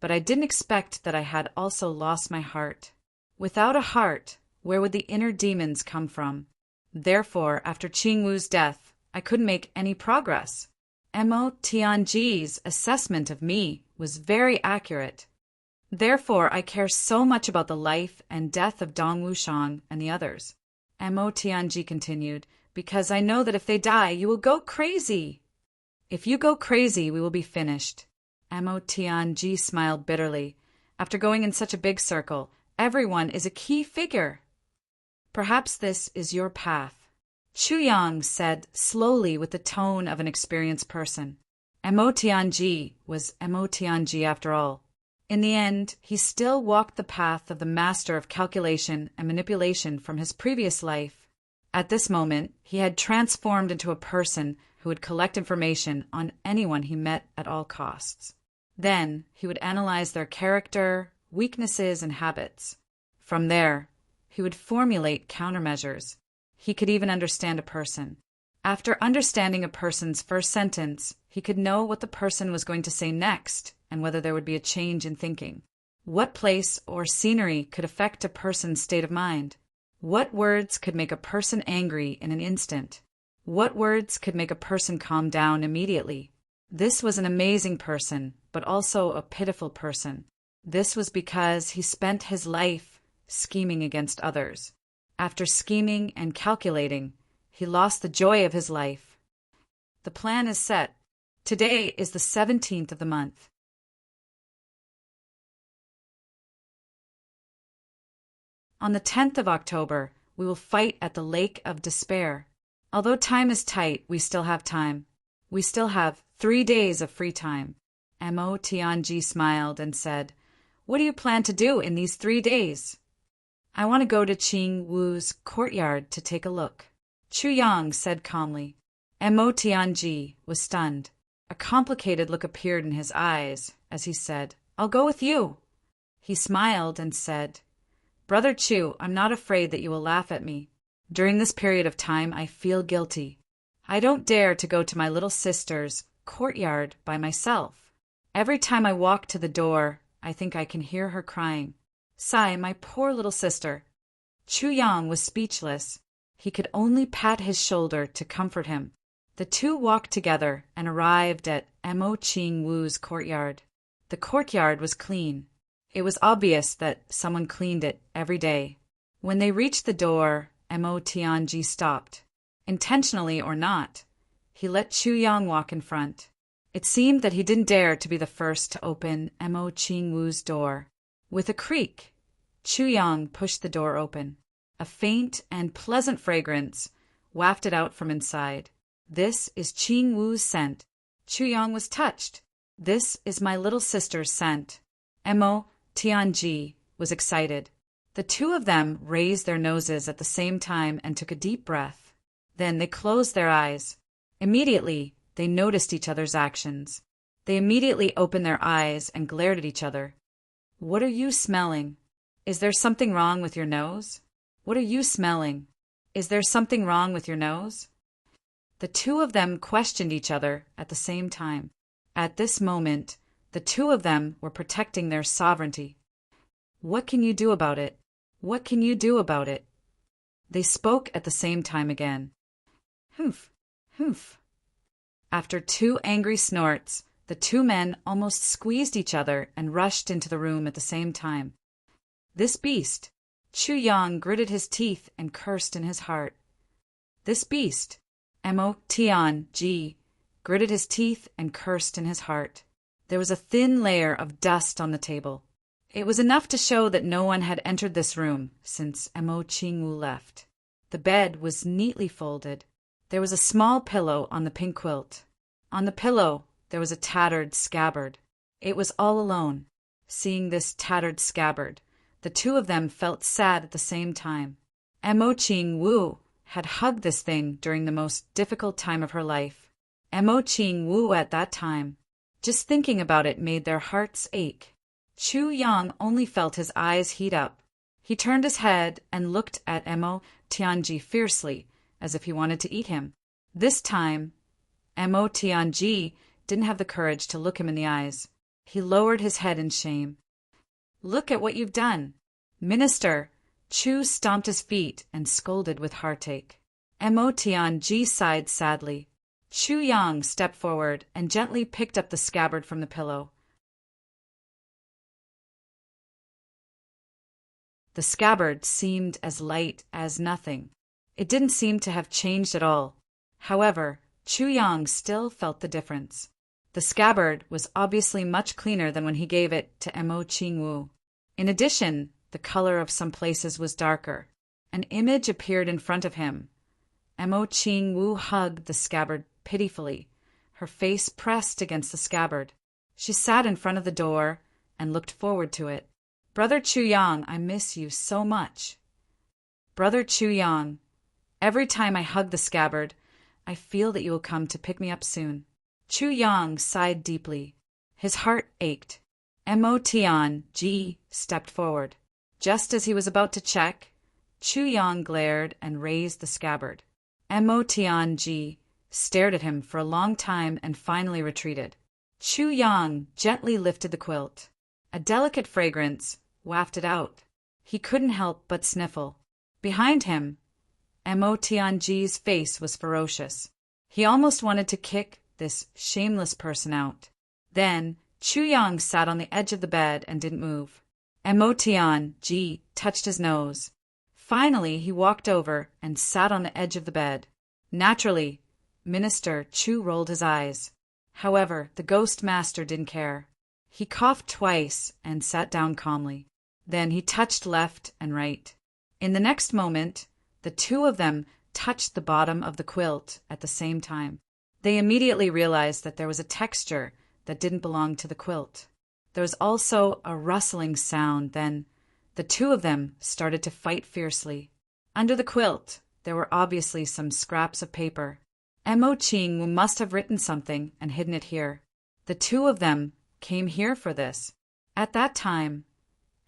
but I didn't expect that I had also lost my heart. Without a heart, where would the inner demons come from? Therefore, after Qing Wu's death, I couldn't make any progress. Mo Tianji's assessment of me was very accurate. Therefore, I care so much about the life and death of Dong Wushang and the others. Mo Tianji continued, because I know that if they die, you will go crazy. If you go crazy, we will be finished. Mo Tianji smiled bitterly. After going in such a big circle, everyone is a key figure. Perhaps this is your path. Chu Yang said slowly with the tone of an experienced person. Mo Tianji was Mo Tianji after all. In the end, he still walked the path of the master of calculation and manipulation from his previous life. At this moment, he had transformed into a person who would collect information on anyone he met at all costs. Then, he would analyze their character, weaknesses, and habits. From there, he would formulate countermeasures. He could even understand a person. After understanding a person's first sentence, he could know what the person was going to say next and whether there would be a change in thinking. What place or scenery could affect a person's state of mind? What words could make a person angry in an instant? What words could make a person calm down immediately? This was an amazing person, but also a pitiful person. This was because he spent his life scheming against others. After scheming and calculating, he lost the joy of his life. The plan is set. Today is the 17th of the month. On the 10th of October, we will fight at the Lake of Despair. Although time is tight, we still have time. We still have 3 days of free time. Mo Tianji smiled and said, "What do you plan to do in these 3 days?" "I want to go to Qing Wu's courtyard to take a look," Chu Yang said calmly. Mo Tianji was stunned. A complicated look appeared in his eyes as he said, "I'll go with you." He smiled and said, "Brother Chu, I'm not afraid that you will laugh at me. During this period of time, I feel guilty. I don't dare to go to my little sister's courtyard by myself. Every time I walk to the door, I think I can hear her crying. Sigh, my poor little sister." Chu Yang was speechless. He could only pat his shoulder to comfort him. The two walked together and arrived at Mo Qing Wu's courtyard. The courtyard was clean. It was obvious that someone cleaned it every day. When they reached the door, Mo Tianji stopped. Intentionally or not, he let Chu Yang walk in front. It seemed that he didn't dare to be the first to open Mo Qing Wu's door. With a creak, Chu Yang pushed the door open. A faint and pleasant fragrance wafted out from inside. "This is Qing Wu's scent." Chu Yang was touched. "This is my little sister's scent." Mo Tianji was excited. The two of them raised their noses at the same time and took a deep breath. Then they closed their eyes. Immediately, they noticed each other's actions. They immediately opened their eyes and glared at each other. "What are you smelling? Is there something wrong with your nose? What are you smelling? Is there something wrong with your nose?" The two of them questioned each other at the same time. At this moment, the two of them were protecting their sovereignty. "What can you do about it? What can you do about it?" They spoke at the same time again. "Humph, humph." After 2 angry snorts, the 2 men almost squeezed each other and rushed into the room at the same time. "This beast!" Chu Yang gritted his teeth and cursed in his heart. "This beast!" Mo Tianji gritted his teeth and cursed in his heart. There was a thin layer of dust on the table. It was enough to show that no one had entered this room since Mo Qing Wu left. The bed was neatly folded. There was a small pillow on the pink quilt. On the pillow, there was a tattered scabbard. It was all alone. Seeing this tattered scabbard, the two of them felt sad at the same time. Mo Qing Wu had hugged this thing during the most difficult time of her life. Mo Qing Wu at that time. Just thinking about it made their hearts ache. Chu Yang only felt his eyes heat up. He turned his head and looked at Mo Tianji fiercely, as if he wanted to eat him. This time, Mo Tianji didn't have the courage to look him in the eyes. He lowered his head in shame. Look at what you've done. Minister, Chu stomped his feet and scolded with heartache. Mo Tianji sighed sadly. Chu Yang stepped forward and gently picked up the scabbard from the pillow. The scabbard seemed as light as nothing. It didn't seem to have changed at all. However, Chu Yang still felt the difference. The scabbard was obviously much cleaner than when he gave it to Mo Qingwu. In addition, the color of some places was darker. An image appeared in front of him. Mo Qingwu hugged the scabbard pitifully, her face pressed against the scabbard. She sat in front of the door and looked forward to it. Brother Chu Yang, I miss you so much. Brother Chu Yang, every time I hug the scabbard, I feel that you will come to pick me up soon. Chu Yang sighed deeply. His heart ached. Mo Tianji stepped forward. Just as he was about to check, Chu Yang glared and raised the scabbard. Mo Tianji stared at him for a long time and finally retreated. Chu Yang gently lifted the quilt. A delicate fragrance wafted out. He couldn't help but sniffle. Behind him, Mo Tianji's face was ferocious. He almost wanted to kick this shameless person out. Then, Chu Yang sat on the edge of the bed and didn't move. Mo Tianji touched his nose. Finally, he walked over and sat on the edge of the bed. Naturally, Minister Chu rolled his eyes. However, the ghost master didn't care. He coughed twice and sat down calmly. Then he touched left and right. In the next moment, the two of them touched the bottom of the quilt at the same time. They immediately realized that there was a texture that didn't belong to the quilt. There was also a rustling sound. Then the two of them started to fight fiercely. Under the quilt, there were obviously some scraps of paper. Mo Qingwu must have written something and hidden it here. The two of them came here for this. At that time,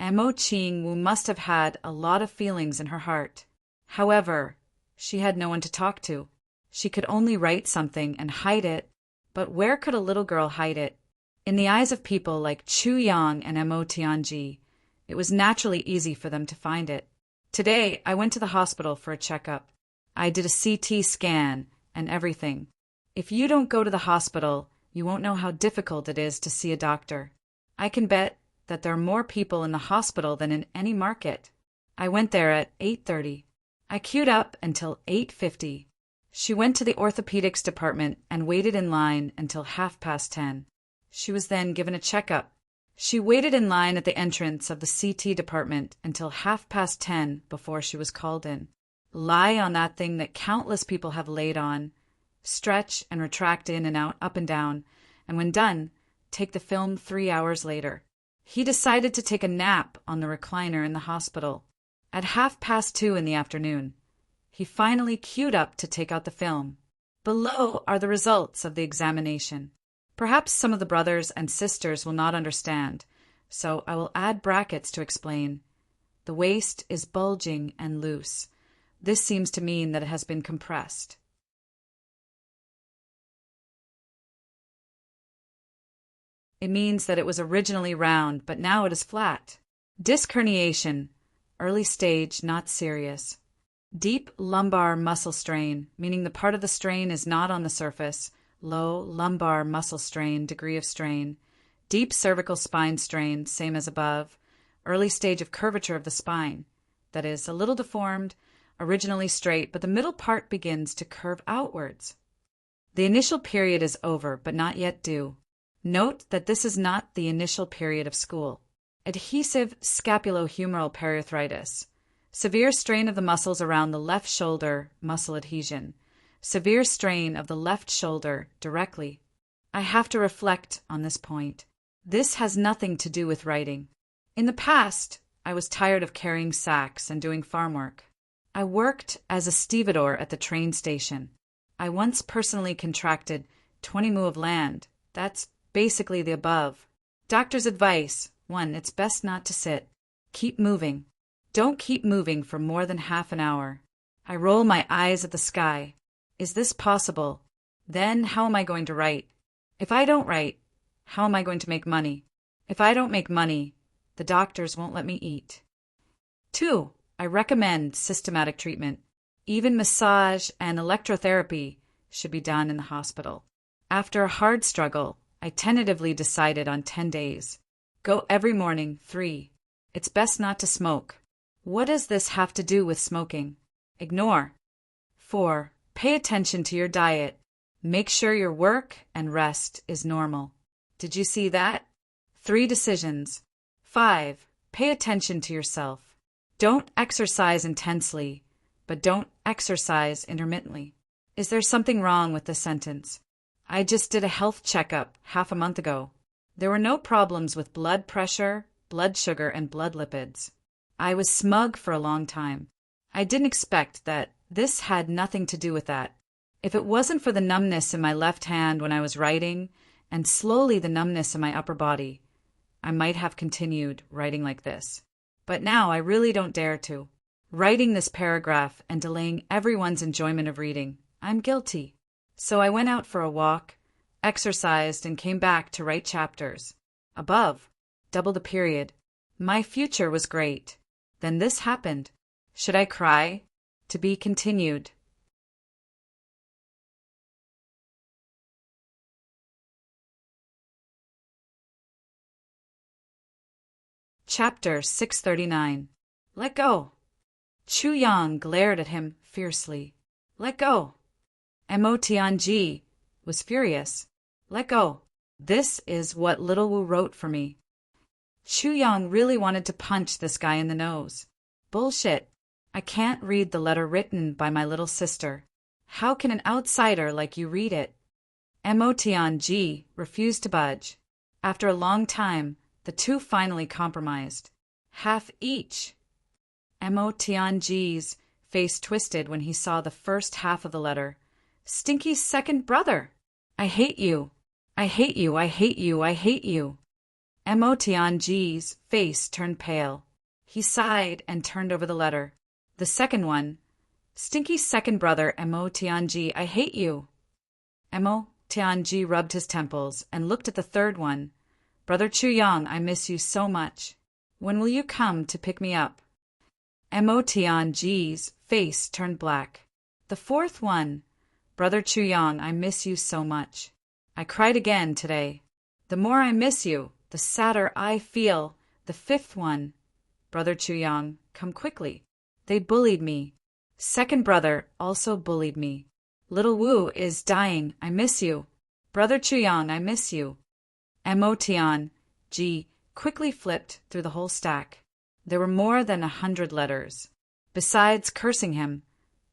Mo Qingwu must have had a lot of feelings in her heart. However, she had no one to talk to. She could only write something and hide it. But where could a little girl hide it? In the eyes of people like Chu Yang and Mo Tianji, it was naturally easy for them to find it. Today, I went to the hospital for a checkup. I did a CT scan and everything. If you don't go to the hospital, you won't know how difficult it is to see a doctor. I can bet that there are more people in the hospital than in any market. I went there at 8:30. I queued up until 8:50. She went to the orthopedics department and waited in line until 10:30. She was then given a checkup. She waited in line at the entrance of the CT department until 10:30 before she was called in. Lie on that thing that countless people have laid on. Stretch and retract in and out, up and down, and when done, take the film 3 hours later. He decided to take a nap on the recliner in the hospital. At 2:30 in the afternoon, he finally queued up to take out the film. Below are the results of the examination. Perhaps some of the brothers and sisters will not understand, so I will add brackets to explain. The waist is bulging and loose. This seems to mean that it has been compressed. It means that it was originally round, but now it is flat. Disc herniation, early stage, not serious. Deep lumbar muscle strain, meaning the part of the strain is not on the surface. Low lumbar muscle strain, degree of strain. Deep cervical spine strain, same as above. Early stage of curvature of the spine. That is, a little deformed, originally straight, but the middle part begins to curve outwards. The initial period is over, but not yet due. Note that this is not the initial period of school. Adhesive scapulohumeral periarthritis. Severe strain of the muscles around the left shoulder, muscle adhesion. Severe strain of the left shoulder directly. I have to reflect on this point. This has nothing to do with writing. In the past, I was tired of carrying sacks and doing farm work. I worked as a stevedore at the train station. I once personally contracted 20 mu of land. That's basically the above. Doctor's advice: 1. It's best not to sit. Keep moving. Don't keep moving for more than half an hour. I roll my eyes at the sky. Is this possible? Then how am I going to write? If I don't write, How am I going to make money? If I don't make money, the doctors won't let me eat. 2. I recommend systematic treatment. Even massage and electrotherapy should be done in the hospital. After a hard struggle, I tentatively decided on 10 days. Go every morning. 3. It's best not to smoke. What does this have to do with smoking? Ignore. 4. Pay attention to your diet. Make sure your work and rest is normal. Did you see that? 3 decisions. 5. Pay attention to yourself. Don't exercise intensely, but don't exercise intermittently. Is there something wrong with this sentence? I just did a health checkup half a month ago. There were no problems with blood pressure, blood sugar, and blood lipids. I was smug for a long time. I didn't expect that this had nothing to do with that. If it wasn't for the numbness in my left hand when I was writing, and slowly the numbness in my upper body, I might have continued writing like this. But now I really don't dare to. Writing this paragraph and delaying everyone's enjoyment of reading, I'm guilty. So I went out for a walk, exercised, and came back to write chapters. Above, double the period. My future was great. Then this happened. Should I cry? To be continued. Chapter 639. Let go. Chu Yang glared at him fiercely. Let go. Mo Tianji was furious. Let go. This is what Little Wu wrote for me. Chu Yang really wanted to punch this guy in the nose. Bullshit. I can't read the letter written by my little sister. How can an outsider like you read it? Mo Tianji refused to budge. After a long time, the two finally compromised. Half each. Mo Tianji's face twisted when he saw the first half of the letter. Stinky's second brother. I hate you. I hate you. I hate you. I hate you. Mo Tianji's face turned pale. He sighed and turned over the letter. The second one. Stinky's second brother, Mo Tianji, I hate you. Mo Tianji rubbed his temples and looked at the third one. Brother Chu Yang, I miss you so much. When will you come to pick me up? Mo Tianji's face turned black. The fourth one. Brother Chu Yang, I miss you so much. I cried again today. The more I miss you, the sadder I feel. The fifth one. Brother Chu Yang, come quickly. They bullied me. Second brother also bullied me. Little Wu is dying. I miss you. Brother Chu Yang, I miss you. Mo Tianji quickly flipped through the whole stack. There were more than 100 letters. Besides cursing him,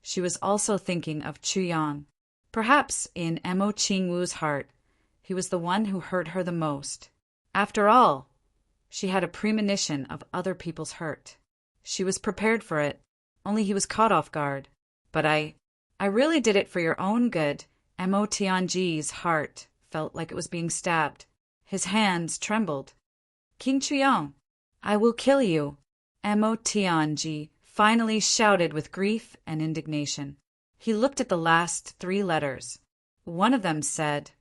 she was also thinking of Chu Yang. Perhaps in Mo Qingwu's heart, he was the one who hurt her the most. After all, she had a premonition of other people's hurt. She was prepared for it, only he was caught off guard. But I really did it for your own good. Mo Tianji's heart felt like it was being stabbed. His hands trembled. King Chuyang, I will kill you. Mo Tianji finally shouted with grief and indignation. He looked at the last 3 letters. One of them said,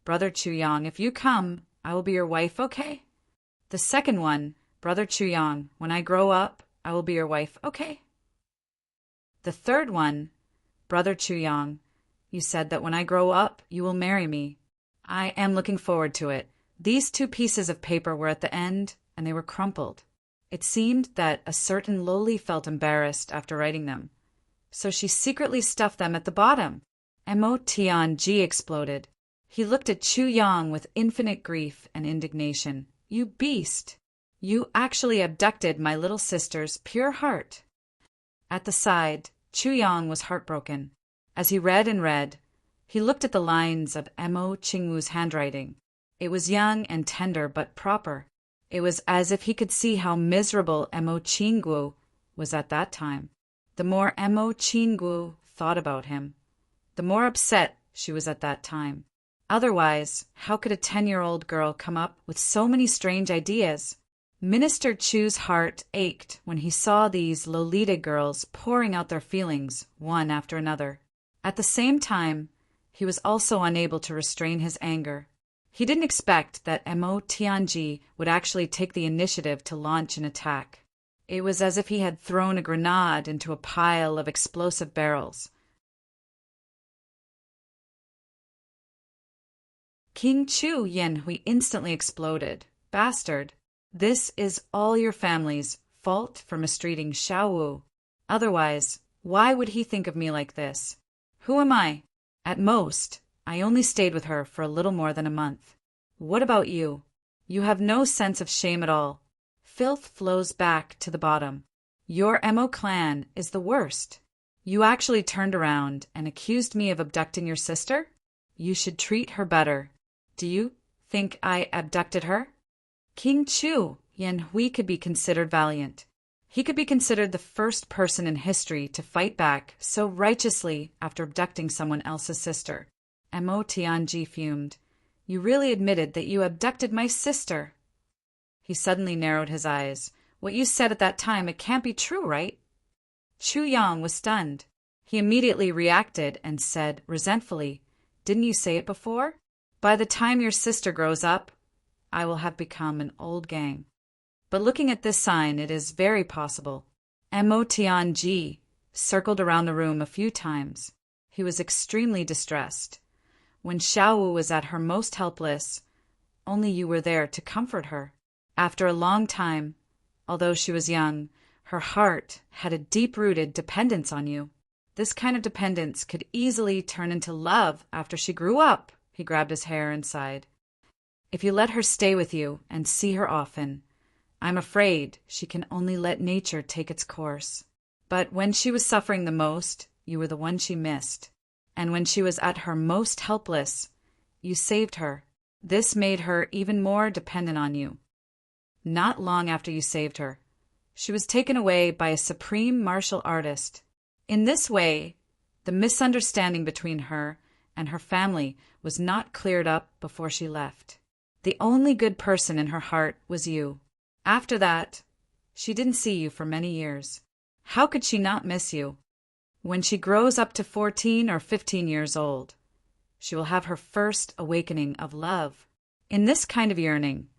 Brother Chu Yang, if you come, I will be your wife, okay? The second one, Brother Chu Yang, when I grow up, I will be your wife, okay? The third one, Brother Chu Yang, you said that when I grow up, you will marry me. I am looking forward to it. These 2 pieces of paper were at the end, and they were crumpled. It seemed that a certain lowly felt embarrassed after writing them, so she secretly stuffed them at the bottom. Mo Tianji exploded. He looked at Chu Yang with infinite grief and indignation. You beast! You actually abducted my little sister's pure heart. At the side, Chu Yang was heartbroken. As he read and read, he looked at the lines of Mo Qingwu's handwriting. It was young and tender but proper. It was as if he could see how miserable Mo Qingwu was at that time. The more Mo Qingwu thought about him, the more upset she was at that time. Otherwise, how could a 10-year-old girl come up with so many strange ideas? Minister Chu's heart ached when he saw these Lolita girls pouring out their feelings, one after another. At the same time, he was also unable to restrain his anger. He didn't expect that Mo Tianji would actually take the initiative to launch an attack. It was as if he had thrown a grenade into a pile of explosive barrels. King Chu Yanhui instantly exploded. Bastard! This is all your family's fault for mistreating Xiao Wu. Otherwise, why would he think of me like this? Who am I? At most, I only stayed with her for a little more than a month. What about you? You have no sense of shame at all. Filth flows back to the bottom. Your Mo clan is the worst. You actually turned around and accused me of abducting your sister? You should treat her better. Do you think I abducted her? King Chu Yanhui could be considered valiant. He could be considered the first person in history to fight back so righteously after abducting someone else's sister. Mo Tianji fumed. You really admitted that you abducted my sister. He suddenly narrowed his eyes. What you said at that time, it can't be true, right? Chu Yang was stunned. He immediately reacted and said resentfully, Didn't you say it before? By the time your sister grows up, I will have become an old gang. But looking at this sign, it is very possible. Mo Tianji circled around the room a few times. He was extremely distressed. When Xiao Wu was at her most helpless, only you were there to comfort her. After a long time, although she was young, her heart had a deep-rooted dependence on you. This kind of dependence could easily turn into love after she grew up. He grabbed his hair and sighed. If you let her stay with you and see her often, I'm afraid she can only let nature take its course. But when she was suffering the most, you were the one she missed. And when she was at her most helpless, you saved her. This made her even more dependent on you. Not long after you saved her, she was taken away by a supreme martial artist. In this way, the misunderstanding between her and her family was not cleared up before she left. The only good person in her heart was you. After that, she didn't see you for many years. How could she not miss you? When she grows up to 14 or 15 years old, she will have her first awakening of love. In this kind of yearning,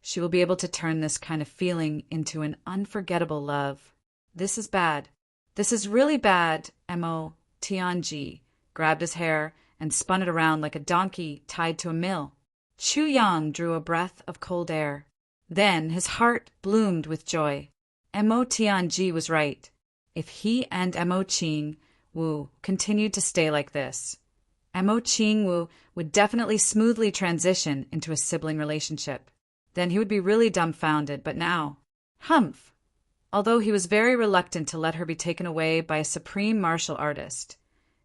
she will be able to turn this kind of feeling into an unforgettable love. This is bad. This is really bad. Mo Tianji grabbed his hair and spun it around like a donkey tied to a mill. Chu Yang drew a breath of cold air. Then his heart bloomed with joy. Mo Tianji was right. If he and Mo Qing Wu continued to stay like this, Mo Qing Wu would definitely smoothly transition into a sibling relationship. Then he would be really dumbfounded, but now, humph! Although he was very reluctant to let her be taken away by a supreme martial artist,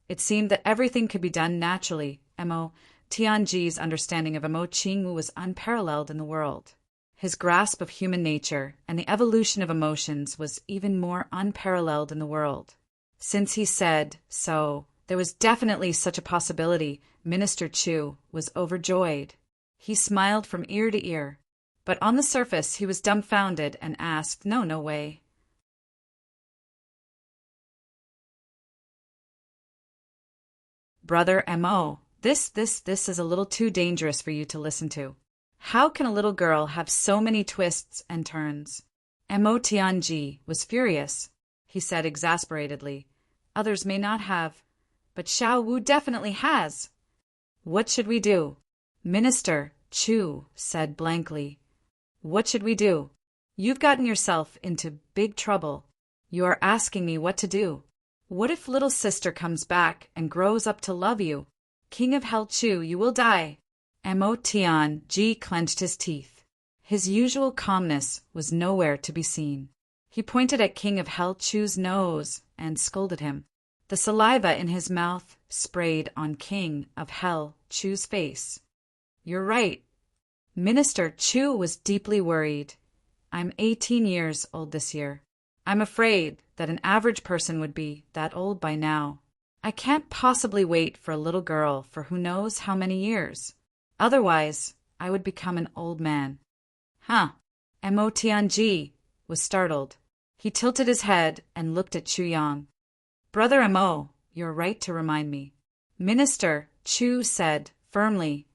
it seemed that everything could be done naturally. Mo Tianji's understanding of Mo Qing Wu was unparalleled in the world. His grasp of human nature and the evolution of emotions was even more unparalleled in the world. Since he said so, there was definitely such a possibility. Minister Chu was overjoyed. He smiled from ear to ear, but on the surface he was dumbfounded and asked, No way. Brother Mo, this is a little too dangerous for you to listen to. How can a little girl have so many twists and turns? Mo Tianji was furious. He said exasperatedly, Others may not have, but Xiao Wu definitely has. What should we do? Minister Chu said blankly. What should we do? You've gotten yourself into big trouble. You are asking me what to do. What if little sister comes back and grows up to love you? King of Hell Chu, you will die. Mo Tianji clenched his teeth. His usual calmness was nowhere to be seen. He pointed at King of Hell Chu's nose and scolded him. The saliva in his mouth sprayed on King of Hell Chu's face. You're right. Minister Chu was deeply worried. I'm 18 years old this year. I'm afraid that an average person would be that old by now. I can't possibly wait for a little girl for who knows how many years. Otherwise, I would become an old man. Huh. Mo Tianji was startled. He tilted his head and looked at Chu Yang. Brother Mo, you're right to remind me. Minister Chu said firmly,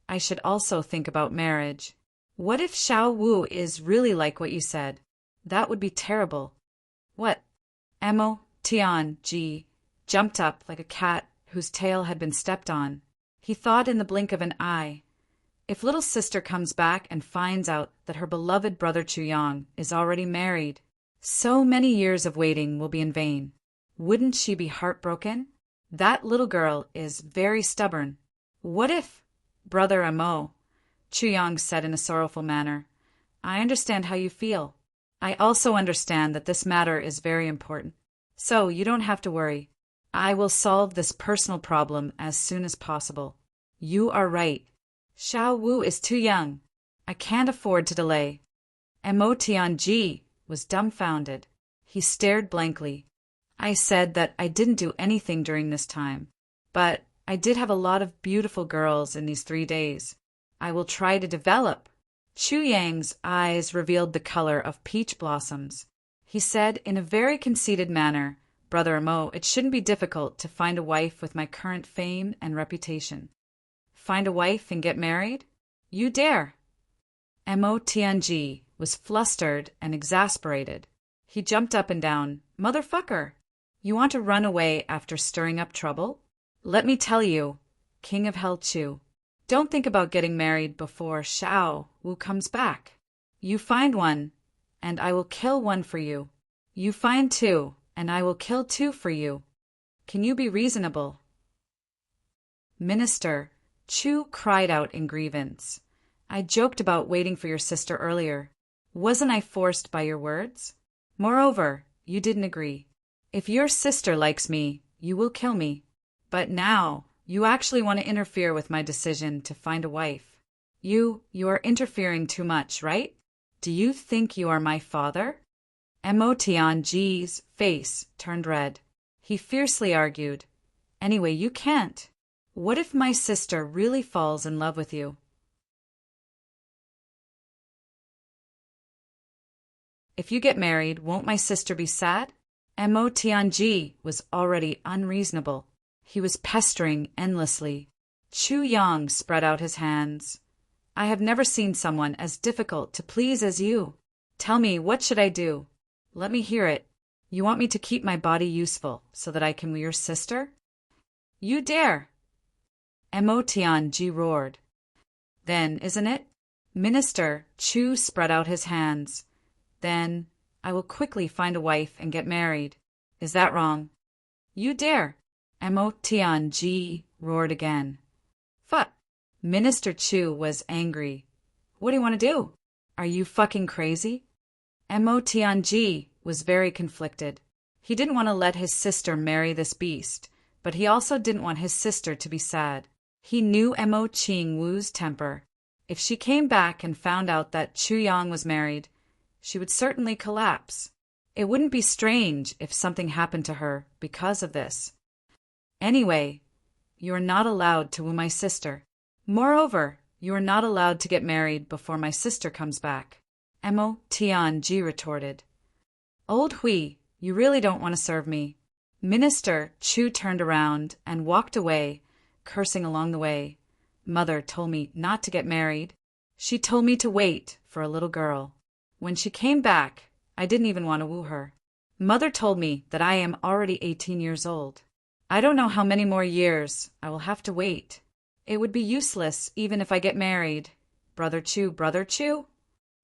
I should also think about marriage. What if Xiao Wu is really like what you said? That would be terrible. What? Emo Tianji jumped up like a cat whose tail had been stepped on. He thought in the blink of an eye. If little sister comes back and finds out that her beloved brother Chuyang is already married, so many years of waiting will be in vain. Wouldn't she be heartbroken? That little girl is very stubborn. What if, Brother Amo, Chuyang said in a sorrowful manner, I understand how you feel. I also understand that this matter is very important. So you don't have to worry. I will solve this personal problem as soon as possible. You are right. Xiao Wu is too young. I can't afford to delay. Mo Tianji was dumbfounded. He stared blankly. I said that I didn't do anything during this time, but I did have a lot of beautiful girls in these 3 days. I will try to develop. Chu Yang's eyes revealed the color of peach blossoms. He said in a very conceited manner, Brother Mo, it shouldn't be difficult to find a wife with my current fame and reputation. Find a wife and get married? You dare! Mo Tianji was flustered and exasperated. He jumped up and down. Motherfucker! You want to run away after stirring up trouble? Let me tell you, King of Hell Chu, don't think about getting married before Xiao Wu comes back. You find one, and I will kill one for you. You find two, and I will kill two for you. Can you be reasonable? Minister, Chu cried out in grievance. I joked about waiting for your sister earlier. Wasn't I forced by your words? Moreover, you didn't agree. If your sister likes me, you will kill me. But now, you actually want to interfere with my decision to find a wife. You are interfering too much, right? Do you think you are my father? Mo Tianji's face turned red. He fiercely argued. Anyway, you can't. What if my sister really falls in love with you? If you get married, won't my sister be sad? Mo Tianji was already unreasonable. He was pestering endlessly. Chu Yang spread out his hands. I have never seen someone as difficult to please as you. Tell me, what should I do? Let me hear it. You want me to keep my body useful so that I can be your sister? You dare! Mo Tianji roared. Then, isn't it? Minister Chu spread out his hands. Then, I will quickly find a wife and get married. Is that wrong? You dare! Mo Tianji roared again. Fuck! Minister Chu was angry. What do you want to do? Are you fucking crazy? Mo Tianji was very conflicted. He didn't want to let his sister marry this beast, but he also didn't want his sister to be sad. He knew Mo Qing Wu's temper. If she came back and found out that Chu Yang was married, she would certainly collapse. It wouldn't be strange if something happened to her because of this. Anyway, you are not allowed to woo my sister. Moreover, you are not allowed to get married before my sister comes back. Mo Tianji retorted. Old Hui, you really don't want to serve me. Minister Chu turned around and walked away, cursing along the way. Mother told me not to get married. She told me to wait for a little girl. When she came back, I didn't even want to woo her. Mother told me that I am already 18 years old. I don't know how many more years I will have to wait. It would be useless even if I get married. Brother Chu, Brother Chu?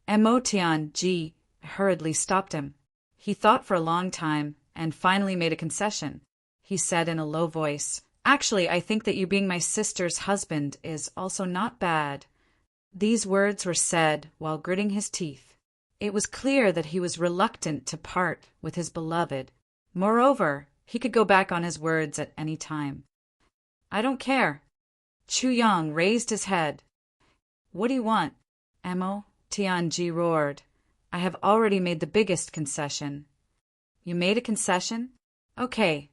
Mo Tianji hurriedly stopped him. He thought for a long time and finally made a concession. He said in a low voice, Actually, I think that you being my sister's husband is also not bad. These words were said while gritting his teeth. It was clear that he was reluctant to part with his beloved. Moreover, he could go back on his words at any time. I don't care. Chu Yang raised his head. What do you want? Mo Tianji roared. I have already made the biggest concession. You made a concession? Okay.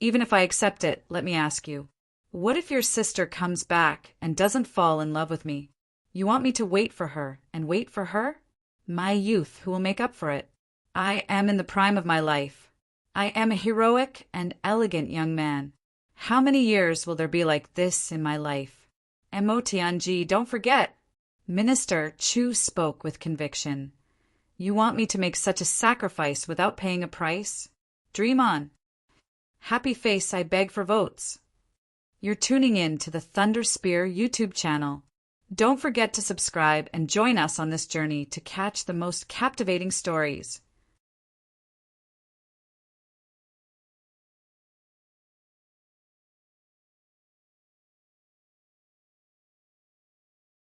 Even if I accept it, let me ask you. What if your sister comes back and doesn't fall in love with me? You want me to wait for her and wait for her? My youth who will make up for it. I am in the prime of my life. I am a heroic and elegant young man. How many years will there be like this in my life? Tianji, don't forget. Minister Chu spoke with conviction. You want me to make such a sacrifice without paying a price? Dream on. Happy face, I beg for votes. You're tuning in to the Thunder Spear YouTube channel. Don't forget to subscribe and join us on this journey to catch the most captivating stories.